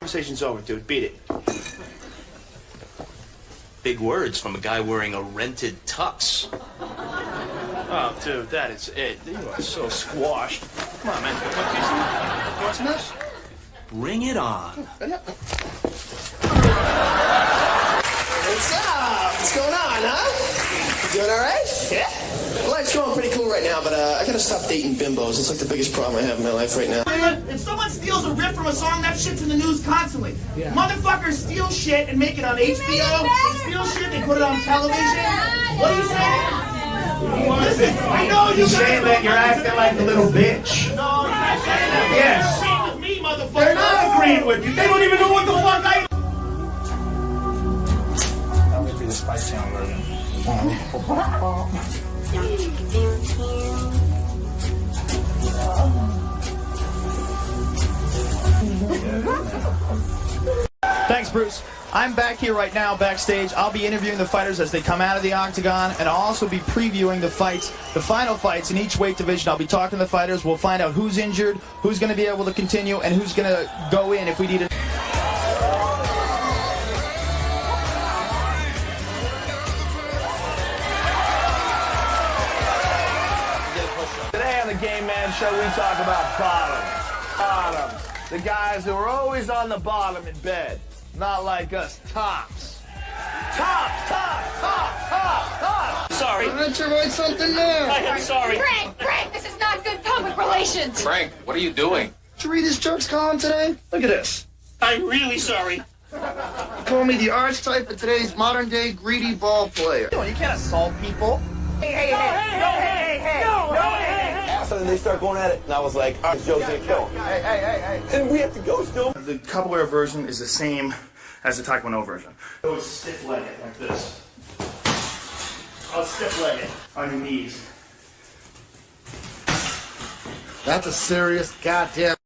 Conversation's over, dude. Beat it. Big words from a guy wearing a rented tux. Oh, dude, that is it. You are so squashed. Come on, man. You want some of this? Bring it on. What's up? What's going on, huh? You doing all right? Yeah. Life's going pretty cool right now, but I gotta stop dating bimbos. It's like the biggest problem I have in my life right now. If someone steals a riff from a song, that shit's in the news constantly. Yeah. Motherfuckers steal shit and make it on HBO. They steal shit, they put it on television. What are you saying? Listen, I know you saying that you're acting like a little bitch. No, you're not saying that. Yes. You're agreeing with me, motherfucker. They're not agreeing with you. They don't even know what the fuck I... I'll give you the Spice Town version. Thanks, Bruce. I'm back here right now backstage. I'll be interviewing the fighters as they come out of the octagon, and I'll also be previewing the fights, the final fights in each weight division. I'll be talking to the fighters. We'll find out who's injured, who's going to be able to continue, and who's going to go in if we need it. Today on the Game Man Show, we talk about bottoms. The guys who are always on the bottom in bed. Not like us tops. Tops. Sorry. Why don't you write something there? I'm sorry. Frank, this is not good public relations. Frank, what are you doing? Did you read this jerk's column today? Look at this. I'm really sorry. Call me the archetype of today's modern-day greedy ball player. You can't assault people. Hey. So then they start going at it, and I was like, all right, Joe's gonna kill him. Hey. And we have to go still. The capoeira version is the same as the Taekwondo version. Go stiff-legged like this. I'll stiff-legged on your knees. That's a serious goddamn...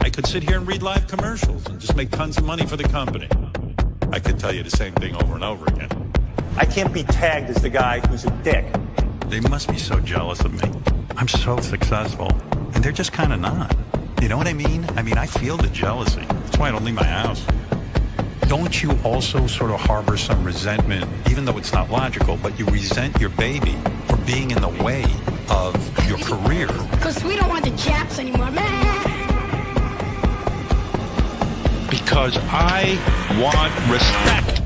I could sit here and read live commercials and just make tons of money for the company. I could tell you the same thing over and over again. I can't be tagged as the guy who's a dick. They must be so jealous of me. I'm so successful, and they're just kind of not. You know what I mean? I feel the jealousy. That's why I don't leave my house. Don't you also sort of harbor some resentment, even though it's not logical, but you resent your baby for being in the way of your career? Because we don't want the Japs anymore, man. Because I want respect.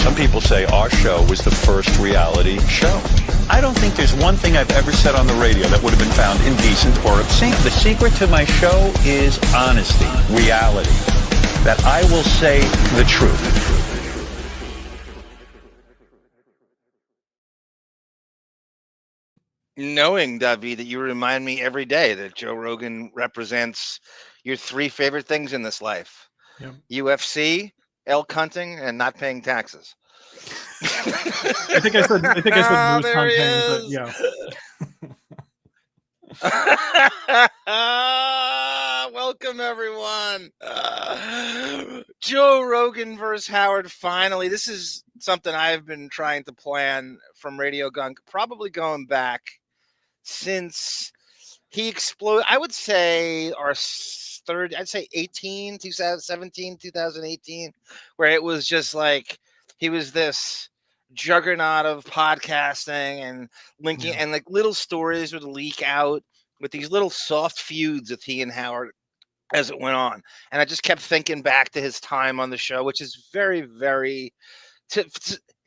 Some people say our show was the first reality show. I don't think there's one thing I've ever said on the radio that would have been found indecent or obscene. The secret to my show is honesty, reality. That I will say the truth. Knowing, Davi, that you remind me every day that Joe Rogan represents your three favorite things in this life. Yep. UFC, elk hunting, and not paying taxes. I think I said moose hunting, but yeah. Welcome, everyone. Joe Rogan versus Howard. Finally, this is something I've been trying to plan from Radio Gunk, probably going back since he exploded. I would say our third, I'd say 2017, 2018, where it was just like he was this juggernaut of podcasting and linking, and like little stories would leak out with these little soft feuds with he and Howard as it went on. And I just kept thinking back to his time on the show, which is very, very... do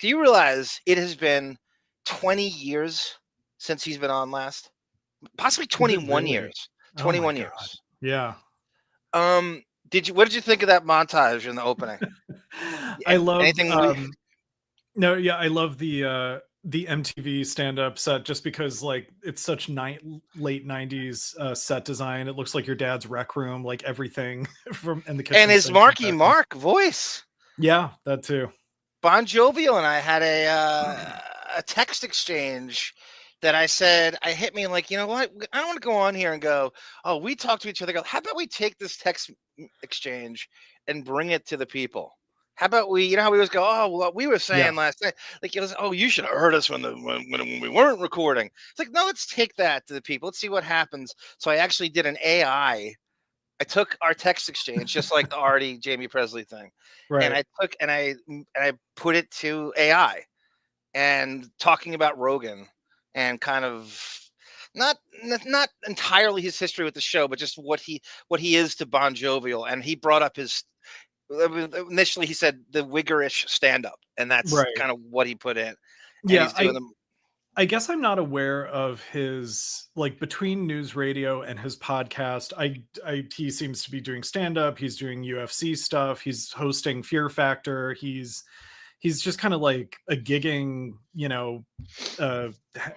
you realize it has been 20 years since he's been on last? Possibly 21 years. 21 years. Yeah. What did you think of that montage in the opening? I love anything. I love the MTV stand-up set just because like it's such late 90s set design. It looks like your dad's rec room, like everything from in the kitchen. And his Marky Mark voice. Yeah, that too. Bon Jovial and I had a text exchange that I said, I hit me like, you know what? I don't want to go on here and go, oh, we talk to each other. Go, how about we take this text exchange and bring it to the people? How about we, you know how we always go, oh, well, we were saying last night, like, it was, oh, you should have heard us when we weren't recording. It's like, no, let's take that to the people. Let's see what happens. So I actually did an AI. I took our text exchange, just like the RD Jamie Presley thing. Right. And I took, and I put it to AI and talking about Rogan and kind of not entirely his history with the show, but just what he is to Bon Jovial. And he brought up his, initially he said the Wiggerish stand-up, and that's kind of what he put in. And I guess I'm not aware of his, like, between news radio and his podcast. He seems to be doing stand-up. He's doing UFC stuff. He's hosting Fear Factor. He's just kind of like a gigging,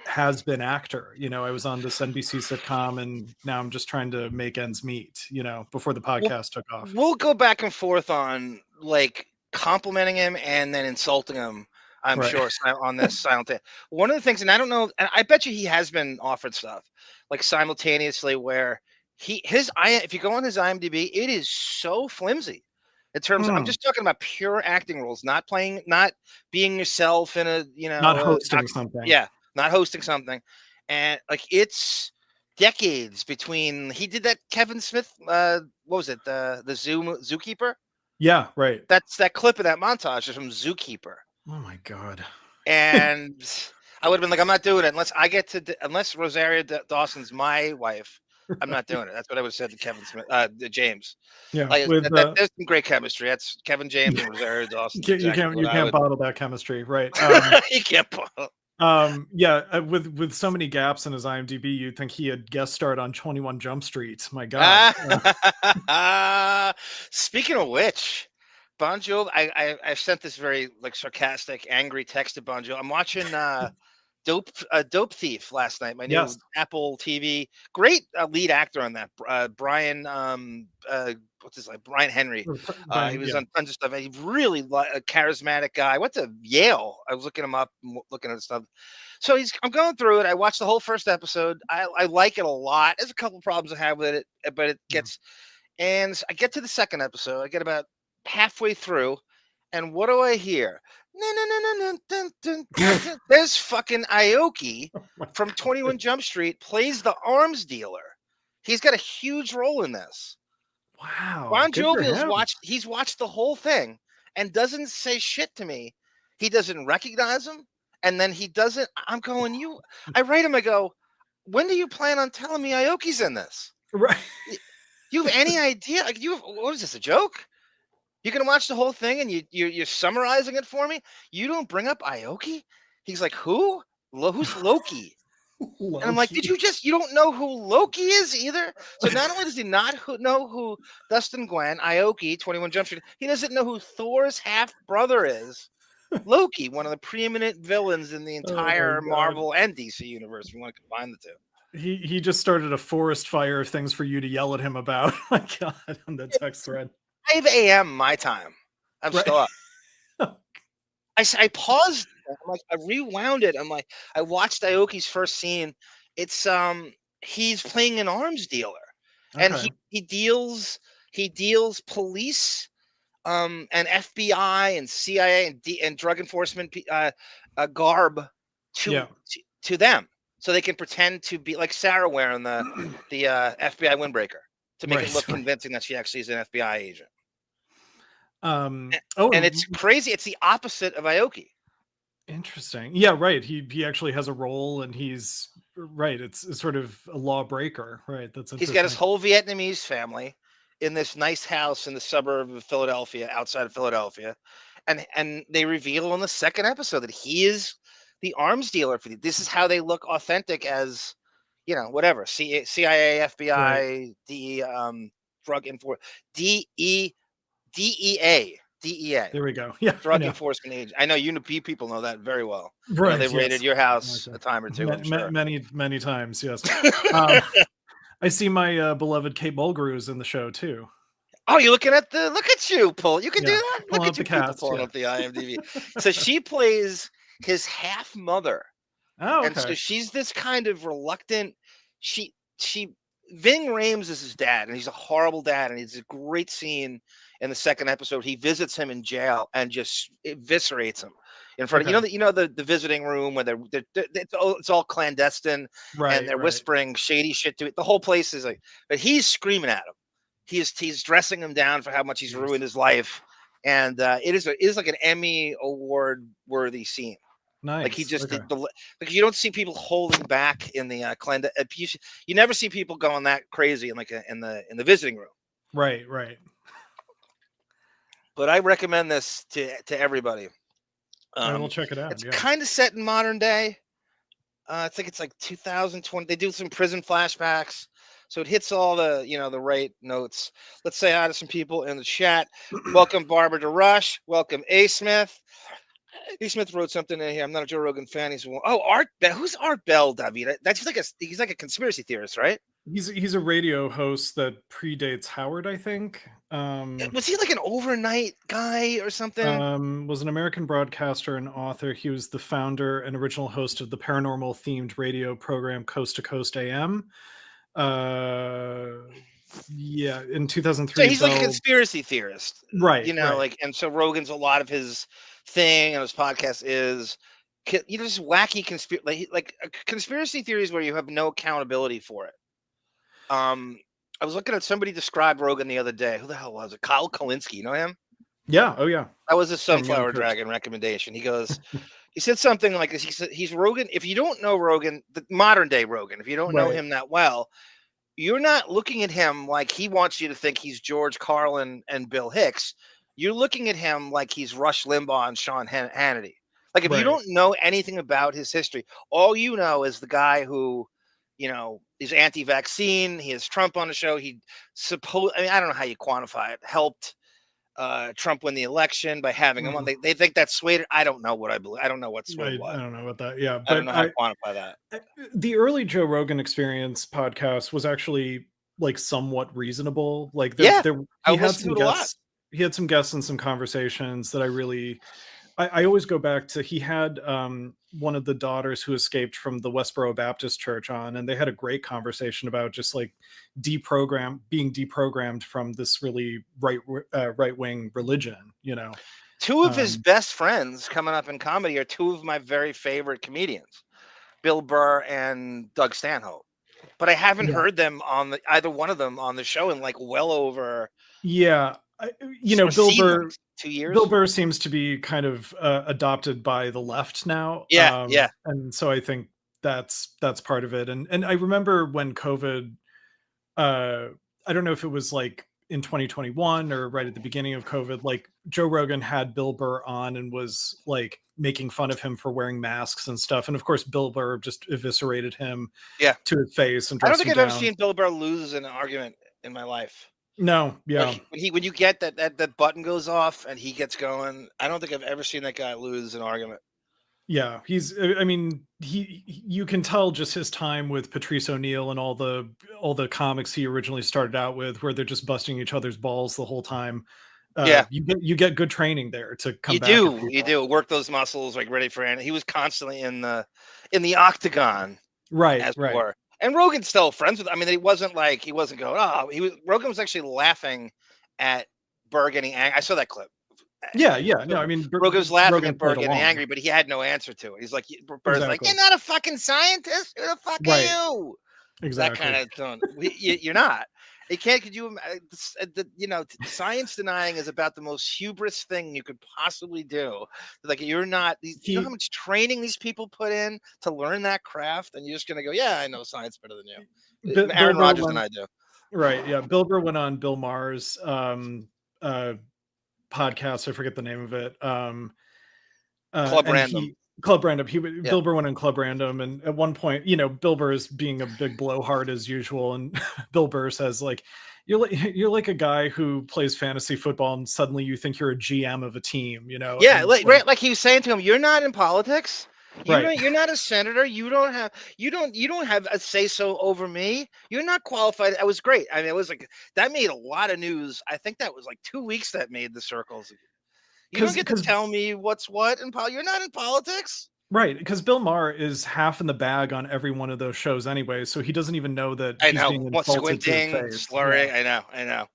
has-been actor. I was on this NBC sitcom, and now I'm just trying to make ends meet, before the podcast took off. We'll go back and forth on, like, complimenting him and then insulting him, I'm sure, on this silent. One of the things, and I don't know, and I bet you he has been offered stuff, like, simultaneously, where if you go on his IMDb, it is so flimsy. In terms of, I'm just talking about pure acting roles, not being yourself in a, not hosting something. Yeah, not hosting something. And, like, it's decades between, he did that Kevin Smith, what was it? The Zookeeper? Yeah, right. That's that clip of that montage is from Zookeeper. Oh my God. And I would have been like, I'm not doing it unless Rosario Dawson's my wife. I'm not doing it. That's what I would have said to Kevin Smith, to James. Yeah, like, there's some great chemistry. That's Kevin James and Rosario Dawson. You can't bottle that chemistry, right? You can't bottle. With so many gaps in his IMDb, you'd think he had guest starred on 21 Jump Street. My God. Speaking of which, Bon Jovi, I sent this very, like, sarcastic, angry text to Bon Jovi. I'm watching Dope Thief last night, my new Apple TV. Great lead actor on that, Bryan. What's his name? Brian Henry. He was on tons of stuff. He's really a charismatic guy. Went to Yale. I was looking him up, looking at stuff. So I'm going through it. I watched the whole first episode. I like it a lot. There's a couple problems I have with it, but it gets. And I get to the second episode. I get about halfway through, and what do I hear? There's fucking Aoki from 21 Jump Street plays the arms dealer. He's got a huge role in this. Wow. Bon Jovi's he's watched the whole thing and doesn't say shit to me. He doesn't recognize him, and then he doesn't. I'm going, I write him, I go, when do you plan on telling me Aoki's in this? Right. You have any idea? Like, what is this, a joke? You can watch the whole thing and you're summarizing it for me. You don't bring up Aoki? He's like, who? Who's Loki? And I'm like, you don't know who Loki is either? So not only does he not know who Dustin Gwen, Aoki, 21 Jump Street, he doesn't know who Thor's half-brother is. Loki, one of the preeminent villains in the entire Marvel and DC universe, if you want to combine the two. He just started a forest fire of things for you to yell at him about. My God, on the text thread. 5 a.m. my time. I'm still up. I paused. I'm like, I rewound it. I'm like, I watched Aoki's first scene. It's he's playing an arms dealer, and he deals police, and FBI and CIA and drug enforcement garb to them, so they can pretend to be like Sarah wearing the FBI windbreaker to make it look convincing that she actually is an FBI agent. And it's crazy. It's the opposite of Aoki. Interesting. Yeah, right. He actually has a role, and he's right. It's sort of a lawbreaker, right? He's got his whole Vietnamese family in this nice house in the suburb of Philadelphia, outside of Philadelphia, and they reveal in the second episode that he is the arms dealer for this is how they look authentic as, whatever CIA, FBI, drug enforcement, DEA. There we go. Yeah, drug enforcement agent. I know people know that very well. Right, they've raided your house a time or two. Many times. Yes. I see my beloved Kate Mulgrew is in the show too. Oh, you're looking at look at you, you can do Yeah, that? pull Look up at you the people cast, pulling yeah. up the IMDb. So she plays his half mother. Oh, And so okay. she's this kind of reluctant, she Ving Rhames is his dad, and he's a horrible dad, and it's a great scene in the second episode. He visits him in jail and just eviscerates him in front of the visiting room where it's all clandestine, and they're whispering shady shit to it. The whole place is like, but he's screaming at him. He's dressing him down for how much he's ruined his life, and it is like an Emmy Award worthy scene. Nice. Like he just did like you don't see people holding back in the you never see people going that crazy in the visiting room. Right. But I recommend this to everybody. I will check it out. It's kind of set in modern day. I think it's like 2020. They do some prison flashbacks, so it hits all the the right notes. Let's say hi to some people in the chat. Welcome Barbara DeRush. Welcome A Smith. A Smith wrote something in here. I'm not a Joe Rogan fan. He's Art. Who's Art Bell, David? That's like he's like a conspiracy theorist, right? He's a radio host that predates Howard, I think. Was he like an overnight guy or something? Was an American broadcaster and author. He was the founder and original host of the paranormal themed radio program Coast to Coast AM. In 2003. So he's like a conspiracy theorist, right? Like, and so Rogan's a lot of his thing and his podcast is just wacky conspiracy theories where you have no accountability for it. I was looking at somebody described Rogan the other day. Who the hell was it? Kyle Kalinske, you know him? Yeah. Oh yeah. That was a Sunflower Dragon recommendation. He goes, he said something like this. He said he's Rogan. If you don't know Rogan, the modern day Rogan, if you don't know him that well, you're not looking at him like he wants you to think he's George Carlin and Bill Hicks. You're looking at him like he's Rush Limbaugh and Sean Hannity. Like if you don't know anything about his history, all you know is the guy who, is anti-vaccine. He has Trump on the show. I don't know how you quantify it. Helped Trump win the election by having him on. They think that's swayed. I don't know what I believe. I don't know what swayed what. I don't know about that. Yeah, but I don't know how to quantify that. The early Joe Rogan Experience podcast was actually like somewhat reasonable. Like he had some guests. He had some guests and some conversations that I always go back to. He had one of the daughters who escaped from the Westboro Baptist Church on, and they had a great conversation about just like being deprogrammed from this really right wing religion. Two of his best friends coming up in comedy are two of my very favorite comedians, Bill Burr and Doug Stanhope. But I haven't heard them on either one of them on the show in like well over. Yeah. Bill Burr. 2 years. Bill Burr seems to be kind of adopted by the left now. Yeah. And so I think that's part of it. And I remember when COVID, I don't know if it was like in 2021 or right at the beginning of COVID, like Joe Rogan had Bill Burr on and was like making fun of him for wearing masks and stuff. And of course, Bill Burr just eviscerated him to his face. And I don't think I've ever seen Bill Burr lose an argument in my life. No, yeah. Like when you get that button goes off and he gets going, I don't think I've ever seen that guy lose an argument. Yeah, you can tell just his time with Patrice O'Neill and all the comics he originally started out with, where they're just busting each other's balls the whole time. You get good training there to come back. You do work those muscles like ready for He was constantly in the octagon, right. And Rogan's still friends with him. I mean, he wasn't going, Rogan was actually laughing at Burr getting angry. I saw that clip. Yeah. No, I mean, Rogan was laughing at Burr getting angry, but he had no answer to it. He's like, Burr's like, you're not a fucking scientist. Who the fuck are you? Exactly. That kind of tone. You're not. You can't. Could you? Science denying is about the most hubris thing you could possibly do. Like you're not. You know how much training these people put in to learn that craft, and you're just gonna go, yeah, I know science better than you. Aaron Rodgers and I do. Right. Yeah. Bill Burr went on Bill Maher's podcast. I forget the name of it. Club Random. Club Random. Bill Burr went on Club Random, and at one point, Bill Burr is being a big blowhard as usual, and Bill Burr says, like, you're like a guy who plays fantasy football, and suddenly you think you're a GM of a team, Yeah, like he was saying to him, you're not in politics. You're not a senator. You don't have a say so over me. You're not qualified. It was great. I mean, it was like that made a lot of news. I think that was like 2 weeks that made the circles. You don't get to tell me what's what in politics. You're not in politics. Right, because Bill Maher is half in the bag on every one of those shows anyway, so he doesn't even know that he's being insulted to his face. Slurring. Yeah. I know.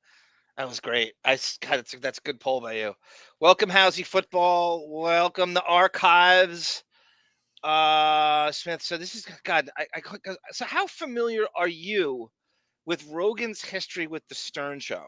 That was great. that's a good poll by you. Welcome, Housey Football. Welcome, the archives. Smith. So this is God. So how familiar are you with Rogan's history with the Stern Show?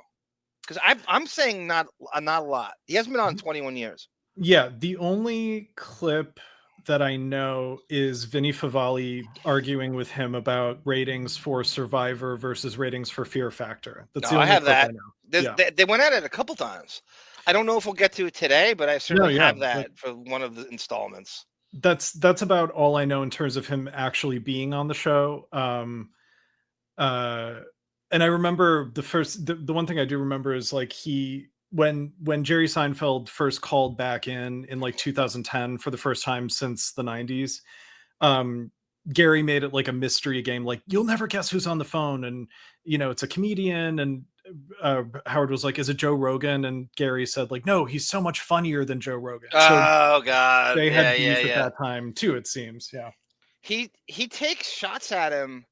Because I'm saying not a lot. He hasn't been on 21 years. Yeah, the only clip that I know is Vinny Favale arguing with him about ratings for Survivor versus ratings for Fear Factor. That's the only I have clip that. I know. They went at it a couple times. I don't know if we'll get to it today, but I certainly have that for one of the installments. That's about all I know in terms of him actually being on the show. And I remember the one thing I do remember is like when Jerry Seinfeld first called back in like 2010 for the first time since the 90s, Gary made it like a mystery game, like you'll never guess who's on the phone, and it's a comedian, and Howard was like, is it Joe Rogan? And Gary said like, no, he's so much funnier than Joe Rogan. Oh God, they had beef at that time too, it seems. He takes shots at him.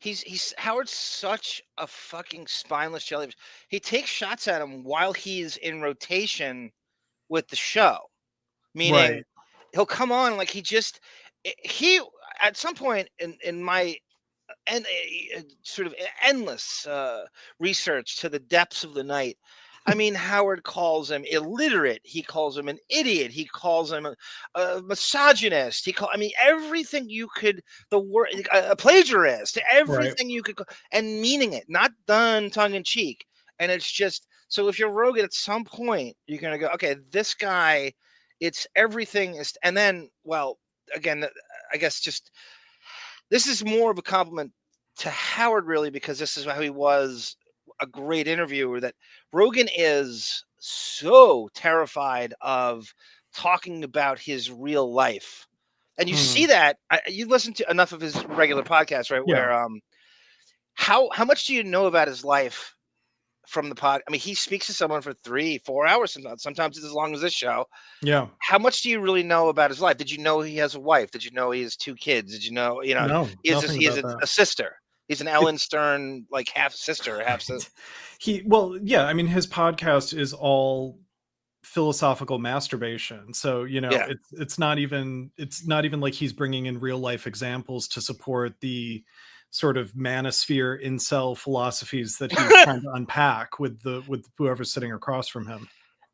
He's Howard's such a fucking spineless jellyfish. He takes shots at him while he's in rotation with the show, meaning he'll come on like he at some point in my sort of endless research to the depths of the night. I mean, Howard calls him illiterate. He calls him an idiot. He calls him a misogynist. Everything you could, a plagiarist, everything you could, and meaning it, not done tongue in cheek. And it's just, so if you're Rogan at some point, you're going to go, okay, this guy, it's everything is, and then, well, again, I guess just, this is more of a compliment to Howard really, because this is how he was a great interviewer, that Rogan is so terrified of talking about his real life. And you see that, you listen to enough of his regular podcasts, right? Yeah. Where, how much do you know about his life from the pod? I mean, he speaks to someone for 3-4 hours. Sometimes it's as long as this show. Yeah. How much do you really know about his life? Did you know he has a wife? Did you know he has 2 kids? Did you know, no, he has a sister? He's an Ellen Stern, like half sister, half sister. I mean, his podcast is all philosophical masturbation. So, it's not even like he's bringing in real life examples to support the sort of manosphere incel philosophies that he's trying to unpack with whoever's sitting across from him.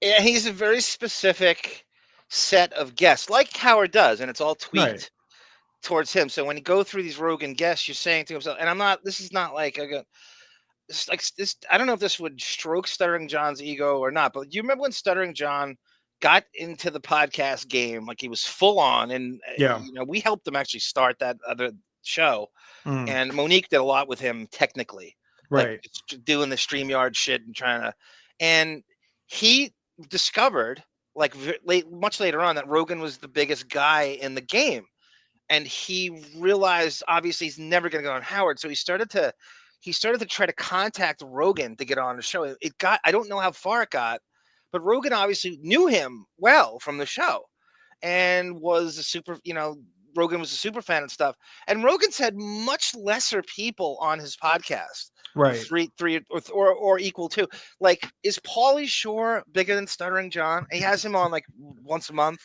Yeah, he's a very specific set of guests, like Howard does, and it's all tweaked towards him. So when you go through these Rogan guests, you're saying to himself, and this is not like it's like this. I don't know if this would stroke Stuttering John's ego or not, but do you remember when Stuttering John got into the podcast game, like he was full on, and we helped him actually start that other show, and Monique did a lot with him technically, like doing the StreamYard shit and he discovered like much later on that Rogan was the biggest guy in the game. And he realized obviously he's never going to go on Howard. So he started to try to contact Rogan to get on the show. I don't know how far it got, but Rogan obviously knew him well from the show and was Rogan was a super fan and stuff. And Rogan's had much lesser people on his podcast. Right. 3 or equal to. Like, is Pauly Shore bigger than Stuttering John? He has him on like once a month.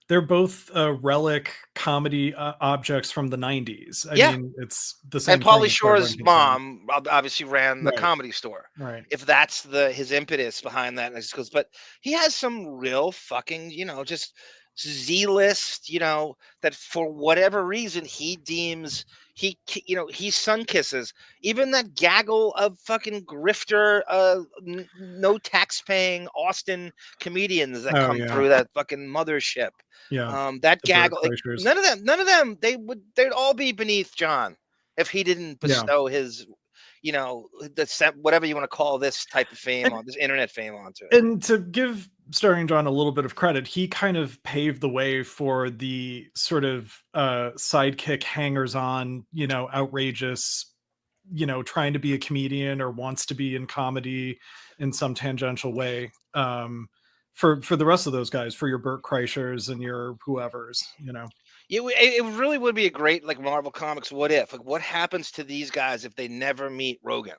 They're both relic comedy objects from the 90s. I mean, it's the same. And Pauly Shore's mom obviously ran the comedy store. Right. If that's his impetus behind that, but he has some real fucking, just Z-list, that for whatever reason he deems he sun kisses. Even that gaggle of fucking grifter, no tax paying Austin comedians that come through that fucking mothership. Yeah. That gaggle, none of them, they'd all be beneath John if he didn't bestow his, whatever you want to call this type of fame on this internet fame onto it. And to give starting John a little bit of credit, he kind of paved the way for the sort of sidekick hangers-on, outrageous, trying to be a comedian or wants to be in comedy in some tangential way. For the rest of those guys, for your Burt Kreischers and your whoever's, It really would be a great like Marvel Comics what if. Like what happens to these guys if they never meet Rogan?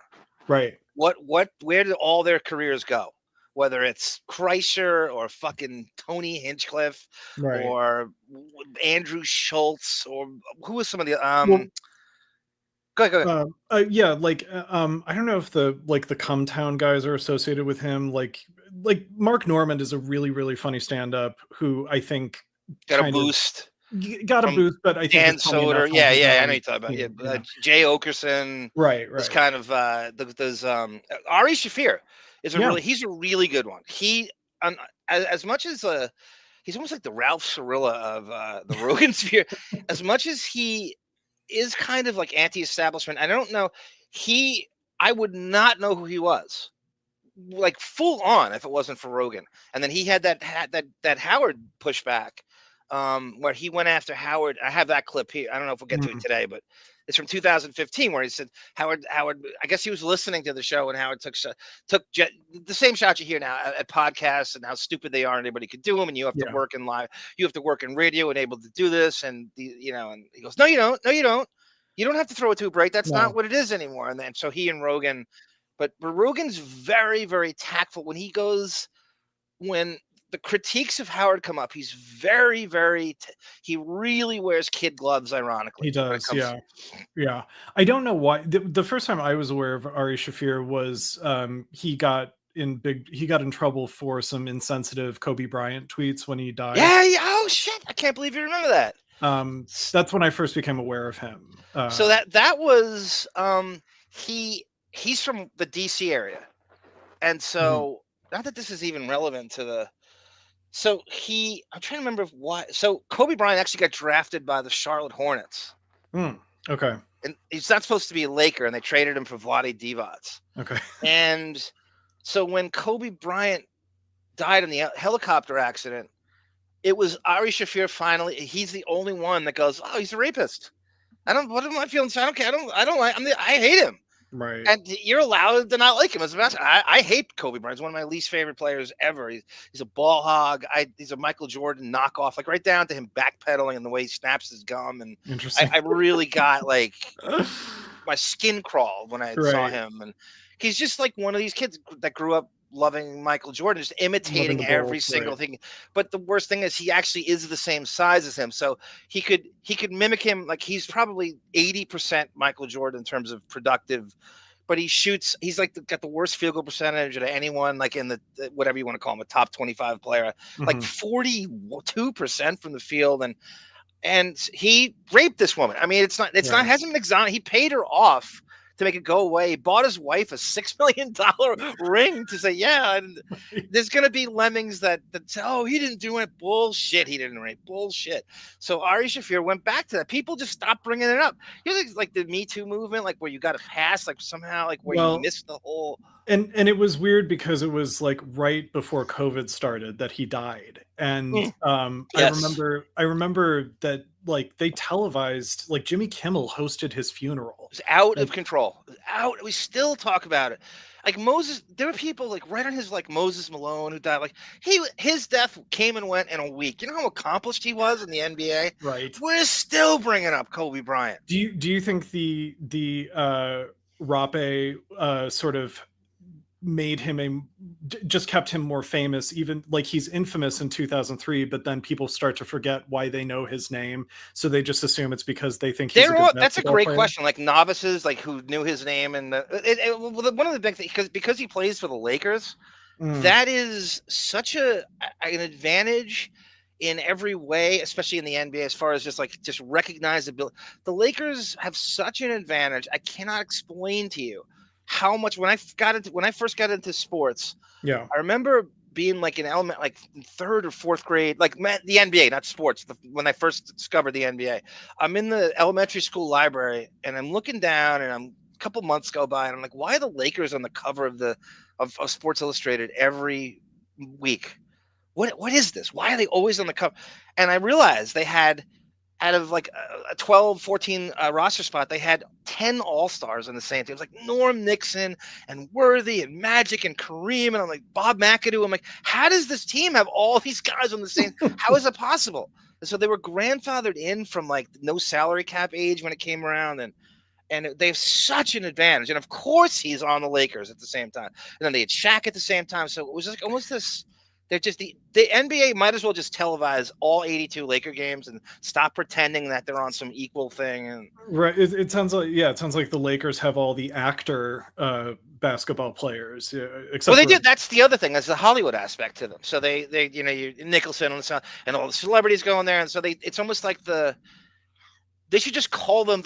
Right. Where do all their careers go? Whether it's Kreischer or fucking Tony Hinchcliffe Right. or Andrew Schultz or who was some of the Go ahead. Yeah, I don't know if the Come Town guys are associated with him. Like Mark Normand is a really, really funny stand-up who I think got a boost. Got a boost, but I think Dan Soder, I know you're talking about. Jay Okerson, right. It's kind of those Ari Shaffir is he's a really good one. He as much as he's almost like the Ralph Cirilla of the Rogan-sphere. As much as he is kind of like anti-establishment, I don't know. I would not know who he was, like full on, if it wasn't for Rogan. And then he had that Howard pushback, where he went after Howard. I have that clip here. I don't know if we'll get to it today, but it's from 2015, where he said Howard. I guess he was listening to the show, and Howard took the same shot you hear now at podcasts and how stupid they are, and anybody could do them, and you have to work in live, you have to work in radio and able to do this, and and he goes, no, you don't, you don't have to throw it to a break. That's not what it is anymore. And then so he and Rogan, but Rogan's very, very tactful when the critiques of Howard come up. He's very, very. He really wears kid gloves. Ironically, he does. Yeah. I don't know why. The first time I was aware of Ari Shaffir was he got in trouble for some insensitive Kobe Bryant tweets when he died. Yeah. Oh shit! I can't believe you remember that. That's when I first became aware of him. So that was he's from the DC area, and so not that this is even relevant to the. So I'm trying to remember why. So Kobe Bryant actually got drafted by the Charlotte Hornets. Okay. And he's not supposed to be a Laker, and they traded him for Vlade Divac. Okay. And so when Kobe Bryant died in the helicopter accident, it was Ari Shaffir finally. He's the only one that goes, "Oh, he's a rapist." What am I feeling? I don't care. I hate him. Right. And you're allowed to not like him as a master. I hate Kobe Bryant. He's one of my least favorite players ever. He's a ball hog. He's a Michael Jordan knockoff, like right down to him backpedaling and the way he snaps his gum. And I really got like my skin crawled when I saw him. And he's just like one of these kids that grew up loving Michael Jordan, just imitating every single thing. But the worst thing is he actually is the same size as him. So he could mimic him. Like he's probably 80% Michael Jordan in terms of productive, but he's like got the worst field goal percentage of anyone, like in the whatever you want to call him, a top 25 player, like 42% from the field. And he raped this woman. I mean, hasn't been exonerated. He paid her off to make it go away. He bought his wife a $6 million ring to say, and there's going to be lemmings that say, oh, he didn't do it. Bullshit. He didn't rape. Bullshit. So Ari Shaffir went back to that. People just stopped bringing it up. You know, like the Me Too movement, like where you got to pass, like somehow, like where you missed the whole. And it was weird because it was like right before COVID started that he died. And I remember that like they televised, like Jimmy Kimmel hosted his funeral. It was out of control. We still talk about it. Like Moses, there were people like right on his, like Moses Malone, who died. Like his death came and went in a week. You know how accomplished he was in the NBA? Right. We're still bringing up Kobe Bryant. Do you think the Rape sort of made him just kept him more famous, even like he's infamous in 2003, but then people start to forget why they know his name, so they just assume it's because they think he's that's a great question. Like novices, like who knew his name, and one of the big things because he plays for the Lakers, that is such an advantage in every way, especially in the NBA, as far as just recognizability. The Lakers have such an advantage. I cannot explain to you how much when I first got into sports. I remember being like in third or fourth grade, like the NBA, not sports. When I first discovered the NBA, I'm in the elementary school library and I'm looking down, and a couple months go by, and I'm like, why are the Lakers on the cover of Sports Illustrated every week? what is this? Why are they always on the cover? And I realized they had, out of like a 12, 14 roster spot, they had 10 all-stars on the same team. It was like Norm Nixon and Worthy and Magic and Kareem. And I'm like, Bob McAdoo. I'm like, how does this team have all these guys on the same? How is it possible? And so they were grandfathered in from like no salary cap age when it came around. And they have such an advantage. And of course he's on the Lakers at the same time. And then they had Shaq at the same time. So it was like almost this. They're just the NBA might as well just televise all 82 Laker games and stop pretending that they're on some equal thing. And right, it sounds like the Lakers have all the actor basketball players. Except they do. That's the other thing. That's the Hollywood aspect to them. So they Nicholson on the side and all the celebrities go in there, and so it's almost like they should just call them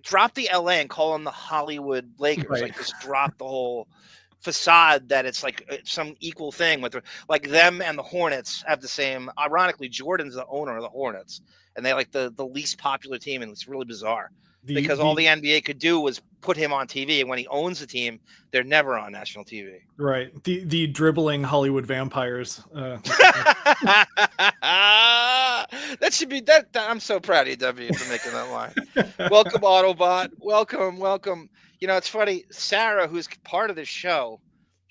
drop the LA and call them the Hollywood Lakers. Right. Like just drop the whole facade that it's like some equal thing with like them and the Hornets have the same. Ironically, Jordan's the owner of the Hornets, and they like the least popular team, and it's really bizarre because all the NBA could do was put him on TV, and when he owns the team, they're never on national TV. Right, the dribbling Hollywood vampires. That should be that. I'm so proud of you, W, for making that line. Welcome, Autobot. Welcome. You know, it's funny. Sarah, who's part of this show,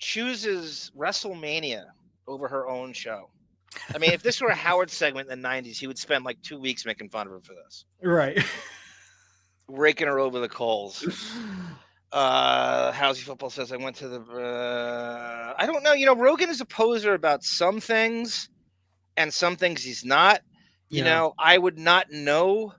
chooses WrestleMania over her own show. I mean, if this were a Howard segment in the 90s, he would spend like 2 weeks making fun of her for this. Right. Raking her over the coals. Housey Football says, I went to the... I don't know. You know, Rogan is a poser about some things, and some things he's not. You know, I would not know...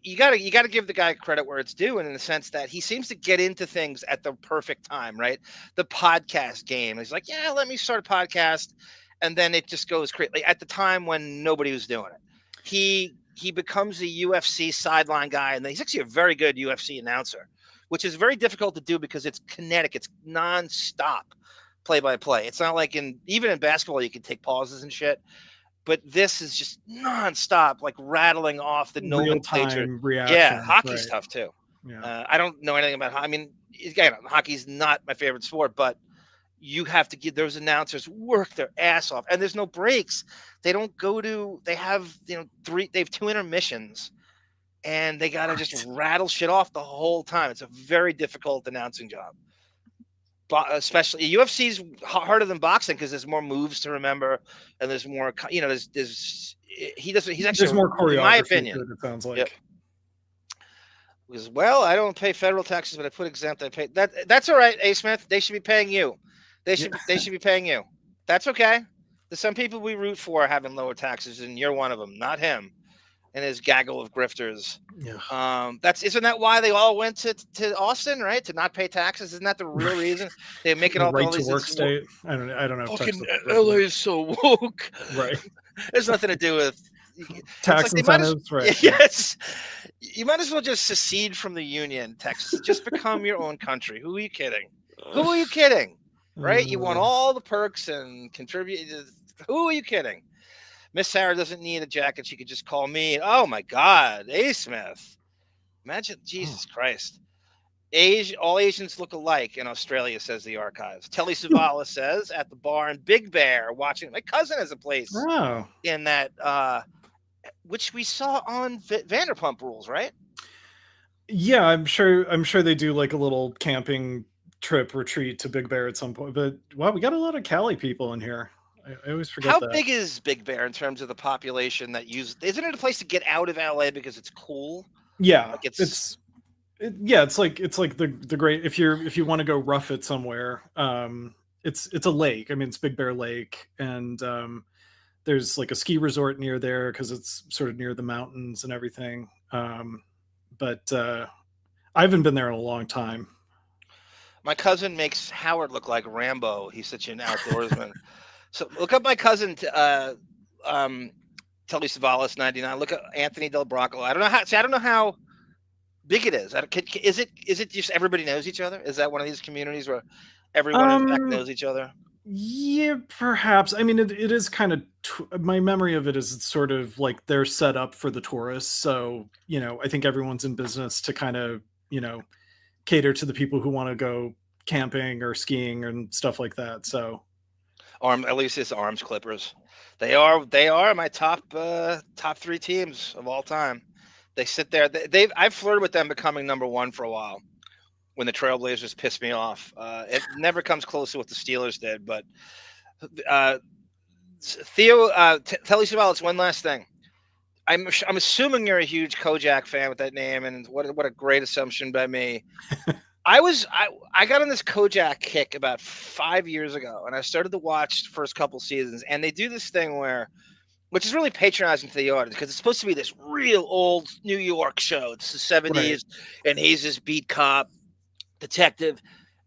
you gotta give the guy credit where it's due, and in the sense that he seems to get into things at the perfect time, right? The podcast game. He's like, yeah, let me start a podcast, and then it just goes crazy. Like, at the time when nobody was doing it, he becomes a UFC sideline guy, and he's actually a very good UFC announcer, which is very difficult to do because it's kinetic, it's nonstop play-by-play. It's not like even in basketball you can take pauses and shit. But this is just nonstop, like rattling off the nomenclature. Reaction. Yeah, hockey's tough too. Yeah. I don't know anything about hockey. I mean, again, hockey's not my favorite sport, but you have to give those announcers work their ass off, and there's no breaks. They don't go to. They have they have 2 intermissions, and they gotta just rattle shit off the whole time. It's a very difficult announcing job. Especially UFC's harder than boxing because there's more moves to remember, and there's more. You know, he's actually there's more choreography, in my opinion. it sounds like. Yep. Because, well, I don't pay federal taxes, but I put exempt. I pay that. That's all right, A. Smith. They should be paying you. They should be paying you. That's okay. There's some people we root for having lower taxes, and you're one of them, not him. And his gaggle of grifters. Yeah. Isn't that why they all went to Austin, right? To not pay taxes? Isn't that the real reason they're making all these work state? I don't know. Fucking LA is so woke. Right. There's nothing to do with tax incentives, right? Yes. You might as well just secede from the union, Texas. Just become your own country. Who are you kidding? Right? You want all the perks and contribute. Who are you kidding? Miss Sarah doesn't need a jacket. She could just call me. Oh, my God. A. Smith. Imagine. Jesus Christ. All Asians look alike in Australia, says the archives. Telly Savalas says at the bar in Big Bear watching. My cousin has a place in that, which we saw on Vanderpump Rules, right? Yeah, I'm sure they do like a little camping trip retreat to Big Bear at some point. But wow, we got a lot of Cali people in here. I always forget How that. big is Big Bear in terms of the population that use? Isn't it a place to get out of LA because it's cool? Yeah, like it's like the great if you want to go rough it somewhere. It's a lake. I mean, it's Big Bear Lake, and there's like a ski resort near there because it's sort of near the mountains and everything. But I haven't been there in a long time. My cousin makes Howard look like Rambo. He's such an outdoorsman. So look up my cousin, Telly Savalas 99. Look at Anthony Del Brocco. I don't know how big it is. Is it just everybody knows each other? Is that one of these communities where everyone in fact knows each other? Yeah, perhaps. I mean, it is kind of my memory of it is it's sort of like they're set up for the tourists. So, you know, I think everyone's in business to kind of, you know, cater to the people who want to go camping or skiing and stuff like that. So At least it's arms clippers. They are my top 3 teams of all time. They sit there. I've flirted with them becoming number 1 for a while. When the Trailblazers pissed me off, it never comes close to what the Steelers did. But Theo, tell us about one last thing. I'm assuming you're a huge Kojak fan with that name, and what a great assumption by me. I got on this Kojak kick about 5 years ago, and I started to watch the first couple seasons, and they do this thing which is really patronizing to the audience because it's supposed to be this real old New York show. It's the 70s, right. And he's this beat cop detective,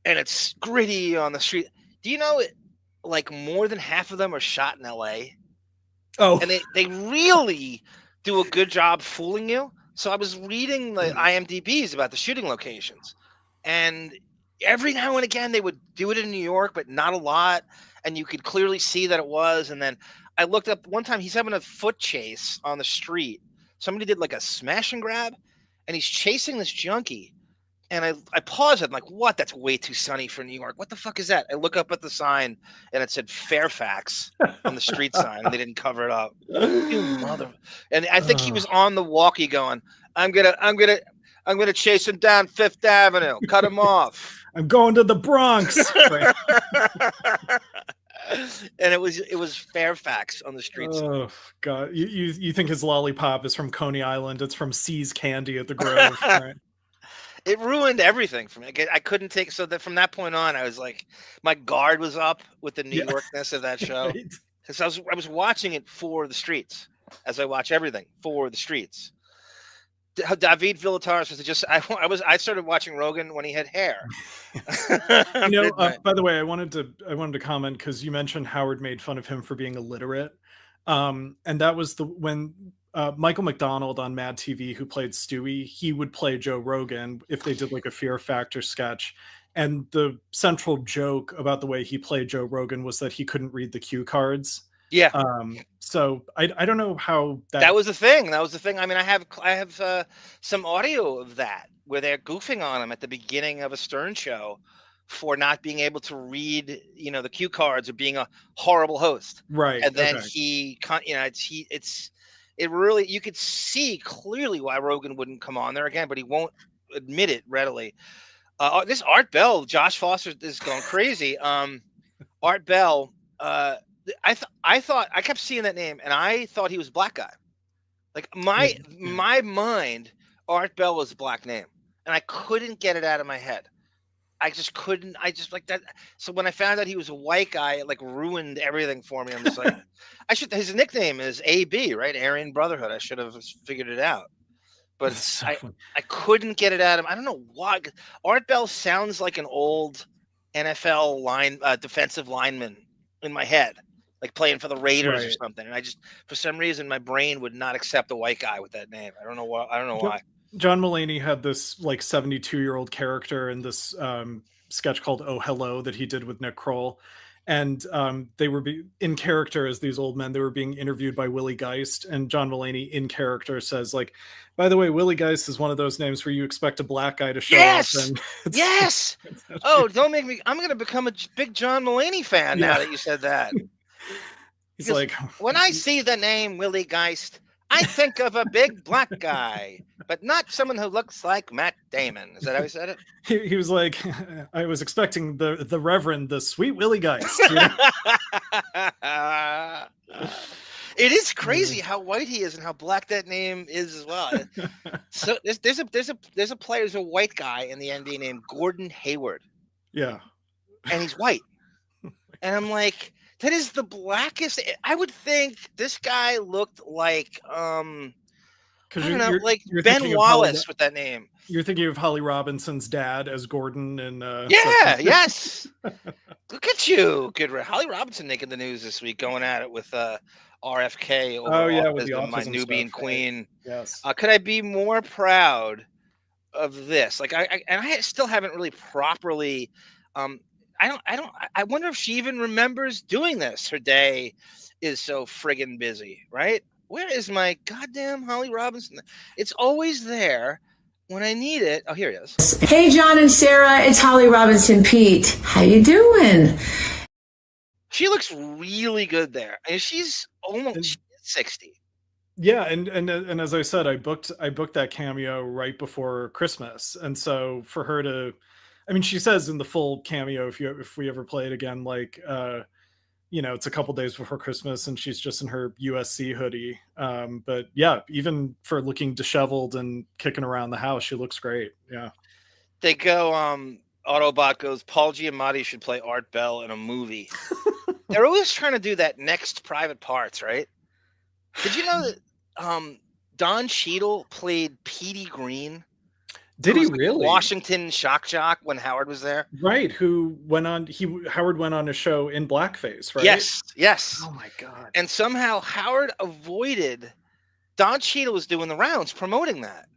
and it's gritty on the street. Do you know like more than half of them are shot in LA? Oh, and they really do a good job fooling you. So I was reading the IMDb's about the shooting locations, and every now and again they would do it in New York, but not a lot, and you could clearly see that it was. And then I looked up one time, he's having a foot chase on the street. Somebody did like a smash and grab, and he's chasing this junkie. And I paused it. I'm like, what? That's way too sunny for New York. What the fuck is that? I look up at the sign, and it said Fairfax on the street sign, and they didn't cover it up. You mother! And I think he was on the walkie going, I'm gonna chase him down Fifth Avenue, cut him off. I'm going to the Bronx. And it was Fairfax on the streets. Oh God! You think his lollipop is from Coney Island? It's from C's Candy at the Grove, right? It ruined everything for me. I couldn't take so that from that point on, I was like, my guard was up with the New Yorkness of that show because I was watching it for the streets, as I watch everything for the streets. David Villataris was just I started watching Rogan when he had hair. By the way, I wanted to comment because you mentioned Howard made fun of him for being illiterate, and that was when Michael McDonald on Mad TV, who played Stewie, he would play Joe Rogan if they did like a Fear Factor sketch. And the central joke about the way he played Joe Rogan was that he couldn't read the cue cards. Yeah. So I don't know how that was the thing. That was the thing. I mean, I have some audio of that where they're goofing on him at the beginning of a Stern show for not being able to read, the cue cards or being a horrible host. Right. And then it really, you could see clearly why Rogan wouldn't come on there again, but he won't admit it readily. This Art Bell, Josh Foster is going crazy. Art Bell, I kept seeing that name and I thought he was a black guy. Like my mind, Art Bell was a black name and I couldn't get it out of my head. I just couldn't. I just like that. So when I found out he was a white guy, it like ruined everything for me. I'm just like, his nickname is AB, right? Aryan Brotherhood. I should have figured it out, but I couldn't get it out of him. I don't know why. Art Bell sounds like an old NFL defensive lineman in my head, like playing for the Raiders or something. And I just, for some reason, my brain would not accept a white guy with that name. I don't know why. John Mulaney had this like 72-year-old character in this sketch called Oh Hello that he did with Nick Kroll. And they were in character as these old men. They were being interviewed by Willie Geist. And John Mulaney in character says, like, by the way, Willie Geist is one of those names where you expect a black guy to show up. And yes. Oh, don't make me. I'm going to become a big John Mulaney fan now that you said that. He's like, when I see the name Willie Geist, I think of a big black guy, but not someone who looks like Matt Damon. Is that how he said it? He was like, I was expecting the Reverend, the sweet Willie Geist. It is crazy how white he is and how black that name is as well. So there's a player who's a white guy in the NBA named Gordon Hayward. Yeah, and he's white, and I'm like, that is the blackest. I would think this guy looked like I don't know, like Ben Wallace with that name. You're thinking of Holly Robinson's dad as Gordon and yes. Look at you, good. Holly Robinson making the news this week, going at it with RFK. With the my Nubian stuff, queen. Right? Yes. Could I be more proud of this? Like I still haven't really properly. I wonder if she even remembers doing this. Her day is so friggin' busy, right? Where is my goddamn Holly Robinson? It's always there when I need it. Oh, here it is. Hey, John and Sarah, it's Holly Robinson Pete. How you doing? She looks really good there, and she's almost 60. Yeah, and as I said, I booked that cameo right before Christmas, and so for her to, I mean, she says in the full cameo, if we ever play it again, like, it's a couple days before Christmas, and she's just in her USC hoodie. But yeah, even for looking disheveled and kicking around the house, she looks great. Yeah. They go, Autobot goes, Paul Giamatti should play Art Bell in a movie. They're always trying to do that next Private Parts, right? Did you know that Don Cheadle played Petey Green? Did he really? Washington shock jock when Howard was there. Right. Howard went on a show in blackface, right? Yes. Oh my God. And somehow Howard avoided. Don Cheadle was doing the rounds promoting that.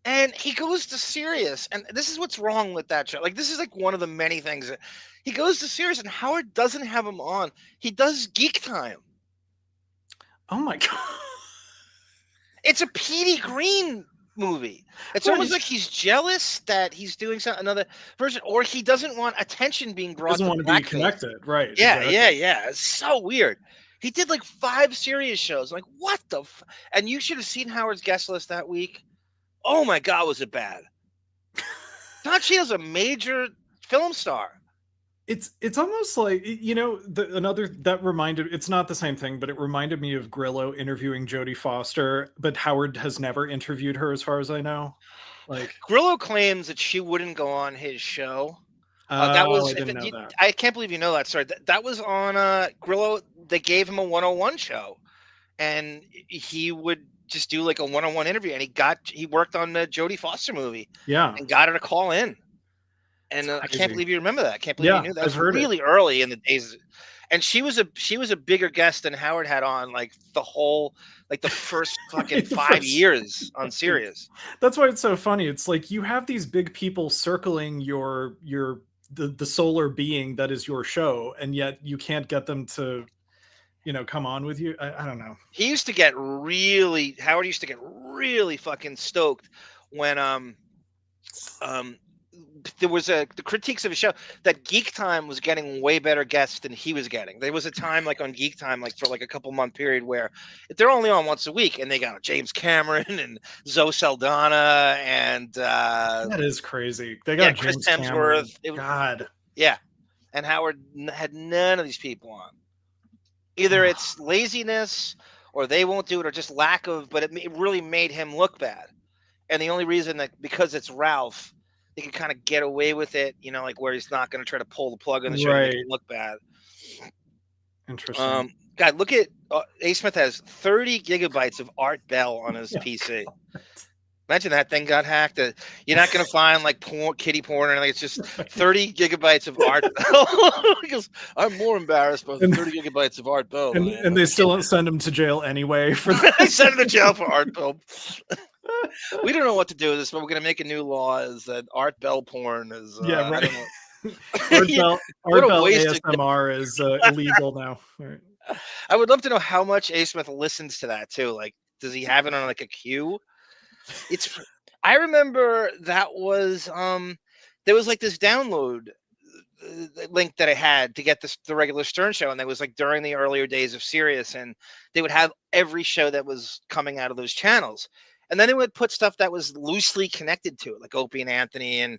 And he goes to Sirius, and this is what's wrong with that show. Like, this is like one of the many things that he goes to Sirius, and Howard doesn't have him on. He does Geek Time. Oh my God. It's a Petey Green movie. It's almost like he's jealous that he's doing another version, or he doesn't want attention being brought. Doesn't want to be connected, right? Yeah, exactly. yeah. It's so weird. He did like 5 Sirius shows. Like, what the? And you should have seen Howard's guest list that week. Oh my God, was it bad? Don Cheadle's a major film star. It's almost like, that reminded, it's not the same thing, but it reminded me of Grillo interviewing Jodie Foster, but Howard has never interviewed her as far as I know. Like, Grillo claims that she wouldn't go on his show. I didn't know that. I can't believe you know that. Sorry, that was on Grillo. They gave him a 101 show, and he would just do like a 101 interview, and he worked on the Jodie Foster movie. Yeah, and got her to call in. And I can't believe you remember that. I can't believe you knew that. It was really early in the days. And she was a bigger guest than Howard had on like the first fucking 5 years on Sirius. That's why it's so funny. It's like you have these big people circling the solar being that is your show, and yet you can't get them to, come on with you. I don't know. Howard used to get really fucking stoked when there was the critiques of a show that Geek Time was getting way better guests than he was getting. There was a time like on Geek Time, like for like a couple month period where they're only on once a week, and they got James Cameron and Zoe Saldana and that is crazy. They got Chris James Hemsworth. God. Yeah. And Howard had none of these people on. Either it's laziness or they won't do it or just lack of, but it really made him look bad. And the only reason that because it's Ralph, he can kind of get away with it, like where he's not going to try to pull the plug on the show to make him look bad. Interesting. God, look at A. Smith has 30 gigabytes of Art Bell on his PC. Imagine that thing got hacked. You're not going to find like kitty porn or anything. It's just 30 gigabytes of Art Bell. Because I'm more embarrassed by the 30 gigabytes of Art Bell. And they still don't send him to jail anyway for that. They send him to jail for Art Bell. We don't know what to do with this, but we're going to make a new law is that Art Bell porn is right. Art Bell ASMR is illegal now. Right. I would love to know how much A. Smith listens to that too. Like, does he have it on like a queue? I remember that was there was like this download link that I had to get the regular Stern show, and that was like during the earlier days of Sirius, and they would have every show that was coming out of those channels. And then they would put stuff that was loosely connected to it, like Opie and Anthony. And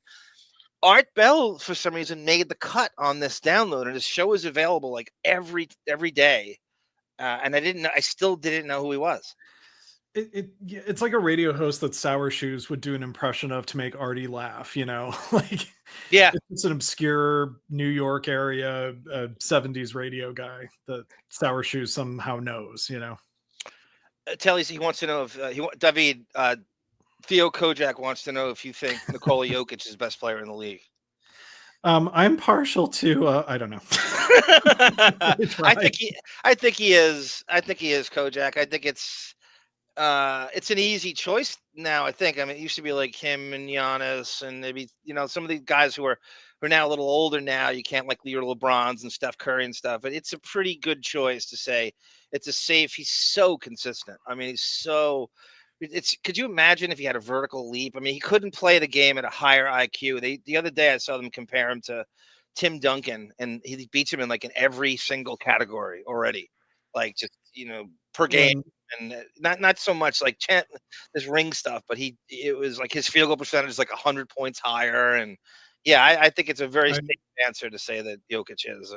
Art Bell, for some reason, made the cut on this download, and his show was available like every day. And I still didn't know who he was. It's like a radio host that Sour Shoes would do an impression of to make Artie laugh, like, yeah, it's an obscure New York area 70s radio guy that Sour Shoes somehow knows, Telly's he wants to know if David Theo Kojak wants to know if you think Nikola Jokic is the best player in the league. I'm partial to I don't know. I think he is Kojak. I think it's an easy choice now. I think. I mean, it used to be like him and Giannis, and maybe some of these guys who are now a little older now. You can't like your LeBrons and Steph Curry and stuff. But it's a pretty good choice to say it's a safe. He's so consistent. I mean, could you imagine if he had a vertical leap? I mean, he couldn't play the game at a higher IQ. The other day I saw them compare him to Tim Duncan, and he beats him in like in every single category already, like just per game, and not so much like this ring stuff, but it was like his field goal percentage is like 100 points higher, and yeah, I think it's a very safe answer to say that Jokic is.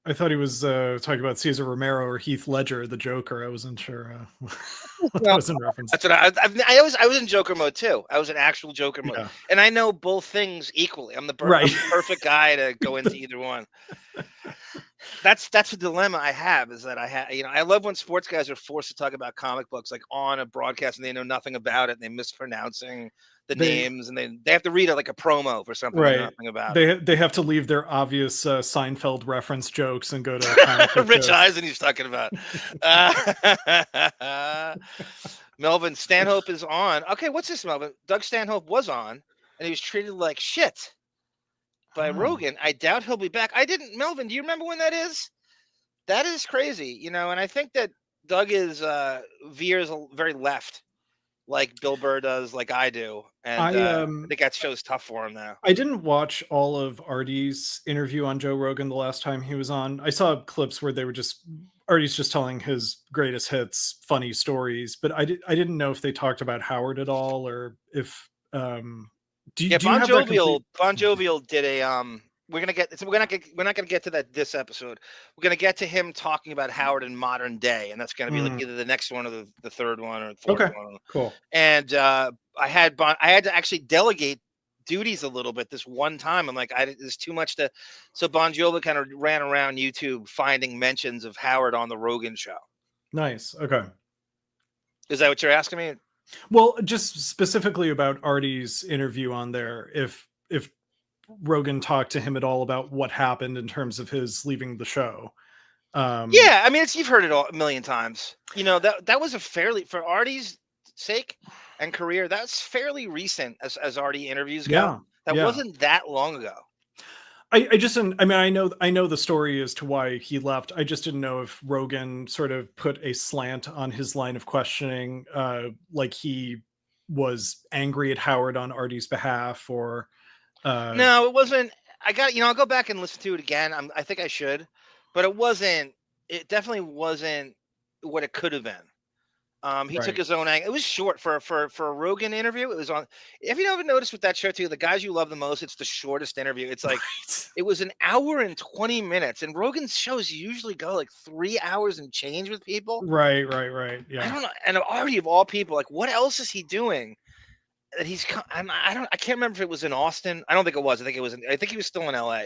I thought he was talking about Cesar Romero or Heath Ledger, the Joker. I wasn't sure what that was in reference. That's what I was in Joker mode too. I was in actual Joker mode, and I know both things equally. I'm the perfect guy to go into either one. That's the dilemma I have, is that I love when sports guys are forced to talk about comic books like on a broadcast and they know nothing about it and they're mispronouncing the names, and they have to read it like a promo for something they know nothing about. They have to leave their obvious Seinfeld reference jokes and go to Rich Eisen he's talking about. Melvin Stanhope is on. Okay, what's this, Melvin? Doug Stanhope was on, and he was treated like shit by Rogan. I doubt he'll be back. Melvin, do you remember when that is? That is crazy, and I think that Doug veers very left, like Bill Burr does, like I do, and I think that show's tough for him now. I didn't watch all of RD's interview on Joe Rogan the last time he was on. I saw clips where they were RD's just telling his greatest hits, funny stories, but I didn't know if they talked about Howard at all, or if Bon Jovial did a we're not gonna get to that this episode. We're gonna get to him talking about Howard in modern day, and that's gonna be like either the next one or the third one or the fourth one. Cool. And I had to actually delegate duties a little bit this one time. I'm like, there's too much to. So Bon Jovi kind of ran around YouTube finding mentions of Howard on the Rogan show. Nice. Okay. Is that what you're asking me? Well, just specifically about Artie's interview on there, if Rogan talked to him at all about what happened in terms of his leaving the show. Yeah, I mean, you've heard it all a million times. That was for Artie's sake and career, that's fairly recent as Artie interviews go. That wasn't that long ago. I know the story as to why he left. I just didn't know if Rogan sort of put a slant on his line of questioning, like he was angry at Howard on Artie's behalf, or no, it wasn't. I'll go back and listen to it again. I think I should, but it definitely wasn't what it could have been. He took his own angle. It was short for a Rogan interview. It was on. Have you ever noticed with that show too? The guys you love the most, it's the shortest interview. It's like it was an hour and 20 minutes, and Rogan's shows usually go like 3 hours and change with people. Right. Yeah. I don't know. And Artie of all people, like, what else is he doing? That I can't remember if it was in Austin. I don't think it was. I think he was still in LA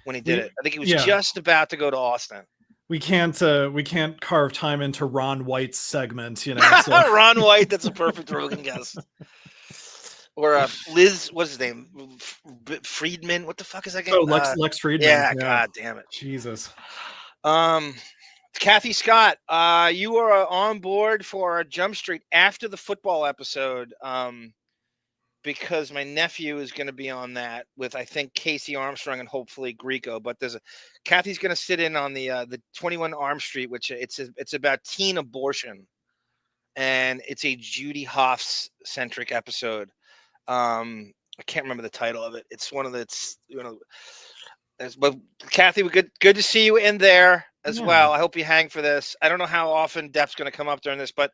when he did it. I think he was just about to go to Austin. We can't carve time into Ron White's segment, So. Ron White, that's a perfect Rogan guest. Or Liz, what's his name? Friedman. What the fuck is that guy? Oh, Lex Friedman. Yeah, god damn it. Jesus. Kathy Scott, you are on board for Jump Street after the football episode, because my nephew is going to be on that with, I think, KC Armstrong and hopefully Greco. But Kathy's going to sit in on the 21 Arm Street, which it's about teen abortion, and it's a Judy Hoffs centric episode. I can't remember the title of it. It's one of but Kathy, good to see you in there as well. I hope you hang for this. I don't know how often Depp's going to come up during this, but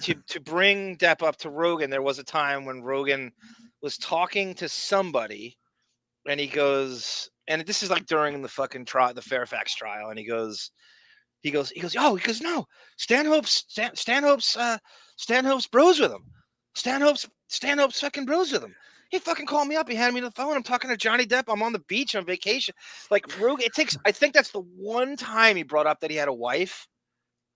to bring Depp up to Rogan, there was a time when Rogan was talking to somebody, and he goes, and this is like during the fucking trial, the Fairfax trial, and he goes, no, Stanhope's bros with him. Stanhope's fucking bros with him. He fucking called me up. He handed me the phone. I'm talking to Johnny Depp. I'm on the beach on vacation. Like, Rogan, I think that's the one time he brought up that he had a wife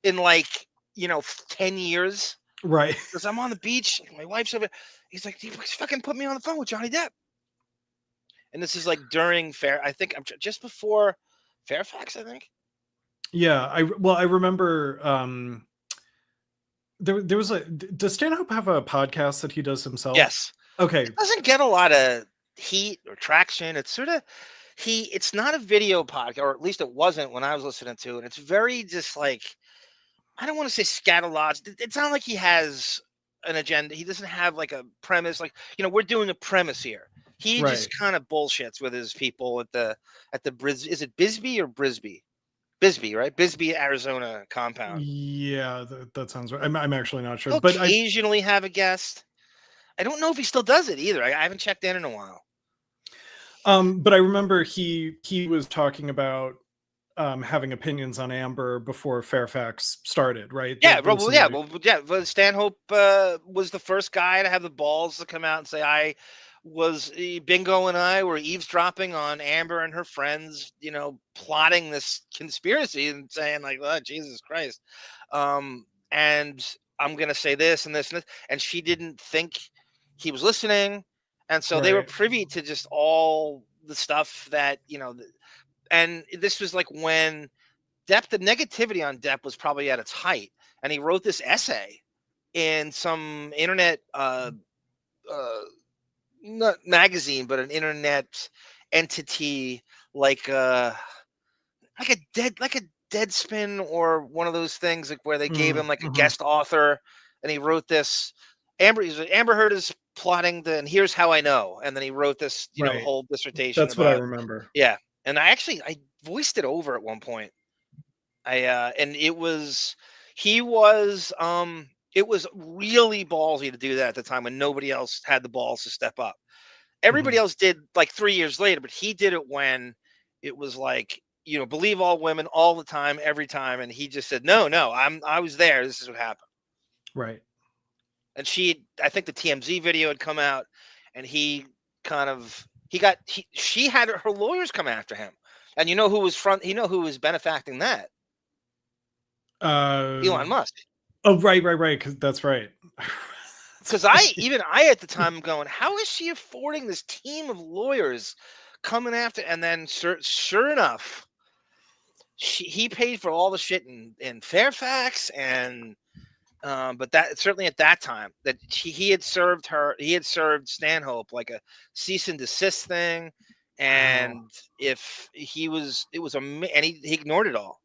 in 10 years. Right. Because I'm on the beach. My wife's over. He's like, he fucking put me on the phone with Johnny Depp. And this is like during I think I'm just before Fairfax, I think. Yeah. I remember there was does Stanhope have a podcast that he does himself? Yes. Okay. It doesn't get a lot of heat or traction. It's sort of it's not a video podcast, or at least it wasn't when I was listening to it. It's very just like, I don't want to say scatological. It's not like he has an agenda. He doesn't have like a premise. Like, we're doing a premise here. He Right. just kind of bullshits with his people at the is it Bisbee or Brisbee? Bisbee, right? Bisbee, Arizona compound. Yeah, that sounds right. I'm actually not sure, He'll but occasionally have a guest. I don't know if he still does it either. I haven't checked in a while. But I remember he was talking about having opinions on Amber before Fairfax started, right? Yeah, There was some But Stanhope was the first guy to have the balls to come out and say, Bingo and I were eavesdropping on Amber and her friends, plotting this conspiracy and saying like, oh, Jesus Christ. And I'm going to say this and this and this. And she didn't think he was listening. And so they were Right. privy to just all the stuff that, and this was like when Depp, the negativity on Depp was probably at its height. And he wrote this essay in some internet, not magazine, but an internet entity like a Deadspin or one of those things like where they gave him like a guest author, and he wrote this. Amber Heard is plotting and here's how I know, and then he wrote this whole dissertation. That's what I remember. Yeah, and I voiced it over at one point. And it was it was really ballsy to do that at the time when nobody else had the balls to step up. Everybody else did like 3 years later, but he did it when it was like, believe all women all the time, every time. And he just said, no, I was there. This is what happened. Right. And I think the TMZ video had come out, and she had her lawyers come after him. And who was benefacting that? Elon Musk. Oh, right. Because that's right. Because I at the time am going, how is she affording this team of lawyers coming after? And then sure enough, he paid for all the shit in Fairfax, and but that certainly at that time that he had served Stanhope like a cease and desist thing, and if he ignored it all.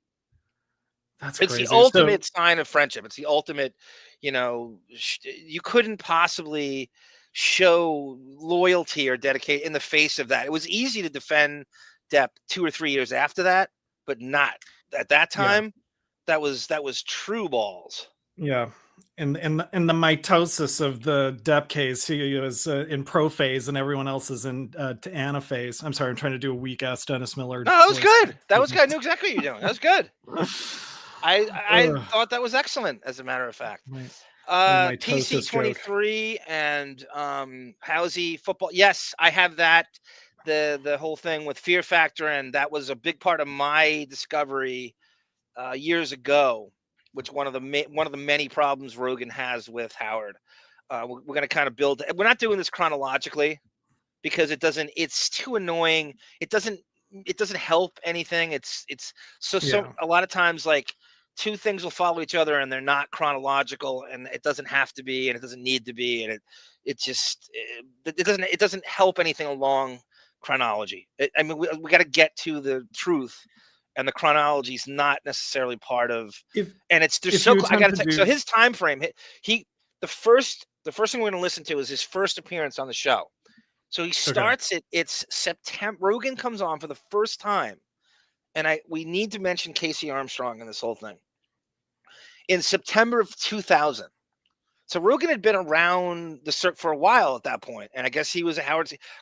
It's crazy. The ultimate sign of friendship. It's the ultimate, you couldn't possibly show loyalty or dedication in the face of that. It was easy to defend Depp 2 or 3 years after that, but not at that time. Yeah. That was true balls. Yeah. In the mitosis of the Depp case, he was in pro phase and everyone else is in to anaphase. I'm sorry, I'm trying to do a weak ass Dennis Miller. No, that was good. That was good. I knew exactly what you're doing. That was good. I thought that was excellent, as a matter of fact. PC 23 and Housey football. Yes, I have that. The whole thing with Fear Factor, and that was a big part of my discovery years ago. Which one of the many problems Rogan has with Howard. We're going to kind of build. We're not doing this chronologically because it's too annoying. It doesn't help anything. It's so a lot of times like two things will follow each other and they're not chronological, and it doesn't have to be, and it doesn't need to be, and it doesn't help anything along chronology. We got to get to the truth. And the chronology is not necessarily part of, I got to tell you. So his time frame, the first thing we're going to listen to is his first appearance on the show. So he starts it's September. Rogan comes on for the first time, and we need to mention KC Armstrong in this whole thing. In September of 2000. So Rogan had been around the circuit for a while at that point, and I guess he was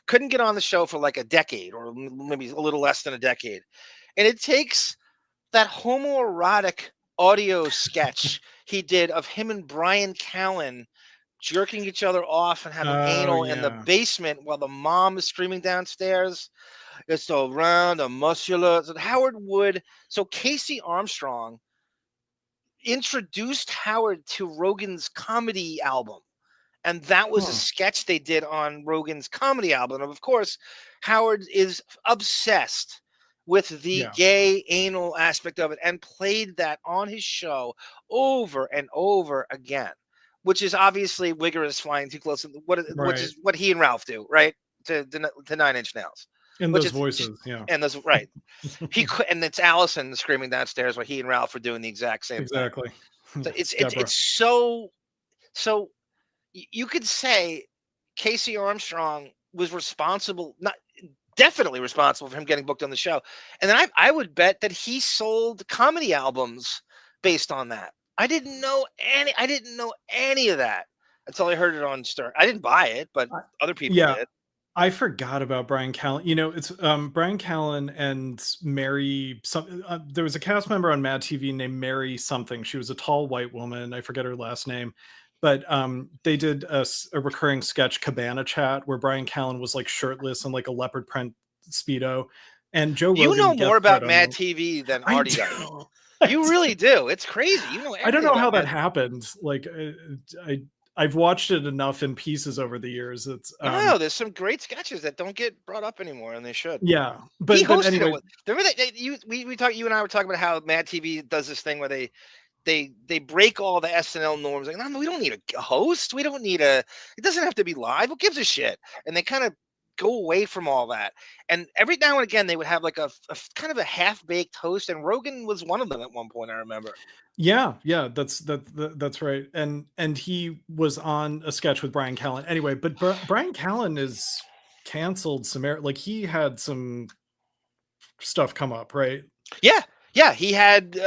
couldn't get on the show for like a decade, or maybe a little less than a decade. And it takes that homoerotic audio sketch he did of him and Bryan Callen jerking each other off and having anal in the basement while the mom is screaming downstairs. It's so round and muscular. So KC Armstrong introduced Howard to Rogan's comedy album. And that was a sketch they did on Rogan's comedy album. And of course, Howard is obsessed with the gay anal aspect of it and played that on his show over and over again, which is obviously Wigger flying too close, which is what he and Ralph do, right? To 9 Inch Nails. And those voices, And those, right. And it's Allison screaming downstairs while he and Ralph are doing the exact same thing. So it's so you could say KC Armstrong was responsible, not definitely responsible for him getting booked on the show. And then I would bet that he sold comedy albums based on that. I didn't know any of that until I heard it on Stern. I didn't buy it, but other people did. I forgot about Bryan Callen. You know, it's Bryan Callen and Mary. There was a cast member on Mad TV named Mary something. She was a tall white woman. I forget her last name. But they did a recurring sketch, Cabana Chat, where Bryan Callen was like shirtless and like a leopard print Speedo. And Joe Rogan. You know more about Mad TV than RD does. You really do. It's crazy. You know. I don't know how that happened. Like, I've watched it enough in pieces over the years. It's no, there's some great sketches that don't get brought up anymore, and they should. Yeah, but anyway, remember that you and I were talking about how Mad TV does this thing where they break all the SNL norms. Like, no, we don't need a host. We don't need it doesn't have to be live. Who gives a shit? And they kind of go away from all that. And every now and again, they would have like a kind of a half-baked host, and Rogan was one of them at one point, I remember. Yeah, that's right. And he was on a sketch with Bryan Callen. Anyway, but Bryan Callen is canceled like he had some stuff come up, right? Yeah, he had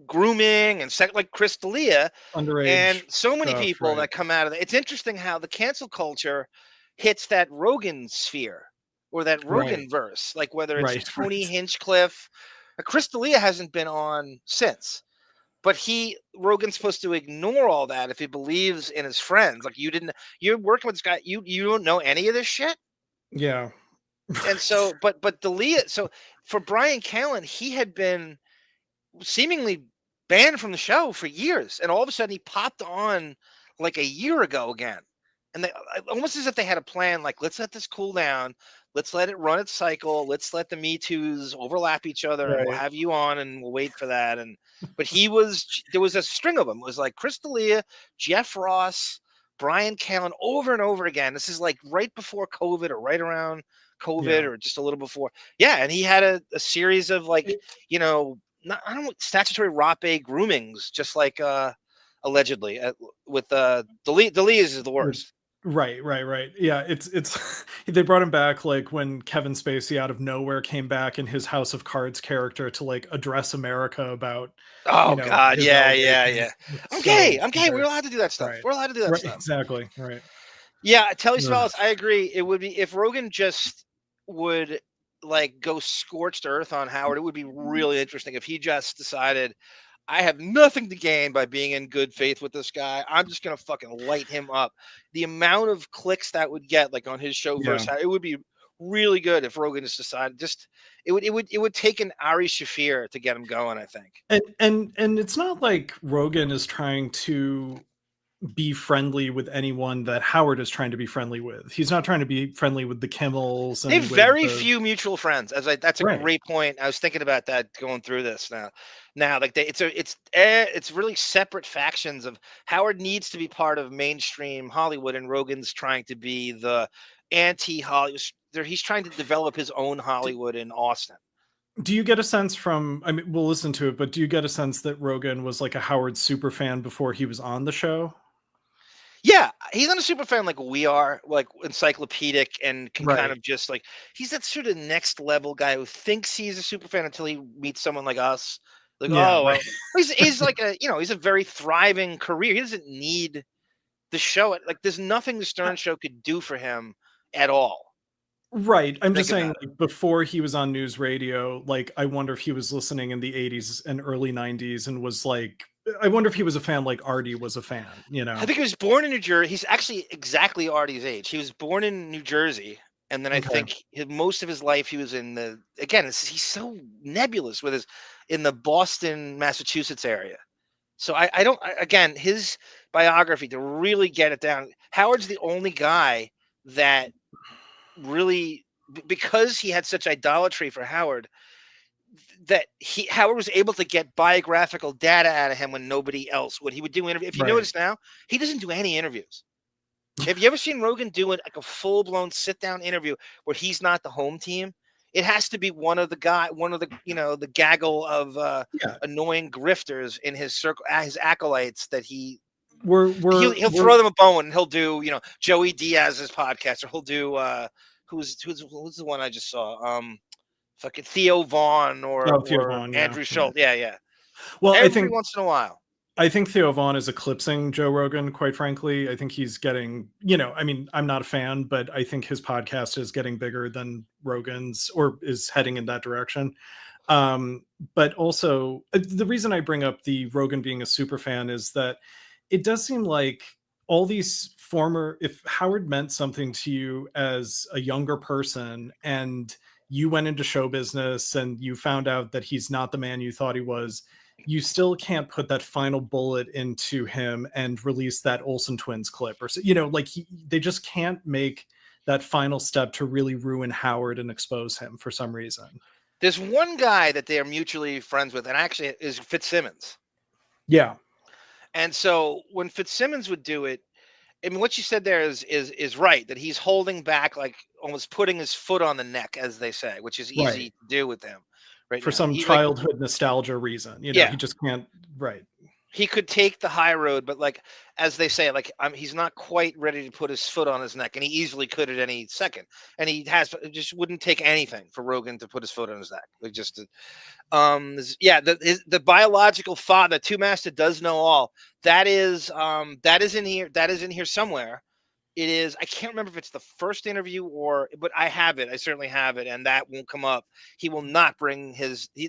grooming and like Chris D'Elia, underage, and so many people right. that come out of it. It's interesting how the cancel culture hits that Rogan-sphere or that Rogan-verse, like whether it's Tony Hinchcliffe. Chris D'Elia hasn't been on since, but Rogan's supposed to ignore all that if he believes in his friends. Like, you're working with this guy, you don't know any of this shit. Yeah. And so, but D'Elia, so for Bryan Callen, he had been seemingly banned from the show for years, and all of a sudden he popped on like a year ago again. And they almost as if they had a plan, like, let's let this cool down. Let's let it run its cycle. Let's let the Me Too's overlap each other. Right. And we'll have you on and we'll wait for that. But there was a string of them. It was like Chris D'Elia, Jeff Ross, Bryan Callen over and over again. This is like right before COVID or right around COVID or just a little bbefore. Yeah. And he had a series of like, I don't know, statutory rape groomings, just like allegedly with D'Elia is the worst. Right. Yeah, it's they brought him back like when Kevin Spacey out of nowhere came back in his House of Cards character to like address America about. Oh God, yeah. I'm gay. We're allowed to do that stuff. Right. We're allowed to do that stuff. Exactly. Right. Yeah, Telly Savalas, I agree. It would be if Rogan just would like go scorched earth on Howard. It would be really interesting if he just decided, I have nothing to gain by being in good faith with this guy. I'm just going to fucking light him up. The amount of clicks that would get like on his show versus it would be really good if Rogan just decided it would take an Ari Shaffir to get him going, I think. And it's not like Rogan is trying to be friendly with anyone that Howard is trying to be friendly with. He's not trying to be friendly with the Kimmels. They have very few mutual friends. That's a great point. I was thinking about that going through this now. Like it's really separate factions of Howard needs to be part of mainstream Hollywood, and Rogan's trying to be the anti-Hollywood. He's trying to develop his own Hollywood in Austin. Do you get a sense from, I mean, we'll listen to it, but do you get a sense that Rogan was like a Howard super fan before he was on the show? Yeah, he's not a super fan like we are, like encyclopedic and can kind of just like, he's that sort of next level guy who thinks he's a super fan until he meets someone like us. Like, he's like he's a very thriving career. He doesn't need the show. Like, there's nothing the Stern Show could do for him at all. Right. I'm just saying, like, before he was on news radio, like, I wonder if he was listening in the 80s and early 90s and was like, I wonder if he was a fan like RD was a fan, I think he was born in New Jersey. He's actually exactly RD's age. He was born in New Jersey. And then I think most of his life he was in he's so nebulous with in the Boston, Massachusetts area. So his biography, to really get it down, Howard's the only guy that really, because he had such idolatry for Howard, that Howard was able to get biographical data out of him when nobody else would. He would do interviews. If you notice now, he doesn't do any interviews. Have you ever seen Rogan do like a full-blown sit-down interview where he's not the home team? It has to be one of the the gaggle of annoying grifters in his circle, his acolytes that he he'll throw them a bone, and he'll do, you know, Joey Diaz's podcast, or he'll do who's the one I just saw, fucking Theo Vaughn or Vaughn, Andrew Schultz. Yeah. Well, every once in a while. I think Theo Vaughn is eclipsing Joe Rogan, quite frankly. I think he's getting, you know, I mean, I'm not a fan, but I think his podcast is getting bigger than Rogan's, or is heading in that direction. But also, the reason I bring up the Rogan being a super fan is that it does seem like all these if Howard meant something to you as a younger person, and you went into show business and you found out that he's not the man you thought he was, you still can't put that final bullet into him and release that Olsen twins clip, or, you know, like they just can't make that final step to really ruin Howard and expose him for some reason. There's one guy that they are mutually friends with, and actually is Fitzsimmons. Yeah. And so when Fitzsimmons would do it, I mean, what you said there is right, that he's holding back, like almost putting his foot on the neck, as they say, which is easy to do with him. Right for now. Some childhood nostalgia reason, you know, he just can't. Right. He could take the high road, but like, as they say, like, he's not quite ready to put his foot on his neck, and he easily could at any second. And he just wouldn't take anything for Rogan to put his foot on his neck. Like, just, the biological father, Two Master does know all. That is in here. That is in here somewhere. It is. I can't remember if it's the first interview but I have it. I certainly have it, and that won't come up. He will not bring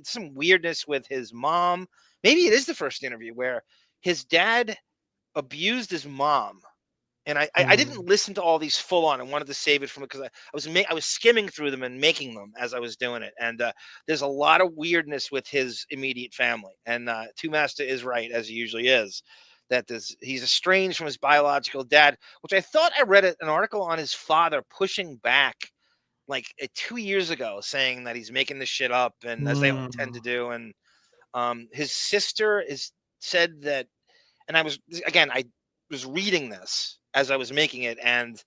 some weirdness with his mom. Maybe it is the first interview where his dad abused his mom, and I didn't listen to all these full on and wanted to save it from it because I was skimming through them and making them as I was doing it, and there's a lot of weirdness with his immediate family, and Two Master is right, as he usually is. That he's estranged from his biological dad, which I thought I read an article on his father pushing back like 2 years ago, saying that he's making this shit up, and as they all tend to do. And his sister said that, and I was reading this as I was making it, and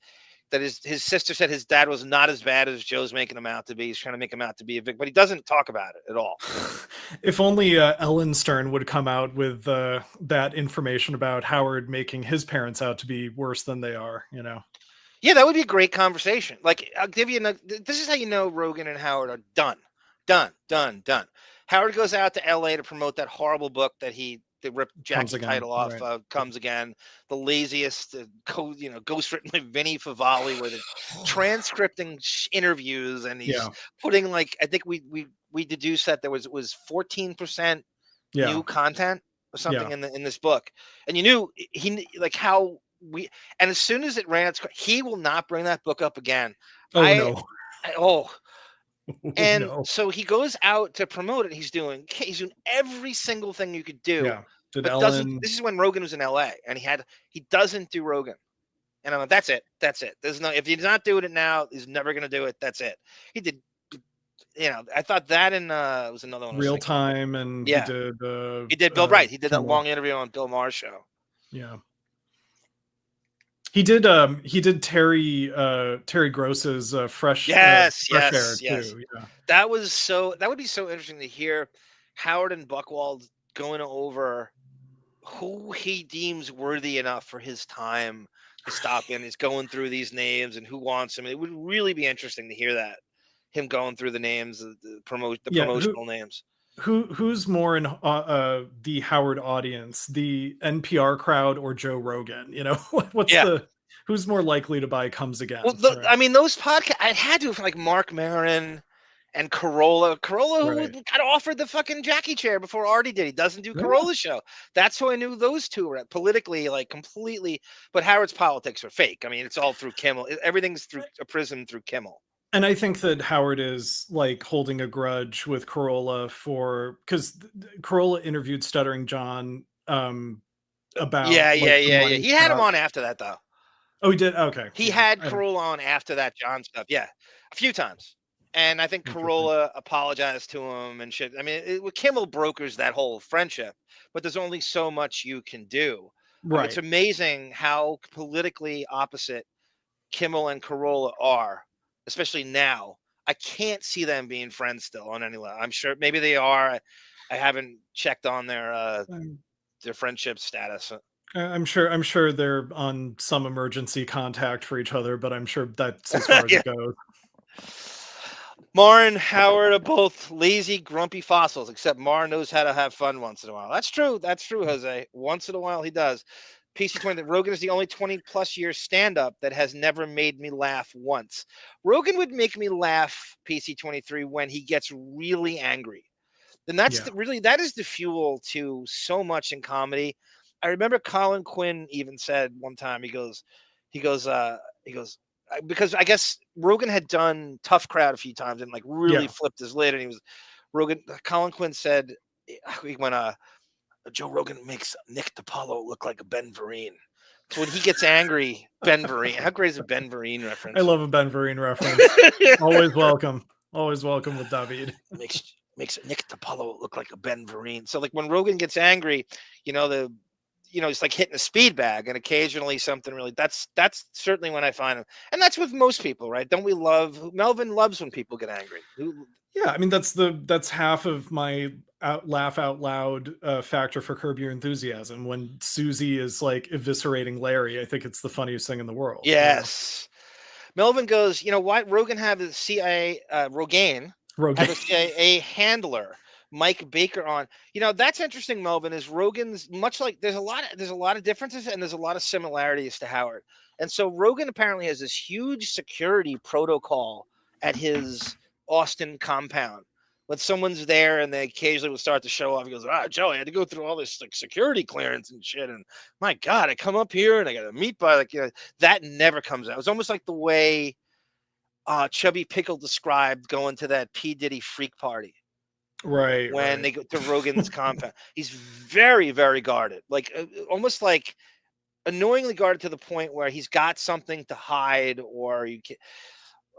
that his sister said his dad was not as bad as Joe's making him out to be. He's trying to make him out to be a victim, but he doesn't talk about it at all. If only Ellen Stern would come out with that information about Howard making his parents out to be worse than they are, you know? Yeah, that would be a great conversation. Like, I'll give you this is how you know Rogan and Howard are done. Howard goes out to LA to promote that horrible book that they ripped Jack's title off, Comes Again, the laziest, ghostwritten by Vinny Favale, where they're transcripting interviews, and he's putting, like, I think we deduced that there was 14% new content or something in this book, and you knew and as soon as it ran its course, he will not bring that book up again. So he goes out to promote it. He's doing every single thing you could do. Yeah. This is when Rogan was in LA, and he doesn't do Rogan. And I'm like, that's it. There's no, if he's not doing it now, he's never going to do it. That's it. He did, I thought that in, it was another one. Real Time. And he did Bill Bright. He did that long interview on Bill Maher's show. Yeah. He did Terry Gross's Fresh Air too. Yeah. That would be so interesting to hear Howard and Buchwald going over who he deems worthy enough for his time to stop in. He's going through these names and who wants him. It would really be interesting to hear that, him going through the names, the promotional names. Who's more in the Howard audience, the NPR crowd or Joe Rogan? You know, who's more likely to buy Comes Again? Well, I mean, those podcasts, I had to, like Mark Maron and Carolla, who got offered the fucking Jackie chair before RD did. He doesn't do Carolla's show. That's who I knew those two were at, politically, like, completely. But Howard's politics are fake. I mean, it's all through Kimmel. Everything's through a prism through Kimmel. And I think that Howard is like holding a grudge with Carolla because Carolla interviewed Stuttering John about. Yeah. He had him on after that, though. Oh, he did? Okay. He had Carolla on after that John stuff. Yeah, a few times. And I think Carolla apologized to him and shit. I mean, Kimmel brokers that whole friendship, but there's only so much you can do. Right. It's amazing how politically opposite Kimmel and Carolla are. Especially now, I can't see them being friends still on any level. I'm sure maybe they are. I haven't checked on their friendship status. I'm sure they're on some emergency contact for each other, but I'm sure that's as far as it goes. Maher and Howard are both lazy, grumpy fossils, except Maher knows how to have fun once in a while. That's true. That's true, Jose. Once in a while, he does. PC20, Rogan is the only 20-plus year stand-up that has never made me laugh once. Rogan would make me laugh, PC23, when he gets really angry. And that's that is the fuel to so much in comedy. I remember Colin Quinn even said one time, he goes, because I guess Rogan had done Tough Crowd a few times and like really flipped his lid, and Colin Quinn said, he went, Joe Rogan makes Nick DiPaolo look like a Ben Vereen. So when he gets angry, Ben Vereen. How great is a Ben Vereen reference? I love a Ben Vereen reference. Always welcome. Always welcome with David. Makes Nick DiPaolo look like a Ben Vereen. So like when Rogan gets angry, it's like hitting a speed bag, and occasionally something really. That's certainly when I find him, and that's with most people, right? Don't we love? Melvin loves when people get angry. Yeah, I mean that's half of my laugh out loud factor for Curb Your Enthusiasm. When Susie is like eviscerating Larry, I think it's the funniest thing in the world. Yes. Melvin goes, why Rogan have the CIA Rogaine have a CIA handler, Mike Baker, on. That's interesting, Melvin, is Rogan's much like there's a lot of differences and there's a lot of similarities to Howard. And so Rogan apparently has this huge security protocol at his Austin compound. When someone's there and they occasionally will start to show off, he goes, Joe, I had to go through all this like security clearance and shit. And my God, I come up here and I got to meet by that never comes out. It's almost like the way Chubby Pickle described going to that P. Diddy freak party. Right. When they go to Rogan's compound. He's very, very guarded. Like almost like annoyingly guarded to the point where he's got something to hide, or you can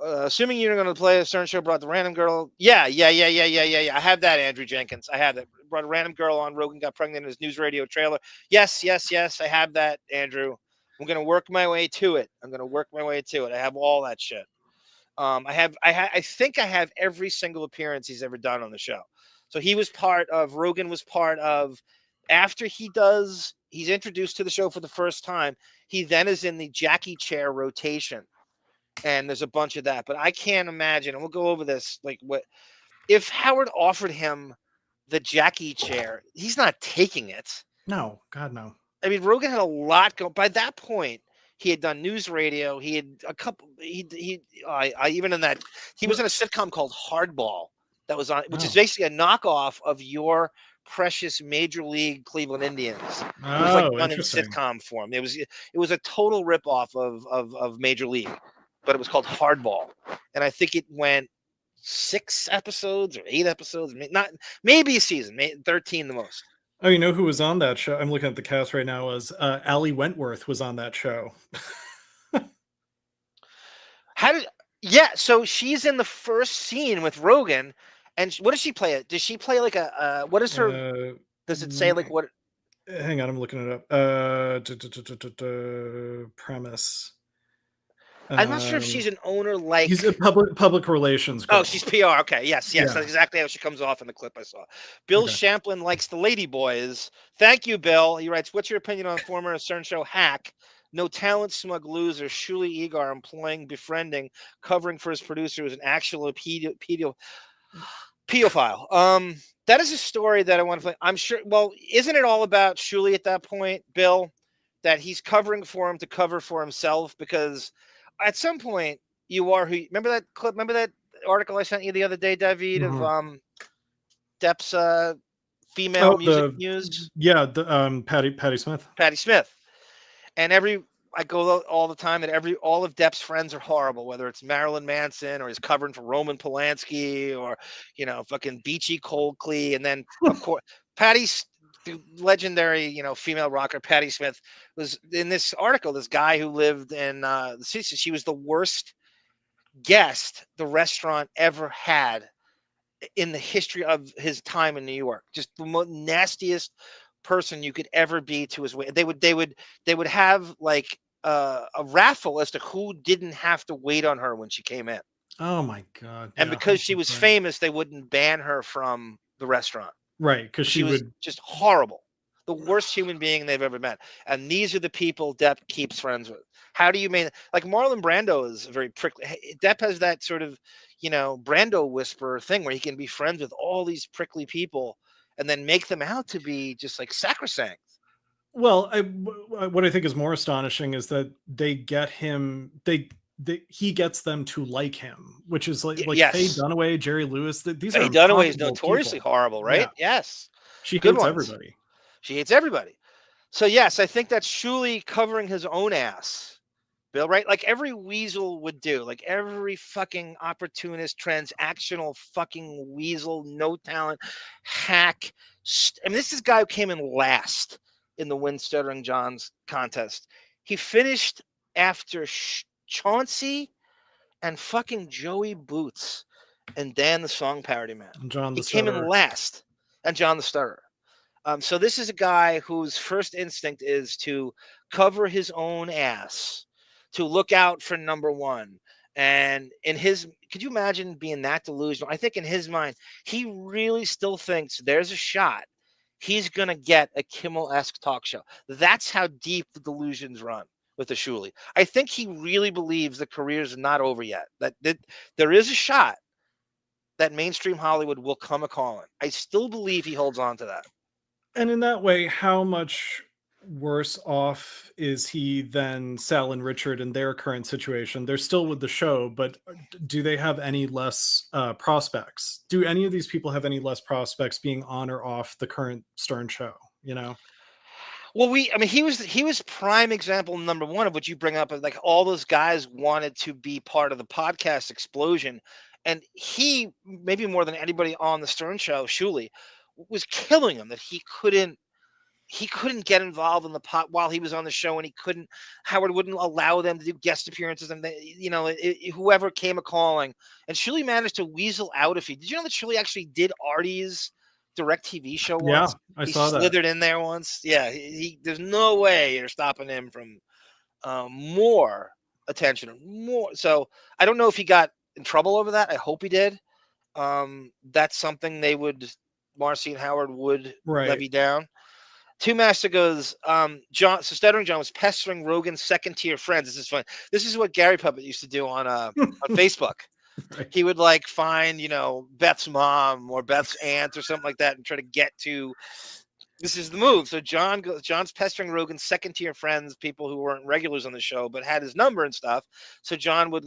assuming you're going to play a certain show, brought the random girl. Yeah. I have that, Andrew Jenkins. I have that. Brought a random girl on. Rogan got pregnant in his news radio trailer. Yes. I have that, Andrew. I'm going to work my way to it. I have all that shit. I think I have every single appearance he's ever done on the show. So Rogan was part of, after he's introduced to the show for the first time, he then is in the Jackie chair rotation. And there's a bunch of that, but I can't imagine, and we'll go over this, like what if Howard offered him the Jackie chair, he's not taking it. No, God, no. I mean, Rogan had a lot going. By that point, he had done news radio. He had a couple, even in that, he was in a sitcom called Hardball that was on, which is basically a knockoff of your precious Major League Cleveland Indians. It was like done in sitcom form. It was a total ripoff of Major League. But it was called Hardball, and I think it went 6 episodes or 8 episodes, maybe a season, 13 the most. Oh, you know who was on that show? I'm looking at the cast right now. Was Allie Wentworth was on that show? So she's in the first scene with Rogan, and what does she play? Does she play like a what is her? Does it say like what? Hang on, I'm looking it up. Premise. I'm not sure if she's an owner like. He's a public relations girl. Oh, she's PR. Okay, yes. Yeah. That's exactly how she comes off in the clip I saw. Bill Champlin likes the Lady Boys. Thank you, Bill. He writes, "What's your opinion on former CERN show hack? No talent, smug loser, Shuli Egar employing, befriending, covering for his producer who's an actual pedophile." That is a story that I want to play. I'm sure. Well, isn't it all about Shuli at that point, Bill? That he's covering for him to cover for himself, because at some point you are who. Remember that clip? Remember that article I sent you the other day, David, of Depp's female music news? Yeah, Patti Smith. Patti Smith. And I go all the time that all of Depp's friends are horrible, whether it's Marilyn Manson or he's covering for Roman Polanski or fucking Beachy Coldplay, and then of course Patty's the legendary female rocker Patti Smith was in this article. This guy who lived in she was the worst guest the restaurant ever had in the history of his time in New York. Just the most nastiest person you could ever be to his way. They would have like a raffle as to who didn't have to wait on her when she came in. Oh my God. And because she was famous, they wouldn't ban her from the restaurant. Right, because she was would just horrible. the worst human being they've ever met. And these are the people Depp keeps friends with. How do you like Marlon Brando is very prickly. Depp has that sort of, Brando whisperer thing where he can be friends with all these prickly people and then make them out to be just like sacrosanct. Well, what I think is more astonishing is that they get him, he gets them to like him, which is like yes. Faye Dunaway, Jerry Lewis. These Faye are Dunaway is notoriously people. horrible, right? Yeah. Yes. She Good hates ones. everybody. She hates everybody. So yes, I think that's Shuley covering his own ass. Bill, right? Like every weasel would do, like every fucking opportunist, transactional fucking weasel, no talent, hack. I mean, this is a guy who came in last in the Win Stuttering John's contest. He finished after Chauncey and fucking Joey Boots and Dan the Song Parody Man. John the He came in last, and John the Stutterer. So this is a guy whose first instinct is to cover his own ass, to look out for number one. And could you imagine being that delusional? I think in his mind, he really still thinks there's a shot he's going to get a Kimmel-esque talk show. That's how deep the delusions run with the Shuley. I think he really believes the career's not over yet, that there is a shot that mainstream Hollywood will come a-calling. I still believe he holds on to that. And in that way, how much worse off is he than Sal and Richard in their current situation? They're still with the show, but do they have any less prospects? Do any of these people have any less prospects being on or off the current Stern show? Well, he was prime example number one of what you bring up. Like all those guys wanted to be part of the podcast explosion, and he, maybe more than anybody on the Stern show, Shuley, was killing him that he couldn't get involved in the pot while he was on the show, and Howard wouldn't allow them to do guest appearances, and whoever came a calling, and Shuley managed to weasel out of it. Did you know that Shuley actually did Artie's direct TV show once? Yeah, I saw that. He slithered in there once. Yeah, there's no way you're stopping him from more attention, more. So I don't know if he got in trouble over that. I hope he did. That's something Marcy and Howard would levy down. Two Master goes, Stuttering John was pestering Rogan's second-tier friends. This is fun. This is what Gary Puppet used to do on Facebook. Right. He would find, Beth's mom or Beth's aunt or something like that and try to get to. This is the move. So John's pestering Rogan's second-tier friends, people who weren't regulars on the show but had his number and stuff. So John would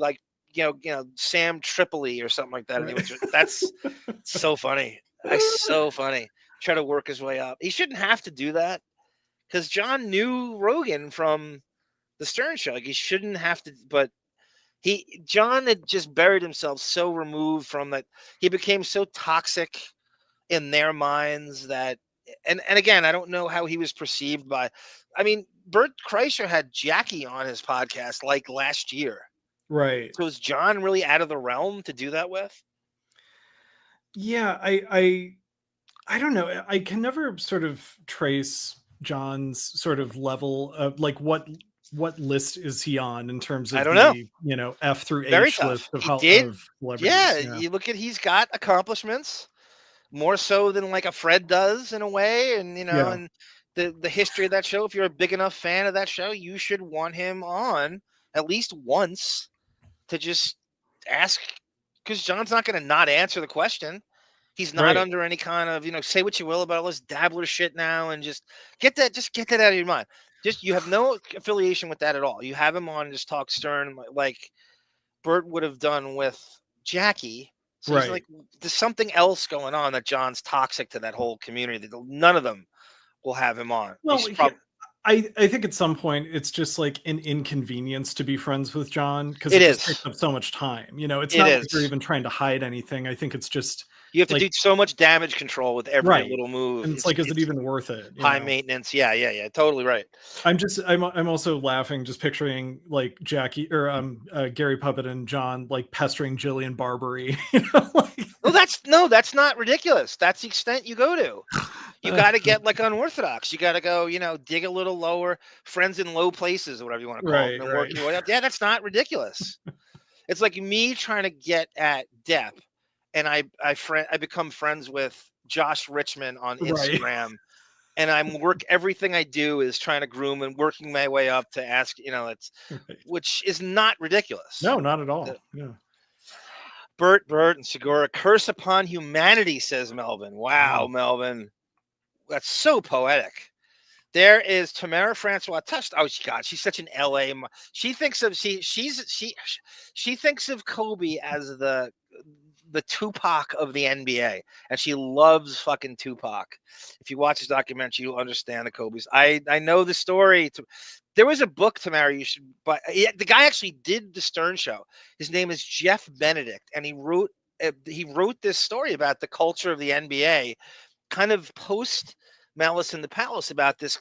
Sam Tripoli or something like that. Right. And that's so funny. That's so funny. Try to work his way up. He shouldn't have to do that because John knew Rogan from the Stern show. He shouldn't have to, but John had just buried himself so removed from that. He became so toxic in their minds that, and again, I don't know how he was perceived by, Bert Kreischer had Jackie on his podcast last year. Right. So is John really out of the realm to do that with? Yeah, I don't know. I can never sort of trace John's sort of level of what list is he on in terms of I don't know. F through Very H tough. list of celebrities. Yeah, you look at he's got accomplishments more so than a Fred does in a way, and and the history of that show. If you're a big enough fan of that show, you should want him on at least once to just ask, because John's not going to not answer the question. He's not under any kind of, say what you will about all this dabbler shit now, and just get that out of your mind. Just, you have no affiliation with that at all. You have him on and just talk Stern like Bert would have done with Jackie. So he's there's something else going on that John's toxic to that whole community. None of them will have him on. Well, I think at some point it's just an inconvenience to be friends with John because it just takes up so much time. It's not like you're even trying to hide anything. I think it's just you have to do so much damage control with every little move. And it's is it even worth it? High maintenance. Yeah. Totally right. I'm also laughing just picturing Jackie or Gary Puppet and John pestering Jillian Barbary. That's not ridiculous. That's the extent you go to. You got to get unorthodox. You got to go, dig a little lower, friends in low places or whatever you want to call it. And work your way up. Yeah, that's not ridiculous. It's like me trying to get at Depp, and I become friends with Josh Richmond on Instagram, and I'm everything I do is trying to groom and working my way up to ask, which is not ridiculous. No, not at all. Yeah. Bert, and Segura, curse upon humanity, says Melvin. Wow, Melvin. That's so poetic. There is Tamara Francois touched. Oh God, she's such an LA. She thinks of she thinks of Kobe as the Tupac of the NBA, and she loves fucking Tupac. If you watch this documentary, you'll understand the Kobe's. I know the story. There was a book, Tamara, you should buy. The guy actually did the Stern Show. His name is Jeff Benedict, and he wrote this story about the culture of the NBA, kind of post Malice in the Palace, about this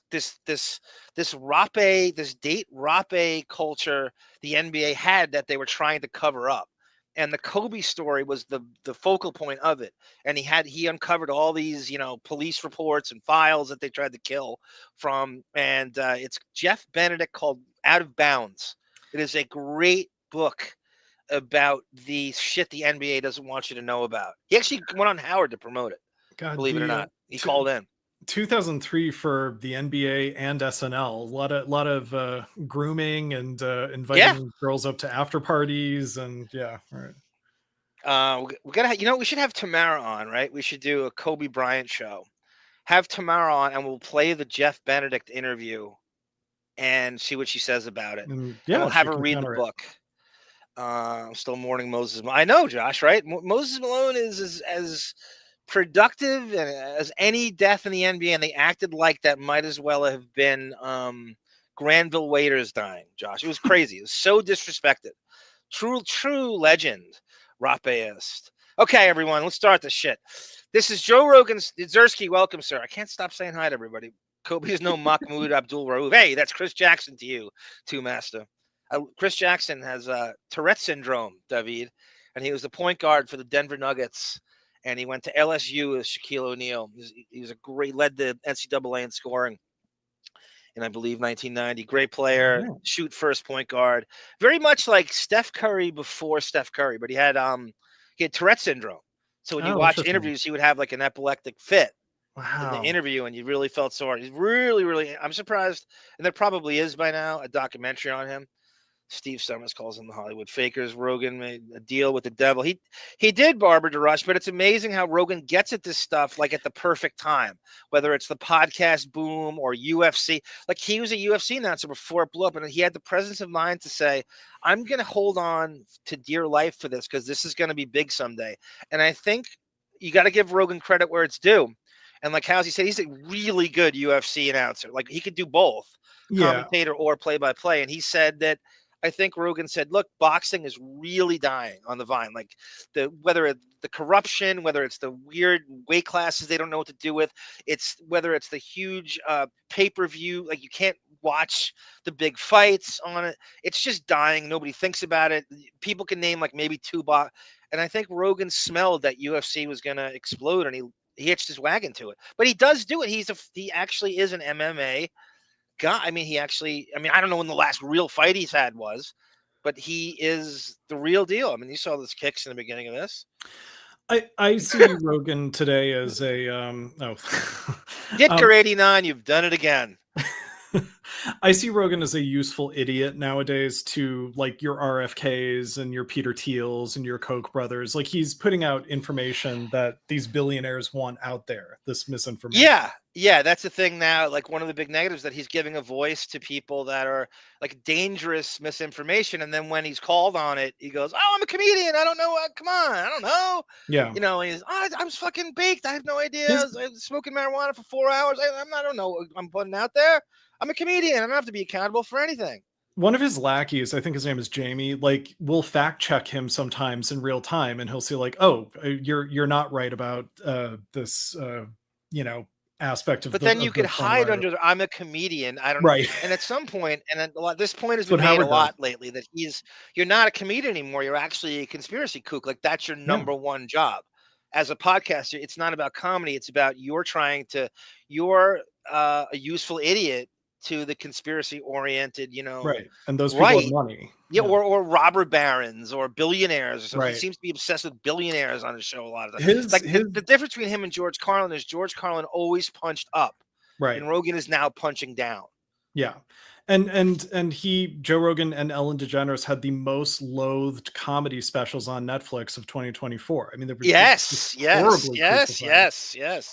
date rape culture the NBA had that they were trying to cover up. And the Kobe story was the focal point of it. And he uncovered all these, police reports and files that they tried to kill from. And it's Jeff Benedict, called Out of Bounds. It is a great book about the shit the NBA doesn't want you to know about. He actually went on Howard to promote it. God, believe it or not. He called in. 2003 for the NBA and SNL. A lot of grooming and inviting girls up to after parties, and right. We gotta, we should have Tamara on, right? We should do a Kobe Bryant show. Have Tamara on, and we'll play the Jeff Benedict interview and see what she says about it. And we'll have her read the book. I'm still mourning Moses. I know, Josh, right? Moses Malone is as productive as any death in the NBA, and they acted like that might as well have been Granville Waiters dying, Josh. It was crazy. It was so disrespected. True legend, rapeist. Okay, everyone, let's start the shit. This is Joe Rogan. Zersky, welcome, sir. I can't stop saying hi to everybody. Kobe is no Mahmoud Abdul Rauf. Hey, that's Chris Jackson to you, too, master. Chris Jackson has Tourette syndrome, David, and he was the point guard for the Denver Nuggets. And he went to LSU with Shaquille O'Neal. He was led the NCAA in scoring in, I believe, 1990. Great player, shoot first point guard. Very much like Steph Curry before Steph Curry, but he had Tourette syndrome. So when you watch interviews, he would have like an epileptic fit in the interview, and you really felt sorry. He's really, really, I'm surprised, and there probably is by now a documentary on him. Steve Summers calls them the Hollywood fakers. Rogan made a deal with the devil. He did, Barbara DeRush, but it's amazing how Rogan gets at this stuff like at the perfect time, whether it's the podcast boom or UFC. Like, he was a UFC announcer before it blew up, and he had the presence of mind to say, I'm going to hold on to dear life for this because this is going to be big someday. And I think you got to give Rogan credit where it's due. And like Howsey said, he's a really good UFC announcer. Like, he could do both, commentator or play-by-play. And he said that, I think Rogan said, look, boxing is really dying on the vine. Like, whether it's the corruption, whether it's the weird weight classes they don't know what to do with, whether it's the huge pay-per-view, like you can't watch the big fights on it. It's just dying. Nobody thinks about it. People can name like maybe two and I think Rogan smelled that UFC was going to explode, and he hitched his wagon to it. But he does do it. He actually is an MMA guy. I mean, I don't know when the last real fight he's had was, but he is the real deal. I mean, you saw those kicks in the beginning of this. I see Rogan today as a Ditker 89, you've done it again. I see Rogan as a useful idiot nowadays to like your RFKs and your Peter Thiels and your Koch brothers. Like, he's putting out information that these billionaires want out there, this misinformation. Yeah, that's the thing now. Like, one of the big negatives that he's giving a voice to people that are like dangerous misinformation. And then when he's called on it, he goes, oh, I'm a comedian. I don't know. Come on. I don't know. Yeah. He's, I was fucking baked. I have no idea. I was smoking marijuana for 4 hours. I don't know. I'm putting out there. I'm a comedian. I don't have to be accountable for anything. One of his lackeys, I think his name is Jamie, like, will fact check him sometimes in real time, and he'll say like, oh, you're not right about this, aspect of. But then you could hide under I'm a comedian. I don't know. And at some point, and this point has been made a lot lately, that you're not a comedian anymore. You're actually a conspiracy kook. Like, that's your number one job as a podcaster. It's not about comedy. It's about you're a useful idiot to the conspiracy-oriented, right, and those people have money, or robber barons or billionaires or something. He seems to be obsessed with billionaires on his show a lot of times. The difference between him and George Carlin is George Carlin always punched up. Right. And Rogan is now punching down. Yeah. And Joe Rogan and Ellen DeGeneres had the most loathed comedy specials on Netflix of 2024. I mean, they were Yes. crucified.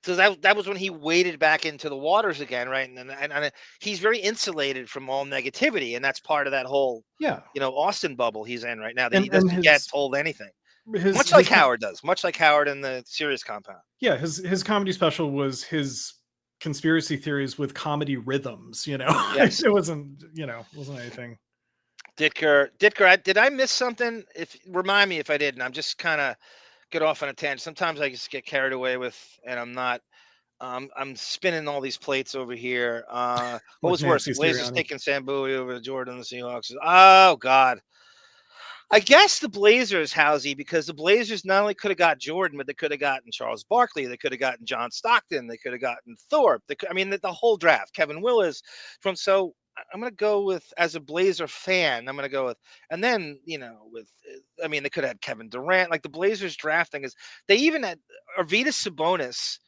So that was when he waded back into the waters again, right? And he's very insulated from all negativity, and that's part of that whole Austin bubble he's in right now. That he doesn't get told anything, much like Howard does, much like Howard in the Sirius Compound. Yeah, his comedy special was his conspiracy theories with comedy rhythms. Yes. It wasn't anything. Ditker, did I miss something? Remind me if I didn't. I'm just kind of get off on a tangent. Sometimes I just get carried away and I'm not. I'm spinning all these plates over here. What was worse, Blazers taking Sambui over to Jordan and the Seahawks? Oh God. I guess the Blazers, Housey, because the Blazers not only could have got Jordan, but they could have gotten Charles Barkley. They could have gotten John Stockton. They could have gotten Thorpe. The whole draft. Kevin Willis. So I'm going to go with, as a Blazer fan, I'm going to go with, and then, they could have had Kevin Durant. Like the Blazers drafting they even had Arvydas Sabonis,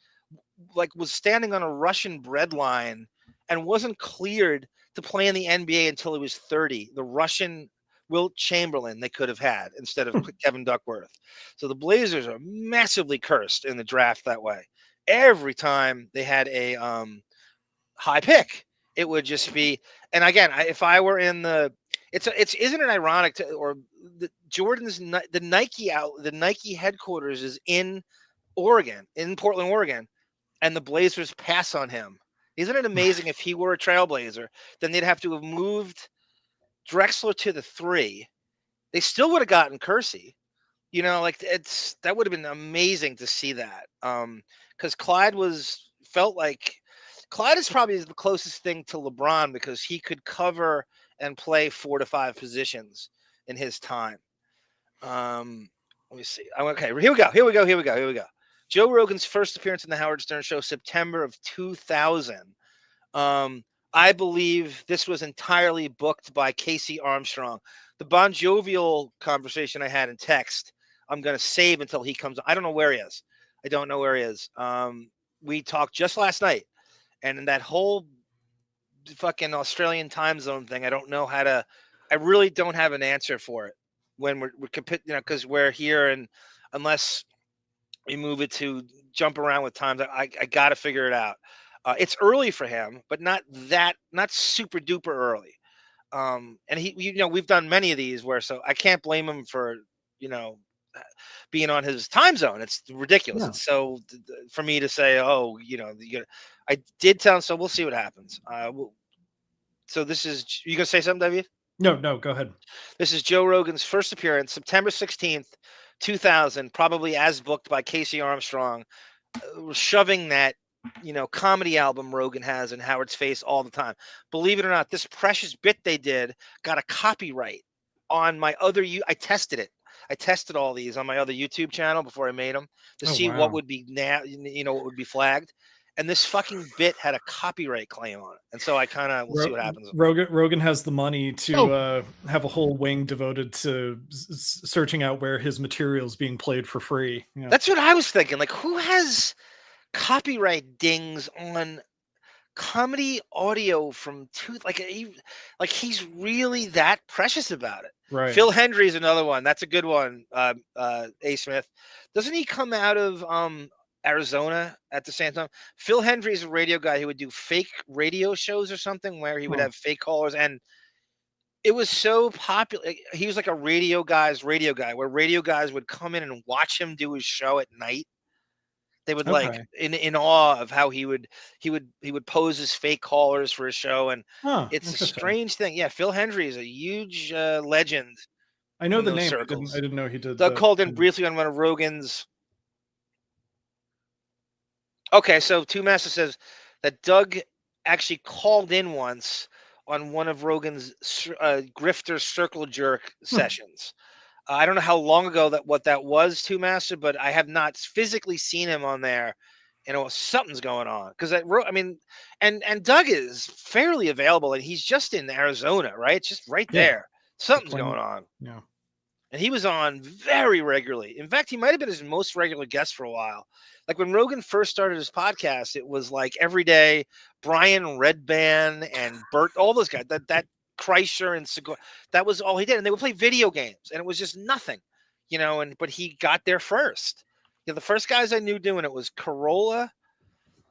was standing on a Russian breadline and wasn't cleared to play in the NBA until he was 30. The Russian Wilt Chamberlain they could have had instead of Kevin Duckworth. So the Blazers are massively cursed in the draft that way. Every time they had a high pick, it would just be. And again, if I were in isn't it ironic Jordan's the Nike headquarters is in Oregon, in Portland, Oregon, and the Blazers pass on him. Isn't it amazing? If he were a Trailblazer, then they'd have to have moved Drexler to the 3. They still would have gotten Kersey. That would have been amazing to see that. Because Clyde is probably the closest thing to LeBron because he could cover and play 4 to 5 positions in his time. Let me see. Okay, here we go. Joe Rogan's first appearance in the Howard Stern Show, September of 2000. I believe this was entirely booked by KC Armstrong. The Bon Jovial conversation I had in text, I'm going to save until he comes. I don't know where he is. We talked just last night. And in that whole fucking Australian time zone thing, I really don't have an answer for it when we're because we're here, and unless we move it to jump around with times, I got to figure it out. It's early for him, but not super duper early. And we've done many of these so I can't blame him for, being on his time zone. It's ridiculous. Yeah. It's so for me to say, I did tell him, so we'll see what happens. So this is, you gonna say something, David? No, go ahead. This is Joe Rogan's first appearance, September 16th, 2000, probably as booked by KC Armstrong, shoving that, comedy album Rogan has in Howard's face all the time. Believe it or not, this precious bit they did got a copyright on my other, I tested it. I tested all these on my other YouTube channel before I made them to see what would be now, what would be flagged. And this fucking bit had a copyright claim on it. And so I kind of, we'll see what happens. Rogan has the money to have a whole wing devoted to searching out where his material is being played for free. Yeah. That's what I was thinking. Like, who has copyright dings on comedy audio from he's really that precious about it. Right. Phil Hendry is another one. That's a good one. A. Smith. Doesn't he come out of Arizona at the same time? Phil Hendry is a radio guy who would do fake radio shows or something where he would have fake callers, and it was so popular. He was like a radio guy where radio guys would come in and watch him do his show at night. They would in awe of how he would pose as fake callers for his show, and it's a strange thing. Yeah, Phil Hendry is a huge legend. I know the name. I didn't know he did. Doug called in briefly on one of Rogan's. Okay, so Two Master says that Doug actually called in once on one of Rogan's grifter circle jerk sessions. I don't know how long ago what that was, Two Master, but I have not physically seen him on there. Something's going on because and Doug is fairly available, and he's just in Arizona, right? It's just right there. Something's going on. Yeah. And he was on very regularly. In fact, he might have been his most regular guest for a while. Like when Rogan first started his podcast, it was like every day, Brian Redban and Burt, all those guys, that Kreischer and Segura, that was all he did. And they would play video games, and it was just nothing, but he got there first. The first guys I knew doing it was Carolla,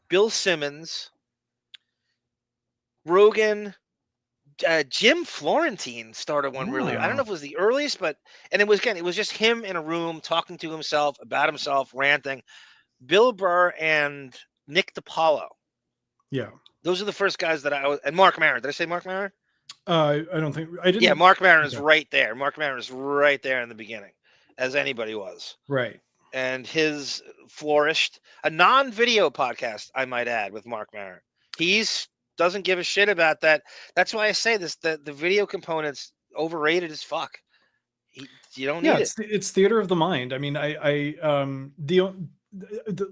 Bill Simmons, Rogan, Jim Florentine started one really. I don't know if it was the earliest, and it was just him in a room talking to himself about himself, ranting. Bill Burr and Nick DiPaolo. Yeah. Those are the first guys that and Mark Maron. Did I say Mark Maron? I don't think I didn't. Yeah, Mark Maron is right there. Mark Maron is right there in the beginning, as anybody was. Right. And his flourished. A non-video podcast, I might add, with Mark Maron. He's doesn't give a shit about that. That's why I say this: the video component's overrated as fuck. You don't need it. It's theater of the mind. I mean, the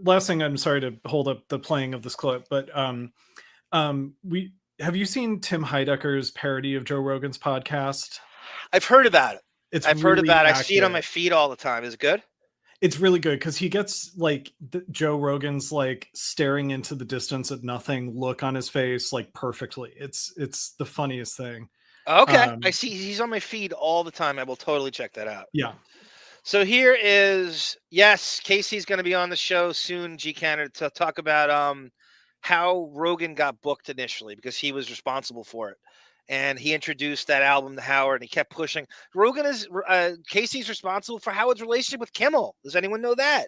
last thing, I'm sorry to hold up the playing of this clip, but have you seen Tim Heidecker's parody of Joe Rogan's podcast? I've heard about it. I've heard about it. I see it on accurate. my feed all the time. Is it good? It's really good because he gets like Joe Rogan's like staring into the distance at nothing look on his face like perfectly. It's the funniest thing. Okay, I see he's on my feed all the time. I will totally check that out. Yeah. So here is Casey's going to be on the show soon, G-Canada, to talk about how Rogan got booked initially because he was responsible for it. And he introduced that album to Howard, and he kept pushing. Casey's responsible for Howard's relationship with Kimmel. Does anyone know that?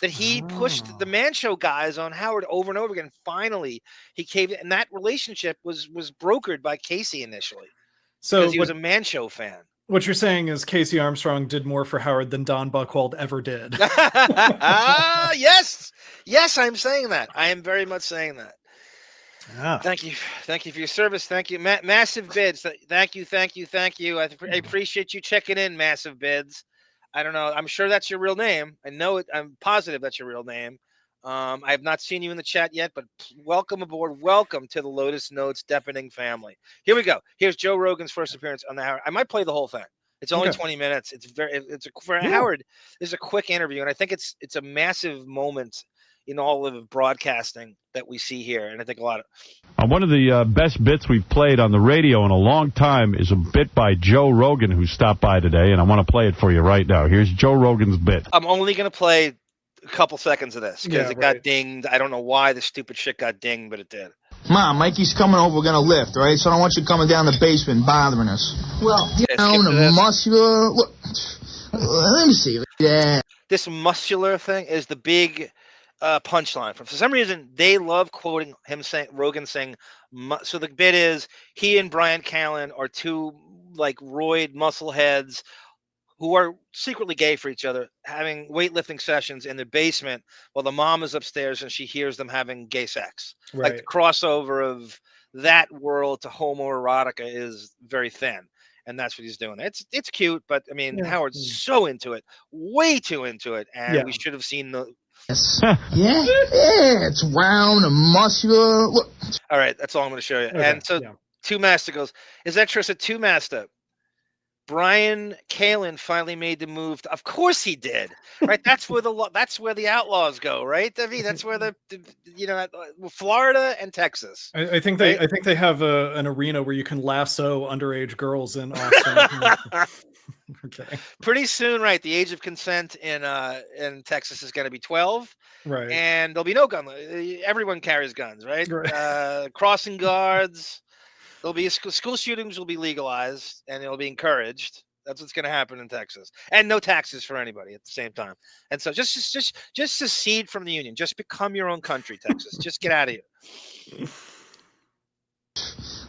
That he pushed the Man Show guys on Howard over and over again. Finally, he caved, and that relationship was brokered by Casey initially. So because he was a Man Show fan. What you're saying is KC Armstrong did more for Howard than Don Buchwald ever did. Yes, I'm saying that. I am very much saying that. Yeah. Thank you for your service. Thank you, Massive Bids. Thank you. I appreciate you checking in, Massive Bids. I don't know. I'm sure that's your real name. I know it. I'm positive that's your real name. I have not seen you in the chat yet, but welcome aboard. Welcome to the Lotus Notes Deppening family. Here we go. Here's Joe Rogan's first appearance on the Howard. I might play the whole thing. It's only 20 minutes. Howard. This is a quick interview, and I think it's a massive moment in all of broadcasting that we see here, and I think a lot of. One of the best bits we've played on the radio in a long time is a bit by Joe Rogan, who stopped by today, and I want to play it for you right now. Here's Joe Rogan's bit. I'm only going to play a couple seconds of this because it got dinged. I don't know why the stupid shit got dinged, but it did. Mom, Mikey's coming over. We're going to lift, all right? So I don't want you coming down the basement bothering us. Well, muscular. Look, let me see. Yeah. This muscular thing is the big punchline. For some reason, they love quoting Rogan saying. So the bit is he and Bryan Callen are two like roid muscle heads who are secretly gay for each other, having weightlifting sessions in their basement while the mom is upstairs and she hears them having gay sex. Right. Like the crossover of that world to homoerotica is very thin. And that's what he's doing. It's cute, but I mean, Howard's so into it, way too into it. And we should have seen the. Yeah, it's round and muscular. Look. All right, that's all I'm going to show you. Okay. And so Two Master goes, is that true? So Two Master, Bryan Callen finally made the move. Of course he did. Right? That's where the outlaws go, right, Debbie? That's where the Florida and Texas. I think they have an arena where you can lasso underage girls in Austin. Okay. Pretty soon, right? The age of consent in Texas is going to be 12, right? And there'll be no gun. Everyone carries guns, right? Crossing guards. There'll be school shootings will be legalized and it'll be encouraged. That's what's going to happen in Texas, and no taxes for anybody at the same time. And so just secede from the union. Just become your own country, Texas. Just get out of here.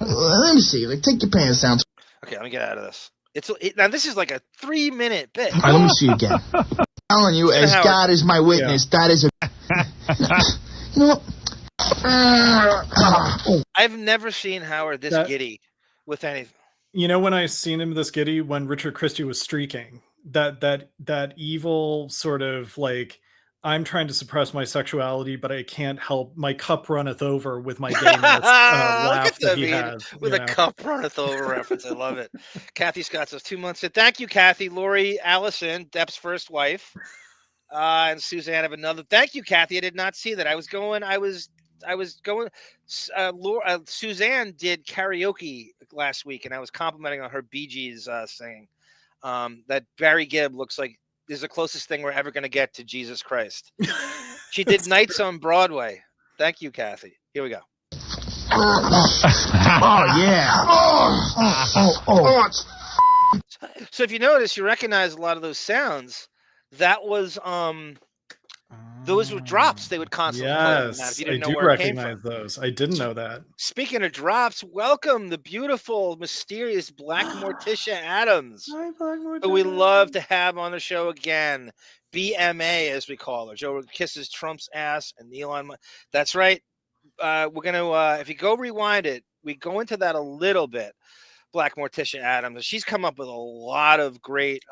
Let me see. Like, take your pants down. Okay, let me get out of this. Now this is like a 3-minute bit. All right, let me see again. I'm telling you, as Howard. God is my witness, that is a. You know what? I've never seen Howard this giddy with anything. You know when I seen him this giddy when Richard Christie was streaking, that evil sort of like I'm trying to suppress my sexuality, but I can't help. My cup runneth over with my gayness laugh that he has. With a cup runneth over reference. I love it. Kathy Scott says 2 months. Thank you, Kathy. Lori Allison, Depp's first wife. And Suzanne have another. Thank you, Kathy. I did not see that. I was going. Suzanne did karaoke last week, and I was complimenting on her Bee Gees singing. That Barry Gibb looks like is the closest thing we're ever going to get to Jesus Christ. She did Nights on Broadway. Thank you, Kathy. Here we go. Oh, yeah. So if you notice, you recognize a lot of those sounds. That was those were drops they would constantly play. Yes, If you didn't I know do where it came recognize from. those. I didn't know that. Speaking of drops, welcome the beautiful, mysterious Black Morticia Adams, Hi, Black Morticia. who we love to have on the show again. BMA, as we call her. Joe kisses Trump's ass and Elon. That's right. We're gonna if you go rewind it, we go into that a little bit. Black Morticia Adams. She's come up with a lot of great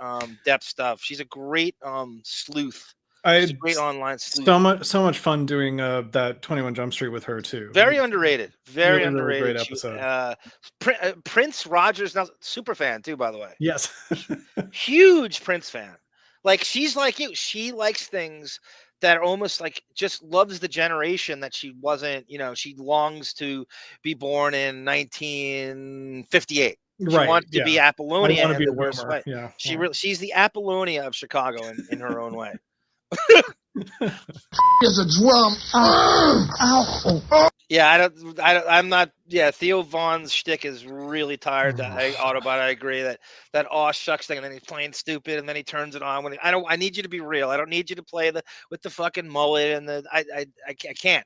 depth stuff. She's a great sleuth. She's a great online sleuth. So much fun doing that 21 Jump Street with her too. Very underrated. Very really, underrated. Really great episode. Prince Rogers, now super fan too, by the way. Yes. Huge Prince fan. Like she's like you. She likes things that are almost like just loves the generation that she wasn't, she longs to be born in 1958. She wants to be Apollonia in the worst way. Yeah. She's the Apollonia of Chicago in her own way. There's a drum. Yeah, I'm not. Yeah, Theo Vaughn's shtick is really tired. That Autobot, I agree that aw shucks thing, and then he's playing stupid, and then he turns it on when I need you to be real. I don't need you to play with the fucking mullet and the. I can't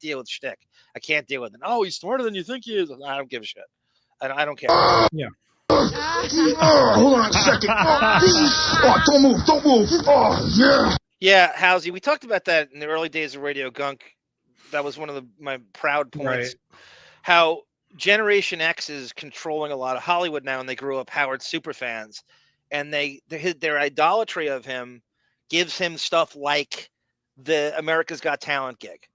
deal with shtick. I can't deal with it. Oh, he's smarter than you think he is. I don't give a shit. I don't care. Yeah. Hold on a second. Don't move. Oh, yeah. Yeah, Housey, we talked about that in the early days of Radio Gunk. That was one of my proud points. Right. How Generation X is controlling a lot of Hollywood now, and they grew up Howard super fans, and their idolatry of him gives him stuff like the America's Got Talent gig.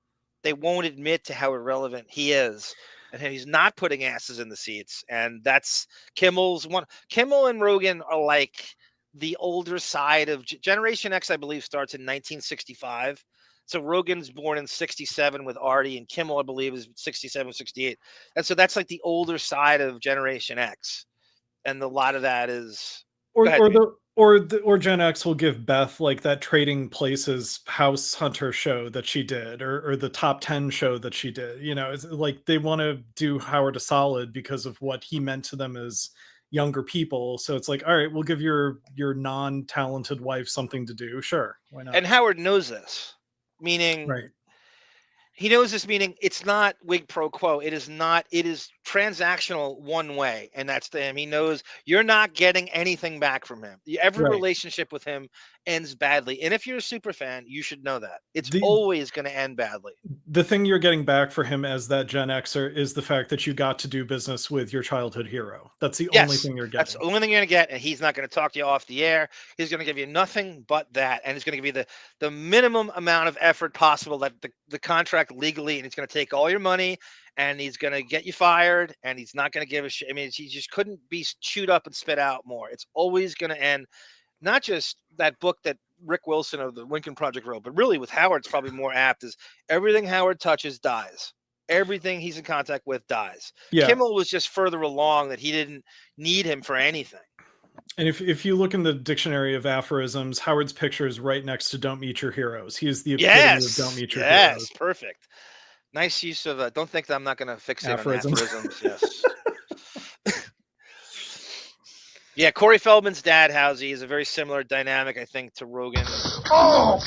They won't admit to how irrelevant he is. And he's not putting asses in the seats. And that's Kimmel's one. Kimmel and Rogan are like the older side of Generation X, I believe, starts in 1965. So Rogan's born in 67 with RD, and Kimmel, I believe, is 67, 68. And so that's like the older side of Generation X. And a lot of that is... Or Gen X will give Beth like that Trading Places House Hunter show that she did, or the Top 10 show that she did. It's like they want to do Howard a solid because of what he meant to them as younger people. So it's like, all right, we'll give your non-talented wife something to do. Sure, why not? And Howard knows this, meaning right. He knows this, meaning it's not quid pro quo. It is transactional one way, and that's to him. He knows you're not getting anything back from him. Every relationship with him ends badly. And if you're a super fan, you should know that. It's always going to end badly. The thing you're getting back for him as that Gen Xer is the fact that you got to do business with your childhood hero. That's the only thing you're getting. That's the only thing you're going to get, and he's not going to talk to you off the air. He's going to give you nothing but that, and he's going to give you the minimum amount of effort possible that the contract legally, and he's going to take all your money, and he's going to get you fired, and he's not going to give a shit. I mean, he just couldn't be chewed up and spit out more. It's always going to end, not just that book that Rick Wilson of the Lincoln Project wrote, but really with Howard, it's probably more apt, is everything Howard touches dies. Everything he's in contact with dies. Yeah. Kimmel was just further along that he didn't need him for anything. And if you look in the dictionary of aphorisms, Howard's picture is right next to "Don't meet your heroes." He is the epitome of "Don't meet your heroes." Yes, perfect. Nice use of. Don't think that I'm not going to fixate on aphorisms. Yes. Yeah, Corey Feldman's dad, Housey, is a very similar dynamic, I think, to Rogan. Oh,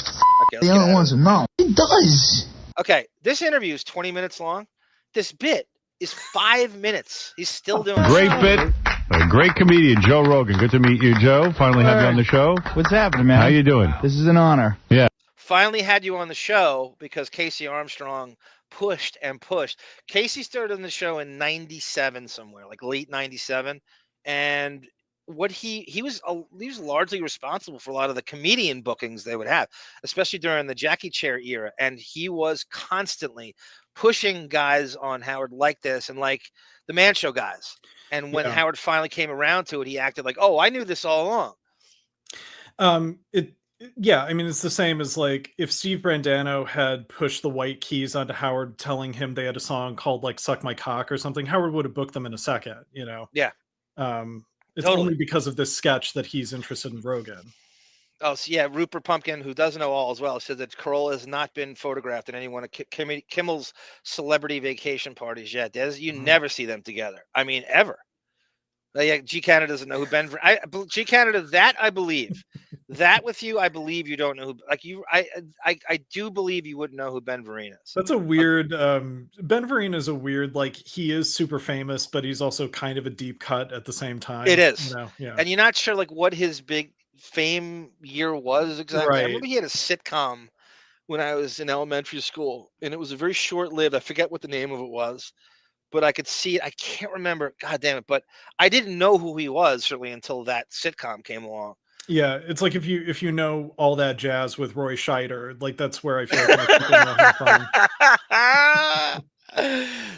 okay, the other ones are no. He does. Okay, this interview is 20 minutes long. This bit is 5 minutes. He's still doing great bit. A great comedian, Joe Rogan. Good to meet you, Joe. Finally have you on the show. What's happening, man? How you doing? This is an honor. Yeah. Finally had you on the show because KC Armstrong pushed and pushed. KC started on the show in 97 somewhere, like late 97. And what he was largely responsible for a lot of the comedian bookings they would have, especially during the Jackie Chair era. And he was constantly pushing guys on Howard like this and like the Man Show guys. And when Howard finally came around to it, he acted like, oh, I knew this all along. Yeah, I mean, it's the same as like if Steve Brandano had pushed the White Keys onto Howard, telling him they had a song called like "Suck My Cock" or something. Howard would have booked them in a second, you know. Yeah. It's only because of this sketch that he's interested in Rogan. Oh, so yeah, Rupert Pumpkin, who doesn't know all as well, said that Carolla has not been photographed in any one of Kimmel's celebrity vacation parties yet. You never see them together. I mean, ever. Yeah, G Canada doesn't know who Ben. G Canada, that I believe. That with you, I believe you don't know who. Like you, I do believe you wouldn't know who Ben Vereen is. That's a weird. Ben Vereen is a weird. Like he is super famous, but he's also kind of a deep cut at the same time. It is, you know? Yeah. And you're not sure like what his big fame year was exactly. Right. I remember he had a sitcom when I was in elementary school, and it was a very short-lived. I forget what the name of it was, but I could see it. I can't remember. God damn it! But I didn't know who he was certainly until that sitcom came along. Yeah, it's like if you know All That Jazz with Roy Scheider, like that's where I feel like people know him from.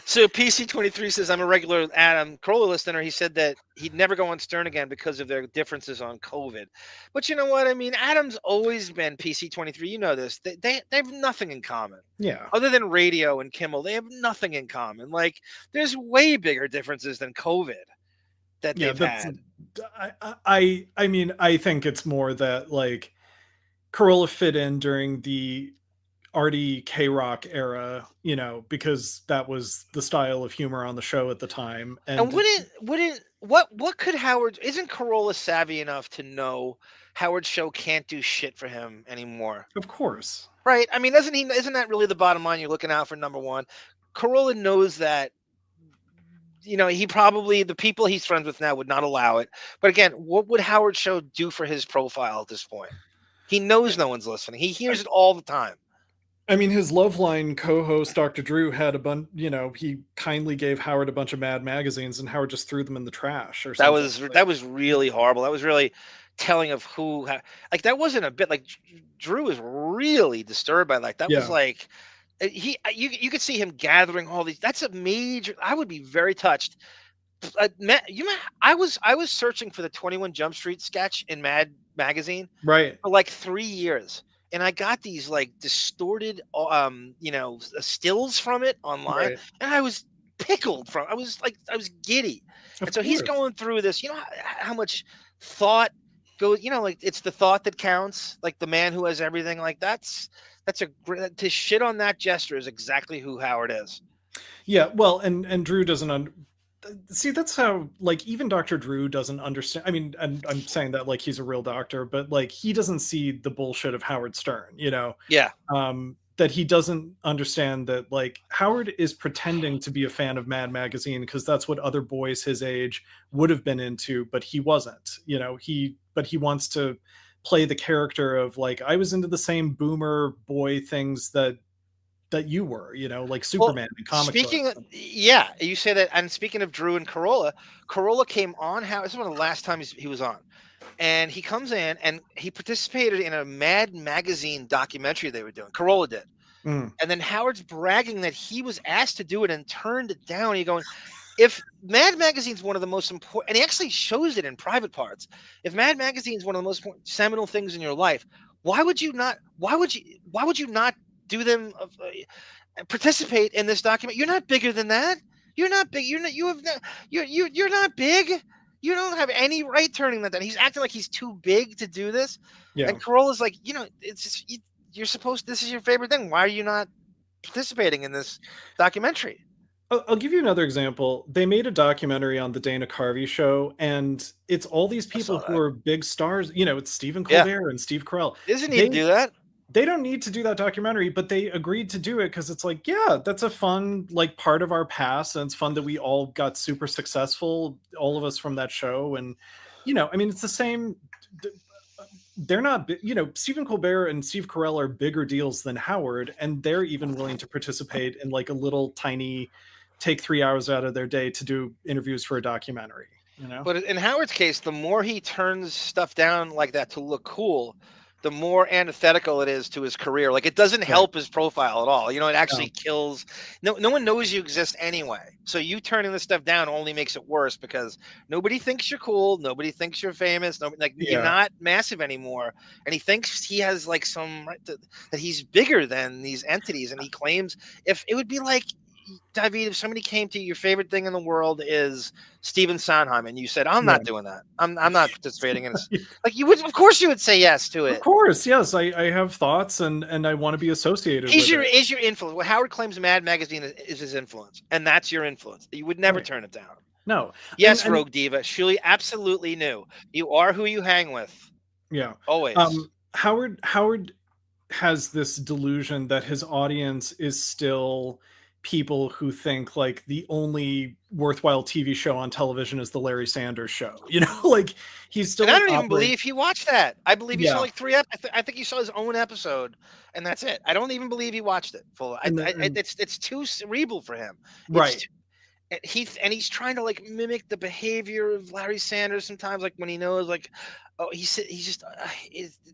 So PC23 says, I'm a regular Adam Carolla listener. He said that he'd never go on Stern again because of their differences on COVID. But you know what? I mean, Adam's always been PC23. You know this. They have nothing in common. Yeah. Other than radio and Kimmel, they have nothing in common. Like, there's way bigger differences than COVID that they've had. I mean, I think it's more that like Carolla fit in during the RD K-Rock era, you know, because that was the style of humor on the show at the time. And what could Howard, isn't Carolla savvy enough to know Howard's show can't do shit for him anymore? Of course. Right. I mean, isn't that really the bottom line? You're looking out for number one. Carolla knows that, you know, the people he's friends with now would not allow it. But again, what would Howard's show do for his profile at this point? He knows no one's listening. He hears it all the time. I mean, his Loveline co-host, Dr. Drew, had a bunch, you know, he kindly gave Howard a bunch of Mad magazines and Howard just threw them in the trash or something. That was really horrible. That was really telling of who, like, that wasn't a bit like Drew was really disturbed by that. That was like, you could see him gathering all these. That's a major, I would be very touched. I was searching for the 21 Jump Street sketch in Mad magazine. Right. For like 3 years. And I got these like distorted, stills from it online, right. And I was pickled I was giddy. And so he's going through this. You know how much thought goes. You know, like it's the thought that counts. Like the man who has everything. Like that's a great, to shit on that gesture is exactly who Howard is. Yeah, well, and Drew doesn't see, that's how, like, even Dr. Drew doesn't understand. I mean, and I'm saying that like he's a real doctor, but like he doesn't see the bullshit of Howard Stern, you know? Yeah. That he doesn't understand that like Howard is pretending to be a fan of Mad Magazine because that's what other boys his age would have been into, but he wasn't, you know, but he wants to play the character of like, I was into the same boomer boy things that you were, you know, like Superman and comic books. Yeah, you say that. And speaking of Drew and Carolla came on. This is one of the last times he was on, and he comes in and he participated in a Mad Magazine documentary they were doing. Carolla did, and then Howard's bragging that he was asked to do it and turned it down. He's going, if Mad Magazine's one of the most important, and he actually shows it in private parts. If Mad Magazine's one of the most seminal things in your life, why would you not do them, participate in this document? You're not bigger than that. You're not big. You're not big. You don't have any right turning that down. He's acting like he's too big to do this. Yeah. And Carolla's like, you know, it's just, you're supposed, this is your favorite thing. Why are you not participating in this documentary? I'll give you another example. They made a documentary on the Dana Carvey show, and it's all these people who are big stars. You know, it's Stephen Colbert and Steve Carell. Doesn't he do that? They don't need to do that documentary, but they agreed to do it because it's like, yeah, that's a fun, like, part of our past. And it's fun that we all got super successful, all of us from that show. And, you know, I mean, it's the same. They're not, you know, Stephen Colbert and Steve Carell are bigger deals than Howard. And they're even willing to participate in like a little tiny, take 3 hours out of their day to do interviews for a documentary. You know? But in Howard's case, the more he turns stuff down like that to look cool, the more antithetical it is to his career. Like, it doesn't help his profile at all. You know, it actually kills. No one knows you exist anyway. So you turning this stuff down only makes it worse because nobody thinks you're cool. Nobody thinks you're famous. Nobody, you're not massive anymore. And he thinks he has like some right that he's bigger than these entities. And he claims if it would be like, David, if somebody came to you, your favorite thing in the world is Stephen Sondheim, and you said, "I'm not doing that. I'm not participating in this." Like, you would, of course, you would say yes to it. Of course, yes. I have thoughts, and I want to be associated. Is with your influence? Well, Howard claims Mad Magazine is his influence, and that's your influence. You would never turn it down. No. Yes, Rogue Diva. Shuli absolutely knew. You are who you hang with. Yeah. Always. Howard has this delusion that his audience is still people who think like the only worthwhile TV show on television is the Larry Sanders Show. You know, like he's still. And I don't even believe he watched that. I believe he saw like 3 episodes. I think he saw his own episode, and that's it. I don't even believe he watched it full. It's too cerebral for him. Right. He's trying to like mimic the behavior of Larry Sanders sometimes, like when he knows, like, oh, he's just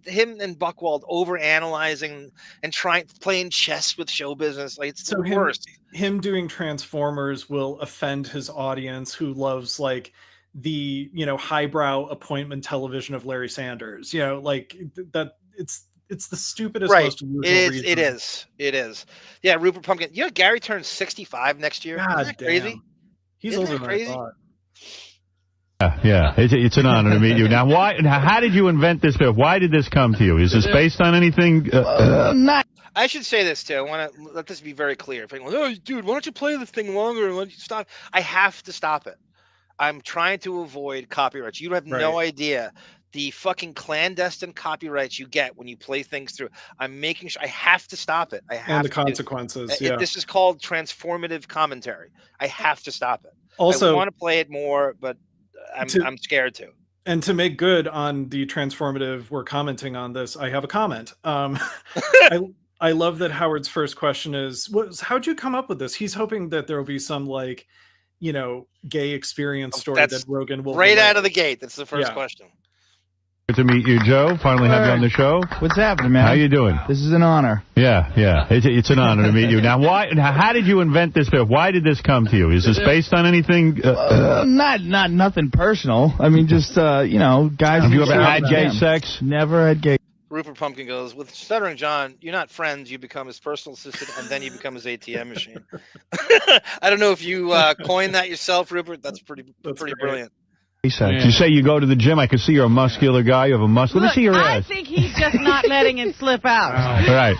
him and Buchwald over analyzing and playing chess with show business. Like, it's the worst. Him doing Transformers will offend his audience who loves like the highbrow appointment television of Larry Sanders. You know, like that. It's the stupidest, most unusual reason. It is. Yeah, Rupert Pumpkin. You know, Gary turns 65 next year. God Isn't that crazy? He's older than I thought. Yeah, it's an honor to meet you. Now, how did you invent this bit? Why did this come to you? Is this based on anything? I should say this too. I want to let this be very clear. If anyone goes, "Oh, dude, why don't you play this thing longer and why don't you stop?" I have to stop it. I'm trying to avoid copyrights. You have no idea the fucking clandestine copyrights you get when you play things through. I'm making sure I have to stop it. I have and the consequences. This is called transformative commentary. I have to stop it. Also, I want to play it more, but I'm scared to. And to make good on the transformative, we're commenting on this. I have a comment. I love that Howard's first question is, how'd you come up with this? He's hoping that there will be some like, gay experience story that Rogan will right out of the gate. That's the first question. Good to meet you, Joe. Finally have you on the show. What's happening, man? How you doing? This is an honor. Yeah. It's an honor to meet you. Now, how did you invent this bit? Why did this come to you? Is this based on anything? Not nothing personal. I mean, just guys. Have you ever had gay sex? Never had gay. Rupert Pumpkin goes, with Stuttering John, you're not friends. You become his personal assistant, and then you become his ATM machine. I don't know if you coined that yourself, Rupert. That's pretty brilliant. You say you go to the gym. I can see you're a muscular guy. You have a muscle. Let me see your ass. I think he's just not letting it slip out. All right.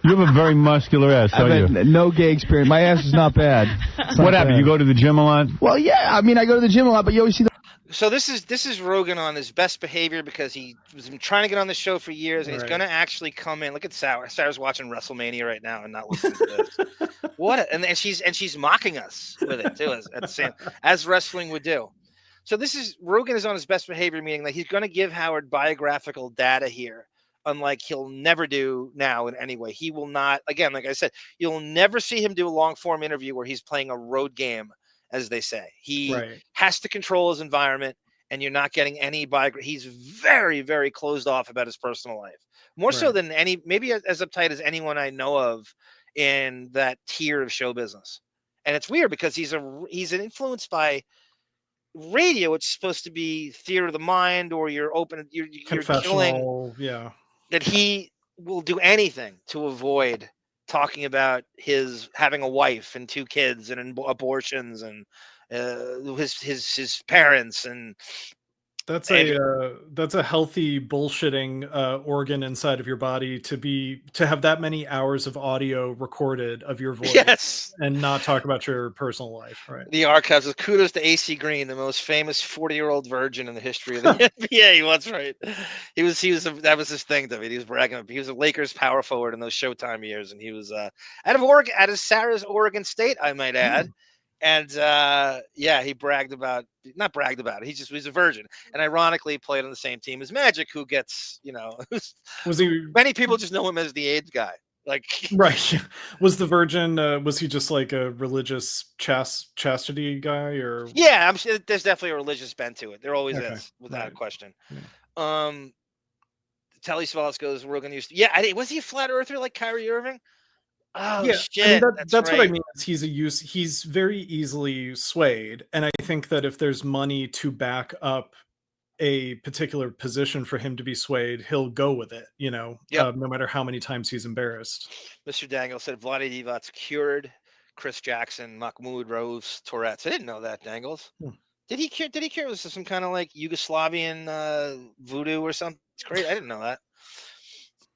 You have a very muscular ass, don't you? No gay experience. My ass is not bad. What happened? You go to the gym a lot? Well, yeah. I mean, I go to the gym a lot, but you always see the... So this is Rogan on his best behavior because he was trying to get on the show for years, and he's going to actually come in. Look at Sarah. Sarah's watching WrestleMania right now and not listening to this. And she's mocking us with it too, as wrestling would do. So Rogan is on his best behavior, meaning that he's going to give Howard biographical data here, unlike he'll never do now in any way. He will not, again, like I said, you'll never see him do a long form interview where he's playing a road game, as they say. He has to control his environment, and you're not getting any biography. He's very, very closed off about his personal life, more so than maybe as uptight as anyone I know of in that tier of show business. And it's weird because he's influenced by radio. It's supposed to be theater of the mind, or you're killing. That he will do anything to avoid talking about his having a wife and 2 kids and abortions and his parents and. That's a healthy bullshitting organ inside of your body to have that many hours of audio recorded of your voice, and not talk about your personal life, right? The archives of kudos to AC Green, the most famous 40-year-old virgin in the history of the NBA. He was right. That was his thing, David. He was bragging. He was a Lakers power forward in those Showtime years, and he was out of Oregon, out of Sarah's Oregon State, I might add. And he not bragged about it. He's a virgin, and ironically played on the same team as Magic, who gets, many people just know him as the AIDS guy. Like, right. Was the Virgin, was he just like a religious chastity guy, or? Yeah, I'm sure there's definitely a religious bent to it. There always Okay. is, without a question. Yeah. Telly Savalas goes, Rogan used to, yeah, was he a flat earther like Kyrie Irving? Oh, Yeah, shit. I mean, that's right. what I mean. Is he's very easily swayed. And I think that if there's money to back up a particular position for him to be swayed, he'll go with it, no matter how many times he's embarrassed. Mr. Dangle said Vlade Divac's cured. Chris Jackson, Mahmoud Rose, Tourette's. I didn't know that, Dangles. Did he cure? Was this some kind of like Yugoslavian voodoo or something? It's great. I didn't know that.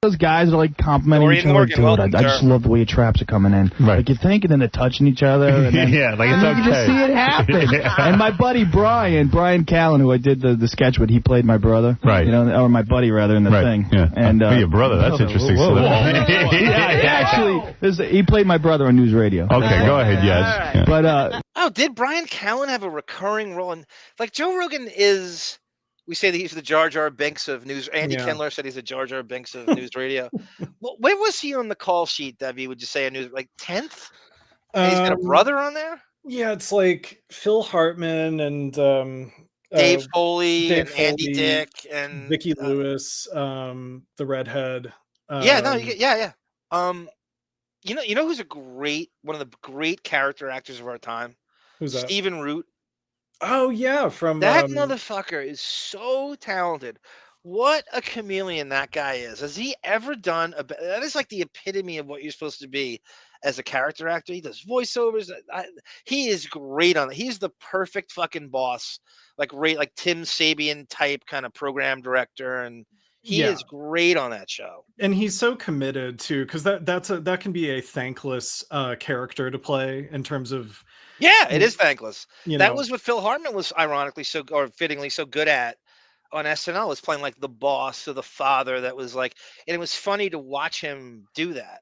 Those guys are like complimenting Dorian each other. Morgan, welcome, Dude, I just sir. love the way your traps are coming in. Right. Like you're thinking and they're touching each other. And then, Yeah, like it's and you can just okay. see it happen. Yeah. And my buddy Bryan Callen, who I did the sketch with, he played my brother. Right. Or my buddy rather in the thing. Yeah. And your brother. That's interesting. Whoa. So Actually, he played my brother on News Radio. Okay, go ahead. Yes. Yeah. But did Bryan Callen have a recurring role in, like, Joe Rogan is? We say that he's the Jar Jar Binks of news. Andy Kindler said he's the Jar Jar Binks of news radio. Well, where was he on the call sheet, Debbie? Would you say a news, like 10th? And he's got a brother on there. Yeah, it's like Phil Hartman and Dave Foley Dave and Andy Foley, Dick and Vicki Lewis, the redhead. Yeah. You know who's one of the great character actors of our time? Who's that? Stephen Root. Oh yeah, from that motherfucker is so talented. What a chameleon that guy is. Has he ever done that is like the epitome of what you're supposed to be as a character actor. He does voiceovers. He is great on it. He's the perfect fucking boss. Like Tim Sabian type kind of program director, and he is great on that show. And he's so committed to, because that can be a thankless character to play in terms of. Yeah, it is thankless. That was what Phil Hartman was ironically fittingly so good at on SNL, was playing like the boss or the father that was like, and it was funny to watch him do that.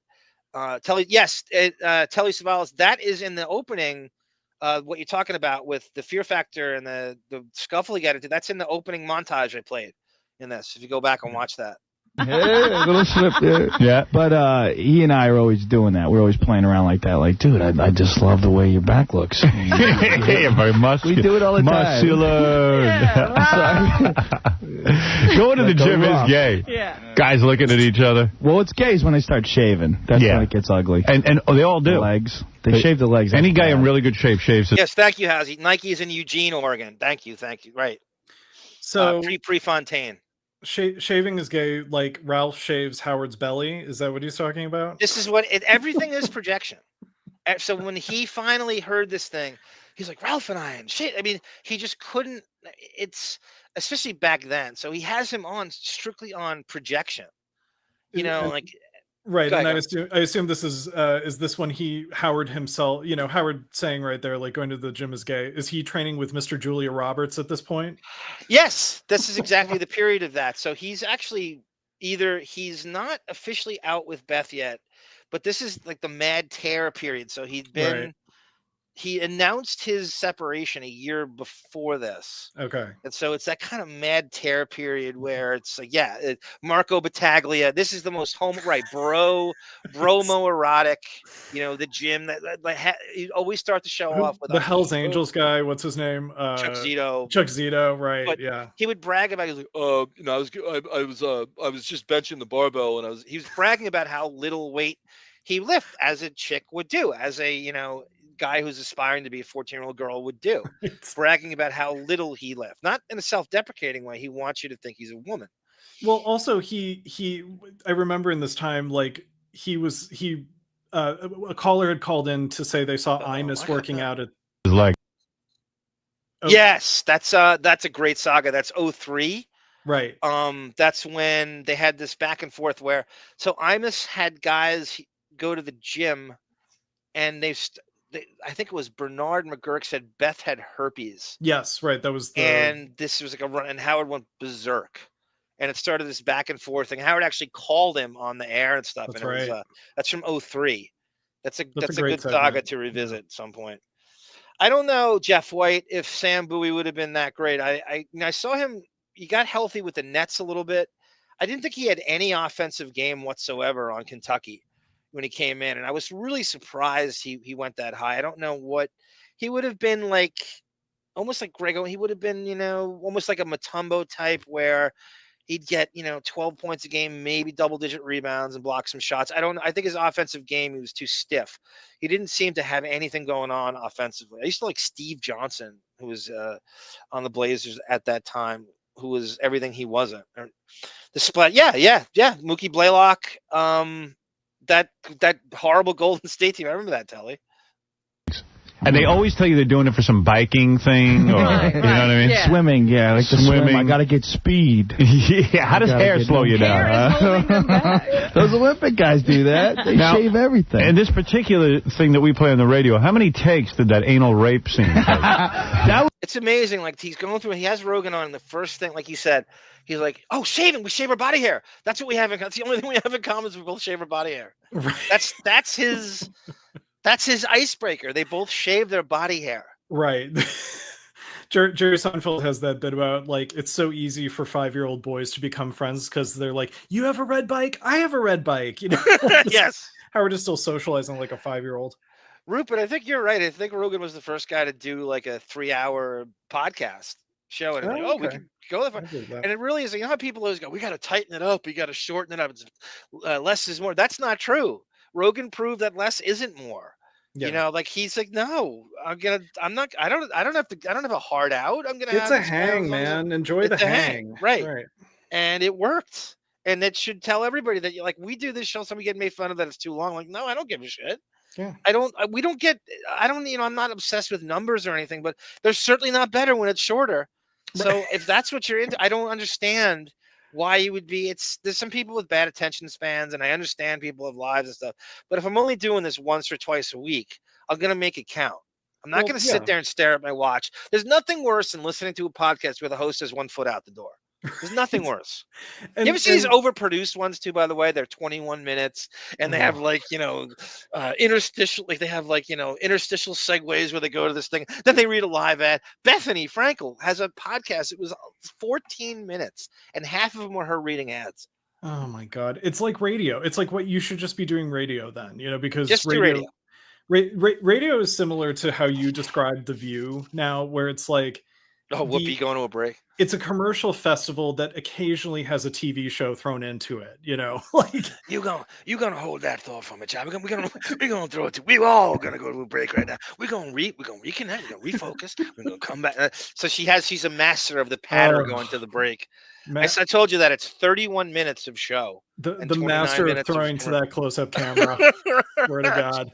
Telly Savalas, that is in the opening. What you're talking about with the fear factor and the scuffle he got into, that's in the opening montage I played in this. If you go back and watch that. Hey, a little slip there. Yeah. But he and I are always doing that. We're always playing around like that. Like, dude, I just love the way your back looks. Yeah, very muscular. We do it all the time. Muscular. Going to the gym is gay. Yeah. Guys looking at each other. Well, it's gay when they start shaving. That's when it gets ugly. And they all do. The legs. They shave the legs. Any guy in really good shape shaves his. Yes, thank you, Howsey. Nike's in Eugene, Oregon. Thank you. Right. So Prefontaine. Shaving is gay, like Ralph shaves Howard's belly. Is that what he's talking about? This is what everything is projection. So when he finally heard this thing, he's like, Ralph and I and shit. I mean, he just couldn't. It's especially back then. So he has him on strictly on projection. Like. Right, and I assume this is this when Howard himself, Howard saying right there, like, going to the gym is gay. Is he training with Mr. Julia Roberts at this point? Yes, this is exactly the period of that. So he's actually he's not officially out with Beth yet, but this is like the mad tear period. So he announced his separation a year before this. Okay. And so it's that kind of mad tear period where it's like, Marco Battaglia. This is the most homoerotic, the gym that you always start the show off with the Hell's Angels guy. What's his name? Chuck Zito. Chuck Zito, right? But yeah. He would brag about, he was like, I was just benching the barbell, and he was bragging about how little weight he lifted, as a chick would do, as a guy who's aspiring to be a 14-year-old girl would do, bragging about how little he left, not in a self-deprecating way. He wants you to think he's a woman. Well, also I remember in this time, like a caller had called in to say they saw Imus working out at his leg. Oh. Yes, that's a great saga. That's 2003. Right. That's when they had this back and forth where, so Imus had guys go to the gym, and I think it was Bernard McGurk said Beth had herpes. Yes, right. That was and this was like a run, and Howard went berserk, and it started this back and forth thing. Howard actually called him on the air and stuff. That's and right. That's from 2003. That's a good segment. saga to revisit at some point. I don't know, Jeff White, if Sam Bowie would have been that great. I saw him. He got healthy with the Nets a little bit. I didn't think he had any offensive game whatsoever on Kentucky. when he came in, and I was really surprised he went that high. I don't know what he would have been like, almost like Grego. He would have been, almost like a Mutombo type where he'd get, 12 points a game, maybe double-digit rebounds and block some shots. I think his offensive game, he was too stiff. He didn't seem to have anything going on offensively. I used to like Steve Johnson, who was on the Blazers at that time, who was everything he wasn't. The split, yeah. Mookie Blaylock, that horrible Golden State team. I remember that, Telly. And they always tell you they're doing it for some biking thing, or you know what I mean? Yeah. Swimming, yeah, like the swim. I got to get speed. Yeah, how does hair slow you down? Those Olympic guys do that. They shave everything. And this particular thing that we play on the radio, how many takes did that anal rape scene take? It's amazing. Like, he's going through, he has Rogan on, and the first thing, like you said, he's like, oh, shaving. We shave our body hair. That's what we have. That's the only thing we have in common is we both shave our body hair. Right. That's his icebreaker. They both shave their body hair. Right. Jerry Seinfeld has that bit about, like, it's so easy for 5-year-old boys to become friends because they're like, you have a red bike? I have a red bike. Yes. How we're just still socializing like a 5-year-old. Rupert, I think you're right. I think Rogan was the first guy to do like a 3-hour podcast show. And like, we can go there. And it really is. You know how people always go, we got to tighten it up. We got to shorten it up. It's, less is more. That's not true. Rogan proved that less isn't more. Yeah. Like, he's like, no, I don't have a hard out. It's a hang, man. Enjoy the hang. Right. And it worked. And it should tell everybody that, like, we do this show, somebody get made fun of that it's too long. Like, no, I don't give a shit. Yeah. I'm not obsessed with numbers or anything, but they're certainly not better when it's shorter. So if that's what you're into, I don't understand why you would be. There's some people with bad attention spans, and I understand people have lives and stuff. But if I'm only doing this once or twice a week, I'm going to make it count. I'm not going to sit there and stare at my watch. There's nothing worse than listening to a podcast where the host has 1 foot out the door. There's nothing worse. You ever see these overproduced ones too, by the way? They're 21 minutes and they have like, interstitial, like they have like, interstitial segues where they go to this thing. Then they read a live ad. Bethany Frankel has a podcast. It was 14 minutes and half of them were her reading ads. Oh my God. It's like radio. It's like what you should just be doing radio then, because just radio. Radio is similar to how you described The View now, where it's like, Whoopi going to a break. It's a commercial festival that occasionally has a TV show thrown into it. Like you gonna hold that thought for me, child. We're gonna throw it to. We all gonna go to a break right now. We're gonna reconnect. We're gonna refocus. We're gonna come back. So she's a master of the pattern going to the break. I told you that it's 31 minutes of show. The master of throwing to that close-up camera. Swear to God.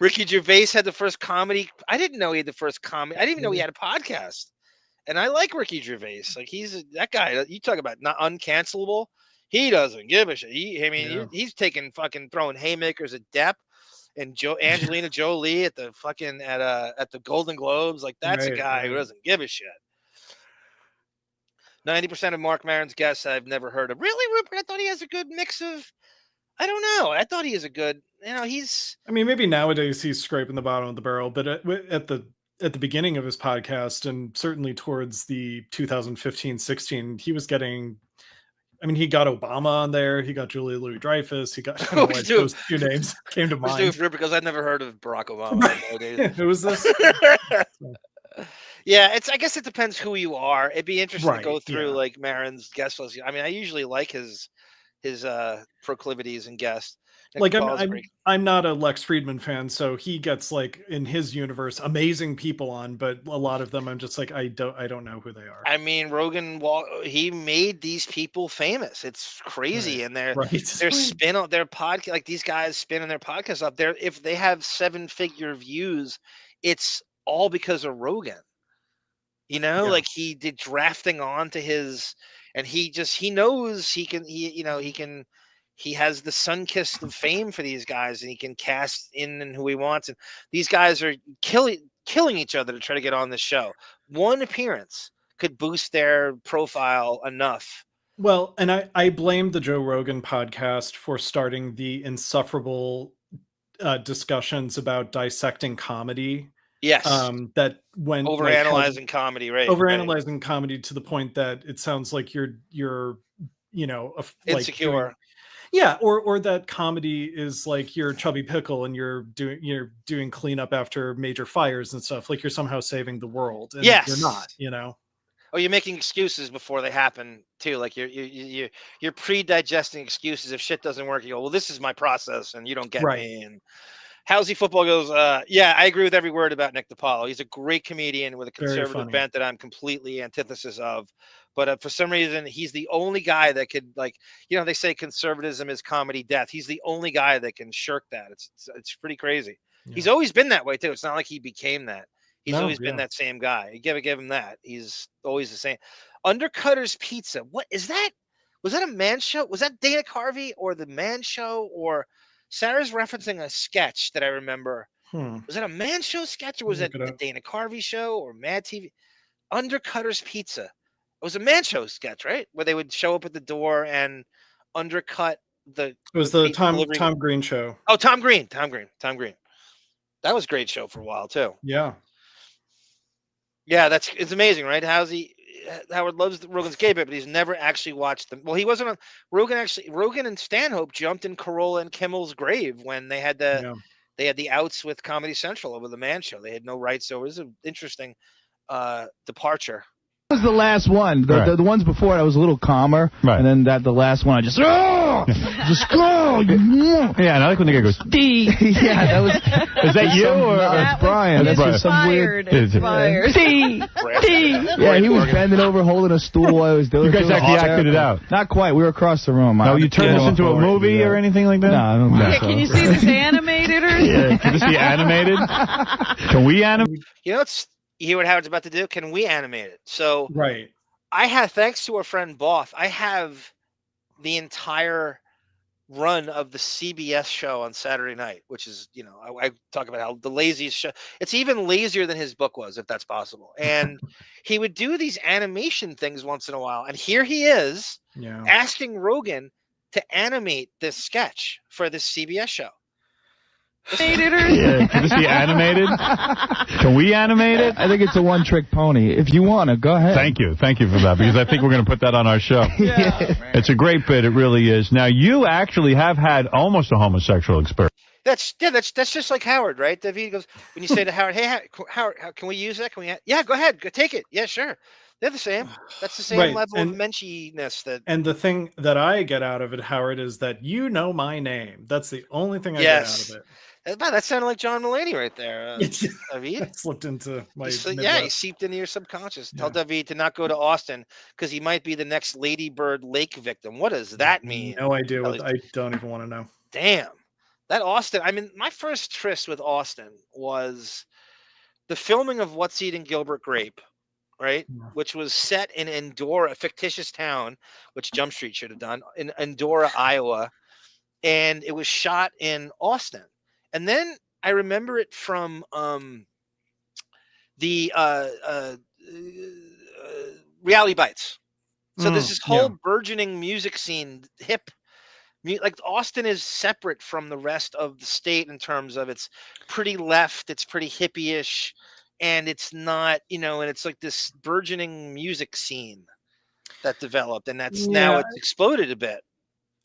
Ricky Gervais had the first comedy. I didn't know he had the first comedy. I didn't even know he had a podcast. And I like Ricky Gervais. Like, that guy. You talk about not uncancelable. He doesn't give a shit. He's taking fucking throwing haymakers at Depp and Angelina Jolie at the fucking at the Golden Globes. Like, that's a guy who doesn't give a shit. 90% of Mark Maron's guests I've never heard of. Really, Rupert? I thought he has a good mix of. I don't know. I thought he is a good. He's. I mean, maybe nowadays he's scraping the bottom of the barrel, but at the beginning of his podcast, and certainly towards the 2015-16, he was getting. I mean, he got Obama on there. He got Julia Louis-Dreyfus. He got those two names came to mind. Because I'd never heard of Barack Obama. Who was this? Yeah, I guess it depends who you are. It'd be interesting to go through like Maron's guest list. I mean, I usually like his proclivities and guests. Like I'm not a Lex Friedman fan, so he gets like in his universe amazing people on, but a lot of them I'm just like I don't know who they are. I mean, Rogan, he made these people famous. It's crazy, and their spin on their podcast, like these guys spinning their podcast up there. If they have 7-figure views, it's all because of Rogan. Like he did drafting onto his, and he knows he has the sun-kissed of fame for these guys, and he can cast in who he wants. And these guys are killing each other to try to get on the show. One appearance could boost their profile enough. Well, and I blame the Joe Rogan podcast for starting the insufferable discussions about dissecting comedy. Yes. That when overanalyzing comedy, right? Overanalyzing comedy to the point that it sounds like you're insecure. Yeah, or that comedy is like you're Chubby Pickle and you're doing cleanup after major fires and stuff. Like you're somehow saving the world, and you're not. You know. Or you're making excuses before they happen too. Like you're pre-digesting excuses. If shit doesn't work, you go, well, this is my process, and you don't get me. And Howsy Football goes, yeah, I agree with every word about Nick DiPaolo. He's a great comedian with a conservative bent that I'm completely antithesis of. But for some reason, he's the only guy that could, like, you know, they say conservatism is comedy death. He's the only guy that can shirk that. It's pretty crazy. Yeah. He's always been that way too. It's not like he became that. He's always been that same guy. You give him that. He's always the same. Undercutter's Pizza. What is that? Was that a Man Show? Was that Dana Carvey or the Man Show? Or Sarah's referencing a sketch that I remember. Was that a Man Show sketch or was it the Dana Carvey show or Mad TV? Undercutter's Pizza. It was a Man Show sketch, right? Where they would show up at the door and undercut the. It was the Tom Green show. Oh, Tom Green. That was a great show for a while too. Yeah. Yeah, it's amazing, right? Howard loves Rogan's gay bit, but he's never actually watched them. Well, he wasn't on Rogan. Rogan and Stanhope jumped in Carolla and Kimmel's grave when they had the outs with Comedy Central over the Man Show. They had no rights, so it was an interesting departure. That was the last one. The ones before it, I was a little calmer, and then the last one, I just just go. Yeah, and I like when the guy goes D. Yeah, that was. Is that you or that's Brian? That's just some weird. Inspired. D. Yeah, he was bending over, holding a stool while I was doing. You guys actually acted it out. Not quite. We were across the room. No, you turned this into a movie or anything like that? No, I don't think so. Can you see this animated or? Yeah, can this be animated? Can we animate? You know, you hear what Howard's about to do? Can we animate it? So I have, thanks to our friend Boff, I have the entire run of the CBS show on Saturday night, which is, you know, I talk about how the laziest show. It's even lazier than his book was, if that's possible. And he would do these animation things once in a while. And here he is asking Rogan to animate this sketch for this CBS show. Yeah, can this be animated? Can we animate it? I think it's a one-trick pony. If you want to, go ahead. Thank you for that, because I think we're going to put that on our show. It's a great bit, it really is. Now, you actually have had almost a homosexual experience. That's just like Howard, right? David goes, when you say to Howard, hey, Howard, can we use that? Can we? Yeah, go ahead, go take it. Yeah, sure. They're the same. That's the same level of menschiness. And the thing that I get out of it, Howard, is that you know my name. That's the only thing I get out of it. That sounded like John Mulaney right there. David. I slipped into my he seeped into your subconscious. Tell David to not go to Austin because he might be the next Lady Bird Lake victim. What does that mean? No idea. I don't even want to know. Damn. That Austin, I mean, my first tryst with Austin was the filming of What's Eating Gilbert Grape, right? Yeah. Which was set in Endora, a fictitious town, which Jump Street should have done, in Endora, Iowa. And it was shot in Austin. And then I remember it from the Reality Bites. So there's this whole burgeoning music scene, like Austin is separate from the rest of the state in terms of it's pretty left, it's pretty hippie-ish, and it's not, you know, and it's like this burgeoning music scene that developed, and that's now it's exploded a bit.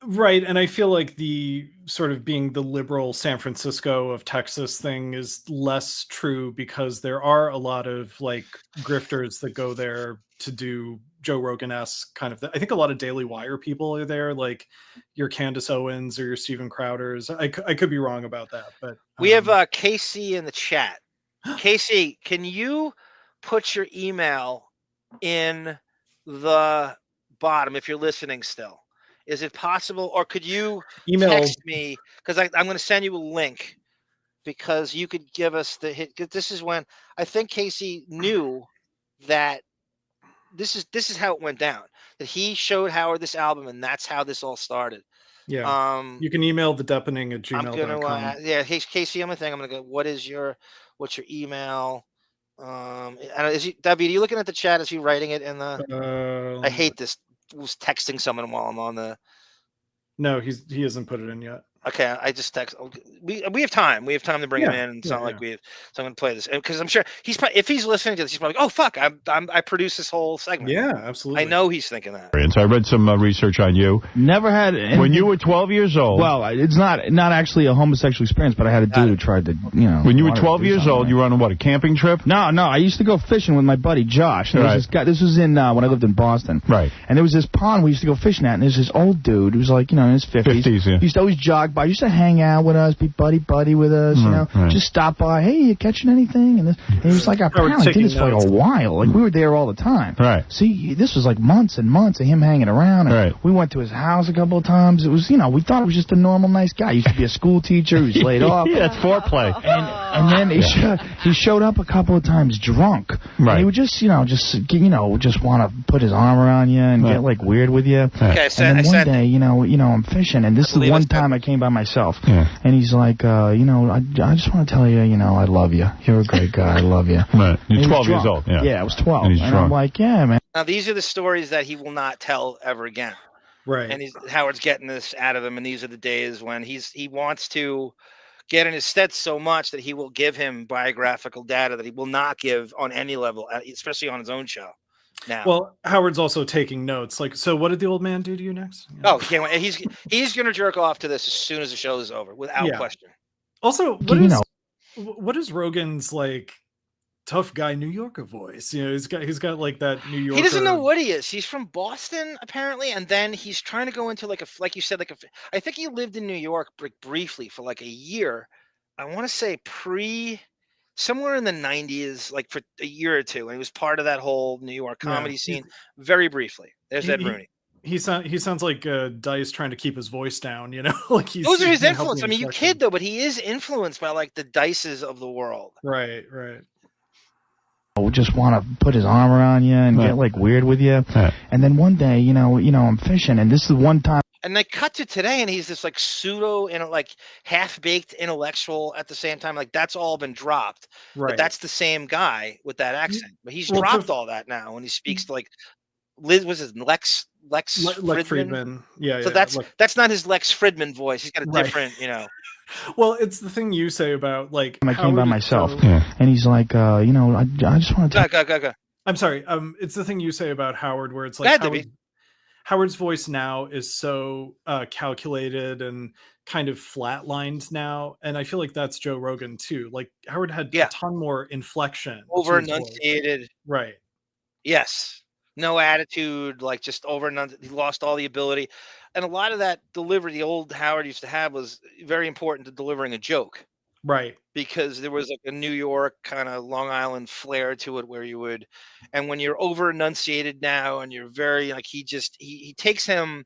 Right, and I feel like the sort of being the liberal San Francisco of Texas thing is less true because there are a lot of like grifters that go there to do Joe Rogan-esque kind of. I think a lot of Daily Wire people are there, like your Candace Owens or your Steven Crowders. I could be wrong about that, but we have KC in the chat. KC, can you put your email in the bottom if you're listening still? Is it possible, or could you text me? Because I'm going to send you a link because you could give us the hit. This is when I think Casey knew that this is how it went down. That he showed Howard this album, and that's how this all started. Yeah. You can email the Deppening at gmail.com. Hey, Casey, I'm gonna go. What's your email? David, are you looking at the chat? Is he writing it in the? I hate this. Was texting someone while I'm on the. No, he hasn't put it in yet. Okay, I just text. We have time. We have time to bring him in. And it's not like we. So I'm gonna play this because I'm sure he's probably, if he's listening to this, he's probably like, oh fuck, I produced this whole segment. Yeah, absolutely. I know he's thinking that. I read some research on you. Never had anything. When you were 12 years old. Well, it's not actually a homosexual experience, but I had a dude who tried to, When you were 12 years old, you were on a camping trip? No. I used to go fishing with my buddy Josh. There was this guy. This was in when I lived in Boston. Right. And there was this pond we used to go fishing at, and there's this old dude who was like, in his 50s. He used to always jog by. He used to hang out with us, be buddy with us, just stop by. Hey, you catching anything? And he was like, I did this for like a while. Like we were there all the time. Right. See, this was like months and months of him hanging around. And we went to his house a couple of times. It was, we thought it was just a normal, nice guy. He used to be a school teacher. He was laid off. Yeah, it's foreplay. And then he showed up a couple of times drunk. Right. And he would just want to put his arm around you and get like weird with you. Okay, and then one day, I'm fishing, and this is the one time I came by myself. And he's like, I just want to tell you, I love you. You're a great guy. I love you. Right. You're 12 years old. Yeah, I was 12. And he's drunk. I'm like, yeah, man. Now these are the stories that he will not tell ever again. Right. And Howard's getting this out of him, and these are the days when he wants to get in his stead so much that he will give him biographical data that he will not give on any level, especially on his own show. Now, well, Howard's also taking notes. Like, so what did the old man do to you next? Oh, can't wait. He's gonna jerk off to this as soon as the show is over, without question. Also, what is Rogan's like tough guy New Yorker voice? He's got like that New Yorker. He doesn't know what he is. He's from Boston apparently, and then he's trying to go into like you said, I think he lived in New York briefly for like a year. I want to say somewhere in the 90s, like for a year or two, and he was part of that whole New York comedy scene very briefly. There's Ed Rooney. He sounds like Dice trying to keep his voice down, like those are his influence. I mean, you kid though, but he is influenced by like the Dices of the world. Right. Just want to put his arm around you and get like weird with you. And then one day, I'm fishing, and this is the one time. And they cut to today, and he's this like pseudo and like half-baked intellectual at the same time. Like that's all been dropped. Right. But that's the same guy with that accent. But he's dropped all that now when he speaks to like Liz. Was his Lex Friedman? Yeah. So that's not his Lex Friedman voice. He's got a different, Well, it's the thing you say about like I came by myself, and he's like, I just want to. Go. I'm sorry. It's the thing you say about Howard, where it's like Howard's voice now is so calculated and kind of flatlined now, and I feel like that's Joe Rogan too. Like Howard had a ton more inflection, over enunciated, right? Yes, no attitude, like just over enunciated. He lost all the ability, and a lot of that delivery the old Howard used to have was very important to delivering a joke. Right. Because there was like a New York kind of Long Island flair to it where you would, and when you're over enunciated now and you're very like, he takes him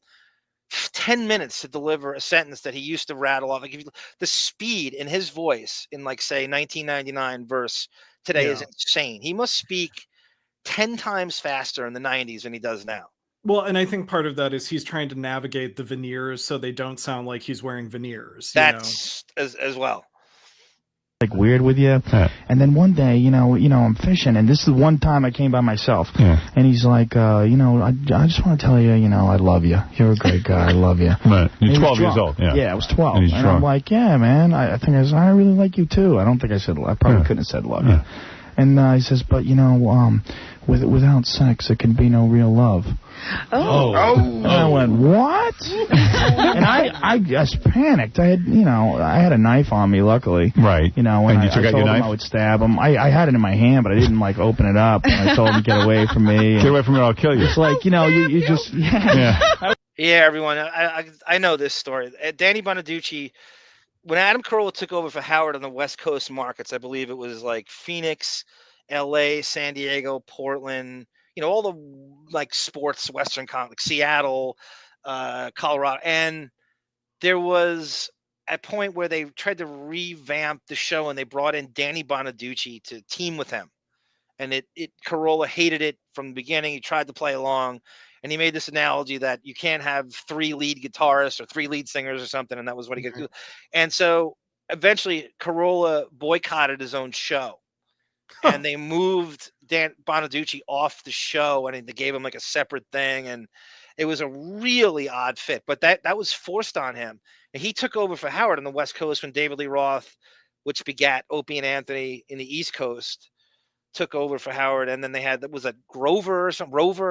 10 minutes to deliver a sentence that he used to rattle off. Like the speed in his voice in like say 1999 verse today is insane. He must speak 10 times faster in the 90s than he does now. Well, and I think part of that is he's trying to navigate the veneers so they don't sound like he's wearing veneers. That's as well. Like weird with you, and then one day, I'm fishing, and this is the one time I came by myself, and he's like, I just want to tell you, I love you. You're a great guy. I love you. Right. You're 12 years old. Yeah, I was 12, and I'm like, yeah, man. I think I really like you too. I don't think I said. I probably couldn't have said love you. And he says, but without sex, there can be no real love. Oh. And I went, what? And I just panicked. I had a knife on me, luckily. Right. And you took out your knife? I would stab him. I had it in my hand, but I didn't like open it up. And I told him to get away from me. Get away from me, or I'll kill you. It's like, you just Yeah, everyone. I know this story. Danny Bonaducci. When Adam Carolla took over for Howard on the West Coast markets, I believe it was like Phoenix, LA, San Diego, Portland, all the like sports Western like Seattle, Colorado. And there was a point where they tried to revamp the show and they brought in Danny Bonaducci to team with him. And Carolla hated it from the beginning. He tried to play along. And he made this analogy that you can't have 3 lead guitarists or 3 lead singers or something. And that was what he could do. And so eventually Carolla boycotted his own show. And they moved Dan Bonaducci off the show, and they gave him like a separate thing. It was a really odd fit, but that was forced on him. And he took over for Howard on the West Coast when David Lee Roth, which begat Opie and Anthony in the East Coast, took over for Howard. And then they had, was a Rover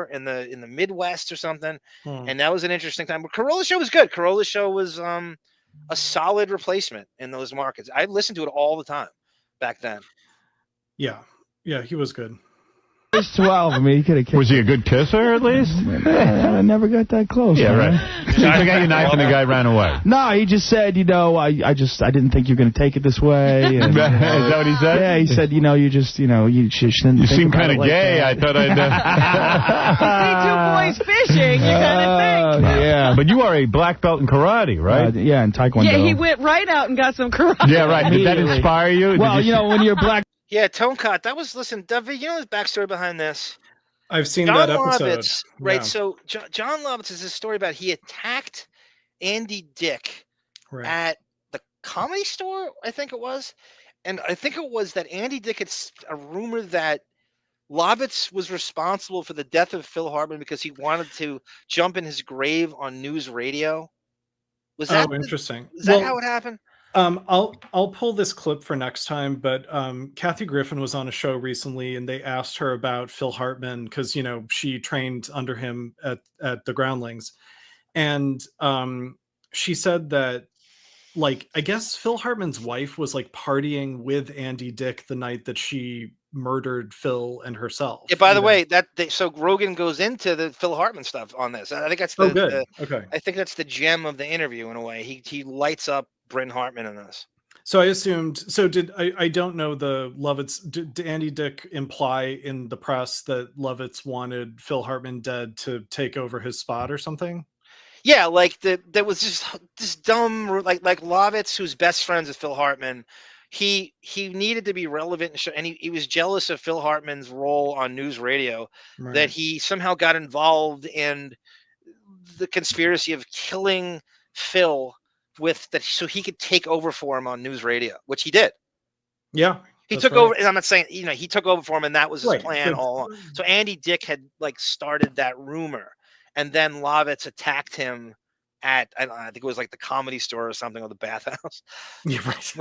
in the Midwest or something. And that was an interesting time. But Carolla's show was good. Carolla's show was a solid replacement in those markets. I listened to it all the time back then. Yeah, he was good. He was 12. I mean, he could have. Was he a good kisser at least? I never got that close. Yeah, man. right. So you got your knife and the guy ran away. No, he just said, I didn't think you were going to take it this way. And, Is that what he said? Yeah, he said, you shouldn't. You seem kind of like gay. that. I thought I'd. You see 2 boys fishing, you kind of think. Yeah, but you are a black belt in karate, right? Yeah, in Taekwondo. Yeah, he went right out and got some karate. Yeah, right. Did that inspire you? Well, when you're black. Yeah, Tonecott. That was, listen, David, you know his backstory behind this? I've seen Jon that episode. Lovitz, right? Yeah. So Jon Lovitz is this story about he attacked Andy Dick at the Comedy Store, I think it was. And I think it was that Andy Dick had a rumor that Lovitz was responsible for the death of Phil Hartman because he wanted to jump in his grave on news radio. Was that interesting? Is that how it happened? I'll pull this clip for next time, but Kathy Griffin was on a show recently and they asked her about Phil Hartman because, she trained under him at the Groundlings. And she said that, I guess Phil Hartman's wife was partying with Andy Dick the night that she murdered Phil and herself. Yeah, by the way, so Rogan goes into the Phil Hartman stuff on this. I think that's okay. I think that's the gem of the interview in a way. He lights up Bryn Hartman in this. So I assumed. So I don't know the Lovitz. Did Andy Dick imply in the press that Lovitz wanted Phil Hartman dead to take over his spot or something? Yeah, there was just this dumb like Lovitz, who's best friends with Phil Hartman. He needed to be relevant, and he was jealous of Phil Hartman's role on news radio, that he somehow got involved in the conspiracy of killing Phil so he could take over for him on news radio, which he did. Yeah. He took over, and I'm not saying, he took over for him, and that was his plan all along. So Andy Dick had started that rumor, and then Lovitz attacked him at, I think it was the Comedy Store or something, or the Bathhouse. Yeah, right.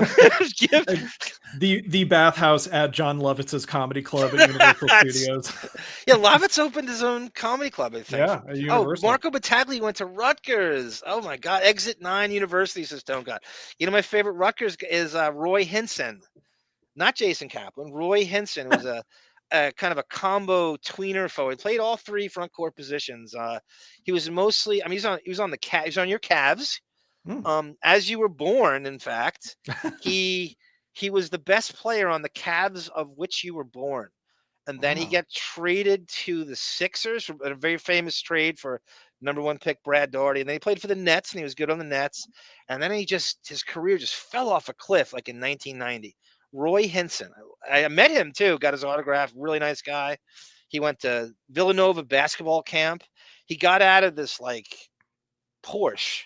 the Bathhouse at Jon Lovitz's comedy club at Universal Studios. Yeah, Lovitz opened his own comedy club, I think. Yeah, at Universal. Marco Battaglia went to Rutgers. Oh my God, Exit 9 University, says Tonecott. My favorite Rutgers is Roy Hinson, not Jason Kaplan. Roy Hinson was a kind of a combo tweener forward. He played all 3 front court positions. He was mostly, he was on your Cavs. As you were born, in fact, he was the best player on the Cavs of which you were born. And then he got traded to the Sixers, a very famous trade for #1 pick Brad Daugherty. And then he played for the Nets, and he was good on the Nets. And then his career just fell off a cliff in 1990. Roy Hinson. I met him too, got his autograph, really nice guy. He went to Villanova basketball camp. He got out of this Porsche,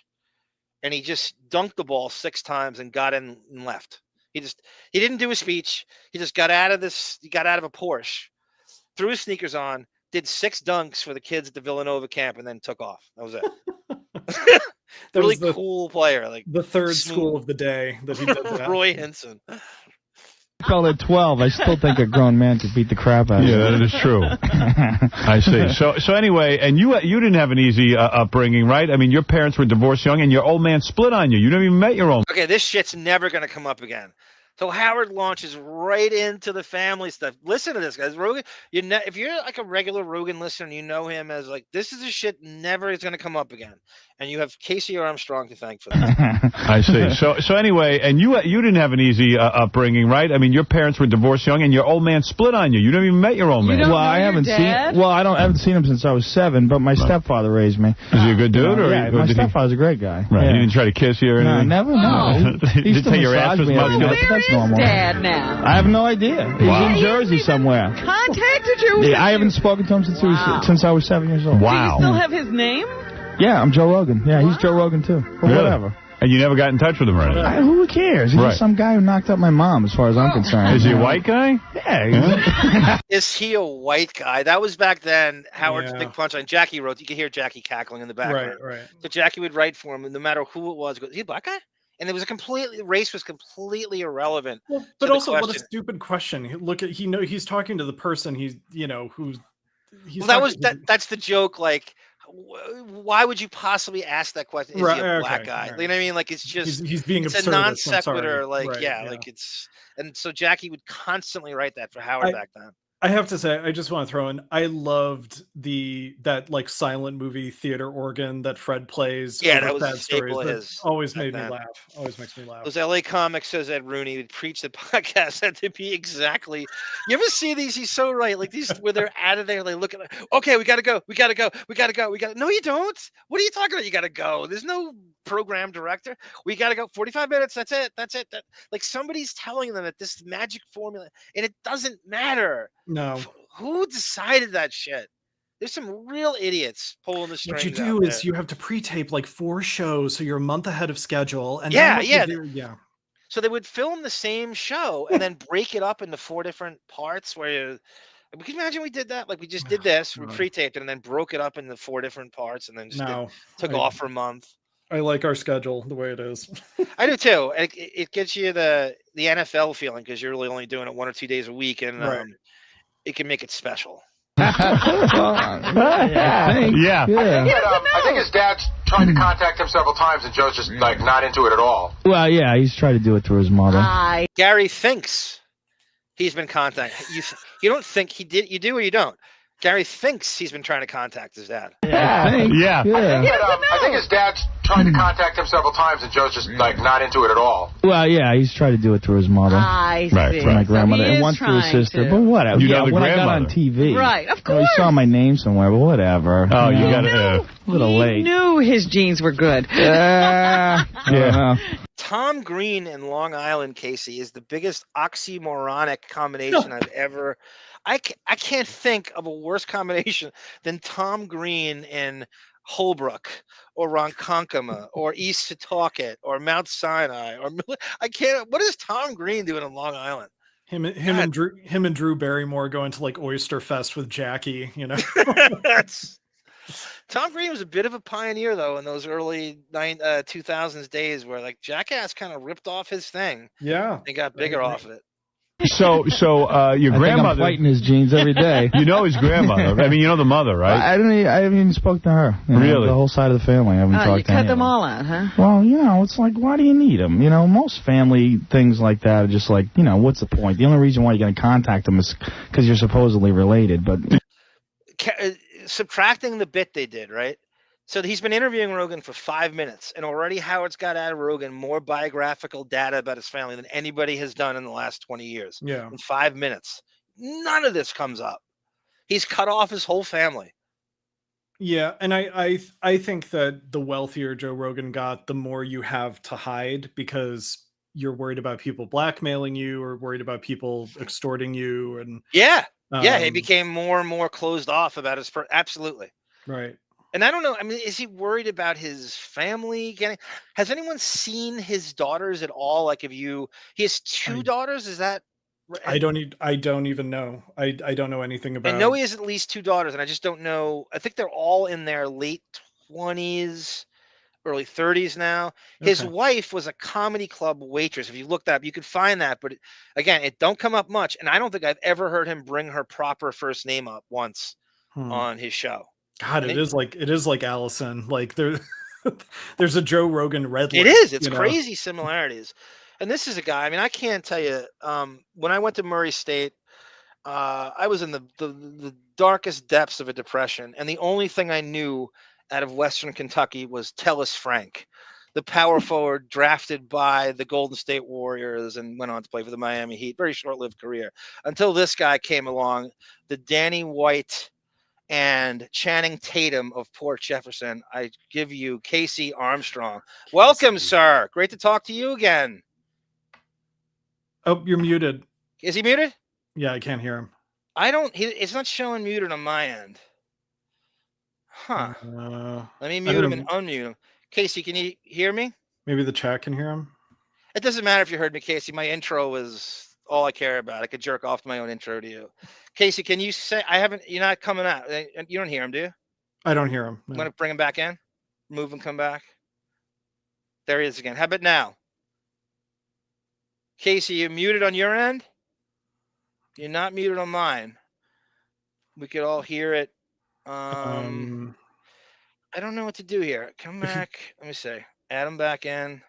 and he just dunked the ball 6 times and got in and left. He didn't do a speech. He just got out of a Porsche, threw his sneakers on, did 6 dunks for the kids at the Villanova camp, and then took off. That was it. Really cool player. The third school of the day that he did that. Roy Hinson. Fell at 12. I still think a grown man could beat the crap out of him. Yeah, that is true. I see. So anyway, and you didn't have an easy upbringing, right? Your parents were divorced young, and your old man split on you. You never even met your old. Okay, this shit's never gonna come up again. So Howard launches right into the family stuff. Listen to this, guys. Rogan, if you're a regular Rogan listener, and you know him as this is a shit never is gonna come up again. And you have KC Armstrong to thank for that. I see. So anyway, and you didn't have an easy upbringing, right? Your parents were divorced young, and your old man split on you. You never even met your old man. I haven't seen him since I was 7, but my stepfather raised me. Is he a good dude? My stepfather's a great guy. Right. Yeah. He didn't try to kiss you or anything? No, never. No. He used to take your ass massage me every day. That's normal. Dad now? I have no idea. He's in Jersey somewhere. Contacted you? Yeah, I haven't spoken to him since I was 7 years old. Wow. Do you still have his name? Yeah, I'm Joe Rogan. Yeah, he's Joe Rogan too. Or whatever. And you never got in touch with him or anything? Who cares? He's just some guy who knocked up my mom, as far as I'm concerned. Is he a white guy? Yeah. Is he a white guy? That was back then. Howard's big punchline. Jackie wrote. You could hear Jackie cackling in the background. Right. So Jackie would write for him, and no matter who it was, goes, "Is he a black guy?" And there was race was completely irrelevant. Well, but also, what a stupid question. Look at he's talking to the person who's. That's the joke. Like, why would you possibly ask that question? Is he a black guy? Right. You know what I mean? Like, it's just he's being it's a non sequitur. Like, like it's and so Jackie would constantly write that for Howard back then. I have to say, I just want to throw in, I loved that like silent movie theater organ that Fred plays. Yeah, that was a staple of his. Always made me laugh. Always makes me laugh. Those LA comics, says Ed Rooney, would preach the podcast had to be exactly. You ever see these? He's so right. Like these, where they're out of there, they look at it. Okay, we gotta go. We gotta go. We gotta go. We gotta. No, you don't. What are you talking about? You gotta go. There's no program director. We gotta go. 45 minutes. That's it. That's it. Like somebody's telling them that this magic formula, and it doesn't matter. No. Who decided that shit? There's some real idiots pulling the strings. What you do is you have to pre-tape like 4 shows, so you're a month ahead of schedule. And yeah. So they would film the same show and then break it up into 4 different parts. Where can you imagine we did that? Like we just did this, we pre-taped it, and then broke it up into 4 different parts, and then just took off for a month. I like our schedule the way it is. I do too. It gets you the NFL feeling because you're really only doing it 1 or 2 days a week, and it can make it special. Yeah. I think his dad's trying to contact him several times, and Joe's just like not into it at all. Well, yeah, he's tried to do it through his mother. Gary thinks he's been contacted. You don't think he did? You do or you don't? Gary thinks he's been trying to contact his dad. Yeah. I think his dad's trying to contact him several times, and Joe's just like not into it at all. Well, yeah, he's tried to do it through his mother. I see. Through my grandmother, and once through his sister. But whatever. You know the when I got grandmother. on TV. Right, of course. He saw my name somewhere, but whatever. Oh, you got it. A little late. He knew his genes were good. Yeah. Tom Green in Long Island, KC, is the biggest oxymoronic combination I've ever. I can't think of a worse combination than Tom Green in Holbrook or Ronkonkoma or East Setauket or Mount Sinai or I can't. What is Tom Green doing in Long Island? Him and Drew Barrymore going to like Oyster Fest with Jackie. You know. Tom Green was a bit of a pioneer though in those early 2000s days where like Jackass kind of ripped off his thing. Yeah, and got bigger off of it. So your grandmother. I'm fighting his genes every day. You know his grandmother. I mean, you know the mother, right? I haven't even spoke to her. Really? The whole side of the family. I haven't talked you to cut them all out, huh? Well, it's like, why do you need them? Most family things like that are just like, what's the point? The only reason why you're going to contact them is because you're supposedly related. But subtracting the bit they did, right? So he's been interviewing Rogan for 5 minutes, and already Howard's got out of Rogan more biographical data about his family than anybody has done in the last 20 years. Yeah. In 5 minutes. None of this comes up. He's cut off his whole family. Yeah, and I think that the wealthier Joe Rogan got, the more you have to hide because you're worried about people blackmailing you or worried about people extorting you. And he became more and more closed off about his absolutely. Right. And I don't know. I mean, is he worried about his family getting? Has anyone seen his daughters at all? Like, he has 2 daughters. Is that? I don't even know. I don't know anything about. I know he has at least 2 daughters, and I just don't know. I think they're all in their late 20s, early 30s now. His wife was a comedy club waitress. If you look that up, you could find that. But again, it don't come up much, and I don't think I've ever heard him bring her proper first name up once on his show. God, it is like Allison. Like there's a Joe Rogan red light. It is. It's crazy similarities. And this is a guy. I mean, I can't tell you. When I went to Murray State, I was in the darkest depths of a depression, and the only thing I knew out of Western Kentucky was Tellis Frank, the power forward drafted by the Golden State Warriors and went on to play for the Miami Heat. Very short-lived career until this guy came along, the Danny White and Channing Tatum of Port Jefferson. I give you KC Armstrong. Welcome, sir. Great to talk to you again. Oh, you're muted. Is he muted? Yeah, I can't hear him. It's not showing muted on my end. Huh. Let me mute him and unmute him. Casey, can you hear me? Maybe the chat can hear him. It doesn't matter if you heard me, Casey. My intro was all I care about. I could jerk off to my own intro to you. Casey, can you say you're not coming out. You don't hear him, do you? I don't hear him. No. I'm going to bring him back in. Move and come back. There he is again. How about now? Casey, you muted on your end? You're not muted on mine. We could all hear it. I don't know what to do here. Come back. Let me see. Add him back in.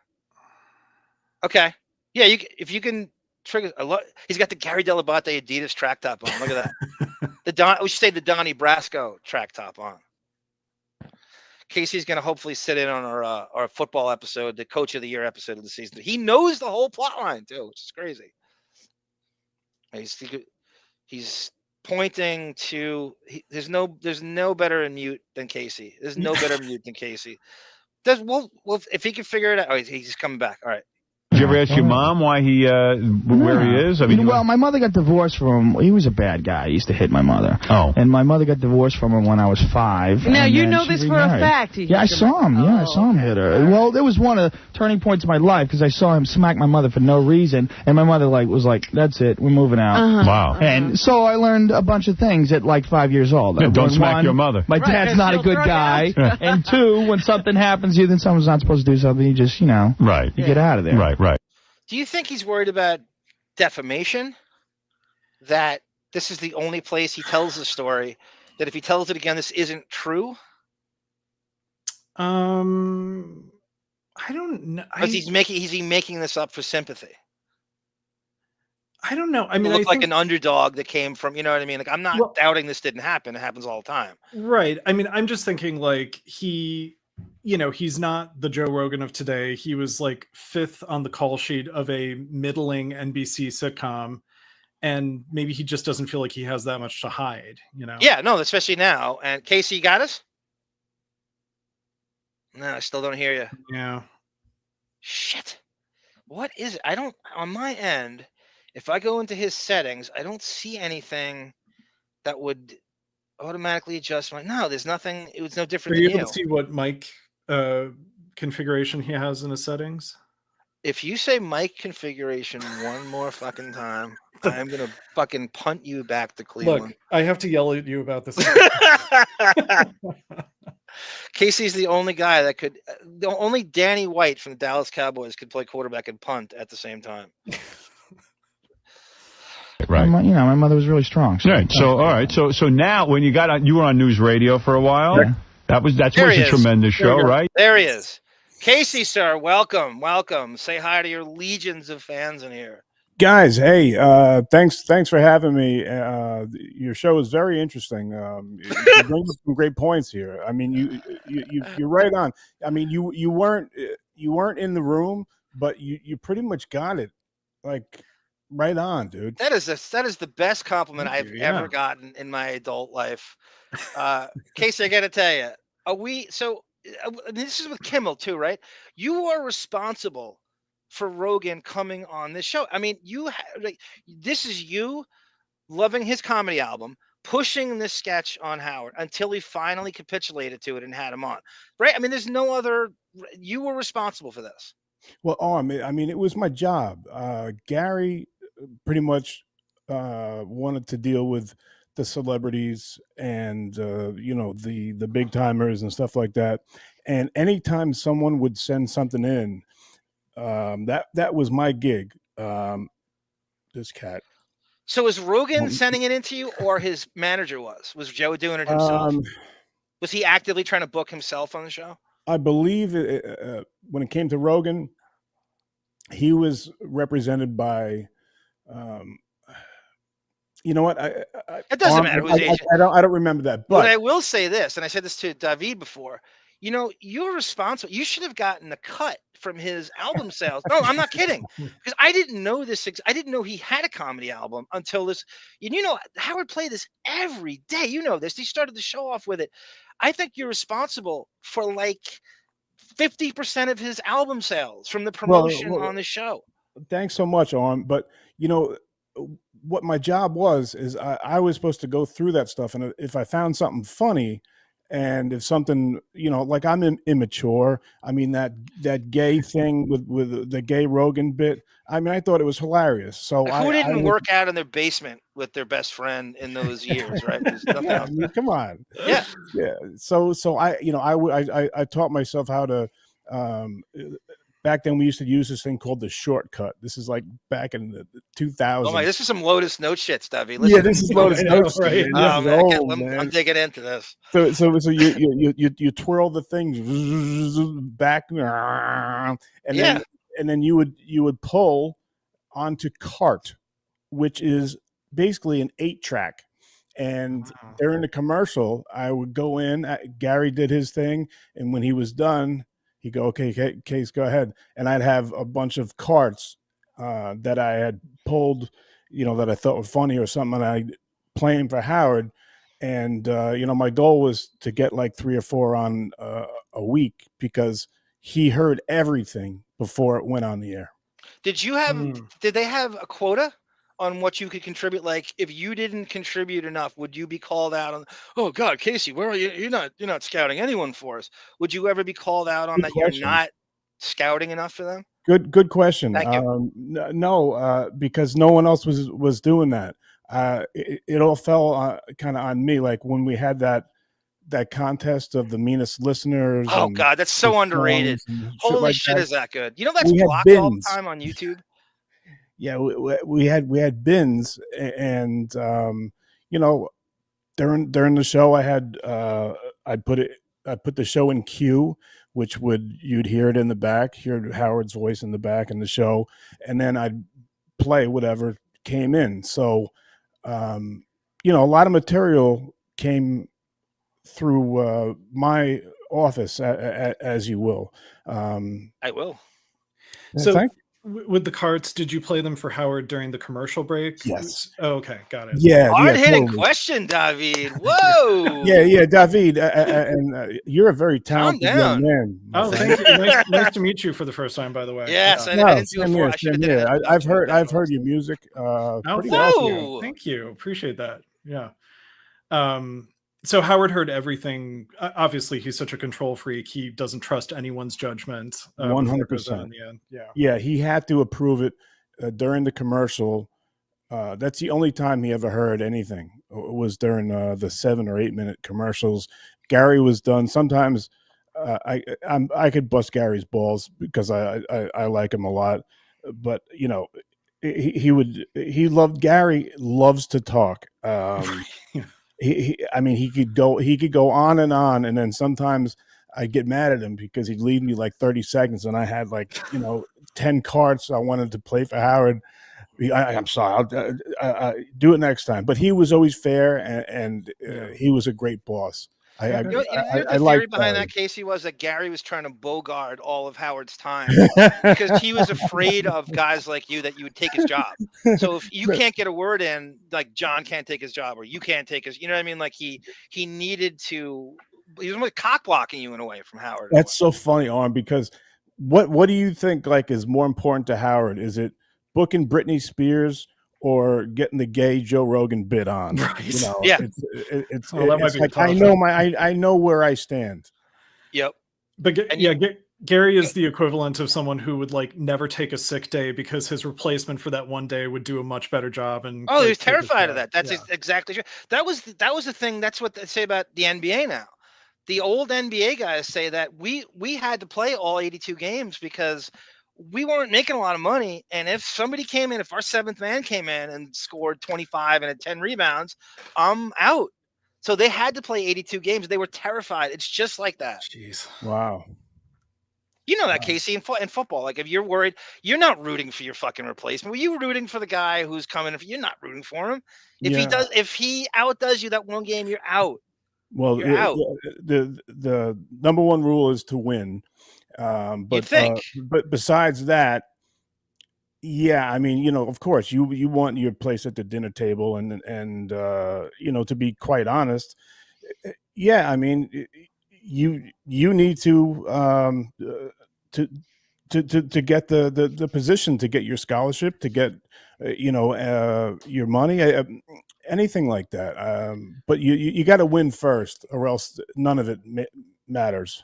Okay. Yeah, if you can trigger he's got the Gary Dell'Abate Adidas track top on. Look at that. We should say the Donnie Brasco track top on. Casey's going to hopefully sit in on our football episode, the Coach of the Year episode of the season. He knows the whole plot line too, which is crazy. He's pointing to there's no better mute than Casey. There's no better mute than Casey. If he can figure it out. Oh, he's coming back. All right. Did you ever ask your mom why where he is? I mean, well, my mother got divorced from him. He was a bad guy. He used to hit my mother. Oh. And my mother got divorced from him when I was 5. Now, you know this for a fact. Yeah, I saw him. Yeah, I saw him hit her. Well, there was one of the turning points in my life because I saw him smack my mother for no reason. And my mother was like, that's it. We're moving out. Wow. And so I learned a bunch of things at 5 years old. Yeah, don't smack your mother. My dad's not a good guy. And 2, when something happens to you, then someone's not supposed to do something, you just, right. You get out of there. Right. Do you think he's worried about defamation? That this is the only place he tells the story, that if he tells it again, this isn't true? I don't know. Is he making this up for sympathy? I don't know. I mean, I think an underdog that came from, you know what I mean? I'm not doubting this didn't happen. It happens all the time. Right. I mean, I'm just thinking he's not the Joe Rogan of today. He was 5th on the call sheet of a middling NBC sitcom. And maybe he just doesn't feel like he has that much to hide, Yeah, no, especially now. And Casey, you got us? No, I still don't hear you. Yeah. Shit. What is it? On my end, if I go into his settings, I don't see anything that would automatically adjust no, there's nothing. It was no different. Are you able to see what mic configuration he has in his settings? If you say mic configuration one more fucking time, I'm gonna fucking punt you back to Cleveland. Look, I have to yell at you about this. Casey's the only guy that could. Only Danny White from the Dallas Cowboys could play quarterback and punt at the same time. Right. My mother was really strong. Right. So all right. So now when you were on news radio for a while. Yeah. That was a tremendous show, right? There he is. Casey, sir, welcome. Say hi to your legions of fans in here. Guys, hey, thanks for having me. Your show is very interesting. You bring up some great points here. I mean, you're right on. I mean, you weren't in the room, but you pretty much got it. Right on, dude. That is the best compliment I've ever gotten in my adult life. Casey, I got to tell you, this is with Kimmel too, right? You are responsible for Rogan coming on this show. I mean, this is you loving his comedy album, pushing this sketch on Howard until he finally capitulated to it and had him on, right? I mean, there's no other. You were responsible for this. Well, I mean, it was my job. Gary pretty much wanted to deal with the celebrities and the big timers and stuff like that. And anytime someone would send something in, that was my gig. This cat. So is Rogan sending it into you, or his manager was? Was Joe doing it himself? Was he actively trying to book himself on the show? I believe when it came to Rogan, he was represented by. You know what? It doesn't matter who's agent. I don't remember that. But I will say this, and I said this to David before. You're responsible. You should have gotten a cut from his album sales. No, I'm not kidding. Because I didn't know this. I didn't know he had a comedy album until this. Howard played this every day. You know this. He started the show off with it. I think you're responsible for 50% of his album sales from the promotion on the show. Thanks so much, Arm. But what my job was is I was supposed to go through that stuff, and if I found something funny And if something, like I'm immature. I mean, that gay thing with the gay Rogan bit. I mean, I thought it was hilarious. So who didn't work out in their basement with their best friend in those years, right? There's nothing else. I mean, come on. Yeah. Yeah. So I taught myself how to. Back then, we used to use this thing called the shortcut. This is like back in the 2000s. Oh my! This is some Lotus Note shit stuff. Yeah, this is Lotus Note shit. Right? Oh, man, I'm digging into this. So you twirl the things back, and then you would pull onto cart, which is basically an 8-track. And during the commercial, I would go in. Gary did his thing, and when he was done, he'd go, "Okay, Case, go ahead." And I'd have a bunch of carts that I had pulled, that I thought were funny or something, and I'd play them for Howard. And my goal was to get like 3 or 4 on a week, because he heard everything before it went on the air. Did they have a quota on what you could contribute? Like, if you didn't contribute enough, would you be called out on, "Oh God, Casey, where are you? You're not scouting anyone for us." Would you ever be called out on that you're not scouting enough for them? Good question. Thank you. No, because no one else was doing that. It all fell kind of on me. Like when we had that contest of the meanest listeners. Oh God, that's so underrated. Holy shit, is that good? That's blocked all the time on YouTube. Yeah, we had bins, and during the show I had I put the show in queue, which you'd hear it in the back, hear Howard's voice in the back in the show, and then I'd play whatever came in. So a lot of material came through my office, as you will. I will. So with the carts, did you play them for Howard during the commercial break? Yes. Oh, okay, got it. Yeah. Hard-hitting totally. question, David. Whoa. Yeah, David, and you're a very talented young man. Oh, thank you. Nice to meet you for the first time, by the way. Yes, yeah. I didn't do it before. I should have done it. I've heard your music. Pretty well. Thank you. Appreciate that. Yeah. So Howard heard everything. Obviously, he's such a control freak. He doesn't trust anyone's judgment. 100%. Yeah, he had to approve it during the commercial. That's the only time he ever heard anything. It was during the 7 or 8 minute commercials. Gary was done. Sometimes I could bust Gary's balls because I like him a lot, but Gary loves to talk. He could go on, and then sometimes I'd get mad at him because he'd leave me like 30 seconds, and I had 10 carts I wanted to play for Howard. I'm sorry, I'll do it next time. But he was always fair, and he was a great boss. The theory behind that, Casey, was that Gary was trying to bogart all of Howard's time because he was afraid of guys like you, that you would take his job. So if you can't get a word in, like John can't take his job, or you can't take his, you know what I mean? Like he needed to. He was like cock blocking you in a way from Howard. That's so funny, Arm, because what do you think is more important to Howard? Is it booking Britney Spears or getting the gay Joe Rogan bit on? Right. Yeah. It's like I know where I stand. Yep. But Gary is the equivalent of someone who would never take a sick day because his replacement for that one day would do a much better job. And he was terrified of that. That's exactly true. That was the thing. That's what they say about the NBA now. The old NBA guys say that we had to play all 82 games because we weren't making a lot of money. And if somebody came in, if our 7th man came in and scored 25 and had 10 rebounds, I'm out. So they had to play 82 games. They were terrified. It's just like that. Jeez. Wow. You know that, Casey, in football. Like, if you're worried, you're not rooting for your fucking replacement. Were you rooting for the guy who's coming? If you're not rooting for him, if he outdoes you that one game, you're out. Well, the number one rule is to win. But besides that, of course you want your place at the dinner table, and to be quite honest, you need to get the position, to get your scholarship, to get your money, anything like that. But you got to win first, or else none of it matters.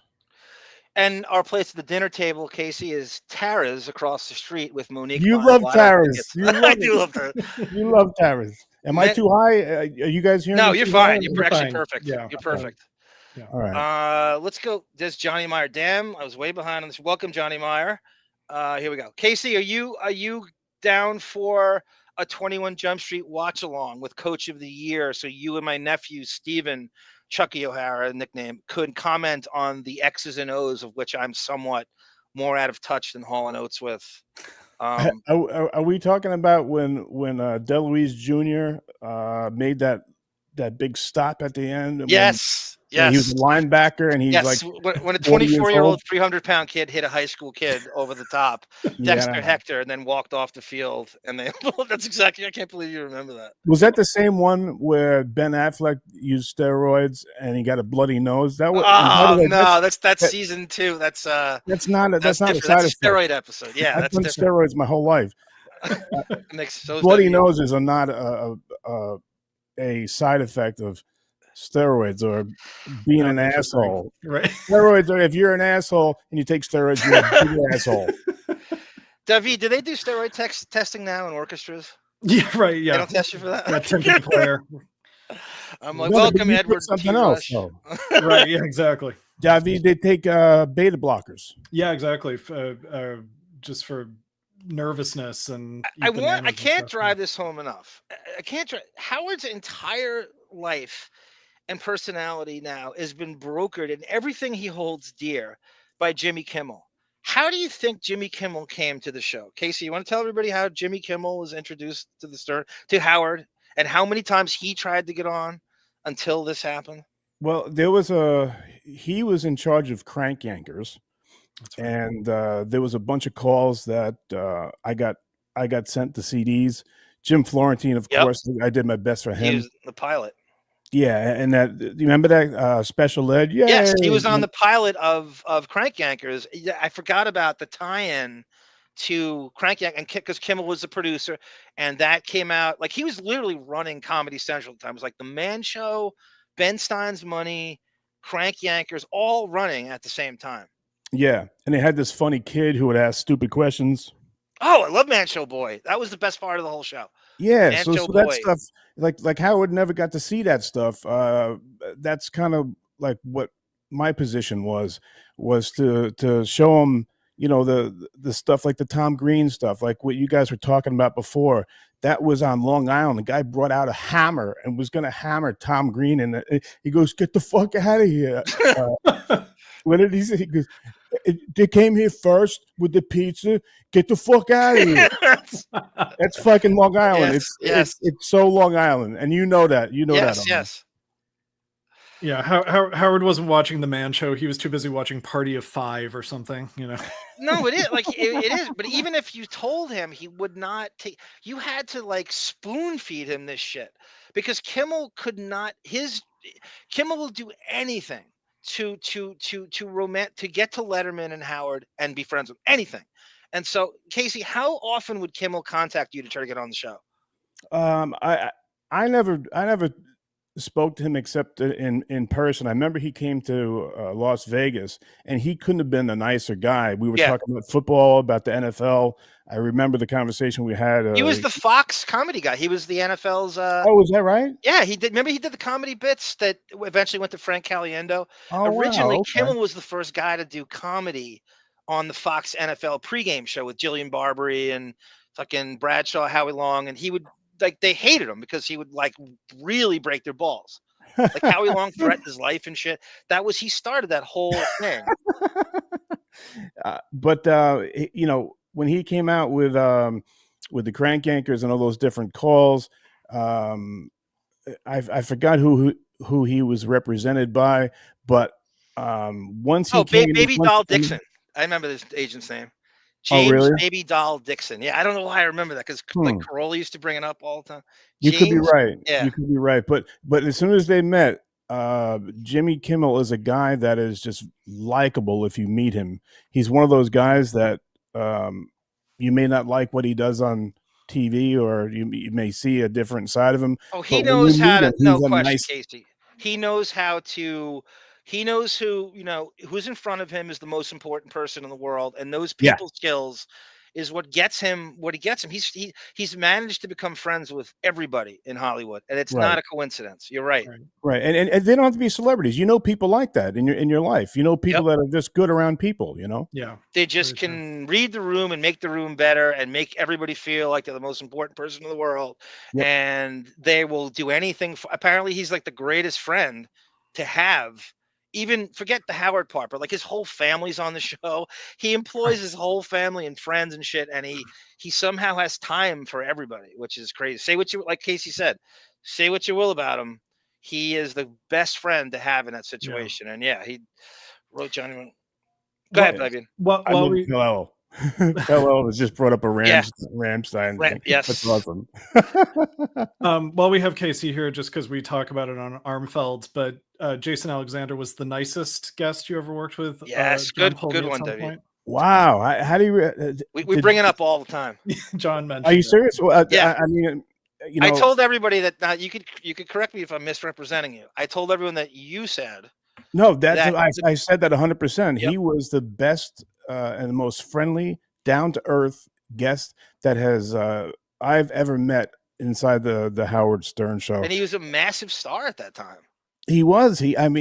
And our place at the dinner table, Casey, is Tara's across the street with Monique. You buying love lotto Tara's. tickets. I do love her. You love Tara's. Am I too high? Are you guys hearing? No, me you're too fine. high? You're actually fine. perfect. Yeah. You're perfect. Yeah. All right. Let's go. There's Johnny Meyer. Damn, I was way behind on this. Welcome, Johnny Meyer. Here we go. Casey, are you down for a 21 Jump Street watch along with Coach of the Year? So you and my nephew Steven, Chucky O'Hara nickname, could comment on the X's and O's, of which I'm somewhat more out of touch than Hall and Oates with. Are we talking about when DeLuise Jr. Made that big stop at the end? Yes. When he was a linebacker, and he's yes, like when a 24-year-old, 300-pound kid hit a high school kid over the top, Dexter Hector, and then walked off the field. And that's exactly. I can't believe you remember that. Was that the same one where Ben Affleck used steroids and he got a bloody nose? That was no, that's season 2. That's not a side effect. That's a steroid episode. Yeah, I've done steroids my whole life. Bloody noses are not a side effect of steroids or being an asshole. Right. Steroids are, if you're an asshole and you take steroids, you're a big asshole. David, do they do steroid testing now in orchestras? Yeah, right. Yeah. They don't test you for that? That timpani player. I'm like, welcome, Edward. Something else. So. Right. Yeah, exactly. David, they take beta blockers. Yeah, exactly. Just for nervousness and I can't drive this home enough. I can't drive. Howard's entire life and personality now has been brokered in everything he holds dear by Jimmy Kimmel. How do you think Jimmy Kimmel came to the show? Casey, you want to tell everybody how Jimmy Kimmel was introduced to Howard, and how many times he tried to get on until this happened? Well, he was in charge of Crank Yankers. Right. And there was a bunch of calls that I got sent to CDs. Jim Florentine, of course, I did my best for him. He was the pilot. Yeah, and that, do you remember that special ed? Yeah, yes, he was on the pilot of Crank Yankers. I forgot about the tie-in to Crank Yankers, and because Kimmel was the producer, and that came out like he was literally running Comedy Central at the time. It was like The Man Show, Ben Stein's Money, Crank Yankers, all running at the same time. Yeah, and they had this funny kid who would ask stupid questions. Oh, I love Man Show Boy. That was the best part of the whole show. Yeah, so that stuff, like Howard never got to see that stuff. That's kind of like what my position was to show him, you know, the stuff like the Tom Green stuff, like what you guys were talking about before. That was on Long Island. The guy brought out a hammer and was going to hammer Tom Green, and he goes, "Get the fuck out of here." What did he say? He goes, "They came here first with the pizza. Get the fuck out of here." That's fucking Long Island. Yes, it's so Long Island, and you know that. You know that. Yes. Yeah, Howard wasn't watching The Man Show. He was too busy watching Party of Five or something, you know. No, it is like it is. But even if you told him, he would not take. You had to like spoon feed him this shit because Kimmel could not. Kimmel will do anything to get to Letterman and Howard and be friends with anything. And so, Casey, how often would Kimmel contact you to try to get on the show? I never spoke to him except in person. I remember he came to Las Vegas, and he couldn't have been a nicer guy. We were talking about football, about the NFL. I remember the conversation we had. He was the Fox comedy guy. He was the NFL's. Oh, is that right? Yeah, he did. Remember, he did the comedy bits that eventually went to Frank Caliendo. Oh, originally, wow, okay. Kimmel was the first guy to do comedy on the Fox NFL pregame show with Jillian Barberie and fucking Bradshaw, Howie Long, and he would. Like they hated him because he would like really break their balls. Like Howie Long threatened his life and shit. He started that whole thing. But you know, when he came out with the Crank Yankers and all those different calls, I forgot who he was represented by, but once he came, Baby Doll Dixon. I remember this agent's name. James really? Baby Doll Dixon. Yeah, I don't know why I remember that because like Carolla used to bring it up all the time. You could be right. Yeah. You could be right. But as soon as they met, Jimmy Kimmel is a guy that is just likable if you meet him. He's one of those guys that you may not like what he does on TV, or you may see a different side of him. Oh, he But when knows you how meet to. him, No he's a question, nice. Casey. He knows how to. He knows who who's in front of him is the most important person in the world, and those Yeah. people skills is what gets him. What he gets him. He's managed to become friends with everybody in Hollywood, and it's Right. not a coincidence. You're right. Right, and they don't have to be celebrities. You know, people like that in your life. You know, people that are just good around people. You know. Yeah. They just can read the room and make the room better and make everybody feel like they're the most important person in the world. Yep. And they will do anything. Apparently, he's like the greatest friend to have. Even forget the Howard part, but like his whole family's on the show. He employs his whole family and friends and shit, and he somehow has time for everybody, which is crazy. Say what you like Casey said. Say what you will about him. He is the best friend to have in that situation. And yeah, he wrote Johnny. Go ahead, Fabian. While we Hello was just brought up a Ramstein thing. Yes. That's awesome. While we have Casey here, just because we talk about it on Armfeld, but Jason Alexander was the nicest guest you ever worked with. Yes, John good Polney one, at some David. point. Wow, how do you? We bring it up all the time. John mentioned. Are you serious? Well, Yeah. I mean, you know, I told everybody that. Now you could correct me if I'm misrepresenting you. I told everyone that you said. No, I said that 100%. He was the best and the most friendly, down to earth guest that has I've ever met inside the Howard Stern show. And he was a massive star at that time. He was. And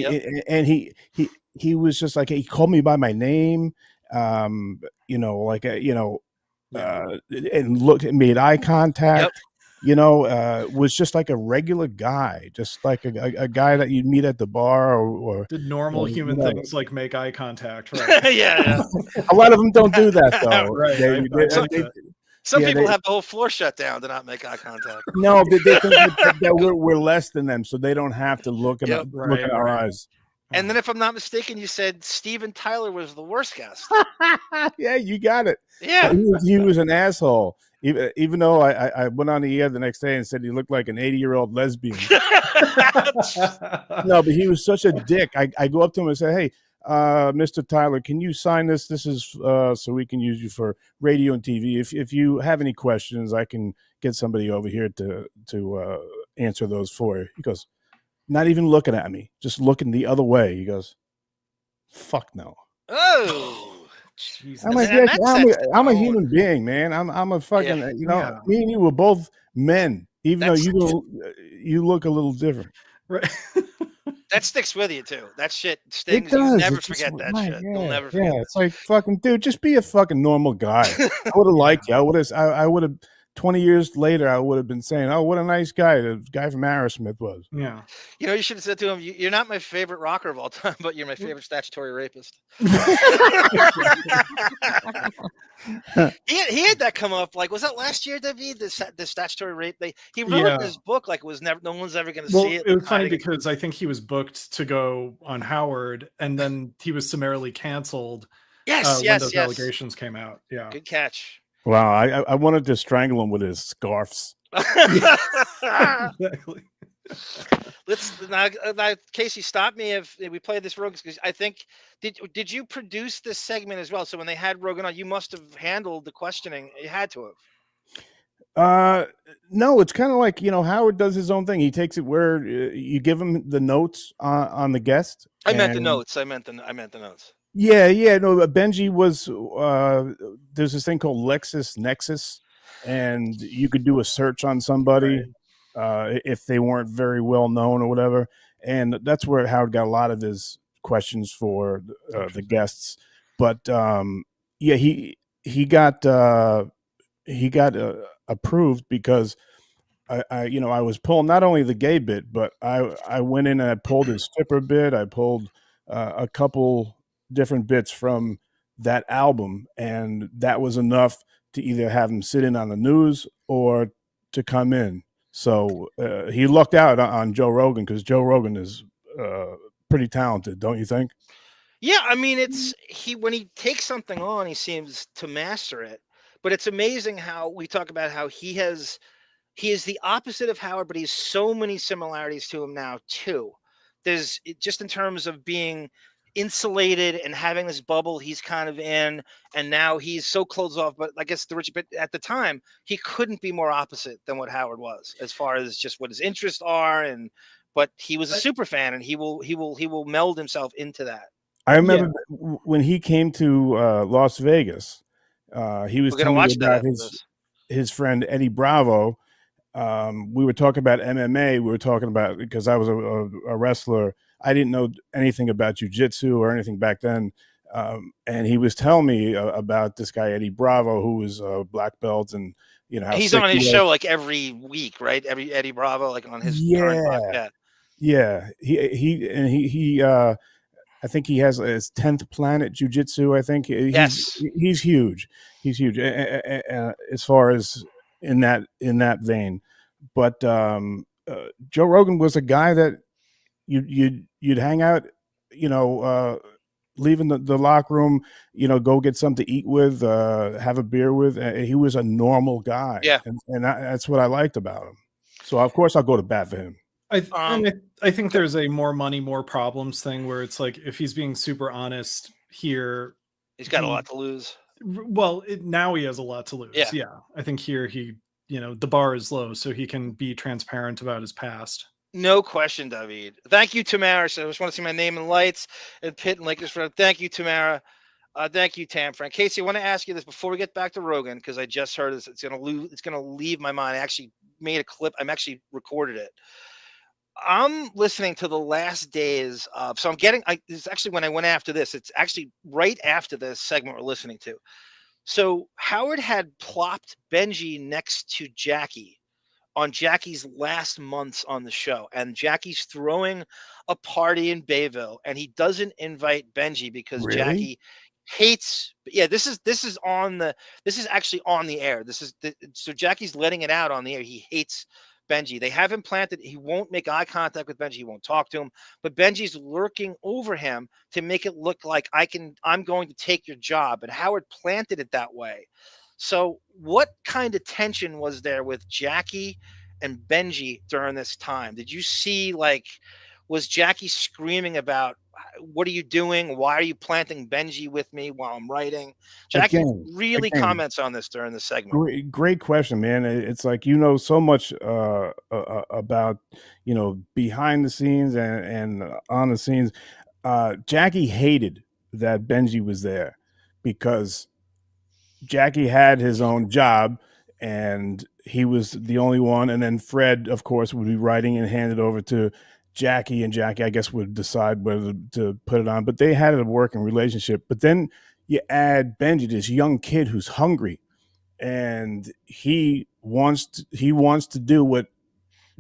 he was just like, he called me by my name. And made eye contact. Was just like a regular guy, just like a guy that you'd meet at the bar or did normal human whatever. things like make eye contact, right? yeah. A lot of them don't do that though. Right. Some people have the whole floor shut down to not make eye contact. No, they think that we're less than them, so they don't have to look in our eyes. And then, if I'm not mistaken, you said Steven Tyler was the worst guest. Yeah, you got it. Yeah, he was an asshole. Even though I went on the air the next day and said he looked like an 80-year-old lesbian. No, but he was such a dick. I go up to him and say, "Hey, Mr. Tyler, can you sign this? This is so we can use you for radio and TV. If you have any questions, I can get somebody over here to answer those for you." He goes, not even looking at me, just looking the other way. He goes, "Fuck no." Oh. Jesus. I'm like, I'm a human being, man. I'm a fucking, me and you were both men, even though you look a little different. Right. That sticks with you too. That shit stings. It does. You never It's forget just, that right, shit. You'll never forget. Yeah, it's like, fucking dude, just be a fucking normal guy. I would have liked you. I would have 20 years later, I would have been saying, "Oh, what a nice guy the guy from Aerosmith was." Yeah. You should have said to him, "You're not my favorite rocker of all time, but you're my favorite statutory rapist." He had that come up. Like, was that last year, David? The statutory rape. He wrote it in his book like it was never. No one's ever going to see it. It was funny because I think he was booked to go on Howard, and then he was summarily canceled. When those allegations came out. Yeah. Good catch. Wow, I wanted to strangle him with his scarves. Exactly. Let's now, Casey, stop me if we play this Rogan, because I think did you produce this segment as well? So when they had Rogan on, you must have handled the questioning. You had to have. No, it's kind of like, Howard does his own thing. He takes it where you give him the notes on the guest. I meant the notes. I meant the notes. Yeah. No, Benji was, there's this thing called LexisNexis, and you could do a search on somebody if they weren't very well known or whatever. And that's where Howard got a lot of his questions for the guests. But he got approved because I was pulling not only the gay bit, but I went in and I pulled his stripper bit. I pulled a couple different bits from that album, and that was enough to either have him sit in on the news or to come in. So he lucked out on Joe Rogan, because Joe Rogan is pretty talented, don't you think? Yeah, I mean, when he takes something on, he seems to master it. But it's amazing how we talk about how he is the opposite of Howard, but he's so many similarities to him now too. There's just in terms of being insulated and having this bubble he's kind of in, and now he's so closed off. But I guess but at the time he couldn't be more opposite than what Howard was, as far as just what his interests are. But he was a super fan, and he will meld himself into that. I remember when he came to Las Vegas, he was telling me about his friend Eddie Bravo. We were talking about MMA. We were talking about, because I was a wrestler. I didn't know anything about jiu-jitsu or anything back then. And he was telling me about this guy, Eddie Bravo, who was a black belt, and how he's on his show like every week, right? Every Eddie Bravo, like on his current podcast. Yeah. He I think he has his 10th Planet Jiu-Jitsu. I think he's huge. He's huge as far as in that vein. But Joe Rogan was a guy that you'd hang out, leaving the locker room, go get something to eat with, have a beer with. He was a normal guy. And that's what I liked about him. So of course I'll go to bat for him. I think there's a more money, more problems thing, where it's like, if he's being super honest here, he's got a lot to lose. Well, now he has a lot to lose. Yeah. I think here he, the bar is low, so he can be transparent about his past. No question, David. Thank you, Tamara. So I just want to see my name in lights and Pitt and Lakers. Thank you, Tamara. Thank you, Tam Frank. Casey, I want to ask you this before we get back to Rogan, because I just heard this. It's gonna leave my mind. I actually made a clip. I'm actually recorded it. I'm listening to the last days of, so I'm getting, this is actually when I went after this. It's actually right after this segment we're listening to. So Howard had plopped Benji next to Jackie on Jackie's last months on the show, and Jackie's throwing a party in Bayville, and he doesn't invite Benji because Jackie hates. Yeah, this is actually on the air. So Jackie's letting it out on the air. He hates Benji. They have him planted. He won't make eye contact with Benji. He won't talk to him. But Benji's lurking over him to make it look like I'm going to take your job. And Howard planted it that way. So what kind of tension was there with Jackie and Benji during this time? Did you see, was Jackie screaming about, what are you doing? Why are you planting Benji with me while I'm writing? Jackie really comments on this during the segment. Great question, man. It's like, so much about, behind the scenes and on the scenes. Jackie hated that Benji was there because Jackie had his own job and he was the only one. And then Fred, of course, would be writing and hand it over to Jackie, and Jackie, I guess, would decide whether to put it on. But they had a working relationship. But then you add Benji, this young kid who's hungry, and he wants to do what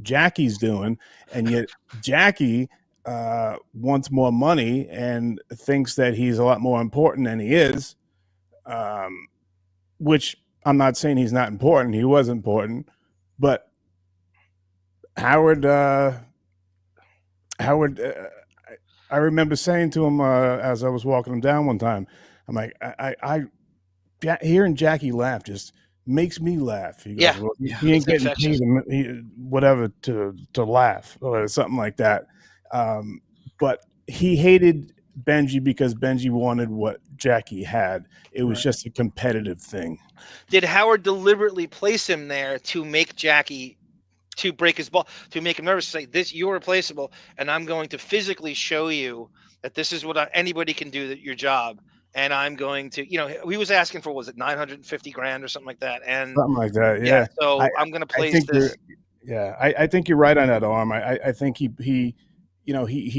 Jackie's doing, and yet Jackie wants more money and thinks that he's a lot more important than he is. Which I'm not saying he's not important. He was important, but Howard, I remember saying to him as I was walking him down one time, I'm like, hearing Jackie laugh just makes me laugh. He goes, well, he ain't getting paid whatever to laugh or something like that. But he hated Benji because Benji wanted what Jackie had. It was just a competitive thing. Did Howard deliberately place him there to make Jackie, to break his ball, to make him nervous, to say, this, you're replaceable, and I'm going to physically show you that this is what anybody can do, your job, and I'm going to, he was asking for, was it $950,000 or something like that? And something like that, yeah. So I'm going to place this. I think you're right on that, Arm. I think he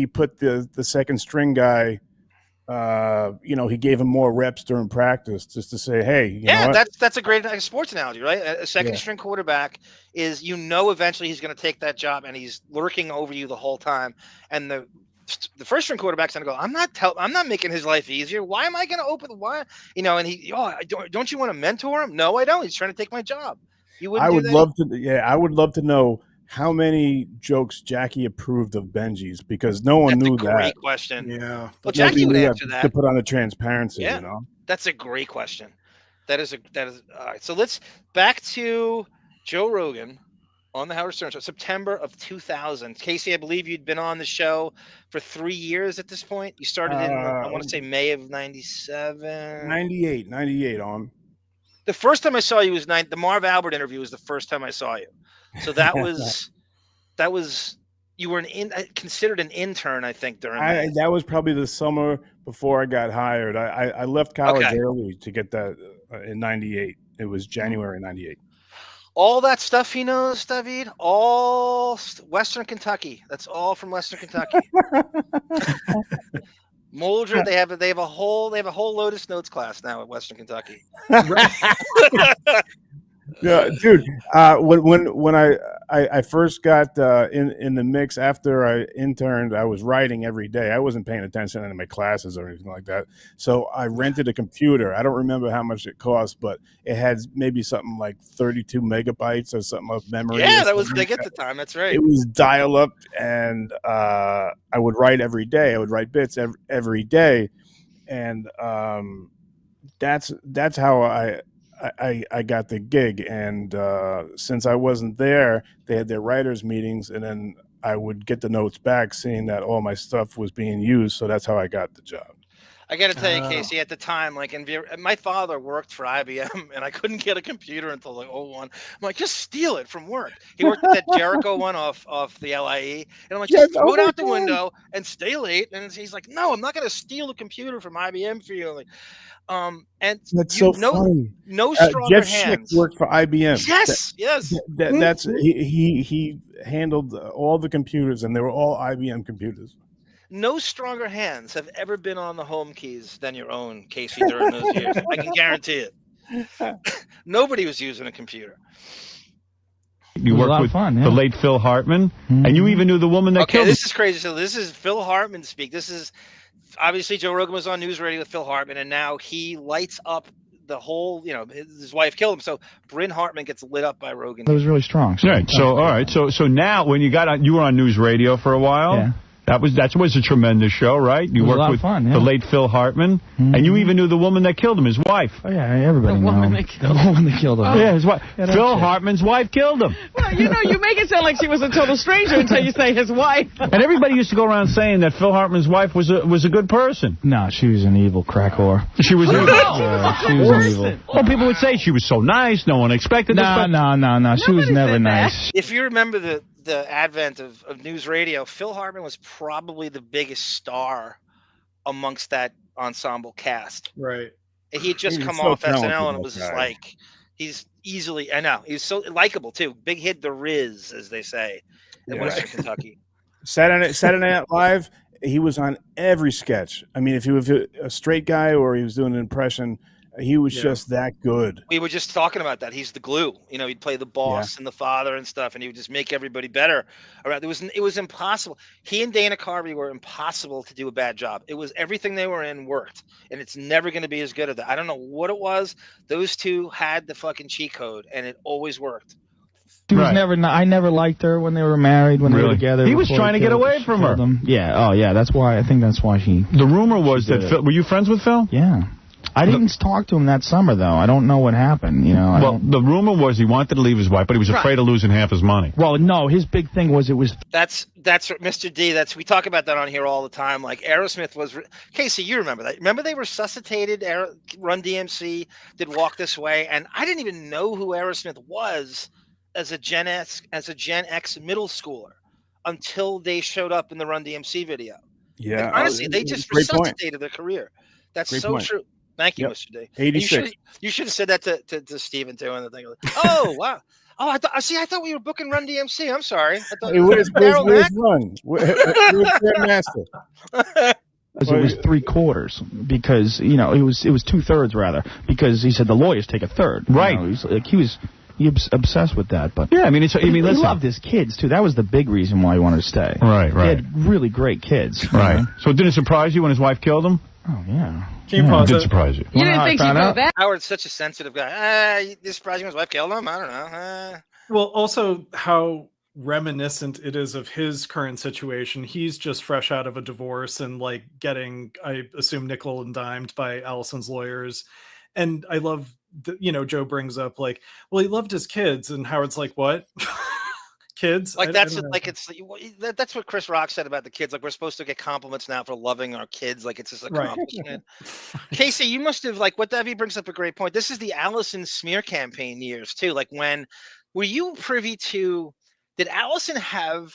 put the second string guy, he gave him more reps during practice just to say, hey, that's a great sports analogy, right? A second string quarterback is, eventually he's going to take that job, and he's lurking over you the whole time. And the first string quarterback's going to go, I'm not making his life easier. Why am I going to open the why? And he, don't you want to mentor him? No, I don't. He's trying to take my job. I would love to know how many jokes Jackie approved of Benji's, because no one knew that. That's a great question. Yeah. Well, Jackie would answer that. To put on the transparency, That's a great question. That is all right. So let's back to Joe Rogan. On the Howard Stern Show, September of 2000. Casey, I believe you'd been on the show for 3 years at this point. You started in, I want to say, May of 97. 98 on. The first time I saw you was the Marv Albert interview was the first time I saw you. So that was you were considered an intern, I think, during that. That was probably the summer before I got hired. I left college early to get that in 98. It was January 98. All that stuff he knows, David, all Western Kentucky. That's all from Western Kentucky. Muldred, they have a whole Lotus Notes class now at Western Kentucky. Yeah, dude. When I first got in the mix after I interned, I was writing every day. I wasn't paying attention in my classes or anything like that. So I rented a computer. I don't remember how much it cost, but it had maybe something like 32 megabytes or something of memory. Yeah, that was big at the time. That's right. It was dial up, and I would write every day. I would write bits every day, and that's how I got the gig. And since I wasn't there, they had their writers meetings, and then I would get the notes back seeing that all my stuff was being used. So that's how I got the job. I got to tell you, Casey, at the time, my father worked for IBM, and I couldn't get a computer until like 01. I'm like, just steal it from work. He worked at that Jericho one off the LIE, and I'm like, just throw it out the window and stay late. And he's like, no, I'm not going to steal a computer from IBM for you. I'm like, and that's so funny. No stronger Jeff hands. Schick worked for IBM. Yes. That's he handled all the computers, and they were all IBM computers. No stronger hands have ever been on the home keys than your own, Casey, during those years. I can guarantee it. Nobody was using a computer. You worked with the late Phil Hartman, and you even knew the woman that killed him. This is crazy. So this is Phil Hartman speak. This is obviously Joe Rogan was on News Radio with Phil Hartman, and now he lights up the whole, his wife killed him. So Bryn Hartman gets lit up by Rogan. It was really strong. Right. So, all right. So now when you got on, you were on News Radio for a while. Yeah. That was a tremendous show, right? You worked with the late Phil Hartman, and you even knew the woman that killed him, his wife. Oh yeah, everybody knows. The woman that killed him. Yeah, his wife. Yeah, Phil Hartman's wife killed him. Well, you make it sound like she was a total stranger until you say his wife. And everybody used to go around saying that Phil Hartman's wife was a good person. No, she was an evil crack whore. She was evil. Yeah, she was an evil. Well, people would say she was so nice, no one expected this. No. She was never nice. If you remember the advent of News Radio, Phil Hartman was probably the biggest star amongst that ensemble cast. Right. He had just come off SNL, and it was just like, he's easily, I know, he's so likable too. Big hit the Riz, as they say, in Western Kentucky. Saturday Night Live, he was on every sketch. I mean, if he was a straight guy or he was doing an impression, he was just that good. We were just talking about that. He's the glue. He'd play the boss and the father and stuff, and he would just make everybody better. It was impossible. He and Dana Carvey were impossible to do a bad job. It was everything they were in worked, and it's never going to be as good as that. I don't know what it was. Those two had the fucking cheat code, and it always worked. She was I never liked her when they were married, when they were together. He was trying to get away from her. Yeah. Oh, yeah. That's why. I think that's why she. The rumor was that Phil, were you friends with Phil? Yeah. I didn't talk to him that summer, though. I don't know what happened. Well, the rumor was he wanted to leave his wife, but he was afraid of losing half his money. Well, no, his big thing was That's Mr. D. We talk about that on here all the time. Like Aerosmith was. Casey, you remember that? Remember they resuscitated Run DMC, did Walk This Way, and I didn't even know who Aerosmith was as a Gen X middle schooler until they showed up in the Run DMC video. Yeah, and honestly, they just resuscitated their career. That's great so point. True. Thank you, Mr. D. 86. You should have said that to Steven too, and the thing. Oh wow. Oh, I thought we were booking Run DMC. I'm sorry. I thought where's Run? Where's Grandmaster? It was 3/4 because it was 2/3 rather, because he said the lawyers take a third. Right. He was obsessed with that, but yeah, he listen. loved his kids too. That was the big reason why he wanted to stay. Right. He had really great kids. Right. So did it surprise you when his wife killed him? Oh yeah. Can you pause it? It Did surprise you? You didn't think she'd know that? Howard's such a sensitive guy. This surprising his wife killed him? I don't know. Well, also how reminiscent it is of his current situation. He's just fresh out of a divorce and getting, I assume, nickel and dimed by Allison's lawyers. And I love, Joe brings up well, he loved his kids, and Howard's like, what? kids. Like that's what Chris Rock said about the kids. Like we're supposed to get compliments now for loving our kids. Like it's this accomplishment. KC, you must have what Davey brings up a great point. This is the Allison smear campaign years too. Like were you privy to? Did Allison have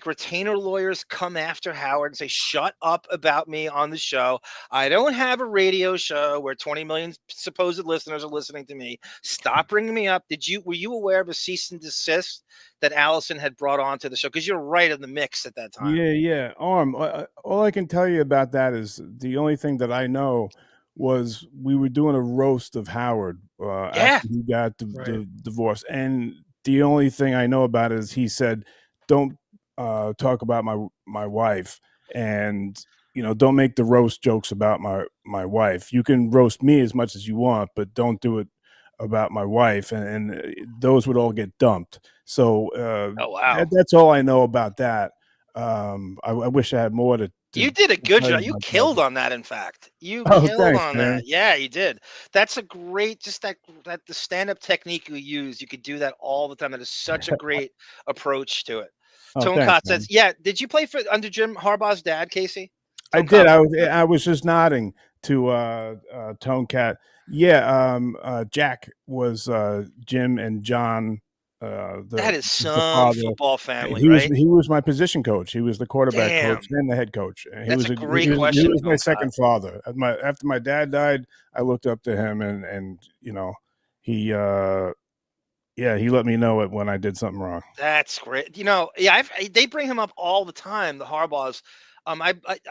retainer lawyers come after Howard and say, "Shut up about me on the show. I don't have a radio show where 20 million supposed listeners are listening to me. Stop bringing me up." Were you aware of a cease and desist that Allison had brought onto the show? Because you're right in the mix at that time. Yeah. All I can tell you about that is the only thing that I know was we were doing a roast of Howard after he got the divorce. And the only thing I know about it is he said, don't talk about my wife, and don't make the roast jokes about my wife. You can roast me as much as you want, but don't do it about my wife, and those would all get dumped. So that's all I know about that. I wish I had more to you did a good job. You killed on that. In fact, you killed on that. Yeah, you did. That's a great, just that the stand-up technique you use. You could do that all the time. That is such a great approach to it. Tonecott says, "Yeah, did you play under Jim Harbaugh's dad, KC?" I did. I was just nodding to Tonecott. Yeah, Jack was Jim and John. That is some football family, right? He was my position coach. He was the quarterback coach and the head coach. That's a great question. He was my second father. After my dad died, I looked up to him, and he let me know it when I did something wrong. That's great. They bring him up all the time, the Harbaughs. I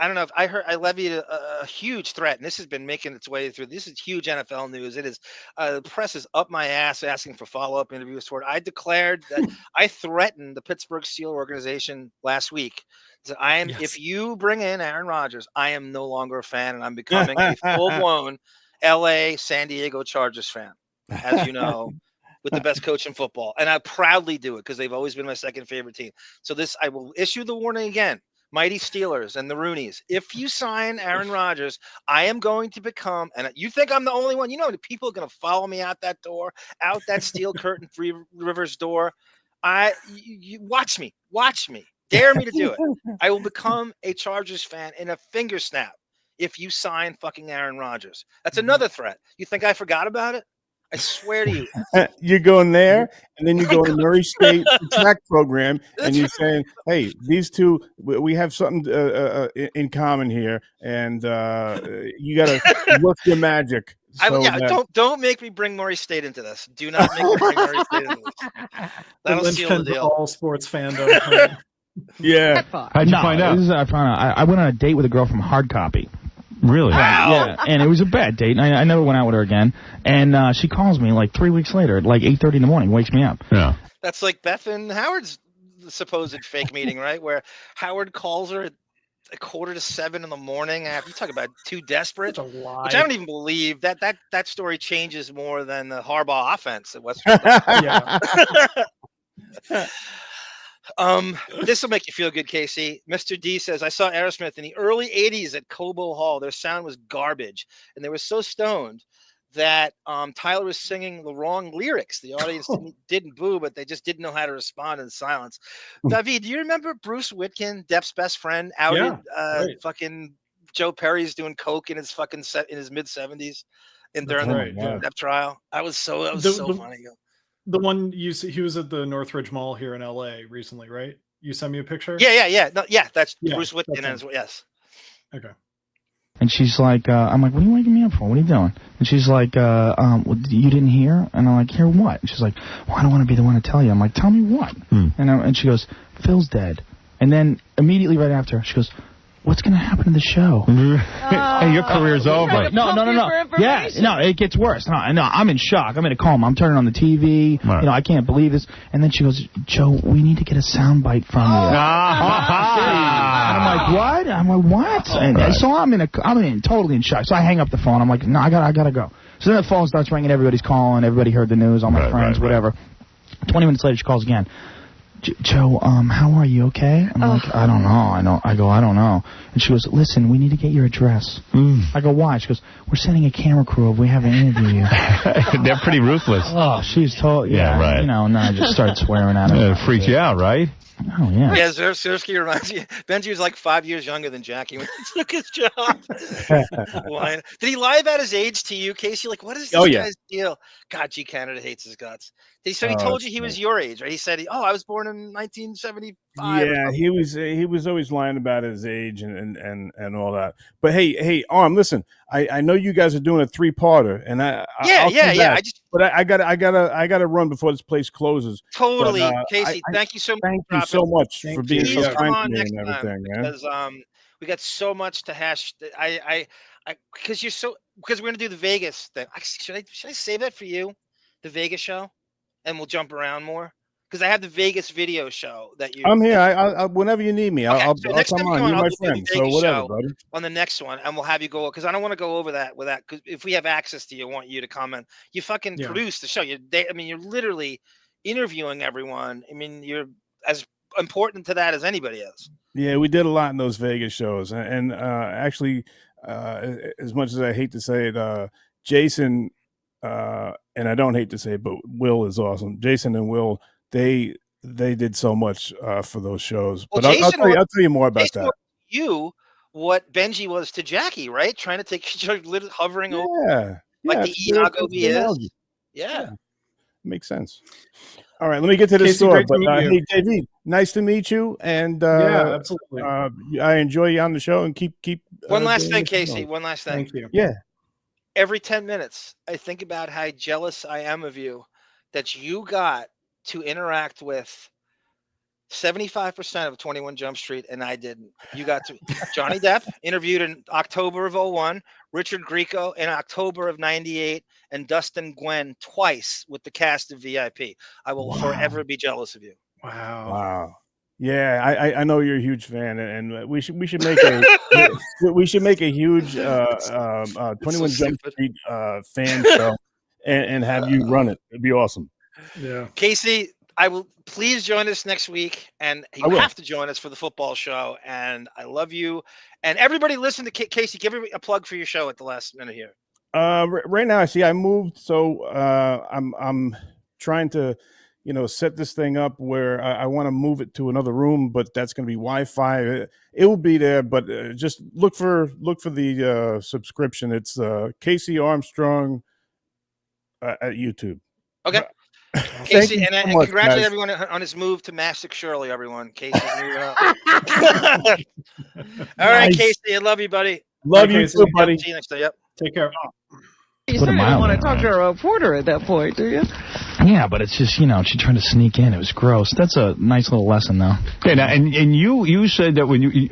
don't know if I levied a huge threat, and this has been making its way through. This is huge NFL news. It is the press is up my ass asking for follow-up interviews for it. I declared that I threatened the Pittsburgh Steelers organization last week. So if you bring in Aaron Rodgers, I am no longer a fan, and I'm becoming a full-blown LA San Diego Chargers fan, as you know. With the best coach in football, and I proudly do it because they've always been my second favorite team. So I will issue the warning again. Mighty Steelers and the Roonies. If you sign Aaron Rodgers, I am going to become, and you think I'm the only one, the people are going to follow me out that door, out that steel curtain Three Rivers door. You watch me, dare me to do it. I will become a Chargers fan in a finger snap if you sign fucking Aaron Rodgers. That's another threat. You think I forgot about it? I swear to you. You're going there, and then you go to Murray State track program, and you're saying, hey, these two, we have something in common here, and you got to work your magic. Don't make me bring Murray State into this. Do not make me bring Murray State into this. That'll seal the deal. All sports fandom. Yeah. How'd you find out? I found out. I went on a date with a girl from Hard Copy. Really? Yeah, and it was a bad date. And I never went out with her again. And she calls me 3 weeks later at 8:30 in the morning, wakes me up. Yeah. That's like Beth and Howard's supposed fake meeting, right? Where Howard calls her at 6:45 in the morning. You talk about too desperate, That's a lie. Which I don't even believe. That story changes more than the Harbaugh offense at West Virginia. Yeah. This will make you feel good, KC. Mr. D says, I saw Aerosmith in the early 80s at Cobo Hall. Their sound was garbage, and they were so stoned that Tyler was singing the wrong lyrics. The audience didn't boo, but they just didn't know how to respond in silence. David, do you remember Bruce Whitkin, Depp's best friend, outed fucking Joe Perry's doing coke in his fucking in his mid-70s during the Depp trial? That was so funny. The one he was at the Northridge Mall here in LA recently, right? You sent me a picture? Yeah. That's Bruce Whitkin as well. Yes. Okay. And she's like, I'm like, what are you waking me up for? What are you doing? And she's like, you didn't hear? And I'm like, hear what? And she's like, well, I don't want to be the one to tell you. I'm like, tell me what? And she goes, Phil's dead. And then immediately right after, she goes, what's going to happen to the show? Hey, your career's over. No. Yeah, no, it gets worse. No, I'm in shock. I'm in a coma. I'm turning on the TV. Right. I can't believe this. And then she goes, Joe, we need to get a soundbite from you. And I'm like, what? I'm like, what? And so I'm totally in shock. So I hang up the phone. I'm like, no, I gotta go. So then the phone starts ringing. Everybody's calling. Everybody heard the news. All my friends, whatever. 20 minutes later, she calls again. Joe, how are you? Okay? I'm like, I don't know. I don't know. And she goes, listen, we need to get your address. I go, why? She goes, we're sending a camera crew over. We have an interview. They're pretty ruthless. Oh, she's told. Yeah, right. You know, and then I just started swearing at her. It freaks you out, right? Oh, yeah. Yeah, Zersky reminds you. Benji was like 5 years younger than Jackie when he took his job. Lying. Did he lie about his age to you, Casey? Like, what is this guy's deal? God, G. Canada hates his guts. So he told you he was your age, right? He said, I was born in 1975. Yeah, he was always lying about his age and all that. But hey, Arm, listen, I know you guys are doing a 3-parter, and I gotta run before this place closes. Totally, but, Casey. Thank you so much. Thank you so much for being so kind to me and everything, because we got so much to hash. Because we're gonna do the Vegas thing. Should I save that for you, the Vegas show, and we'll jump around more? Because I have the Vegas video show that you. I'm here. I whenever you need me, I'll come on. You're my friend, so whatever, buddy. On the next one, and we'll have you go because I don't want to go over that with that. Because if we have access to you, I want you to comment. You fucking produce the show. You're literally interviewing everyone. I mean, you're as important to that as anybody is. Yeah, we did a lot in those Vegas shows, and actually, as much as I hate to say it, Jason, and I don't hate to say it, but Will is awesome. Jason and Will. They did so much for those shows, but I'll tell you more about that. You, what Benji was to Jackie, right? Trying to take hovering over, like the Iago he is. Yeah, makes sense. All right, let me get to the story. But hey, JV, nice to meet you, and absolutely. I enjoy you on the show, and keep. One last thing, Casey. One last thing. Thank you. Yeah. Every 10 minutes, I think about how jealous I am of you that you got to interact with 75% of 21 Jump Street, and I didn't. You got to Johnny Depp interviewed in October of 01, Richard Grieco in October of 98, and Dustin Gwynn twice with the cast of VIP. I will forever be jealous of you. Wow. Yeah, I know you're a huge fan, and we should make a huge 21 Jump Street fan show and have you run it. It'd be awesome. Yeah, Casey, I will please join us next week, and you have to join us for the football show. And I love you, and everybody listen to Casey. Give everybody a plug for your show at the last minute here. Right now, I moved, so I'm trying to set this thing up where I want to move it to another room, but that's going to be Wi-Fi. It will be there, but just look for the subscription. It's KC Armstrong at YouTube. Okay. Casey, and congratulate everyone on his move to Mastic Shirley, everyone. Casey. All right, Casey, I love you, buddy. Love you too, buddy. See you next day. Yep. Take care. You certainly don't want to talk to a reporter at that point, do you? Yeah, but it's just, she tried to sneak in. It was gross. That's a nice little lesson, though. Okay, now, and you said that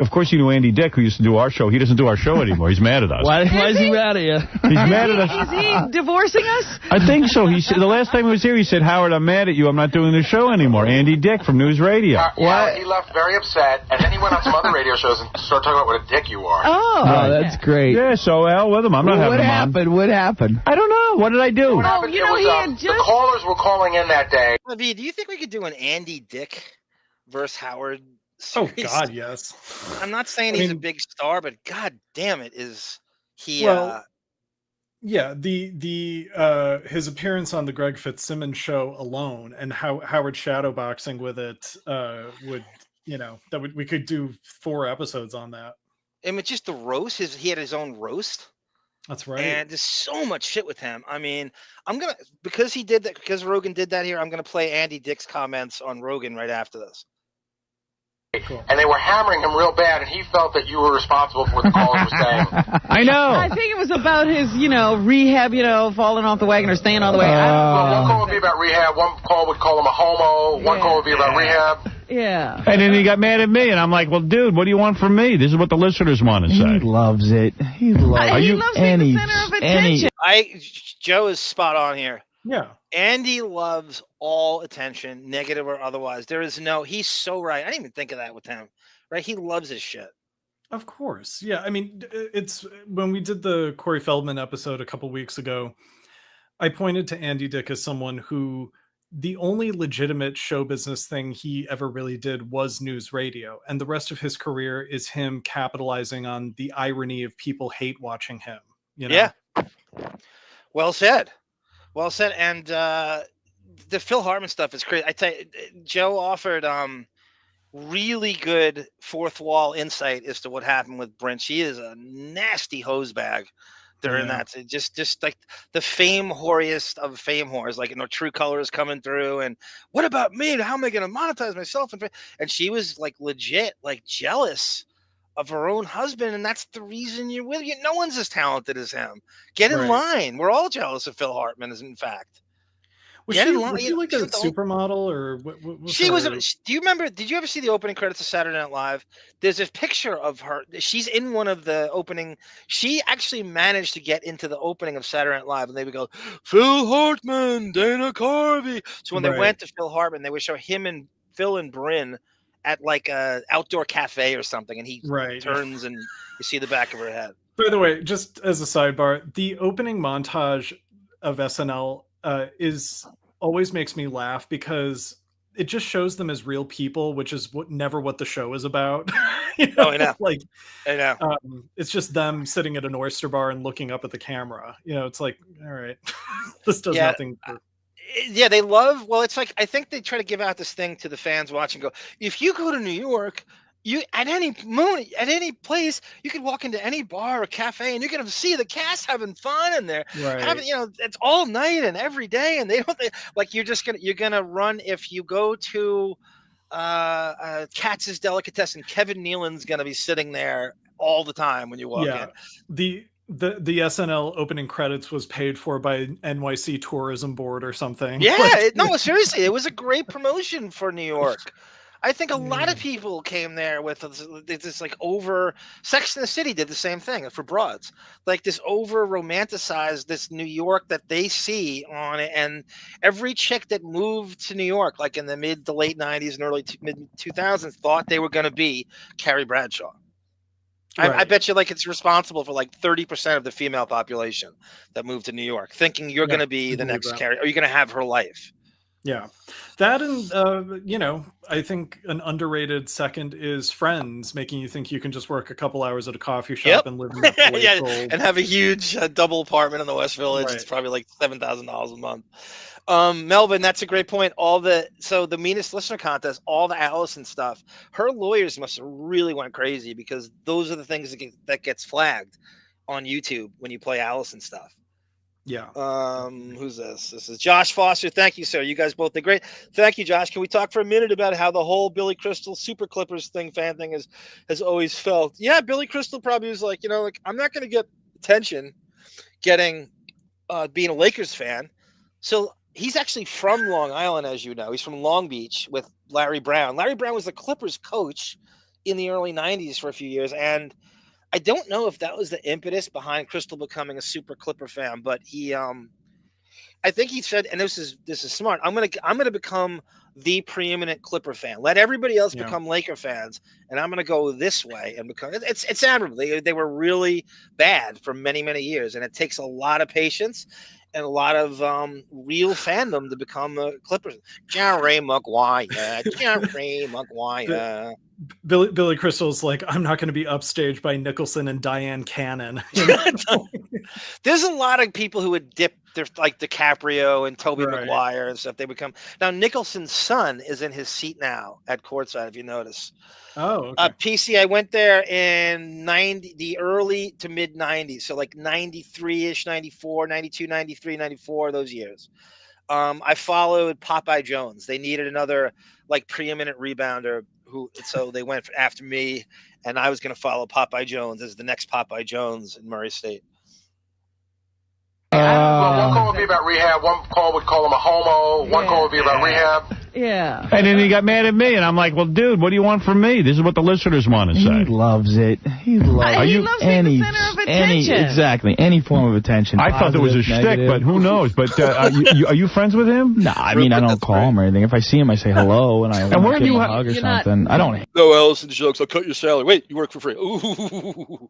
of course you knew Andy Dick, who used to do our show. He doesn't do our show anymore. He's mad at us. Why is he mad at you? He's mad at us. Is he divorcing us? I think so. He said the last time he was here, he said, Howard, I'm mad at you. I'm not doing the show anymore. Andy Dick from News Radio. He left very upset, and then he went on some other radio shows and started talking about what a dick you are. Oh, that's great. Yeah, so hell with him. I'm not having him on. What happened? I don't know. What did I do? The callers were calling in that day. V, do you think we could do an Andy Dick versus Howard series? Oh God, yes. I'm not saying he's a big star, but God damn it, is he? Yeah, the his appearance on the Greg Fitzsimmons show alone, and how Howard shadowboxing with it we could do 4 episodes on that. I mean, just the roast. He had his own roast. That's right. And there's so much shit with him. I mean, because Rogan did that here, I'm gonna play Andy Dick's comments on Rogan right after this. Cool. And they were hammering him real bad, and he felt that you were responsible for what the callers were saying. I know. I think it was about his, rehab, falling off the wagon or staying on the wagon. Well, one call would be about rehab. One call would call him a homo. One call would be about rehab. Yeah. And then he got mad at me, and I'm like, well, dude, what do you want from me? This is what the listeners want to say. He loves it. He loves being the center of attention. Joe is spot on here. Yeah. Andy loves all attention, negative or otherwise. He's so right. I didn't even think of that with him, right? He loves his shit. Of course. Yeah. I mean, it's when we did the Corey Feldman episode a couple weeks ago, I pointed to Andy Dick as someone who the only legitimate show business thing he ever really did was news radio. And the rest of his career is him capitalizing on the irony of people hate watching him. You know? Yeah. Well said. Well said. And the Phil Hartman stuff is crazy. I tell you, Joe offered really good fourth wall insight as to what happened with Brent. She is a nasty hose bag during that. So just like the fame whoriest of fame whores, like, True Colors coming through, and what about me? How am I going to monetize myself? And she was like legit, like jealous of her own husband, and that's the reason you're with you. No one's as talented as him. Get in line. We're all jealous of Phil Hartman, in fact. Was she like a supermodel, or what she was? Do you remember? Did you ever see the opening credits of Saturday Night Live? There's a picture of her. She's in one of the opening. She actually managed to get into the opening of Saturday Night Live, and they would go, Phil Hartman, Dana Carvey. So when they went to Phil Hartman, they would show him and Phil and Bryn at like a outdoor cafe or something, and he turns and you see the back of her head. By the way, just as a sidebar, the opening montage of SNL always makes me laugh because it just shows them as real people, which is never what the show is about. I know. Like, I know. It's just them sitting at an oyster bar and looking up at the camera. It's like, all right, this does nothing. Yeah, they love. Well, it's like, I think they try to give out this thing to the fans watching. Go, if you go to New York, you at any place, you could walk into any bar or cafe, and you're gonna see the cast having fun in there. Right. It's all night and every day, and you're gonna run if you go to Katz's Delicatessen. Kevin Nealon's gonna be sitting there all the time when you walk in. The SNL opening credits was paid for by NYC Tourism Board or something. Yeah, no, seriously, it was a great promotion for New York. I think a lot of people came there with this like over. Sex and the City did the same thing for broads, like this over romanticized this New York that they see on it, and every chick that moved to New York, like in the mid to late '90s and early mid 2000s, thought they were going to be Carrie Bradshaw. I bet you like it's responsible for like 30% of the female population that moved to New York, thinking you're going to be the next Carrie, or you're going to have her life. Yeah, that and I think an underrated second is Friends, making you think you can just work a couple hours at a coffee shop and live in that and have a huge double apartment in the West Village. It's probably like $7,000 a month. Melvin, that's a great point. The Meanest Listener contest, all the Allison stuff, her lawyers must have really went crazy, because those are the things that gets flagged on YouTube when you play Allison stuff. Yeah. Who's this? This is Josh Foster. Thank you, sir. You guys both did great. Thank you, Josh. Can we talk for a minute about how the whole Billy Crystal Super Clippers fan thing has always felt? Yeah, Billy Crystal probably was like, I'm not going to get attention being a Lakers fan. So he's actually from Long Island, as you know. He's from Long Beach with Larry Brown. Larry Brown was the Clippers coach in the early 90s for a few years, and I don't know if that was the impetus behind Crystal becoming a super Clipper fan, but I think he said, and this is smart, I'm gonna become the preeminent Clipper fan. Let everybody else become Laker fans, and I'm gonna go this way and become. It's admirable. They were really bad for many, many years, and it takes a lot of patience and a lot of real fandom to become a Clippers. Jerry Maguire. Billy Crystal's like, I'm not going to be upstaged by Nicholson and Diane Cannon. There's a lot of people who would dip their, like DiCaprio and Tobey Maguire and stuff. They would come. Now, Nicholson's son is in his seat now at courtside, if you notice. Oh, okay. PC, I went there in the early to mid 90s. So like 93-ish, 94, 92, 93, 94, those years. I followed Popeye Jones. They needed another like preeminent rebounder. So they went after me, and I was going to follow Popeye Jones as the next Popeye Jones in Murray State. Well, one call would be about rehab. One call would call him a homo. One call would be about rehab. Yeah. And then he got mad at me, and I'm like, well, dude, what do you want from me? This is what the listeners want to say. He loves it. He loves He loves being the center of attention. Exactly. Any form of attention. I thought there was a shtick, but who knows? But are you friends with him? No, I mean, I don't call him or anything. If I see him, I say hello, and I give him a hug or something. I don't. No, Allison jokes. I'll cut your salary. Wait, you work for free. Ooh.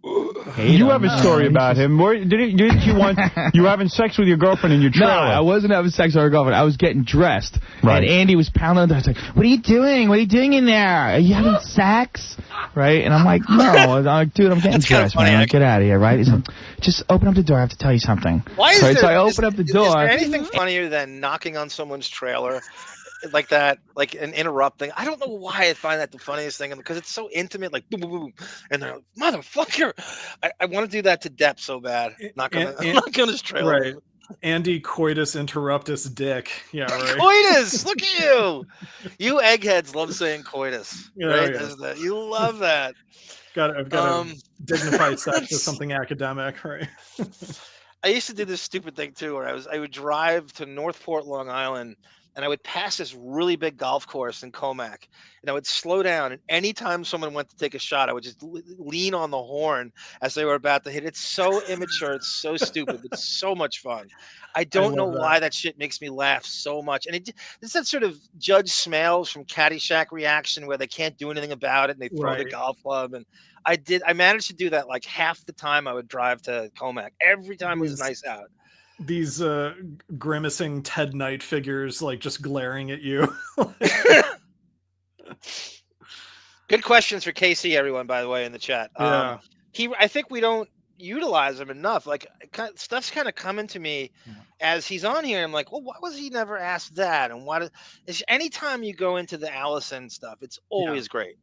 You have a story about him. Didn't you want? You were having sex with your girlfriend in your trailer? No, I wasn't having sex with her girlfriend. I was getting dressed, right. And Andy was pounding on the door. I was like, "What are you doing? What are you doing in there? Are you having sex?" Right? And I'm like, "No." I'm like, "Dude, I'm getting dressed, man. Like, get out of here." Right? He's like, "Just open up the door. I have to tell you something." Why is so there, I open up the door. Is there anything funnier than knocking on someone's trailer? Like that, like an interrupting. I don't know why I find that the funniest thing, because it's so intimate, like boom, boom, boom, and they're like, "Motherfucker!" I want to do that to Depp so bad. Knock on his trailer. Right. Andy coitus interruptus dick. Yeah, right. Coitus. Look at you. You eggheads love saying coitus. Yeah, right? yeah. You love that. I've got to dignify sex as something academic, right? I used to do this stupid thing too, where I would drive to Northport, Long Island, and I would pass this really big golf course in Comac, and I would slow down. And anytime someone went to take a shot, I would just lean on the horn as they were about to hit. It's so immature. It's so stupid. It's so much fun. I don't know why that shit makes me laugh so much. And it's that sort of Judge Smales from Caddyshack reaction where they can't do anything about it and they throw the golf club. And I managed to do that like half the time I would drive to Comac. Every time it was nice out. These grimacing Ted Knight figures, like just glaring at you. Good questions for KC, everyone, by the way, in the chat. Yeah. I think we don't utilize him enough. Like, stuff's kind of coming to me as he's on here. I'm like, well, why was he never asked that? And anytime you go into the Allison stuff, it's always great.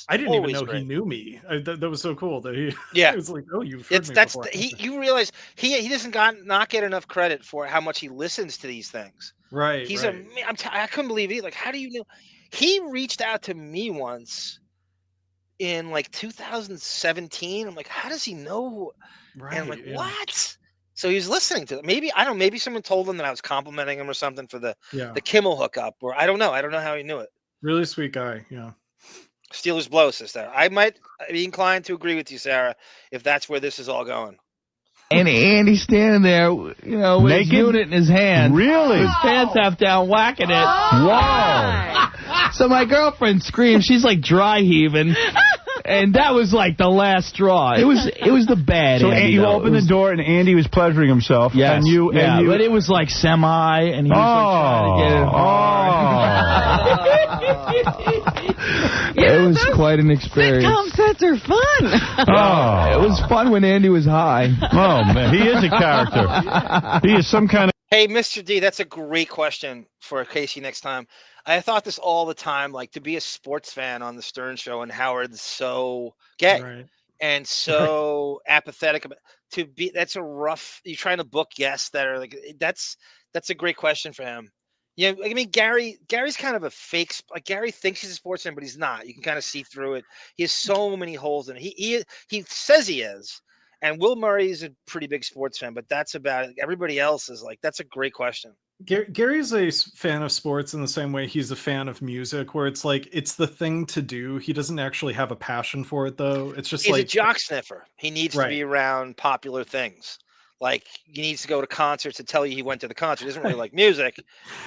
I didn't even know great. He knew me. That was so cool that he. Yeah, it was like, oh, you've heard me before. You realize he doesn't not get enough credit for how much he listens to these things. Right. He's I couldn't believe it. Like, how do you know? He reached out to me once in like 2017. I'm like, how does he know? Right. And I'm like, what? So he was listening to it. Maybe maybe someone told him that I was complimenting him or something for the Kimmel hookup, or I don't know. I don't know how he knew it. Really sweet guy. Yeah. Steelers blow, sister. I might be inclined to agree with you, Sarah, if that's where this is all going. And Andy's standing there, with his unit in his hand. Really? His pants half down, whacking it. Wow. So my girlfriend screams. She's like dry heaving. And that was like the last straw. It was the bad. So Andy, you opened the door and Andy was pleasuring himself. Yes. And you, but it was like semi, and he was like trying to get it hard. It was quite an experience. Sitcom sets are fun. It was fun when Andy was high. Oh man, he is a character. He is some kind of. Hey, Mr. D, that's a great question for KC next time. I thought this all the time, like, to be a sports fan on the Stern Show and Howard's so gay and so apathetic. That's a rough. You're trying to book guests that are like, that's a great question for him. Yeah, I mean, Gary's kind of a fake. Like, Gary thinks he's a sports fan, but he's not. You can kind of see through it. He has so many holes in it. He says he is. And Will Murray is a pretty big sports fan, but that's about it. Everybody else is like, that's a great question. Gary's a fan of sports in the same way he's a fan of music, where it's like, it's the thing to do. He doesn't actually have a passion for it, though. It's just he's a jock sniffer. He needs to be around popular things. Like, he needs to go to concerts to tell you he went to the concert. He doesn't really like music.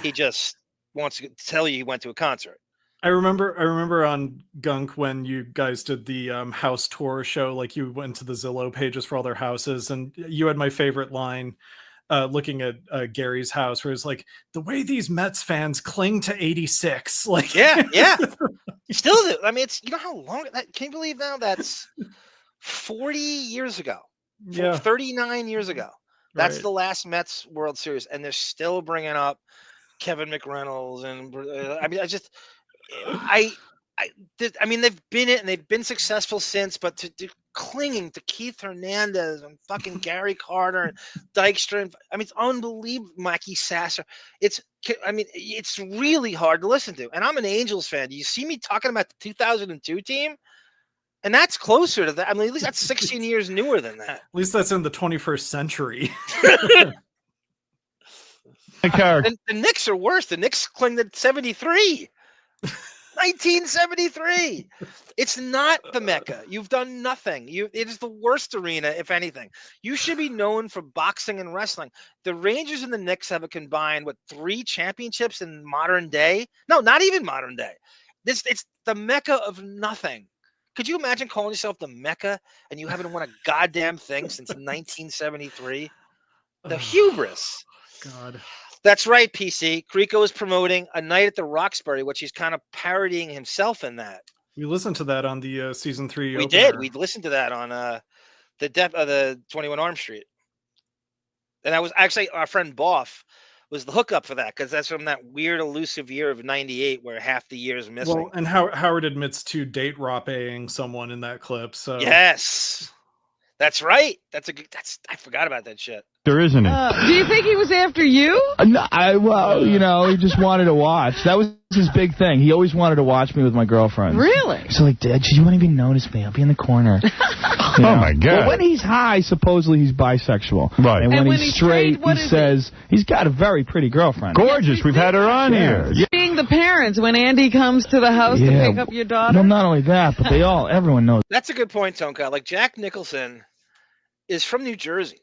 He just wants to tell you he went to a concert. I remember on Gunk when you guys did the house tour show, like you went to the Zillow pages for all their houses, and you had my favorite line looking at Gary's house, where it's like, the way these Mets fans cling to 86. Like, yeah. Still do. I mean, it's, you know how long that, can you believe now that's 40 years ago? 39 years ago. That's the last Mets World Series, and they're still bringing up Kevin McReynolds, and I mean, I mean, they've been it and they've been successful since, but to clinging to Keith Hernandez and fucking Gary Carter and Dykstra, and, I mean, it's unbelievable. Mikey Sasser. It's really hard to listen to. And I'm an Angels fan. Do you see me talking about the 2002 team? And that's closer to that. I mean, at least that's 16 years newer than that. At least that's in the 21st century. character. The Knicks are worse. The Knicks cling to 73. 1973. It's not the Mecca. You've done nothing. It is the worst arena, if anything. You should be known for boxing and wrestling. The Rangers and the Knicks have a combined 3 championships in modern day. No, not even modern day. It's the Mecca of nothing. Could you imagine calling yourself the Mecca and you haven't won a goddamn thing since 1973? The hubris. God. That's right, PC. Creco is promoting A Night at the Roxbury, which he's kind of parodying himself in that. We listened to that on the season 3 We opener. did. We listened to that on the 21 Arm Street. And that was actually our friend Boff was the hookup for that, because that's from that weird elusive year of 98 where half the year is missing. Well, and Howard admits to date rapeing someone in that clip. So yes. That's right. I forgot about that shit. There isn't it? Do you think he was after you? No, he just wanted to watch. That was his big thing. He always wanted to watch me with my girlfriend. Really? So like, Dad, you won't even notice me. I'll be in the corner. Oh my God. But when he's high, supposedly he's bisexual. Right. And when he's straight, he says he's got a very pretty girlfriend. Gorgeous. We've had her on here. Yeah. Being the parents when Andy comes to the house to pick up your daughter? Well, not only that, but everyone knows. That's a good point, Tonka. Like Jack Nicholson is from New Jersey.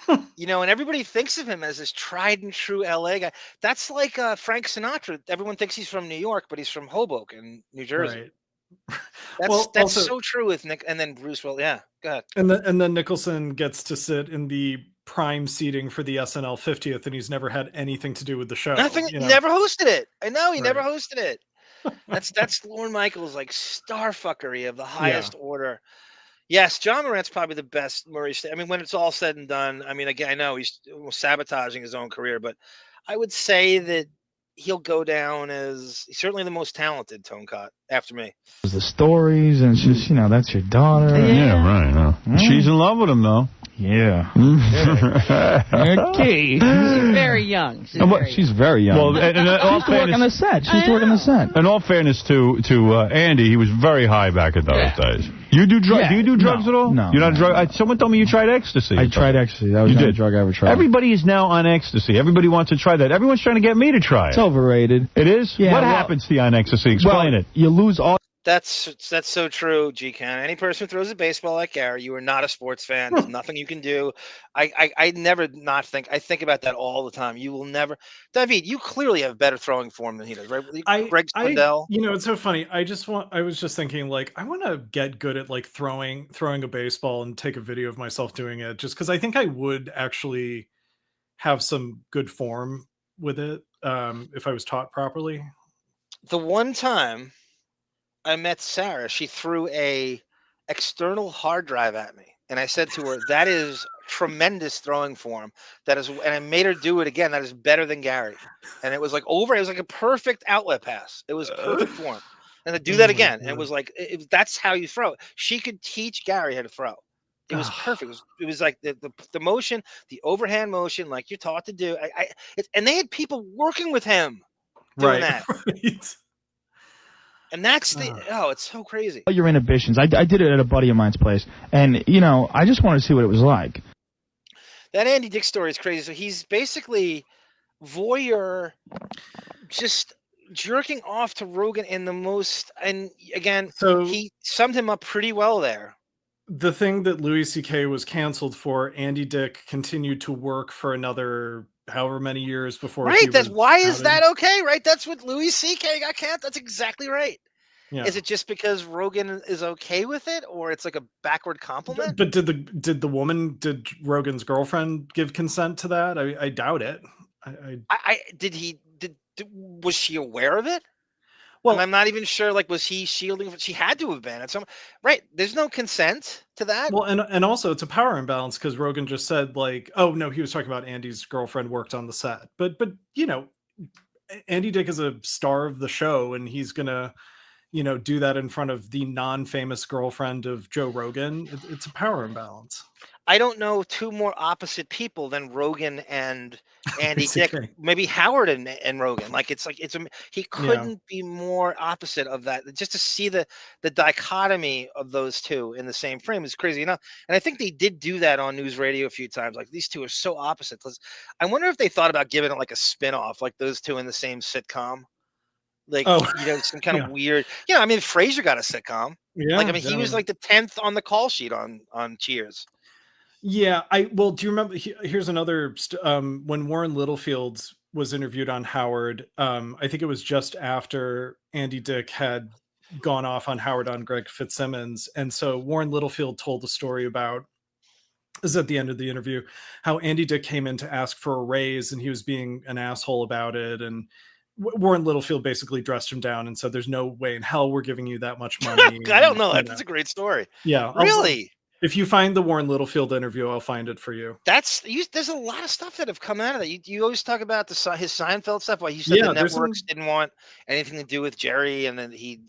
And everybody thinks of him as this tried and true LA guy. That's like Frank Sinatra. Everyone thinks he's from New York, but he's from Hoboken, New Jersey. Right. That's also, so true with Nick. And then Bruce Will. Yeah, go ahead. And then Nicholson gets to sit in the prime seating for the SNL 50th, and he's never had anything to do with the show. Nothing. Never hosted it. I know he never hosted it. That's Lorne Michaels like starfuckery of the highest order. Yes, John Morant's probably the best Murray State. I mean, when it's all said and done, I mean, again, I know he's sabotaging his own career, but I would say that he'll go down as certainly the most talented Tonecott after me. The stories, and it's just, that's your daughter. Yeah, right. She's in love with him, though. Yeah. Okay. She's very young. She's very young. Well, and she used to work on the set. She used to work on the set. In all fairness to Andy, he was very high back in those days. You do drugs? Yeah. Do you do drugs at all? No. You're not a drug. Someone told me you tried ecstasy. I tried ecstasy. That was the only drug I ever tried. Everybody is now on ecstasy. Everybody wants to try that. Everyone's trying to get me to try it. It's overrated. It is? Yeah, what happens to you on ecstasy? Explain it. You lose all. That's so true, G-Can. Any person who throws a baseball like Gary, you are not a sports fan. There's nothing you can do. I never not think. I think about that all the time. You will never. David, you clearly have better throwing form than he does, right? Greg Spindell. It's so funny. I was just thinking, like, I want to get good at like throwing a baseball and take a video of myself doing it, just because I think I would actually have some good form with it if I was taught properly. The one time I met Sarah, she threw a external hard drive at me, and I said to her, "That is tremendous throwing form. That is," and I made her do it again. That is better than Gary. And it was like over. It was like a perfect outlet pass. It was perfect form. And to do that again, and it was like that's how you throw it. She could teach Gary how to throw. It was perfect. It was like the motion, the overhand motion, like you're taught to do. And they had people working with him doing that. Right. And that's it's so crazy. Your inhibitions. I did it at a buddy of mine's place, and I just wanted to see what it was like. That Andy Dick story is crazy. So he's basically voyeur, just jerking off to Rogan in the most. And again, he summed him up pretty well there. The thing that Louis C.K. was canceled for, Andy Dick continued to work for another however many years before. Right. Why is that okay? Right. That's what Louis C.K. got canceled. That's exactly right. Yeah. Is it just because Rogan is okay with it, or it's like a backward compliment? But did Rogan's girlfriend give consent to that? I doubt it. Was she aware of it? Well, I'm not even sure. Like, was he shielding? She had to have been at some right. There's no consent to that. Well, and also it's a power imbalance because Rogan just said like, oh no, he was talking about Andy's girlfriend worked on the set, but Andy Dick is a star of the show, and he's gonna do that in front of the non-famous girlfriend of Joe Rogan. It's a power imbalance. I don't know two more opposite people than Rogan and Andy Dick. Maybe Howard and Rogan. He couldn't be more opposite of that. Just to see the dichotomy of those two in the same frame is crazy enough. And I think they did do that on news radio a few times. Like, these two are so opposite. I wonder if they thought about giving it like a spin-off, like those two in the same sitcom. Some kind of weird. Frasier got a sitcom. Yeah, he was like the 10th on the call sheet on Cheers. Yeah, do you remember? Here's another. When Warren Littlefield was interviewed on Howard, I think it was just after Andy Dick had gone off on Howard on Greg Fitzsimmons, and so Warren Littlefield told the story about. This is at the end of the interview, how Andy Dick came in to ask for a raise, and he was being an asshole about it, and Warren Littlefield basically dressed him down and said, "There's no way in hell we're giving you that much money." I don't know that. That's a great story. Yeah, really. If you find the Warren Littlefield interview, I'll find it for you. There's a lot of stuff that have come out of that. You always talk about his Seinfeld stuff. Why he said the networks didn't want anything to do with Jerry, and then he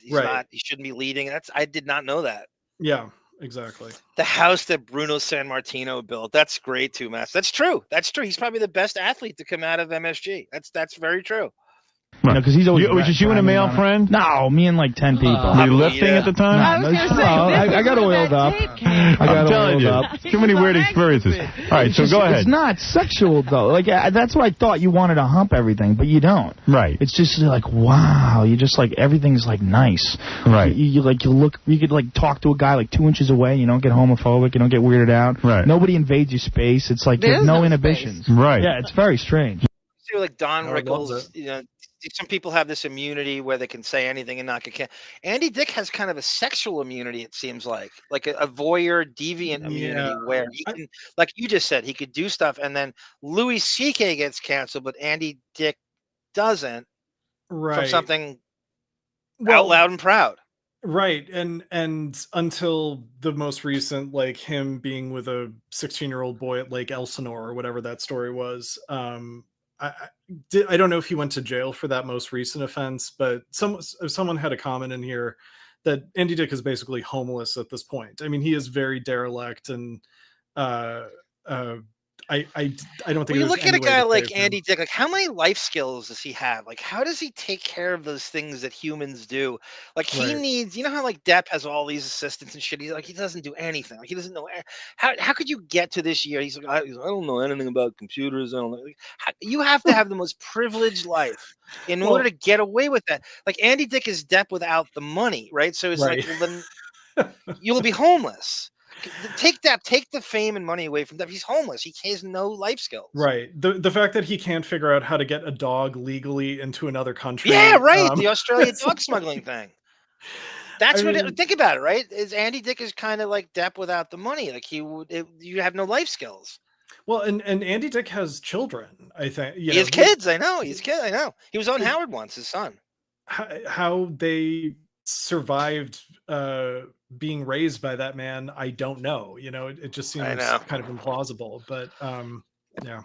shouldn't be leading. I did not know that. Yeah, exactly. The house that Bruno Sammartino built. That's great too, Matt. That's true. He's probably the best athlete to come out of MSG. That's very true. Because he's always. Was just you and a male friend? No, me and like 10 people. Were you lifting at the time? I got oiled up. I'm telling you, too many weird experiences. All right, so go ahead. It's not sexual though. Like that's what I thought. You wanted to hump everything, but you don't. Right. It's just like, wow. You just like everything's like nice. Right. You could like talk to a guy like 2 inches away. You don't get homophobic. You don't get weirded out. Right. Nobody invades your space. It's like there's no inhibitions. Space. Right. Yeah, it's very strange. Like Don Rickles, some people have this immunity where they can say anything and not get canceled. Andy Dick has kind of a sexual immunity, it seems like a voyeur, deviant immunity where he can, like you just said, he could do stuff, and then Louis C.K. gets canceled, but Andy Dick doesn't. Right. From something out loud and proud. Right. And until the most recent, like him being with a 16-year-old boy at Lake Elsinore or whatever that story was, I don't know if he went to jail for that most recent offense, but someone had a comment in here that Andy Dick is basically homeless at this point. I mean, he is very derelict, and I don't think. When you look at a guy like Andy Dick, like how many life skills does he have? Like how does he take care of those things that humans do? Like he needs, you know how like Depp has all these assistants and shit. He's like he doesn't do anything. Like he doesn't know how could you get to this year? He's like I don't know anything about computers. I don't know. Like, you have to have the most privileged life in order to get away with that. Like Andy Dick is Depp without the money, right? So it's like well, then you'll be homeless. Take the fame and money away from that. He's homeless. He has no life skills. Right. The fact that he can't figure out how to get a dog legally into another country. Yeah, right. The Australian dog smuggling thing. That's think about it, right? Is Andy Dick is kind of like Depp without the money. Like you have no life skills. Well, and Andy Dick has children, I think. He has kids. I know. He's kid. I know. He was on Howard once, his son. How they survived being raised by that man, I don't know. It just seems kind of implausible, but yeah.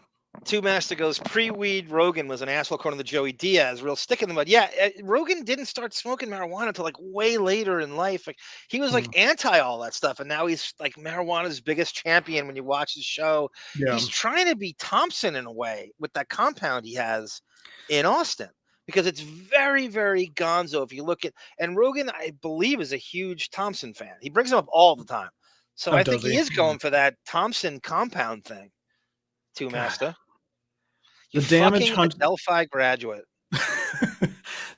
Two Master goes, pre-weed Rogan was an asshole according to Joey Diaz, real stick in the mud. Yeah, Rogan didn't start smoking marijuana until like way later in life. Like he was like anti all that stuff, and now he's like marijuana's biggest champion when you watch his show. Yeah. He's trying to be Thompson in a way with that compound he has in Austin. Because it's very, very gonzo if you look at, and Rogan, I believe, is a huge Thompson fan. He brings him up all the time. So I think he is going for that Thompson compound thing. Two Master. The damage Delphi graduate.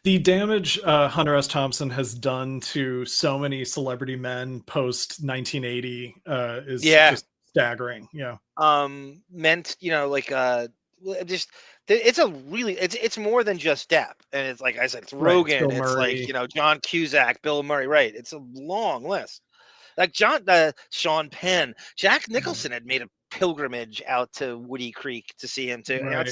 The damage Hunter S. Thompson has done to so many celebrity men post 1980 is just staggering. Yeah. Meant, like just. It's more than just Depp, and it's like I said, it's Rogan, it's like John Cusack, Bill Murray, right? It's a long list. Like Sean Penn, Jack Nicholson had made a pilgrimage out to Woody Creek to see him too. Right.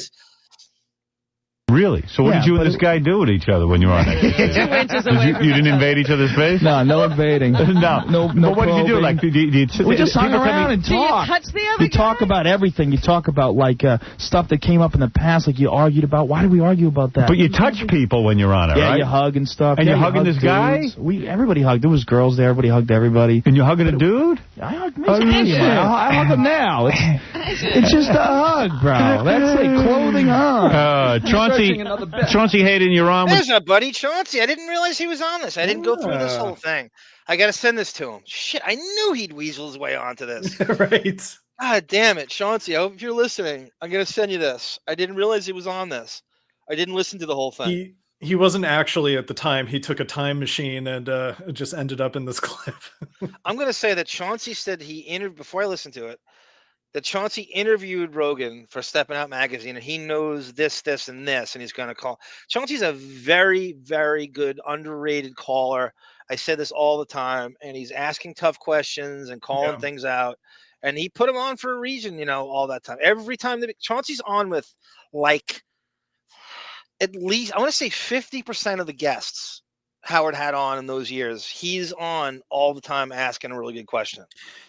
Really? So what did you and this guy do with each other when you were on it? 2 inches away from You didn't invade each other's space? No invading. No. But what did you do? Like, we just hung around and talked. Do you touch the other You talk about everything. You talk about, like, stuff that came up in the past, like you argued about. Why did we argue about that? But you touch people when you're on it, right? Yeah, you hug and stuff. And yeah, you're hugging this guy? Everybody hugged. There was girls there. Everybody hugged everybody. And you're hugging a dude? I hugged me. Oh, yeah. I hug him now. It's just a hug, bro. That's like clothing on. Chaunce Hayden, you're on. There's my buddy Chauncey. I didn't realize he was on this. I didn't go through this whole thing. I got to send this to him. Shit, I knew he'd weasel his way onto this. Right. God damn it, Chauncey. I hope if you're listening, I'm going to send you this. I didn't realize he was on this. I didn't listen to the whole thing. He wasn't actually at the time. He took a time machine and just ended up in this clip. I'm going to say that Chauncey said before I listened to it, that Chauncey interviewed Rogan for Stepping Out magazine, and he knows this, and this, and he's going to call. Chauncey's a very, very good, underrated caller. I say this all the time, and he's asking tough questions and calling things out. And he put him on for a reason, all that time. Every time that Chauncey's on with, like, at least, I want to say 50% of the guests Howard had on in those years, he's on all the time asking a really good question.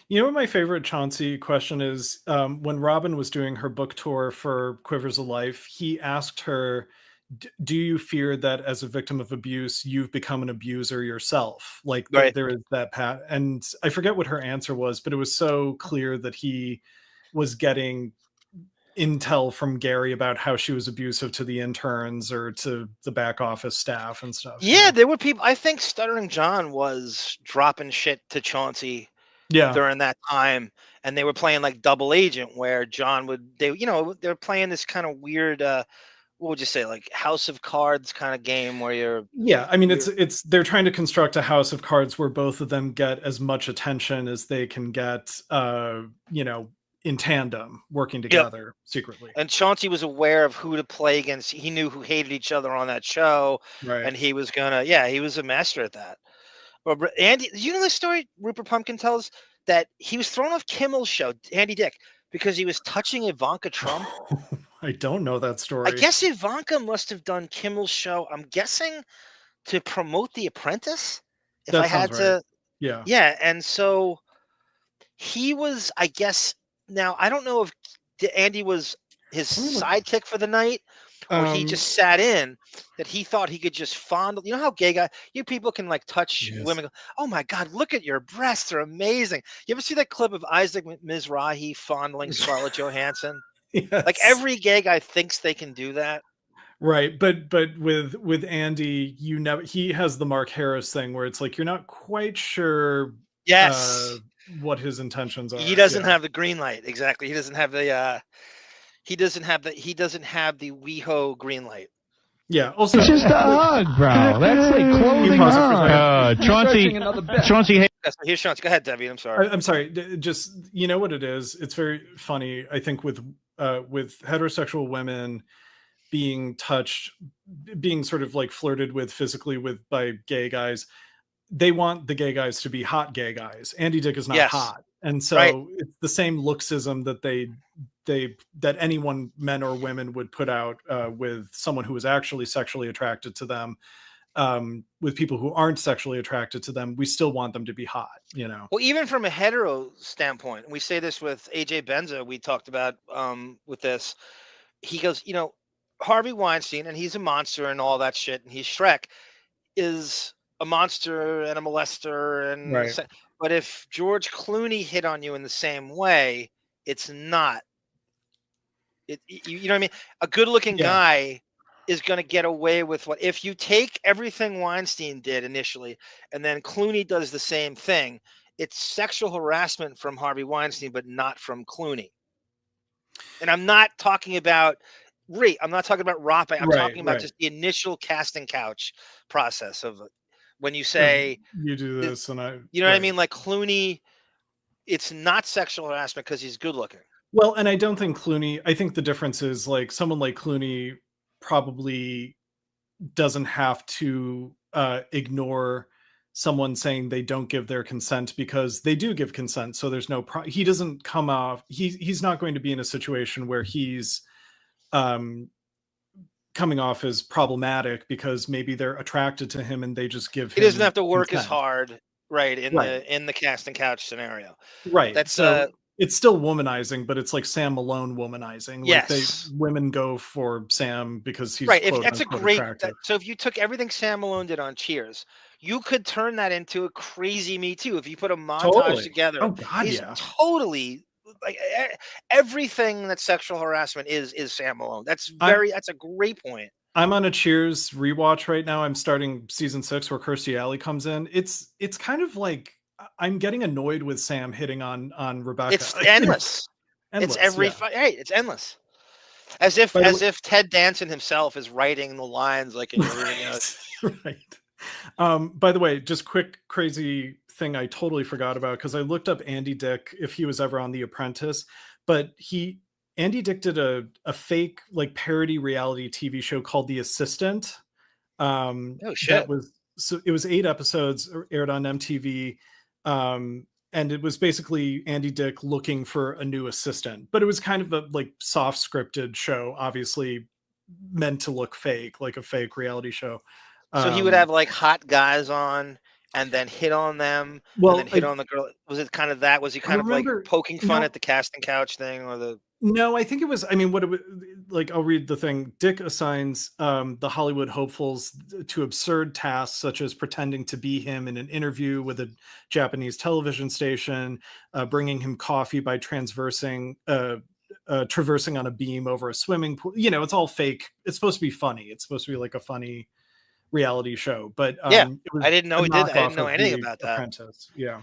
You know what my favorite Chauncey question is? When Robin was doing her book tour for Quivers of Life, he asked her, do you fear that as a victim of abuse, you've become an abuser yourself? Like, right. There is that pat. And I forget what her answer was, but it was so clear that he was getting intel from Gary about how she was abusive to the interns or to the back office staff and stuff. Yeah, there were people. I think Stuttering John was dropping shit to Chauncey during that time, and they were playing like double agent where John they're playing this kind of weird what would you say, like House of Cards kind of game where you're it's they're trying to construct a house of cards where both of them get as much attention as they can get in tandem, working together secretly. And Chauncey was aware of who to play against. He knew who hated each other on that show. Right. And he was he was a master at that. But Andy, you know the story Rupert Pumpkin tells that he was thrown off Kimmel's show, Andy Dick, because he was touching Ivanka Trump? I don't know that story. I guess Ivanka must have done Kimmel's show, I'm guessing, to promote The Apprentice. If that I had sounds to. right. Yeah. Yeah. And so he was, I guess, now I don't know if Andy was his sidekick for the night or he just sat in, that he thought he could just fondle. You know how gay guy, people can like touch women. Oh my God, look at your breasts. They're amazing. You ever see that clip of Isaac Mizrahi fondling Scarlett Johansson? Yes. Like every gay guy thinks they can do that. Right. But with Andy, he has the Mark Harris thing where it's like, you're not quite sure. Yes. What his intentions are. He doesn't have the green light. Exactly. He doesn't have the WeHo green light. Yeah. Also, it's just a hug, bro. That's like clothing on. Chauncey. Here's Chauncey. Go ahead, Debbie. I'm sorry. I'm sorry. Just, you know what it is? It's very funny. I think with heterosexual women being touched, being sort of like flirted with physically by gay guys, they want the gay guys to be hot gay guys. Andy Dick is not hot. And so it's the same looksism that anyone, men or women, would put out with someone who is actually sexually attracted to them. With people who aren't sexually attracted to them, we still want them to be hot, Well, even from a hetero standpoint, we say this with AJ Benza, we talked about with this. He goes, Harvey Weinstein, and he's a monster and all that shit, and he's Shrek, is a monster and a molester, and but if George Clooney hit on you in the same way, it's not. You know what I mean? A good-looking guy is going to get away with what if you take everything Weinstein did initially, and then Clooney does the same thing. It's sexual harassment from Harvey Weinstein, but not from Clooney. And I'm not talking about I'm not talking about Rape. I'm talking about just the initial casting couch process of when you say you do this and you know what I mean? Like Clooney, it's not sexual harassment because he's good looking. Well, and I don't think Clooney, I think the difference is like someone like Clooney probably doesn't have to ignore someone saying they don't give their consent because they do give consent. So there's no, he doesn't come off, he's not going to be in a situation where he's coming off as problematic because maybe they're attracted to him and they just give him. He doesn't have to work consent. as hard, right? In the cast and couch scenario, right? That's so it's still womanizing, but it's like Sam Malone womanizing. Yes, like women go for Sam because he's right. That's a great. So if you took everything Sam Malone did on Cheers, you could turn that into a crazy Me Too. If you put a montage together, he's totally like everything that sexual harassment is Sam Malone. That's a great point. I'm on a Cheers rewatch right now. I'm starting season 6 where Kirstie Alley comes in. It's kind of like I'm getting annoyed with Sam hitting on Rebecca. It's endless. It's every it's endless. As if Ted Danson himself is writing the lines like in right. By the way, just quick crazy thing I totally forgot about because I looked up Andy Dick if he was ever on The Apprentice, but Andy Dick did a fake like parody reality TV show called The Assistant. Oh shit! It was 8 episodes, aired on MTV, and it was basically Andy Dick looking for a new assistant. But it was kind of a like soft scripted show, obviously meant to look fake, like a fake reality show. So he would have like hot guys on and then hit on them, and then hit on the girl. Was it kind of that? Was he kind of like poking fun at the casting couch thing or the? No, I think it was. I mean, what it was like. I'll read the thing. Dick assigns the Hollywood hopefuls to absurd tasks such as pretending to be him in an interview with a Japanese television station, bringing him coffee by traversing on a beam over a swimming pool. You know, it's all fake. It's supposed to be funny. It's supposed to be like a funny reality show. But I didn't know he did that. I didn't know anything about that. Apprentice. Yeah.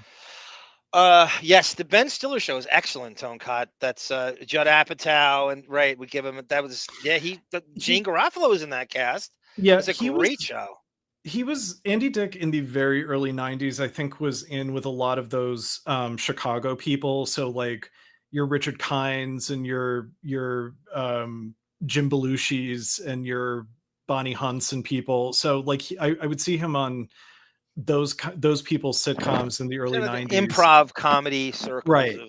Yes, the Ben Stiller show is excellent, Tone Cott. That's Judd Apatow, and right, we give him Gene Garofalo was in that cast. Yeah, it's a great show. He was Andy Dick in the very early 90s, I think, was in with a lot of those Chicago people. So like your Richard Kynes and your Jim Belushis and your Bonnie Hunts and people. So like I would see him on those people's sitcoms in the early 90s, improv comedy circles, right?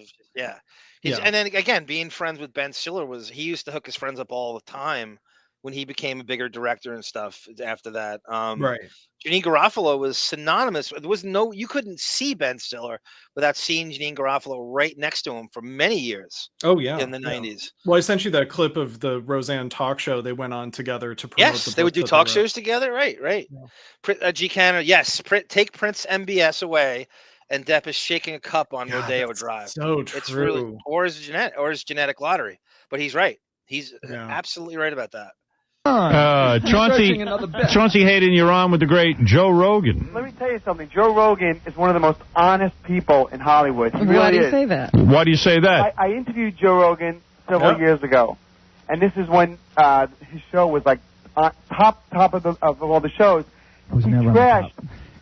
And then again, being friends with Ben Stiller he used to hook his friends up all the time when he became a bigger director and stuff after that. Right. Janine Garofalo was synonymous. There was you couldn't see Ben Stiller without seeing Janine Garofalo right next to him for many years. Oh yeah, in the 90s. Well, I sent you that clip of the Roseanne talk show. They went on together to promote. Yes, they would do talk shows together. Right. Yeah. G. Canada. Yes, take Prince MBS away, and Depp is shaking a cup on Rodeo Drive. So true. It's really or his genetic lottery. But he's right. He's absolutely right about that. Chaunce Hayden, you're on with the great Joe Rogan. Let me tell you something. Joe Rogan is one of the most honest people in Hollywood. Why do you say that? Why do you say that? I interviewed Joe Rogan several years ago, and this is when his show was like top of all the shows. He trashed.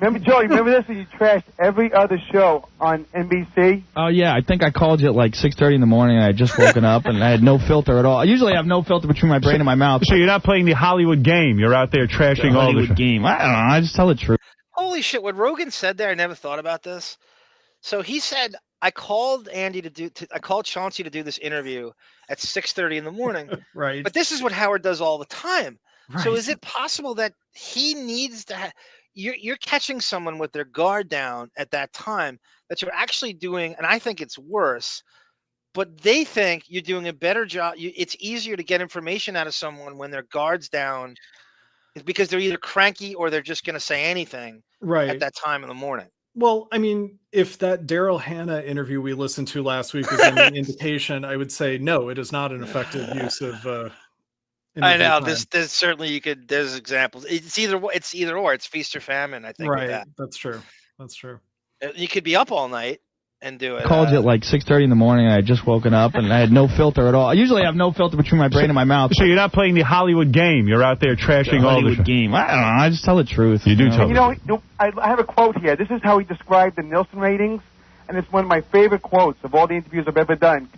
Remember, Joe, you remember this when you trashed every other show on NBC? Oh, yeah. I think I called you at like 6:30 in the morning, and I had just woken up, and I had no filter at all. I usually have no filter between my brain and my mouth. So you're not playing the Hollywood game. You're out there trashing all the game. I don't know. I just tell the truth. Holy shit. What Rogan said there, I never thought about this. So he said, I called Chauncey to do this interview at 6:30 in the morning. Right. But this is what Howard does all the time. Right. So is it possible that he needs to you're catching someone with their guard down at that time that you're actually doing, and I think it's worse, but they think you're doing a better job. It's easier to get information out of someone when their guard's down because they're either cranky or they're just going to say anything at that time in the morning. Well, I mean, if that Daryl Hannah interview we listened to last week is any indication, I would say no, it is not an effective use of I know there's certainly there's examples. It's either or. It's feast or famine. I think. Right. That's true. You could be up all night and do it. I called you at like 6:30 in the morning, and I had just woken up, and I had no filter at all. I usually have no filter between my brain and my mouth. So you're not playing the Hollywood game. You're out there trashing all the game. I don't know. I just tell the truth. You do tell. I have a quote here. This is how he described the Nielsen ratings, and it's one of my favorite quotes of all the interviews I've ever done.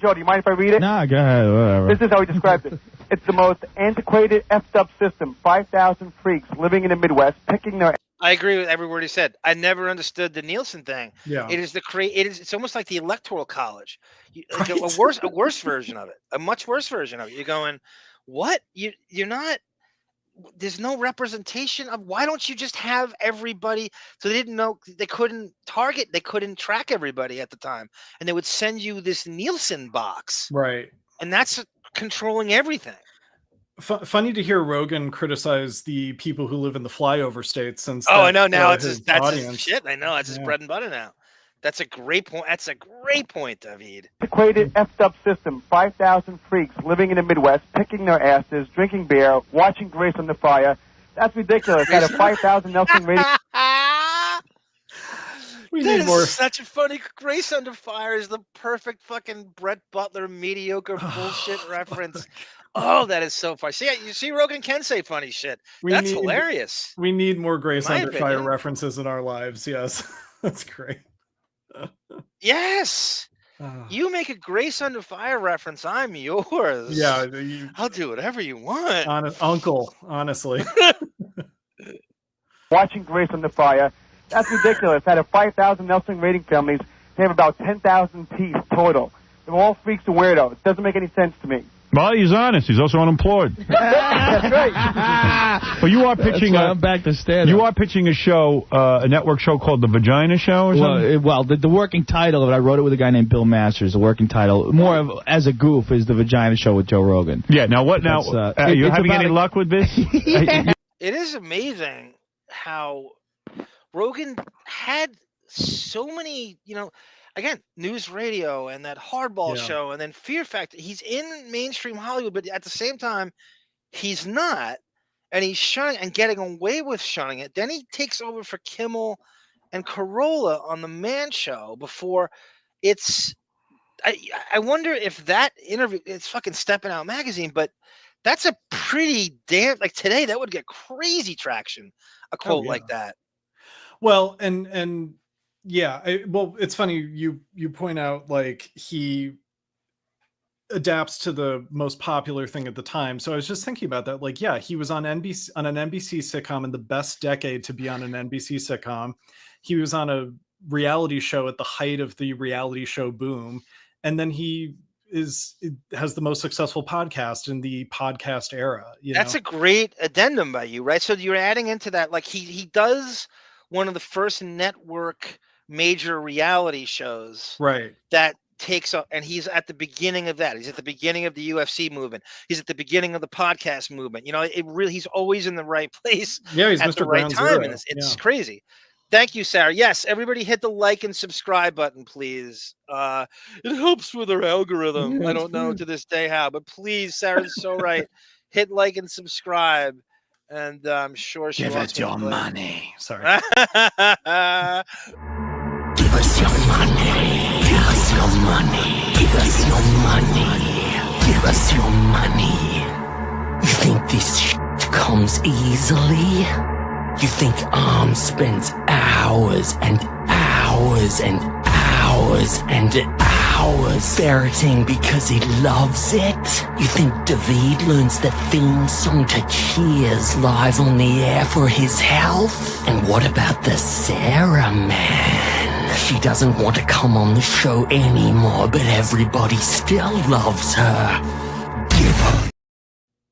Joe, do you mind if I read it? Nah, go ahead. Whatever. This is how he described it. It's the most antiquated, effed up system. 5,000 freaks living in the Midwest picking their. I agree with every word he said. I never understood the Nielsen thing. Yeah. It's almost like the Electoral College. A worse version of it. A much worse version of it. You're going, what? You're not. There's no representation of. Why don't you just have everybody? So they didn't know, they couldn't target, they couldn't track everybody at the time, and they would send you this Nielsen box, right? And that's controlling everything. Funny to hear Rogan criticize the people who live in the flyover states. Since I know now that's his shit. I know it's his bread and butter now. That's a great point. That's a great point, David. Antiquated, effed up system. 5,000 freaks living in the Midwest, picking their asses, drinking beer, watching Grace Under Fire. That's ridiculous. Out of 5,000 Nielsen ratings. That is such a funny. Grace Under Fire is the perfect fucking Brett Butler mediocre bullshit reference. Oh, that is so funny. See, you see, Rogan can say funny shit. That's hilarious. We need more Grace Under Fire opinion. references in our lives. Yes, that's great. Yes. You make a Grace Under Fire reference, I'm yours. Yeah, I'll do whatever you want. Uncle, honestly. Watching Grace Under Fire. That's ridiculous. Out of 5,000 Nielsen rating families, they have about 10,000 teeth total. They're all freaks and weirdos. Doesn't make any sense to me. Well, he's honest. He's also unemployed. That's right. But you are pitching I'm back to stand. You are pitching a show, a network show called The Vagina Show or something? Well, the working title of it, I wrote it with a guy named Bill Masters. The working title, more of as a goof, is The Vagina Show with Joe Rogan. Yeah, now what now? Are you having any luck with this? It is amazing how Rogan had so many, again, news radio and that hardball show and then Fear Factor. He's in mainstream Hollywood, but at the same time, he's not. And he's shunning and getting away with shunning it. Then he takes over for Kimmel and Carolla on the Man Show before it's. I wonder if that interview, it's fucking Stepping Out magazine, but that's a pretty damn, like today, that would get crazy traction, a quote like that. Well, and yeah, it's funny you point out like he adapts to the most popular thing at the time. So I was just thinking about that. Like, yeah, he was on NBC on an NBC sitcom in the best decade to be on an NBC sitcom. He was on a reality show at the height of the reality show boom, and then he has the most successful podcast in the podcast era. That's a great addendum by you, right? So you're adding into that, like he does one of the first network major reality shows, right? That takes up, and he's at the beginning of that. He's at the beginning of the UFC movement. He's at the beginning of the podcast movement. He's always in the right place. Yeah, he's at Mr. the right Ground time. Zero. And it's crazy. Thank you, Sarah. Yes, everybody hit the like and subscribe button, please. It helps with our algorithm. I don't know to this day how, but please, Sarah's so right. Hit like and subscribe, and I'm sure she wants us your to play. money. Sorry. Give us your money. Give us your money. Give us your money. Give us your money. You think this shit comes easily? You think Arm spends hours and hours and hours and hours ferreting because he loves it? You think David learns the theme song to Cheers live on the air for his health? And what about the Sarah man? She doesn't want to come on the show anymore, but everybody still loves her. Give her.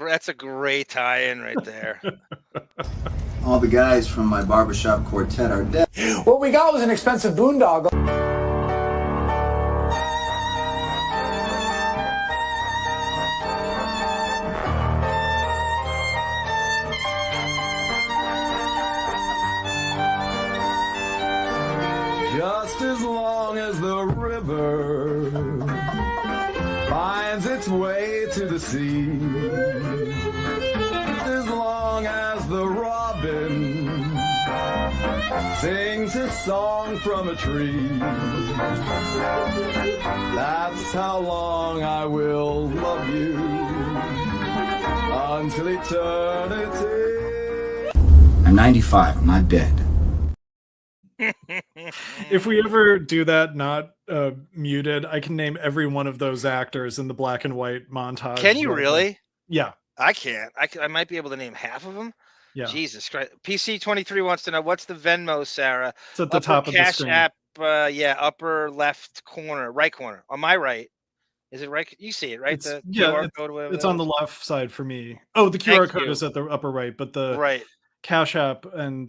That's a great tie-in right there. All the guys from my barbershop quartet are dead. What we got was an expensive boondoggle. Just as long as the river finds its way to the sea, as long as the robin sings his song from a tree, that's how long I will love you until eternity. I'm 95. I'm not dead. If we ever do that, not muted, I can name every one of those actors in the black and white montage. Can you really? Yeah. I can't. I might be able to name half of them. Yeah. Jesus Christ. PC23 wants to know, what's the Venmo, Sarah? It's at the top of the Cash screen. App, upper left corner, right corner. On my right Is it right? You see it, right? It's, The yeah, QR code, whatever. it's on the left side for me. Oh, the QR code is at the upper right, but the Cash App and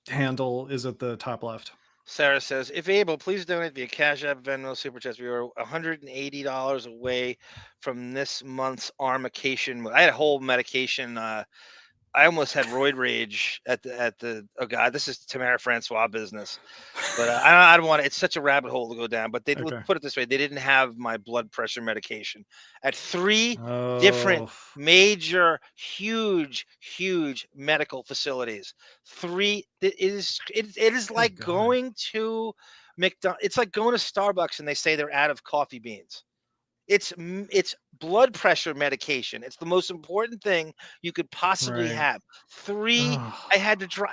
handle is at the top left. Sarah says, if able, please donate via Cash App, Venmo, Super Chats. We were $180 away from this month's medication. I had a whole medication. I almost had roid rage at the. Oh God, this is Tamara Francois business, but I don't want to. It's such a rabbit hole to go down. But let's put it this way: they didn't have my blood pressure medication at 3 different major, huge medical facilities. 3. It is like going to McDonald's. It's like going to Starbucks and they say they're out of coffee beans. It's blood pressure medication. It's the most important thing you could possibly have. 3, I had to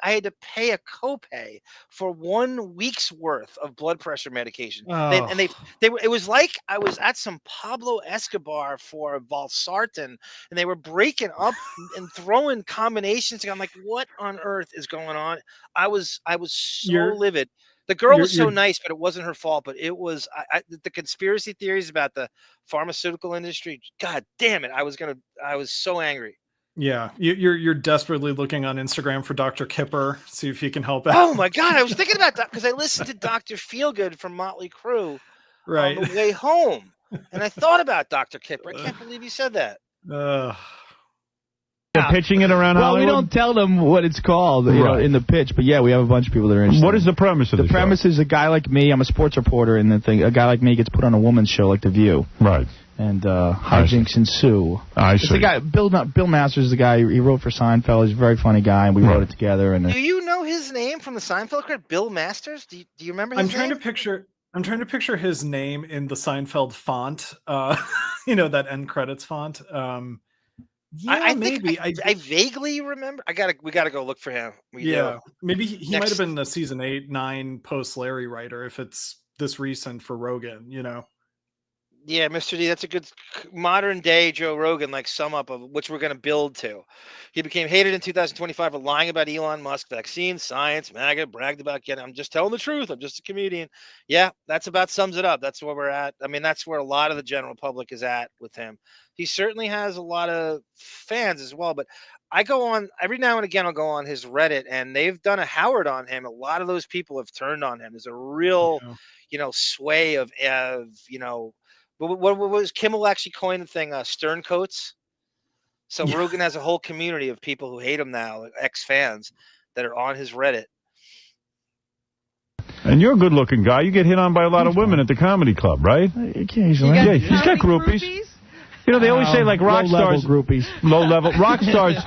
I had to pay a copay for 1 week's worth of blood pressure medication. It was like I was at some Pablo Escobar for Valsartan, and they were breaking up and throwing combinations. I'm like, what on earth is going on? I was so livid. The girl was so nice, but it wasn't her fault. But it was the conspiracy theories about the pharmaceutical industry. God damn it! I was so angry. Yeah, you're desperately looking on Instagram for Dr. Kipper. See if he can help out. Oh my God, I was thinking about that because I listened to Dr. Feelgood from Motley Crue on the way home, and I thought about Dr. Kipper. I can't believe you said that. They're pitching it around Hollywood? We don't tell them what it's called you know, in the pitch, but yeah, we have a bunch of people that are interested. What is the premise of the show? The premise is a guy like me, I'm a sports reporter, and a guy like me gets put on a woman's show like The View. Right. And hijinks ensue. It's the guy, Bill Masters is the guy, he wrote for Seinfeld, he's a very funny guy, and we wrote it together. And do you know his name from the Seinfeld credit? Bill Masters? Do you remember his name? I'm trying to picture his name in the Seinfeld font, that end credits font. I maybe. I vaguely remember. We gotta go look for him. Maybe he might have been a season 8, 9 post Larry writer if it's this recent for Rogan, Yeah, Mr. D, that's a good modern day Joe Rogan sum up of which we're gonna build to. He became hated in 2025 for lying about Elon Musk, vaccines, science, MAGA, bragged about I'm just telling the truth. I'm just a comedian. Yeah, that's about sums it up. That's where we're at. I mean, that's where a lot of the general public is at with him. He certainly has a lot of fans as well, but I go on every now and again. I'll go on his Reddit, and they've done a Howard on him. A lot of those people have turned on him. There's a real, sway of what was Kimmel actually coined the thing? Stern coats. So Rogan has a whole community of people who hate him now, ex-fans that are on his Reddit. And you're a good-looking guy. You get hit on by a lot of women at the comedy club, right? Occasionally. Yeah, he's got groupies. They always say rock stars, groupies, low level rock stars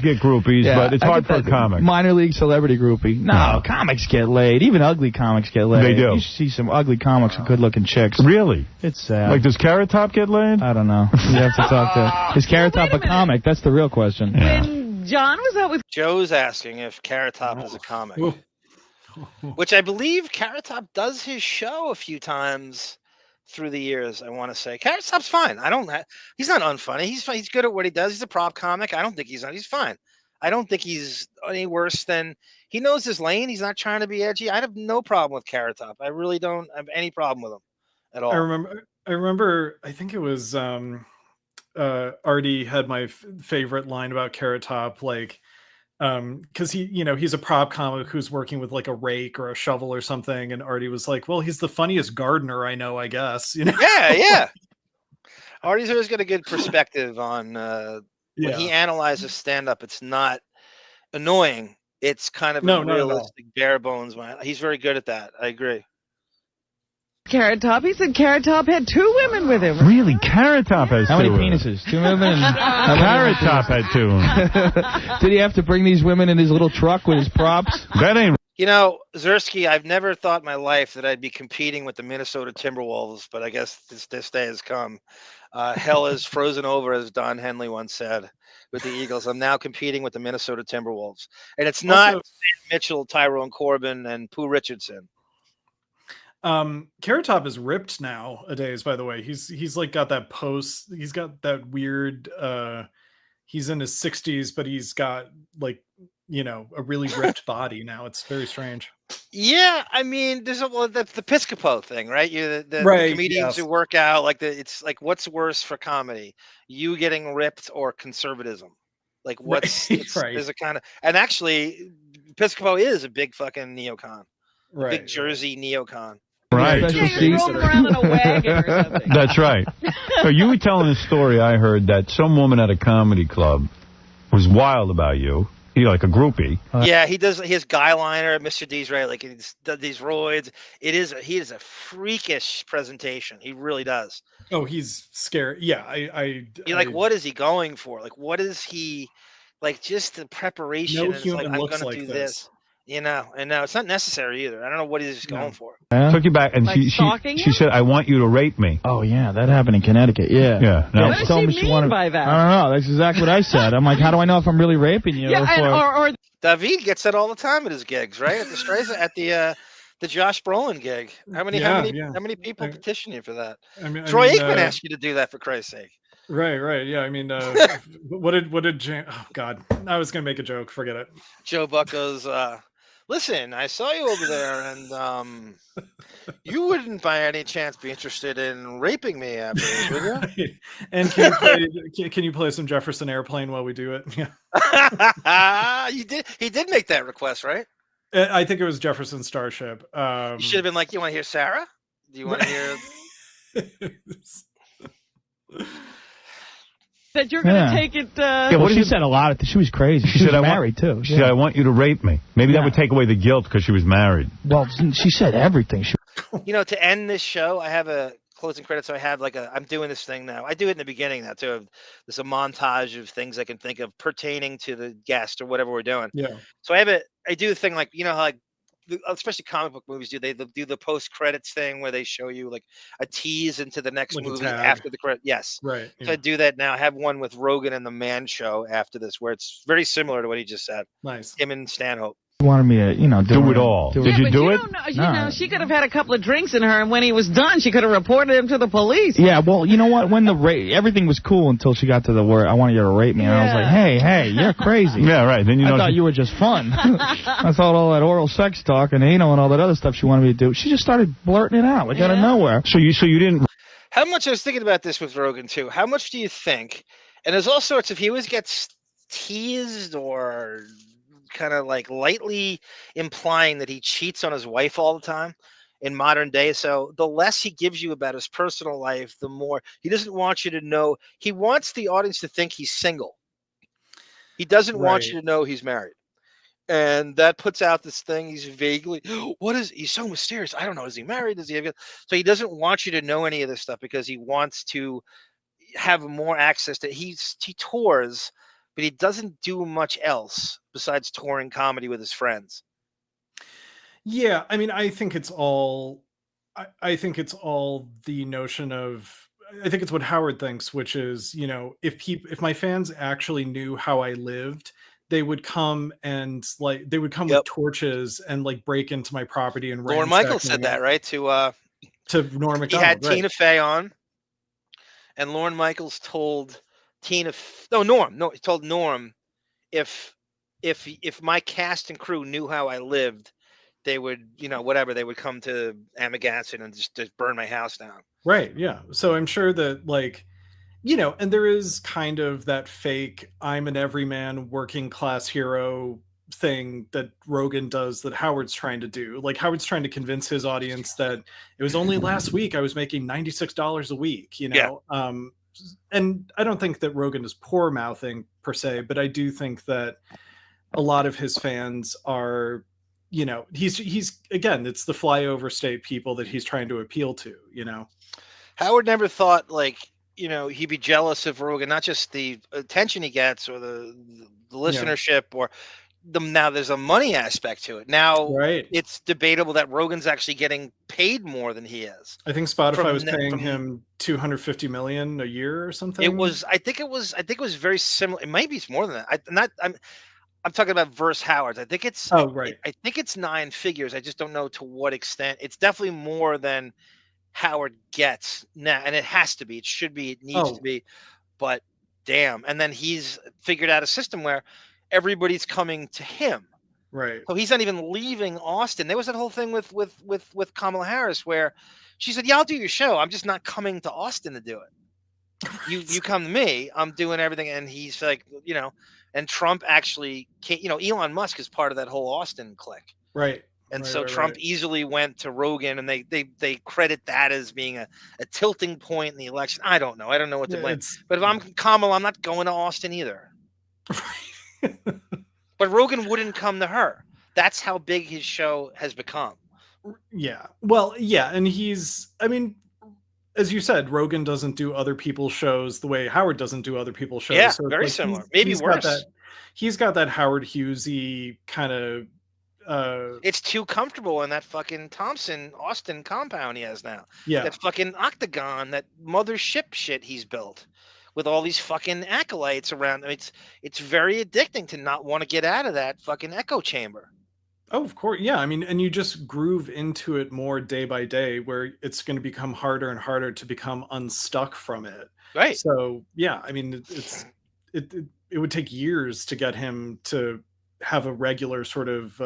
get groupies, but it's hard for a comic. Minor league celebrity groupie. No, comics get laid. Even ugly comics get laid. They do. You see some ugly comics with good-looking chicks. Really? It's sad. Like, does Carrot Top get laid? I don't know. You have to talk to. Is Carrot Top a comic? That's the real question. When John was out with Joe's asking if Carrot Top is a comic, which I believe Carrot Top does his show a few times through the years. I want to say Carrot Top's fine. He's not unfunny. He's fine. He's good at what he does. He's a prop comic. I don't think he's fine. I don't think he's any worse than he knows his lane. He's not trying to be edgy. I have no problem with Carrot Top. I really don't have any problem with him at all. I remember I think it was RD had my favorite line about Carrot Top, because he's a prop comic who's working with a rake or a shovel or something, and Artie was like, well, he's the funniest gardener I know, I guess. Yeah. Artie's always got a good perspective on when he analyzes stand-up. It's not annoying. It's kind of realistic, bare bones. He's very good at that. I agree. Carrot Top. He said Carrot Top had 2 women with him. Really? Carrot Top has 2 How many penises? 2 women? Carrot Top had 2. Did he have to bring these women in his little truck with his props? That ain't... Zersky, I've never thought in my life that I'd be competing with the Minnesota Timberwolves, but I guess this day has come. Hell is frozen over, as Don Henley once said, with the Eagles. I'm now competing with the Minnesota Timberwolves. And it's not Sam Mitchell, Tyrone Corbin, and Pooh Richardson. Carrot Top is ripped nowadays, by the way. He's got that pose. He's got that weird he's in his 60s, but he's got a really ripped body now. It's very strange. Yeah, I mean, there's the Piscopo thing, right? The Right, comedians yes. who work out it's like, what's worse for comedy, you getting ripped or conservatism? Like, what's Right. there's a kind of, and actually, Piscopo is a big fucking neocon, Right, big Jersey neocon. Right. Yeah, you roll around in a wagon or something. That's right. So you were telling a story, I heard, that some woman at a comedy club was wild about you. You like a groupie. Yeah, he has guy liner at Mr. D's, right? Like, he's these roids. He is a freakish presentation. He really does. Oh, he's scary. Yeah, You're like, what is he going for? Like, what is he like? Just the preparation. No and it's like, human I'm looks gonna like do this. and no, it's not necessary either. I don't know what he's going for. Took you back, and Like stalking she him? said, "I want you to rape me." Oh yeah, that happened in Connecticut. Yeah. Yeah. No. What does she mean by that? I don't know. That's exactly what I said. I'm like, how do I know if I'm really raping you? Yeah, or David gets that all the time at his gigs, right? At the Streisand, at the Josh Brolin gig. How many people petition you for that? Troy Aikman asked you to do that, for Christ's sake. Right. Yeah, I mean, what did James? Oh God, I was gonna make a joke. Forget it. Joe Buck goes, listen, I saw you over there, and you wouldn't by any chance be interested in raping me afterwards, would you? And can you play some Jefferson Airplane while we do it? Yeah. He did make that request, right? I think it was Jefferson Starship. You should have been like, you want to hear Sarah? Do you want to hear? that you're going to take it. Yeah, well, she said a lot. She was crazy. She said, "I married too." She said, "I want you to rape me." Maybe that would take away the guilt because she was married. Well, she said everything. To end this show, I have a closing credit. So I have I'm doing this thing now. I do it in the beginning now too. There's a montage of things I can think of pertaining to the guest or whatever we're doing. Yeah. So I do the thing like, how like, especially comic book movies do. They do the post credits thing where they show you like a tease into the next Like a movie tag. after the credit. Yes. Right. So I do that now. I have one with Rogan and the Man Show after this, where it's very similar to what he just said. Nice. Him and Stanhope. She wanted me to, do it all. Did you do it? She could have had a couple of drinks in her, and when he was done, she could have reported him to the police. Yeah, well, you know what? When everything was cool until she got to the word, "I want you to rape me," and I was like, "Hey, you're crazy." Yeah, right. Then I thought you were just fun. I thought all that oral sex talk and anal and all that other stuff she wanted me to do. She just started blurting it out like out of nowhere. So you didn't. How much I was thinking about this with Rogan too. How much do you think? And there's all sorts of. He always gets teased or kind of like lightly implying that he cheats on his wife all the time in modern day. So the less he gives you about his personal life, the more he doesn't want you to know. He wants the audience to think he's single. He doesn't want you to know he's married. And that puts out this thing. He's vaguely, he's so mysterious. I don't know. Is he married? Does he have? So he doesn't want you to know any of this stuff because he wants to have more access to, he tours, but he doesn't do much else besides touring comedy with his friends. Yeah, I mean, I think it's all the notion of, I think it's what Howard thinks, which is, if my fans actually knew how I lived, they would come and with torches and like break into my property and Lorne Michaels said that, right? To Norm Macdonald. He had right. Tina Fey on, and Lorne Michaels told he told Norm, if my cast and crew knew how I lived, they would, they would come to Amagansett and just burn my house down. Right. Yeah. So I'm sure that and there is kind of that fake, I'm an everyman working class hero thing that Rogan does that Howard's trying to do. Like Howard's trying to convince his audience that it was only last week I was making $96 a week, Yeah. And I don't think that Rogan is poor mouthing per se, but I do think that a lot of his fans are, he's again, it's the flyover state people that he's trying to appeal to, Howard never thought he'd be jealous of Rogan, not just the attention he gets or the listenership or now there's a money aspect to it. Now it's debatable that Rogan's actually getting paid more than he is. I think Spotify was paying him $250 million a year or something. I think it was very similar. It might be more than that. I'm talking about verse Howard's. I think it's I think it's 9 figures. I just don't know to what extent. It's definitely more than Howard gets now, and it has to be. It should be. It needs to be. But damn. And then he's figured out a system where everybody's coming to him. Right. So he's not even leaving Austin. There was that whole thing with Kamala Harris where she said, "Yeah, I'll do your show. I'm just not coming to Austin to do it. You come to me. I'm doing everything." And he's like, and Trump actually, Elon Musk is part of that whole Austin clique. Right. And right, so right, Trump right. easily went to Rogan, and they credit that as being a tilting point in the election. I don't know. I don't know what to blame. But if I'm Kamala, I'm not going to Austin either. But Rogan wouldn't come to her. That's how big his show has become. Yeah. Well, yeah. And as you said, Rogan doesn't do other people's shows the way Howard doesn't do other people's shows. Yeah, so very similar. Maybe worse. He's got that Howard Hughesy kind of. It's too comfortable in that fucking Austin compound he has now. Yeah. That fucking octagon, that mothership shit he's built with all these fucking acolytes around. It's very addicting to not want to get out of that fucking echo chamber. Oh, of course. Yeah. And you just groove into it more day by day, where it's going to become harder and harder to become unstuck from it. Right. So yeah, it would take years to get him to have a regular sort of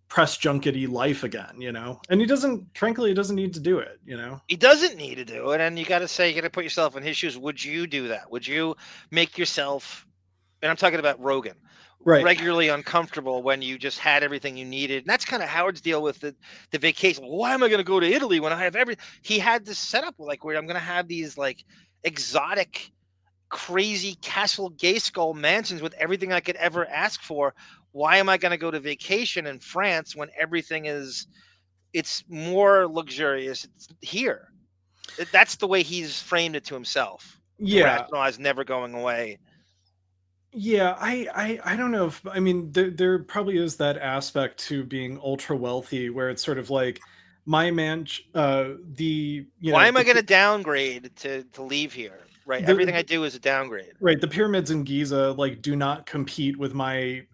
press junket-y life again, and he doesn't need to do it, He doesn't need to do it. And you got to put yourself in his shoes. Would you do that? Would you make yourself, and I'm talking about Rogan, right, regularly uncomfortable when you just had everything you needed? And that's kind of Howard's deal with the vacation. Why am I going to go to Italy when I have everything? He had this setup where I'm going to have these like exotic, crazy Castle Gayskull mansions with everything I could ever ask for. Why am I going to go to vacation in France when everything it's more luxurious here? That's the way he's framed it to himself. Yeah. Rationalize never going away. Yeah. I don't know if, there probably is that aspect to being ultra wealthy where it's sort of like my man, why am I going to downgrade to leave here? Right. Everything I do is a downgrade. Right. The pyramids in Giza do not compete with my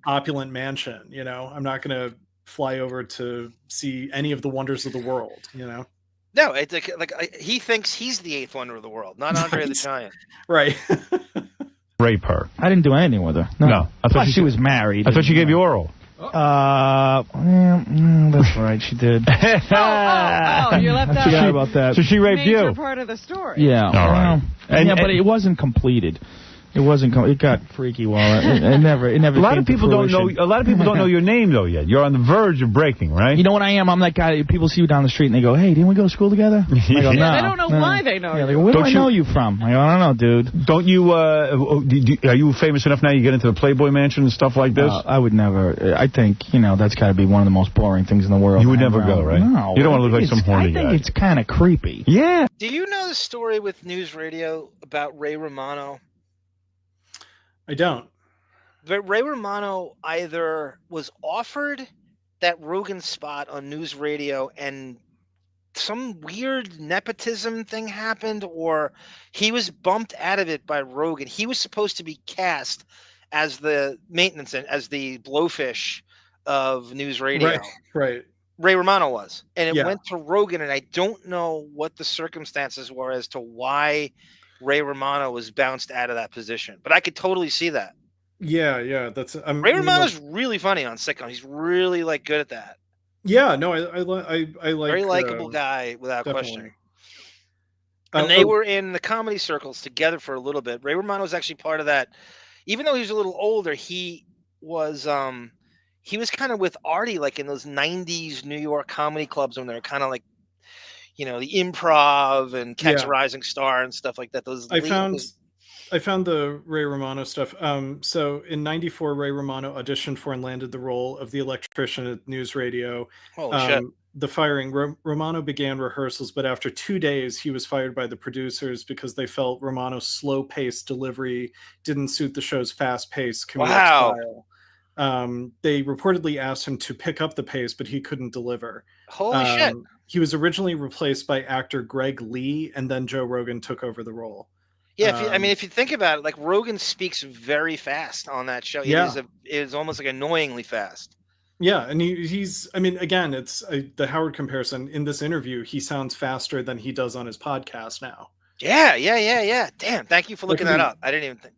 opulent mansion. I'm not going to fly over to see any of the wonders of the world. No, it's he thinks he's the eighth wonder of the world, not Andre the Giant. Right. Rape her. I didn't do anything with her. No. I thought she was married. I thought she gave you oral. That's right, she did. Oh, you left out. Forgot about that. So she raped major you. part of the story. Yeah. All right. But it wasn't completed. It wasn't. It got freaky while it never. A lot of people don't know. A lot of people don't know your name though yet. You're on the verge of breaking, right? You know what I am? I'm that guy. People see you down the street and they go, "Hey, didn't we go to school together?" I go, no, they don't know why they know. Yeah, where do I know you from? I go, I don't know, dude. Don't you? Are you famous enough now? You get into the Playboy Mansion and stuff like this? I would never. I think that's got to be one of the most boring things in the world. You would never go, right? No. You don't want to look like some horny guy. I think it's kind of creepy. Yeah. Do you know the story with News Radio about Ray Romano? I don't. But Ray Romano either was offered that Rogan spot on News Radio and some weird nepotism thing happened, or he was bumped out of it by Rogan. He was supposed to be cast as the maintenance and as the blowfish of News Radio. Right. Ray Romano was. And it went to Rogan, and I don't know what the circumstances were as to why Ray Romano was bounced out of that position, but I could totally see that. Yeah, that's Ray Romano's really funny on sitcom. He's really good at that. Yeah, no, I like very likable guy without definitely. question. And they were in the comedy circles together for a little bit. Ray Romano was actually part of that. Even though he was a little older, he was kind of with Artie, in those 90s New York comedy clubs when they were kind of the Improv and Catch a Rising Star and stuff like that. I found the Ray Romano stuff. So in '94, Ray Romano auditioned for and landed the role of the electrician at News Radio. Holy shit. The firing, Romano began rehearsals, but after 2 days, he was fired by the producers because they felt Romano's slow-paced delivery didn't suit the show's fast-paced comedic style. They reportedly asked him to pick up the pace, but he couldn't deliver. Holy shit. He was originally replaced by actor Greg Lee, and then Joe Rogan took over the role. Yeah, if you think about it, Rogan speaks very fast on that show. It is almost annoyingly fast. Yeah, and he's again, it's the Howard comparison. In this interview, he sounds faster than he does on his podcast now. Yeah. Damn, thank you for looking that up. I didn't even think.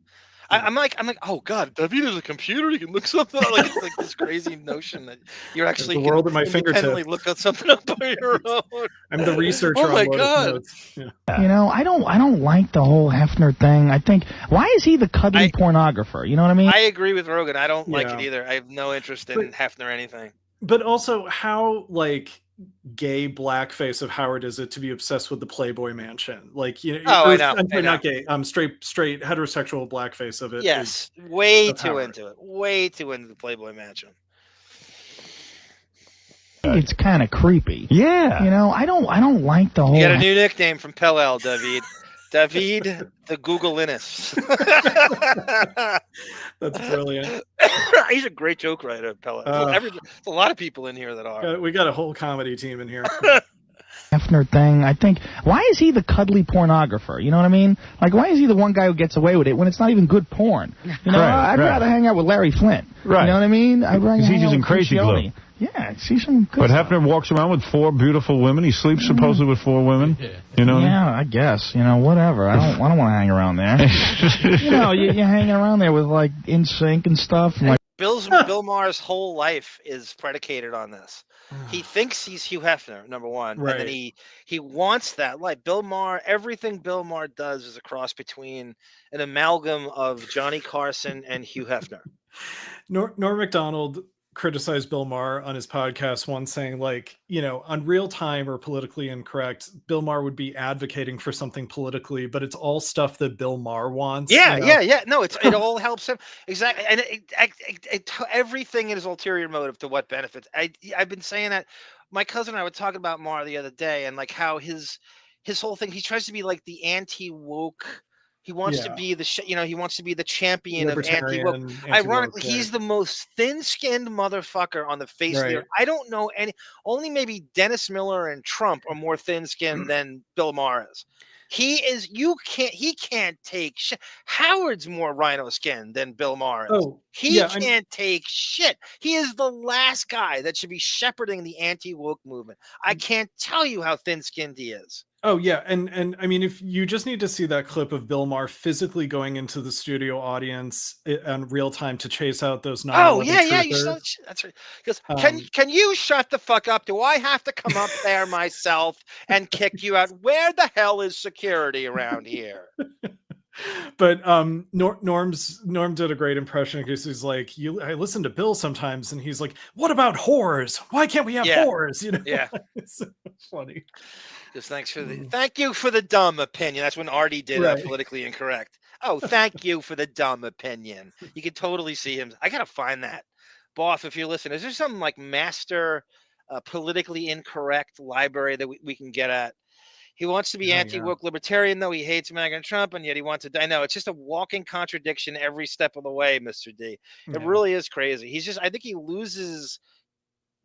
I'm like, oh God, David is a computer. He can look something up. Like, it's like this crazy notion that you're actually the world at my independently fingertips. look up something up on your own. I'm the researcher. Oh my on Lotus God. Notes. Yeah. You know, I don't like the whole Hefner thing. I think, why is he the cuddly pornographer? You know what I mean? I agree with Rogan. I don't like Yeah. it either. I have no interest in Hefner or anything. But also, how like gay blackface of Howard is it to be obsessed with the Playboy Mansion? Like, you know, Oh, I know. I'm sorry, I know. not gay. Straight heterosexual blackface of it. Yes, way of too Howard. into it. Way too into the Playboy Mansion. It's kind of creepy. Yeah. You know, I don't like the whole. You got a new nickname from Pellel, David. David the Googlinus. That's brilliant. He's a great joke writer, Pellel. There's a lot of people in here that are. We got a whole comedy team in here. Hefner thing. I think, why is he the cuddly pornographer? You know what I mean? Like, why is he the one guy who gets away with it when it's not even good porn? You know, I'd rather hang out with Larry Flint. Right. You know what I mean? I'd rather He's hang out using with crazy glue. Crucioli. Yeah, see some good But stuff. Hefner walks around with 4 beautiful women. He sleeps supposedly with 4 women. You know? Yeah, I guess. You know, whatever. I don't want to hang around there. You know, you're hanging around there with like InSync and stuff. And, like, Bill Maher's whole life is predicated on this. He thinks he's Hugh Hefner, number one, Right. and then he wants that. Like Bill Maher, everything Bill Maher does is a cross between an amalgam of Johnny Carson and Hugh Hefner. Norm Macdonald criticized Bill Maher on his podcast once, saying, like, you know, on Real Time or Politically Incorrect, Bill Maher would be advocating for something politically, but it's all stuff that Bill Maher wants. Yeah, you know? yeah. No, it all helps him exactly, and everything in his ulterior motive to what benefits. I've been saying that. My cousin and I were talking about Maher the other day, and like how his whole thing. He tries to be like the anti-woke. He wants to be he wants to be the champion of anti-woke. Ironically, he's the most thin-skinned motherfucker on the face of the earth. I don't know only maybe Dennis Miller and Trump are more thin-skinned than Bill Maher is. He can't take shit. Howard's more rhino skinned than Bill Maher is. He can't take shit. He is the last guy that should be shepherding the anti-woke movement. I can't tell you how thin-skinned he is. Oh yeah, and I mean, if you just need to see that clip of Bill Maher physically going into the studio audience on Real Time to chase out those 9/11 Oh yeah, you truthers. saw that's right. Because can you shut the fuck up? Do I have to come up there myself and kick you out? Where the hell is security around here? But Norm did a great impression because he's like, I listen to Bill sometimes, and he's like, what about whores? Why can't we have whores? You know, yeah, it's so funny. Just thank you for the dumb opinion. That's when RD did Politically Incorrect. Oh, thank you for the dumb opinion. You can totally see him. I gotta find that. Boff, if you're listening, is there something like master politically incorrect library that we can get at? He wants to be anti-woke libertarian, though he hates MAGA and Trump, and yet he wants to. I know it's just a walking contradiction every step of the way, Mr. D. It really is crazy. I think he loses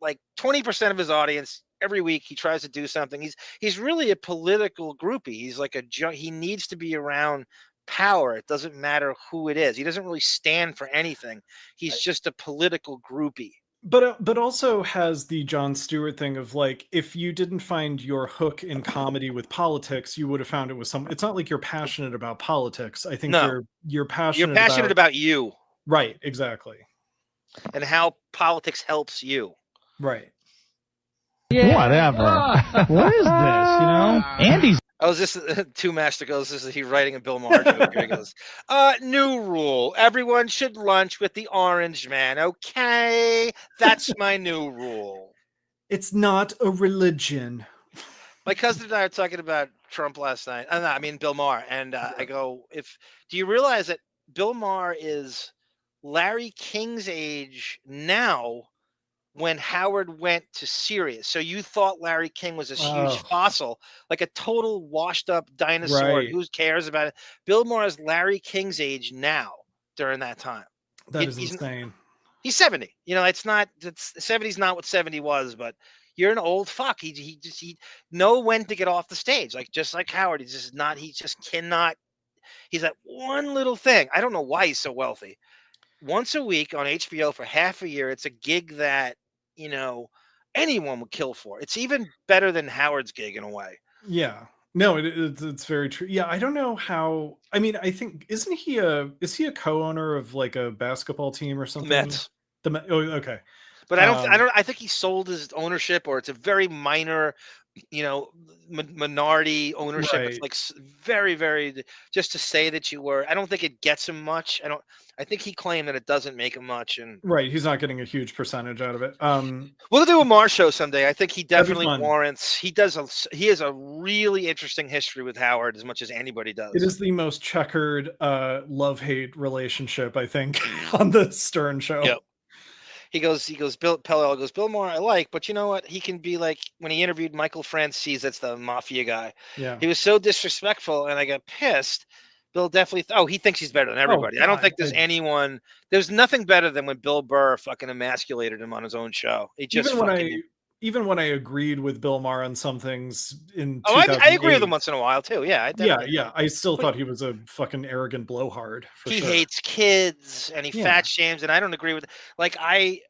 like 20% of his audience every week. He tries to do something. He's really a political groupie. He's like he needs to be around power. It doesn't matter who it is. He doesn't really stand for anything. He's just a political groupie. But also has the Jon Stewart thing of like, if you didn't find your hook in comedy with politics, you would have found it with some. It's not like you're passionate about politics. I think you're passionate. You're passionate about you, right? Exactly, and how politics helps you, right? Yeah. Whatever. What is this? You know, Andy's. Oh, is this Two Master goes? This is he writing a Bill Maher joke. Here he goes. New rule: everyone should lunch with the Orange Man. Okay, that's my new rule. It's not a religion. My cousin and I were talking about Trump last night. I mean Bill Maher, and I go, do you realize that Bill Maher is Larry King's age now? When Howard went to Sirius. So you thought Larry King was this huge fossil, like a total washed up dinosaur. Right. Who cares about it? Bill Maher is Larry King's age now during that time. That is insane. He's 70. You know, 70's not what 70 was, but you're an old fuck. He know when to get off the stage. Just like Howard. He just cannot. He's that one little thing. I don't know why he's so wealthy. Once a week on HBO for half a year. It's a gig that, anyone would kill for. It's even better than Howard's gig in a way. Yeah. No, it's very true. Yeah, I don't know how. I mean, I think is he a co-owner of like a basketball team or something? Mets. Oh, okay. But I think he sold his ownership, or it's a very minor, minority ownership. Right. It's like very, very, just to say that you were. I don't think it gets him much. I think he claimed that it doesn't make him much, and right, he's not getting a huge percentage out of it. We'll do a Maher show someday. I think he definitely warrants. He has a really interesting history with Howard, as much as anybody does. It is the most checkered love-hate relationship, I think, on the Stern show. Yep. He goes, Bill Maher I like, but you know what? He can be like, when he interviewed Michael Francis, that's the mafia guy. Yeah. He was so disrespectful, and I got pissed. Bill definitely, he thinks he's better than everybody. I don't think there's nothing better than when Bill Burr fucking emasculated him on his own show. He just even when I agreed with Bill Maher on some things in I agree with him once in a while too. Yeah, I still thought he was a fucking arrogant blowhard. He hates kids and he fat shames, and I don't agree with. Like I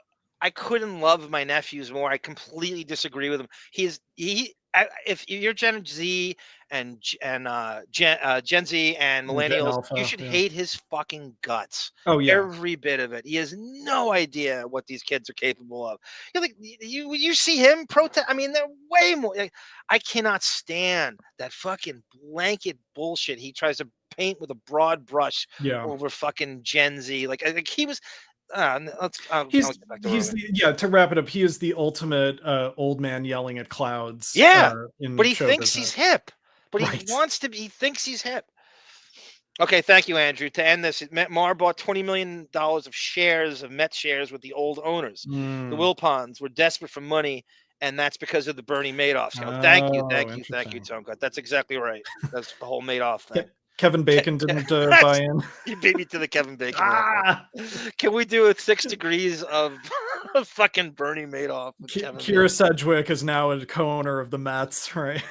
couldn't love my nephews more. I completely disagree with him. If you're Gen Z and Gen Z and millennials, Alpha, you should hate his fucking guts. Oh yeah, every bit of it. He has no idea what these kids are capable of. You see him protest. I mean, they're way more. I cannot stand that fucking blanket bullshit he tries to paint with a broad brush over fucking Gen Z. Like he was. To wrap it up, he is the ultimate old man yelling at clouds. But he thinks he's hip. But he wants to be. He thinks he's hip. Okay, thank you, Andrew. To end this, Maher bought $20 million of shares of Mets shares with the old owners. The Wilpons were desperate for money, and that's because of the Bernie Madoff. Thank you, Tom. That's exactly right. That's the whole Madoff thing. Kevin Bacon didn't buy in. You beat me to the Kevin Bacon. Can we do 6 degrees of fucking Bernie Madoff? Kira Sedgwick is now a co-owner of the Mets, right?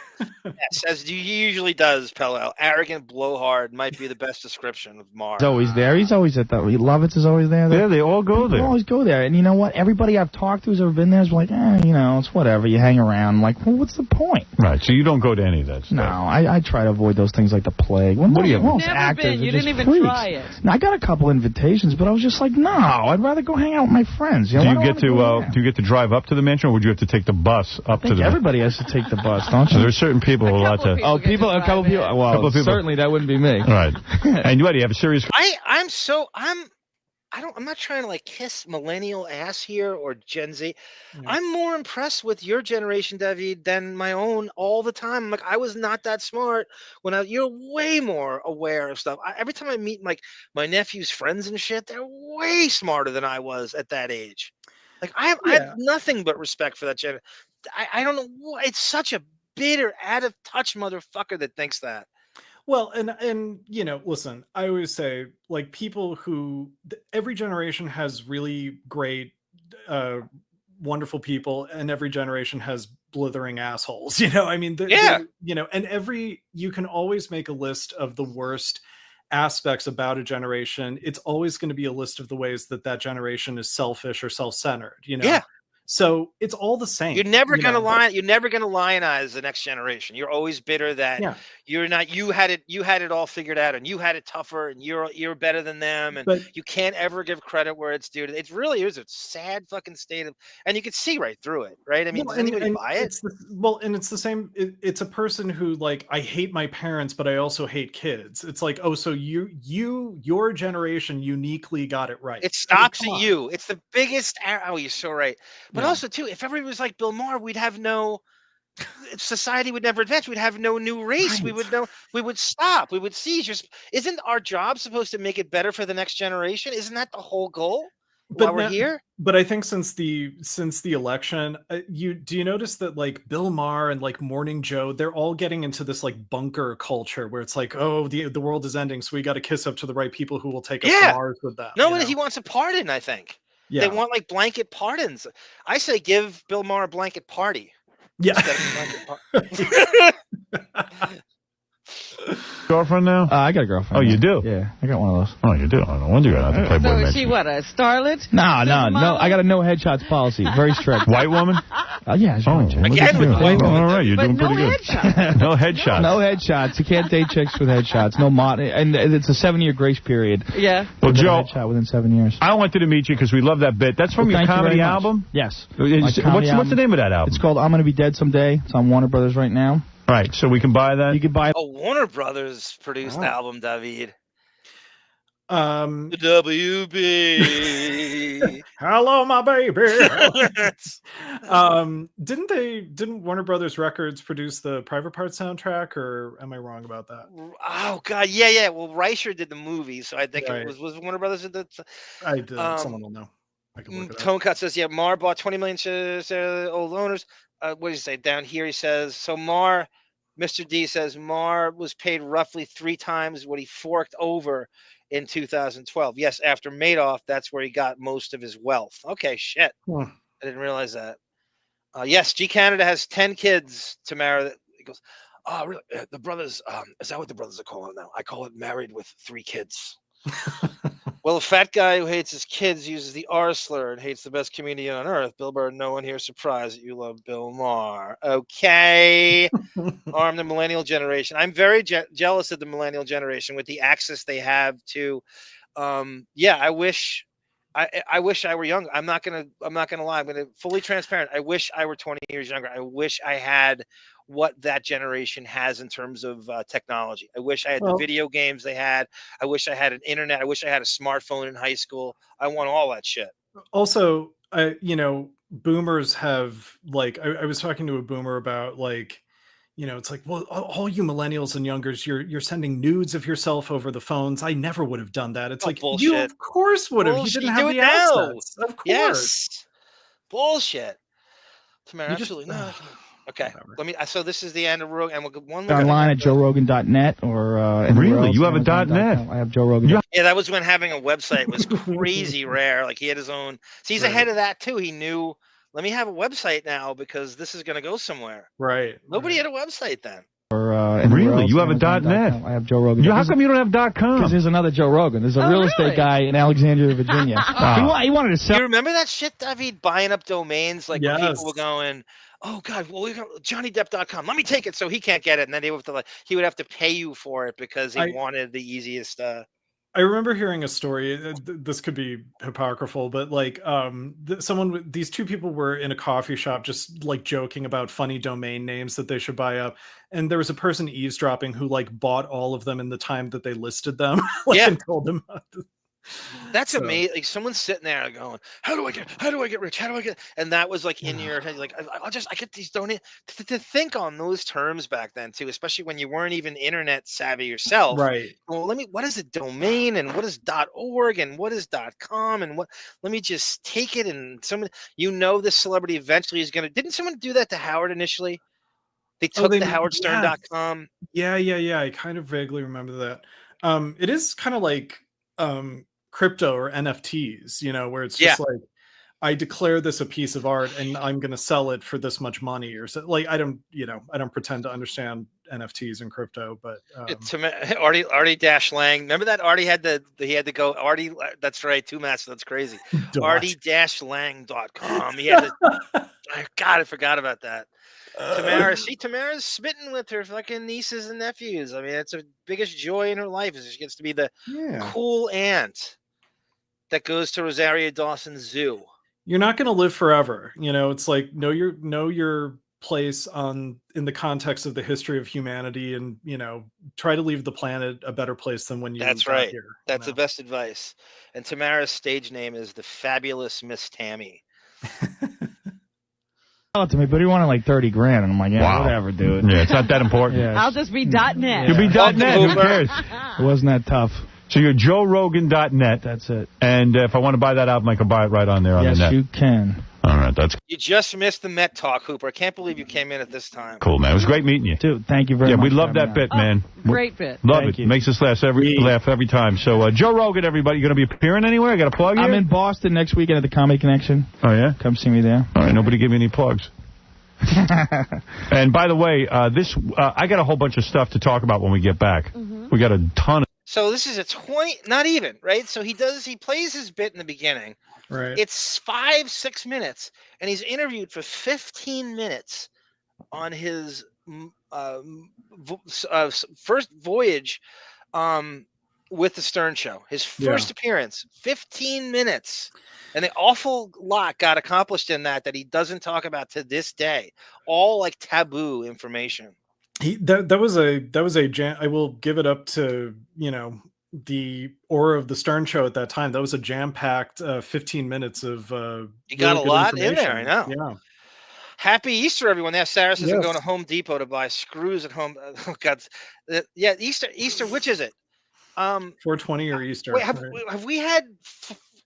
Yes, as he usually does, Pello. Arrogant blowhard might be the best description of Maher. He's always there. He's always at that. Lovitz is always there. Yeah, they all go there. They always go there. And you know what? Everybody I've talked to who's ever been there is like, it's whatever. You hang around. I'm like, well, what's the point? Right. So you don't go to any of that stuff. No, I try to avoid those things like the plague. What do you have? Never been. You didn't even try it. Now, I got a couple invitations, but I was just like, no, I'd rather go hang out with my friends. Do you get to drive up to the mansion, or would you have to take the bus up to the? Everybody has to take the bus, don't you? So there's certain people who are allowed to. A couple people. Well, certainly that wouldn't be me. Right. And what do you have a serious? I'm not trying to like kiss millennial ass here or Gen Z. I'm more impressed with your generation, David, than my own all the time. I'm like, I was not that smart you're way more aware of stuff. Every time I meet like my nephew's friends and shit, they're way smarter than I was at that age. Like I have nothing but respect for that generation. I don't know why it's such a bitter, out of touch motherfucker that thinks that. Well, and listen, I always say, like, people who every generation has really great, wonderful people, and every generation has blithering assholes. I mean, and you can always make a list of the worst aspects about a generation. It's always going to be a list of the ways that generation is selfish or self-centered. So it's all the same. You're never gonna lionize the next generation. You're always bitter that you're not. You had it all figured out, and you had it tougher, and you're better than them, and you can't ever give credit where it's due. It really is a sad fucking state of, and you can see right through it, right? I mean, does anybody buy it? And it's the same. It's a person who like, I hate my parents, but I also hate kids. It's like, oh, so your generation uniquely got it right. It stops at you. It's the biggest. Oh, you're so right. But also, too, if everybody was like Bill Maher, we'd have society would never advance. We'd have no new race. Right. We would stop. We would seize. Isn't our job supposed to make it better for the next generation? Isn't that the whole goal? While we're here? But I think since the election, do you notice that like Bill Maher and like Morning Joe, they're all getting into this like bunker culture where it's like, oh, the world is ending, so we got to kiss up to the right people who will take us to Mars with them. No, he wants a pardon, I think. Yeah. They want like blanket pardons. I say give Bill Maher a blanket party. Yeah. Girlfriend now? I got a girlfriend. Oh, you do? Yeah, I got one of those. Oh, you do? I don't wonder you're not the Playboy So is mention. she what, a starlet? No. I got a no headshots policy. Very strict. White woman? Yeah. Again with the white woman. All right, you're doing pretty good. No headshots. No headshots. You can't date chicks with headshots. No mod. And it's a 7-year grace period. Yeah. Well, Joe, headshot within 7 years. I wanted to meet you because we love that bit. That's from your comedy album? Yes. What's the name of that album? It's called I'm Gonna Be Dead Someday. It's on Warner Brothers right now. Right, so we can buy that? You can buy it. Oh, Warner Brothers produced the album, David. The WB. Hello, my baby. Didn't Warner Brothers Records produce the Private Parts soundtrack, or am I wrong about that? Oh God, yeah. Well, Reicher did the movie, so I think it was Warner Brothers did that. I did. Someone will know. I can look it up. Tone Cut says, Maher bought 20 million shares old owners. What did he say down here? He says, so Maher, Mr. D says Maher was paid roughly 3 times what he forked over in 2012. Yes, after Madoff, that's where he got most of his wealth. Okay, shit. I didn't realize that. Yes, G Canada has 10 kids. Tamara, he goes, oh, really? The brothers, is that what the brothers are calling it now? I call it married with 3 kids. Well, a fat guy who hates his kids uses the R slur and hates the best comedian on earth. Bill Burr, no one here is surprised that you love Bill Maher. Okay. Arm the millennial generation. I'm very jealous of the millennial generation with the access they have to. I wish I were young. I'm not gonna lie. I'm gonna fully transparent. I wish I were 20 years younger. I wish I had what that generation has in terms of technology. I wish I had the video games they had. I wish I had an internet. I wish I had a smartphone in high school. I want all that shit. Also, boomers have I was talking to a boomer about it's like, well, all you millennials and youngers, you're sending nudes of yourself over the phones. I never would have done that. It's like, bullshit. You of course would have. You didn't have the access. Of course. Yes. Bullshit. Tamara, Just, absolutely not. Okay, so this is the end of Rogan, and we'll go one online at JoeRogan.net or really, you have a .net? I have Joe Rogan. Yeah, that was when having a website was crazy rare. Like he had his own. See, he's ahead of that too. He knew. Let me have a website now because this is going to go somewhere. Right. Nobody had a website then. Or really, you have a .net? I have Joe Rogan. How come you don't have .com? Because there's another Joe Rogan. There's a real estate guy in Alexandria, Virginia. He wanted to sell. You remember that shit, David? Buying up domains, when people were going, oh God, well, JohnnyDepp.com. Let me take it so he can't get it, and then he would have to pay you for it because he wanted the easiest. I remember hearing a story. This could be apocryphal, but these 2 people were in a coffee shop, just joking about funny domain names that they should buy up, and there was a person eavesdropping who bought all of them in the time that they listed them, and told them. That's amazing. Like someone's sitting there going, how do I get rich? How do I get? And that was in your head, I get these donations to think on those terms back then too, especially when you weren't even internet savvy yourself. Right. Well, what is a domain and what is .org and what is .com and let me just take it and this celebrity eventually is didn't someone do that to Howard initially? They took the howardstern.com. Yeah. I kind of vaguely remember that. It is kind of like crypto or NFTs, where it's just I declare this a piece of art and I'm going to sell it for this much money or so. I don't pretend to understand NFTs and crypto, but Artie-Lang. Remember that Artie he had to go Artie. That's right. 2 matches. That's crazy. Artie-Lang.com. He had to, God, I forgot about that. Tamara's smitten with her fucking nieces and nephews. I mean, that's the biggest joy in her life is she gets to be the cool aunt that goes to Rosario Dawson's zoo. You're not going to live forever. It's like know your place in the context of the history of humanity, and try to leave the planet a better place than when you. That's right. Here, that's the best advice. And Tamara's stage name is the Fabulous Miss Tammy. To me, but he wanted $30 grand, and I'm like, whatever, dude. Yeah, it's not that important. I'll just be .net. You'll be .net. Who cares? It wasn't that tough. So you're JoeRogan.net. That's it. And if I want to buy that album, I can buy it right on there on the net. Yes, you can. All right, that's You just missed the Met talk, Hooper. I can't believe you came in at this time. Cool, man. It was great meeting you. Dude, thank you very much. Yeah, we love that bit, man. Great bit. Love it. Makes us laugh every time. So Joe Rogan, everybody, you going to be appearing anywhere? I got a plug here? I'm in Boston next weekend at the Comedy Connection. Oh, yeah? Come see me there. All right, nobody give me any plugs. And by the way, I got a whole bunch of stuff to talk about when we get back. We got a ton of... So this is a 20, not even, right? So he plays his bit in the beginning. Right. It's 5-6 minutes, and he's interviewed for 15 minutes on his first voyage with the Stern Show. His first appearance, 15 minutes. And an awful lot got accomplished in that he doesn't talk about to this day. All like taboo information. That was a jam. I will give it up to, the aura of the Stern Show at that time. That was a jam-packed 15 minutes of you got a lot in there, I know. Yeah. Happy Easter, everyone. Now Sarah says I'm going to Home Depot to buy screws at home. Oh God. Yeah, Easter, which is it? 420 or Easter. Wait, have we had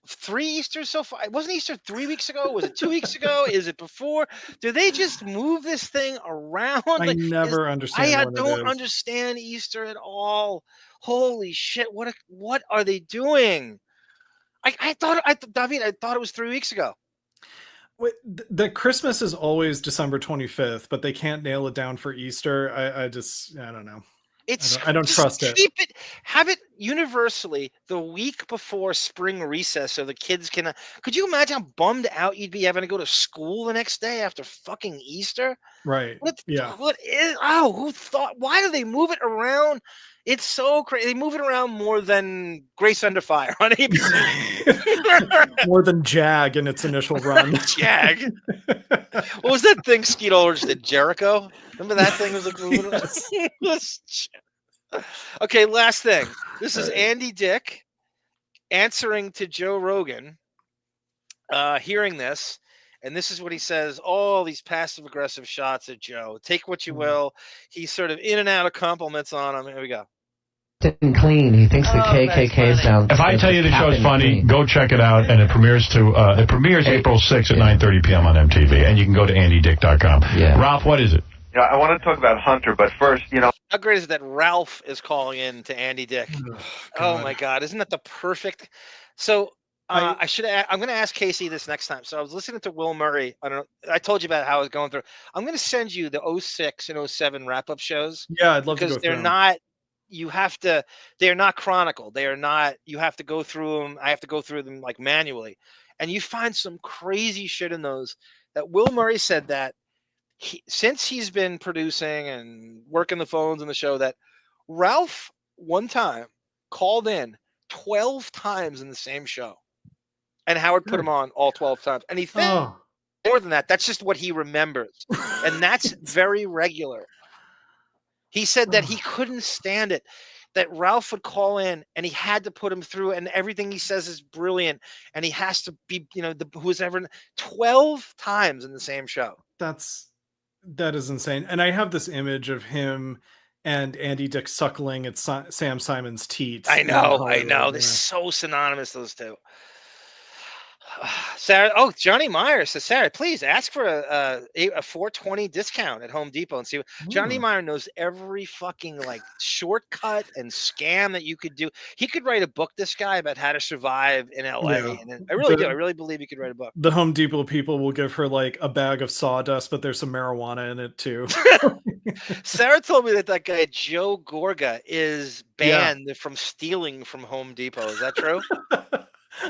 3 Easters so far? Wasn't Easter 3 weeks ago? Was it 2 weeks ago? Is it before? Do they just move this thing around? I never understand. I don't understand Easter at all. Holy shit! What are they doing? I thought it was 3 weeks ago. Wait, the Christmas is always December 25th, but they can't nail it down for Easter. I don't know. I don't trust it. Have it universally the week before spring recess so the kids can. Could you imagine how bummed out you'd be having to go to school the next day after fucking Easter? Right. Who thought? Why do they move it around? It's so crazy. They move it around more than Grace Under Fire on ABC. More than Jag in its initial run. Jag. What was that thing Skeet Ulrich did? Jericho? Remember that thing? Was like, okay, last thing. This is Andy Dick answering to Joe Rogan, hearing this, and this is what he says. All these passive-aggressive shots at Joe. Take what you will. He's sort of in and out of compliments on him. Here we go. Clean. He thinks the KKK is down. If I tell you the show's funny, go check it out, and it premieres April 6th at 9:30 p.m. on MTV, and you can go to andydick.com. Yeah. Ralph, what is it? Yeah, I want to talk about Hunter, but first, how great is it that Ralph is calling in to Andy Dick? Oh my God, isn't that the perfect? So I'm going to ask KC this next time. So I was listening to Will Murray. I told you about how I was going through. I'm going to send you the 06 and 07 wrap-up shows. Yeah, I'd love to go through they're them. not. They're not chronicled. They are not. You have to go through them. I have to go through them like manually, and you find some crazy shit in those. That Will Murray said that since he's been producing and working the phones in the show, that Ralph one time called in 12 times in the same show. And Howard put him on all 12 times. And he found more than that. That's just what he remembers. And that's very regular. He said that he couldn't stand it, that Ralph would call in and he had to put him through, and everything he says is brilliant. And he has to be, who's ever 12 times in the same show. That is insane. And I have this image of him and Andy Dick suckling at Sam Simon's teats. I know. They're so synonymous, those two. Sarah, Johnny Meyer says, Sarah, please ask for a 420 discount at Home Depot and see what Johnny Meyer knows. Every fucking shortcut and scam that you could do. He could write a book, this guy, about how to survive in LA. Yeah. And I really do. I really believe he could write a book. The Home Depot people will give her a bag of sawdust, but there's some marijuana in it too. Sarah told me that guy Joe Gorga is banned from stealing from Home Depot. Is that true?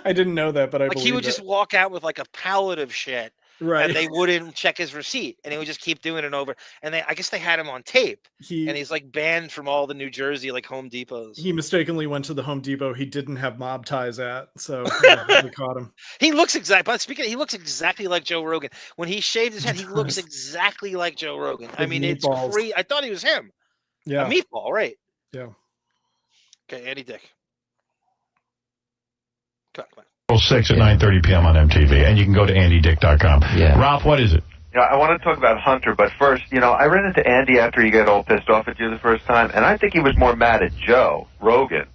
I didn't know that, but I believe he would just walk out with a pallet of shit, right? And they wouldn't check his receipt, and he would just keep doing it over. And I guess they had him on tape, and he's banned from all the New Jersey Home Depots. He mistakenly went to the Home Depot he didn't have mob ties at, so we caught him. He looks he looks exactly like Joe Rogan. When he shaved his head, he looks exactly like Joe Rogan. I mean, it's crazy. I thought he was him. Yeah, a meatball, right? Yeah. Okay, Andy Dick. Come on. April 6th at 9:30 p.m. on MTV, and you can go to andydick.com. Yeah. Ralph, what is it? I want to talk about Hunter, but first, I ran into Andy after he got all pissed off at you the first time, and I think he was more mad at Joe Rogan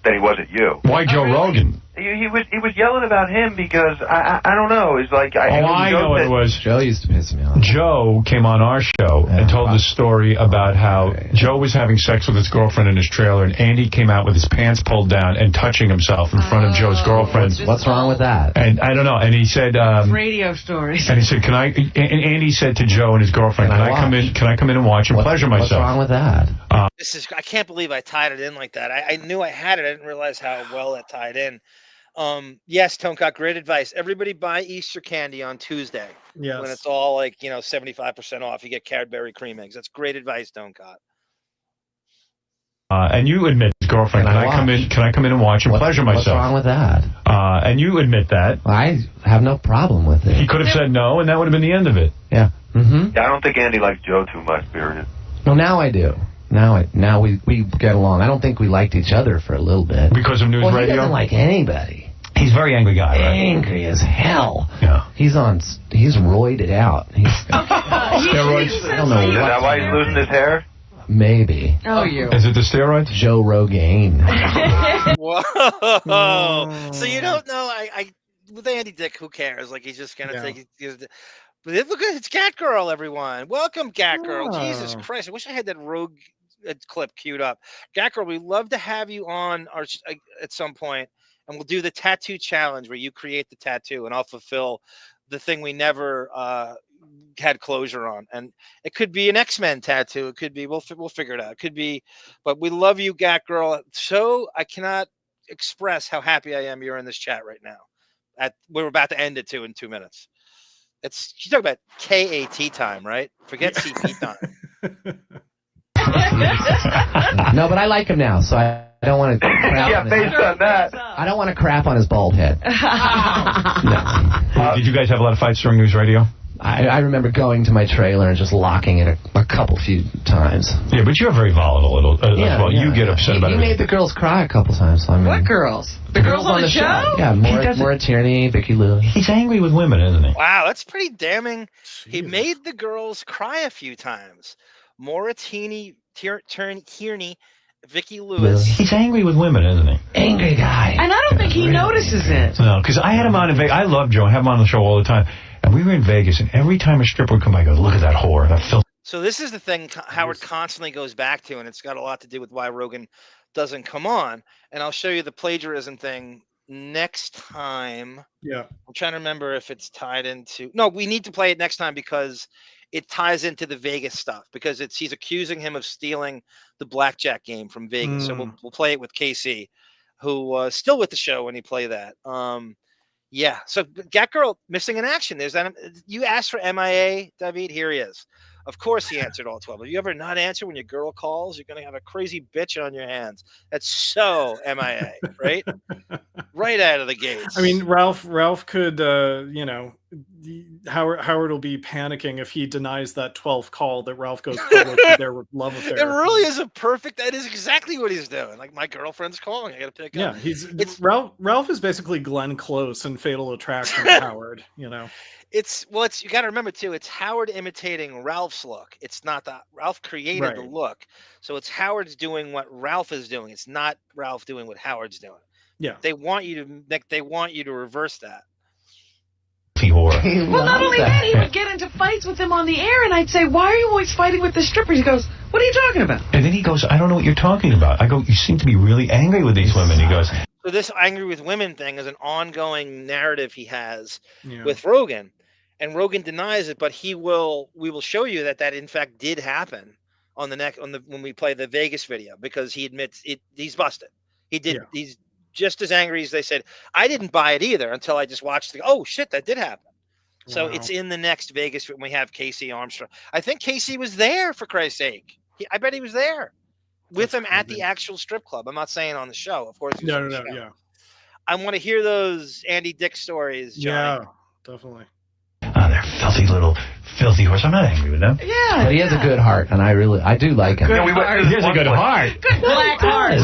than he was at you. Why Joe Rogan? He was yelling about him because I don't know. It's like I know what it was. Joe used to piss me off. Joe came on our show and told the story about how Joe was having sex with his girlfriend in his trailer, and Andy came out with his pants pulled down and touching himself in front of Joe's girlfriend. What's wrong with that? And I don't know. And he said, radio stories. And he said, "Can I?" And Andy said to Joe and his girlfriend, "Can I come in? Can I come in and watch and pleasure myself?" What's wrong with that? I can't believe I tied it in like that. I knew I had it. I didn't realize how well it tied in. Yes, Tonecock, great advice. Everybody buy Easter candy on Tuesday. Yes. When it's all 75% off. You get Cadbury cream eggs. That's great advice, Tonecock. And you admit, girlfriend, can I come in and watch and pleasure myself? What's wrong with that? And you admit that. I have no problem with it. He could have said no, and that would have been the end of it. Yeah. Mm-hmm. I don't think Andy likes Joe too much, period. Well, now I do. Now we get along. I don't think we liked each other for a little bit. Because of news radio? He doesn't like anybody. He's a very angry guy, right? Angry as hell. Yeah. He's roided out. Steroids? I don't know. Is that why he's losing his hair? Maybe. Oh, you. Is it the steroids? Joe Rogan. Whoa. So you don't know. I with Andy Dick, who cares? Like, he's just gonna take it. But look at it's Cat Girl, everyone. Welcome, Cat Girl. Oh. Jesus Christ! I wish I had that Rogue clip queued up. Cat Girl, we'd love to have you on at some point, and we'll do the tattoo challenge where you create the tattoo, and I'll fulfill the thing we never had closure on. And it could be an X-Men tattoo. It could be we'll figure it out. It could be, but we love you, Cat Girl. So I cannot express how happy I am you're in this chat right now. We're about to end it too in 2 minutes. You talk about KAT time, right? Forget CP time. No, but I like him now, so I don't want to. Based on that, I don't want to crap on his bald head. No. Did you guys have a lot of fights during news radio? I remember going to my trailer and just locking it a few times. Yeah, but you're very volatile as well. You get upset about it. He made the girls cry a couple times. So what girls? The girls on the show? Yeah, Maura Tierney, Vicky Lewis. He's angry with women, isn't he? Wow, that's pretty damning. Jeez. He made the girls cry a few times. Maura Tierney, Vicky Lewis. He's angry with women, isn't he? Angry guy. And I don't think he notices it. No, because I had him on in Vegas. I love Joe. I have him on the show all the time. And we were in Vegas, and every time a stripper would come by, I go, look at that whore, that filth. So this is the thing Howard constantly goes back to, and it's got a lot to do with why Rogan doesn't come on. And I'll show you the plagiarism thing next time. Yeah. I'm trying to remember if it's tied into... No, we need to play it next time because it ties into the Vegas stuff, because he's accusing him of stealing the blackjack game from Vegas. So we'll play it with KC, who was still with the show when he played that. Yeah, so Gat Girl missing in action. There's that. You asked for MIA, David. Here he is. Of course, he answered all 12. Have you ever not answered when your girl calls? You're gonna have a crazy bitch on your hands. That's so MIA, right? Right out of the gates. I mean, Ralph could, Howard will be panicking if he denies that 12th call that Ralph goes public with their love affair. It really is that is exactly what he's doing. Like, my girlfriend's calling, I gotta pick up. Yeah, Ralph is basically Glenn Close in Fatal Attraction. Howard, you gotta remember too, it's Howard imitating Ralph's look. It's not that Ralph created the look. So it's Howard's doing what Ralph is doing. It's not Ralph doing what Howard's doing. Yeah. They want you to reverse that. Well, not only that, he would get into fights with him on the air, and I'd say, why are you always fighting with the strippers? He goes, what are you talking about? And then he goes, I don't know what you're talking about. I go, you seem to be really angry with these women. He goes... So this angry with women thing is an ongoing narrative he has with Rogan. And Rogan denies it, but we will show you that in fact did happen when we play the Vegas video, because he admits it. He's busted. He did. Yeah. He's just as angry as they said. I didn't buy it either until I just watched oh shit, that did happen. Wow. So it's in the next Vegas when we have KC Armstrong. I think KC was there, for Christ's sake. I bet he was there with him at the actual strip club. I'm not saying on the show, of course. No, yeah. I want to hear those Andy Dick stories, Johnny. Yeah, definitely. Oh, they're filthy horse. I'm not angry with them. Yeah, but he has a good heart, and I do like him. He has a good heart. Good black heart.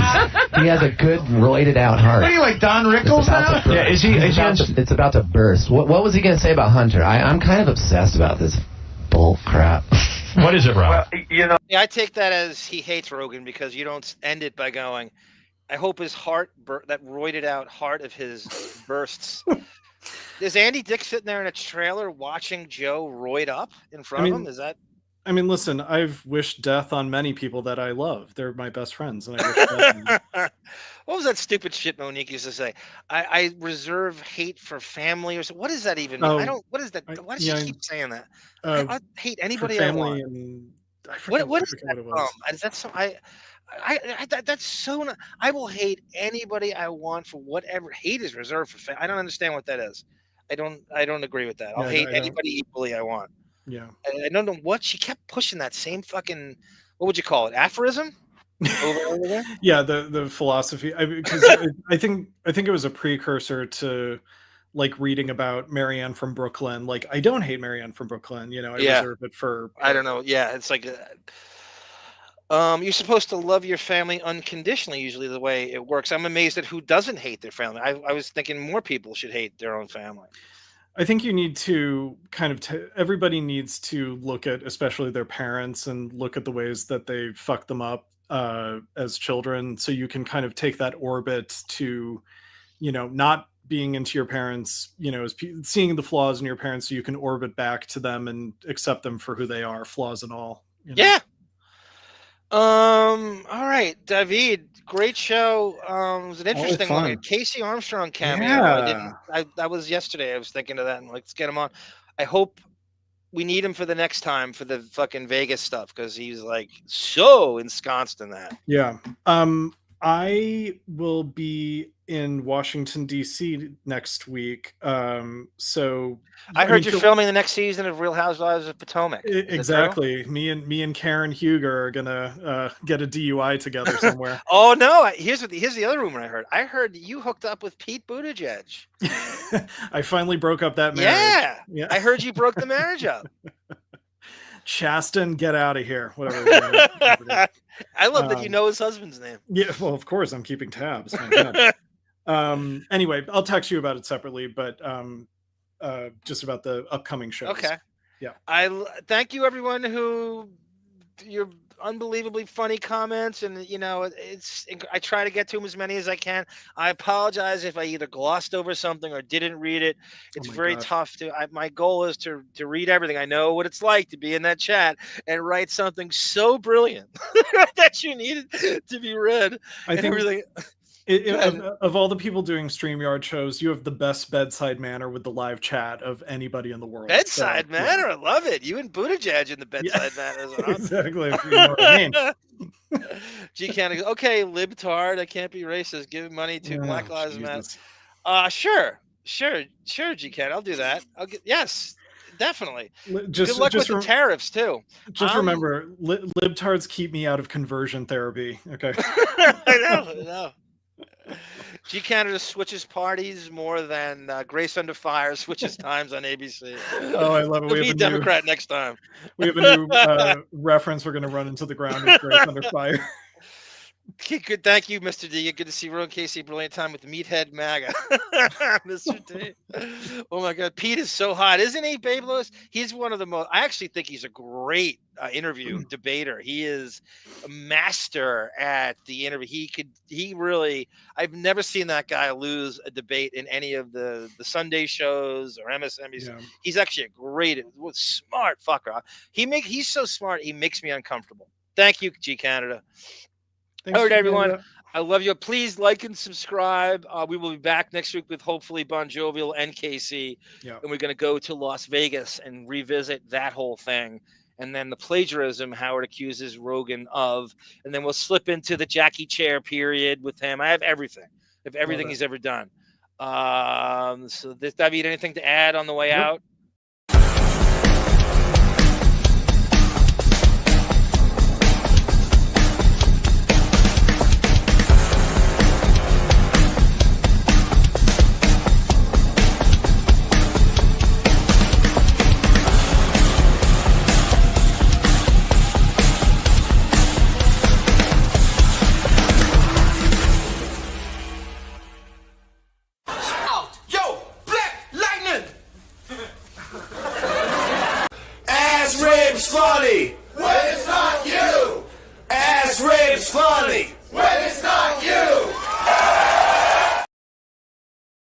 He has a good roided out heart. What are you, like Don Rickles now? Yeah, it's about to burst. What was he going to say about Hunter? I'm kind of obsessed about this bull crap. What is it, Ralph? Well, I take that as he hates Rogan, because you don't end it by going, I hope his heart, that roided out heart of his bursts. Is Andy Dick sitting there in a trailer watching Joe roid up in front of him? Is that? I mean, listen, I've wished death on many people that I love. They're my best friends, and I wish death on them. What was that stupid shit Monique used to say? I reserve hate for family, or so. What does that even mean? I don't. What is that? Why does she keep saying that? I hate anybody I want. What is that from? Is that some? That's so. I will hate anybody I want for whatever. Hate is reserved for family. I don't understand what that is. I don't agree with that. I'll hate anybody equally I want. Yeah. I don't know what she kept pushing that same fucking. What would you call it? Aphorism. Over there? Yeah, the philosophy. Because I think it was a precursor to like reading about Marianne from Brooklyn. Like, I don't hate Marianne from Brooklyn. I reserve it for. I don't know. Yeah, it's like. You're supposed to love your family unconditionally, usually the way it works. I'm amazed at who doesn't hate their family. I was thinking more people should hate their own family. I think you need to kind of everybody needs to look at, especially their parents, and look at the ways that they fucked them up as children. So you can kind of take that orbit to, not being into your parents, as seeing the flaws in your parents, so you can orbit back to them and accept them for who they are, flaws and all. Yeah. All right, David, great show. It was an interesting one. KC Armstrong cameo. Yeah. That was yesterday. I was thinking of that, and let's get him on. I hope we need him for the next time for the fucking Vegas stuff, because he's like so ensconced in that. Yeah. I will be in Washington, D.C. next week. So I heard you're filming the next season of Real Housewives of Potomac. Exactly. Me and Karen Huger are gonna get a DUI together somewhere. Oh no! Here's the other rumor I heard. I heard you hooked up with Pete Buttigieg. I finally broke up that marriage. Yeah. I heard you broke the marriage up. Chaston, get out of here. Whatever. I love that you know his husband's name. Yeah, well, of course I'm keeping tabs. Anyway, I'll text you about it separately, but just about the upcoming shows. Okay. Yeah. I thank you, everyone, who your unbelievably funny comments, and I try to get to them as many as I can. I apologize if I either glossed over something or didn't read it. It's very tough to. My goal is to read everything. I know what it's like to be in that chat and write something so brilliant that you need it to be read. I think everything. Of all the people doing StreamYard shows, you have the best bedside manner with the live chat of anybody in the world. Bedside manner? I love it. You and Buttigieg in the bedside manner. Exactly. If you know what I mean. G Canada, okay, libtard. I can't be racist. Give money to Black Lives Matter. Sure, G Canada. I'll do that. Yes, definitely. Good luck with the tariffs too. Just remember, libtards keep me out of conversion therapy. Okay. I know. G Canada switches parties more than Grace Under Fire switches times on ABC. Oh, I love it. We'll be Democrat next time. We have a new reference we're going to run into the ground with Grace Under Fire. Okay, good. Thank you, Mr. D. Good to see Rogan KC. Brilliant time with Meathead MAGA. Mr. D. Oh, my God. Pete is so hot, isn't he, Babe Lewis? He's one of the most – I actually think he's a great interview debater. He is a master at the interview. He really – I've never seen that guy lose a debate in any of the Sunday shows or MSNBC. Yeah. He's actually a great – smart fucker. He's so smart, he makes me uncomfortable. Thank you, G Canada. All right, everyone. I love you. Please like and subscribe. We will be back next week with hopefully Bon Jovial and KC. Yeah. And we're going to go to Las Vegas and revisit that whole thing. And then the plagiarism Howard accuses Rogan of. And then we'll slip into the Jackie Chair period with him. I have everything. I have everything he's ever done. So David, anything to add on the way out? Funny when it's not you. Ass rape's funny when